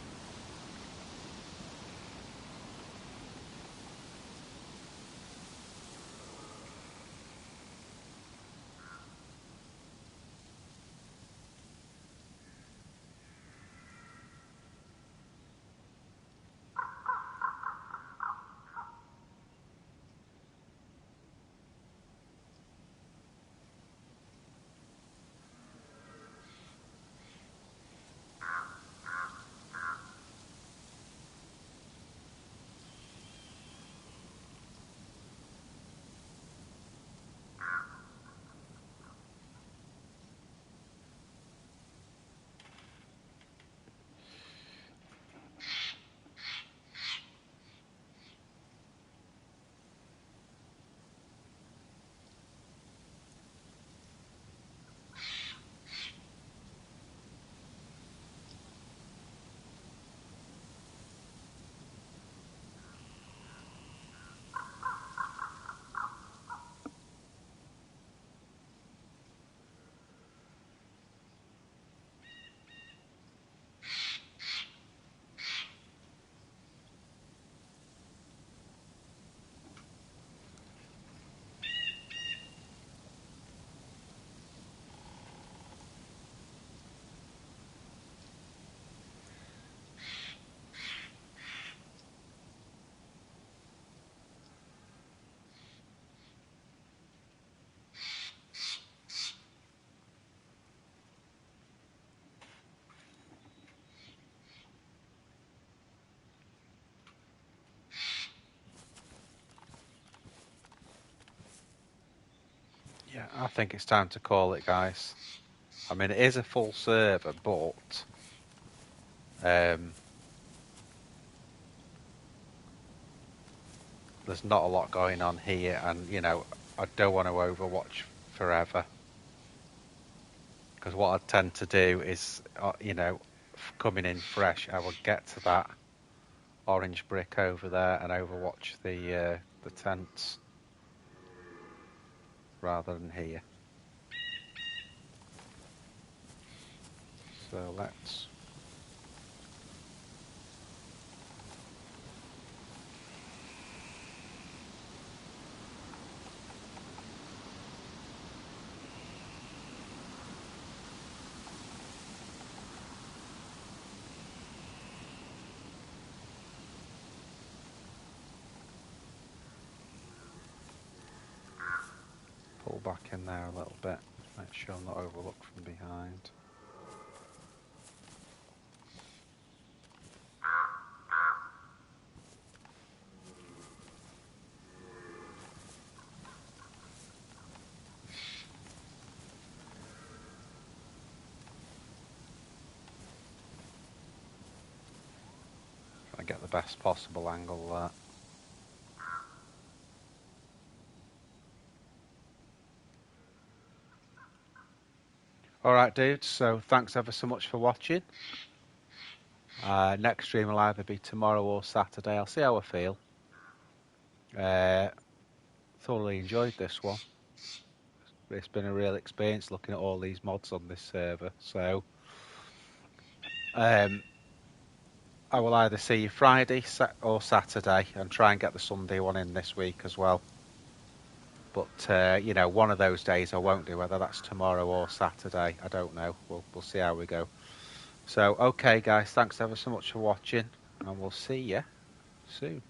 [SPEAKER 1] Yeah, I think it's time to call it, guys. I mean, it is a full server, but there's not a lot going on here, and you know, I don't want to overwatch forever, because what I tend to do is, you know, coming in fresh, I will get to that orange brick over there and overwatch the tents rather than here. So let's. Pull back in there a little bit, make sure I'm not overlooked from behind. Try to get the best possible angle there. Alright dudes, so thanks ever so much for watching. Next stream will either be tomorrow or Saturday. I'll see how I feel. Thoroughly enjoyed this one. It's been a real experience looking at all these mods on this server. So I will either see you Friday or Saturday and try and get the Sunday one in this week as well. But you know, one of those days I won't do, whether that's tomorrow or Saturday. I don't know. We'll see how we go. So okay guys, thanks ever so much for watching, and we'll see you soon.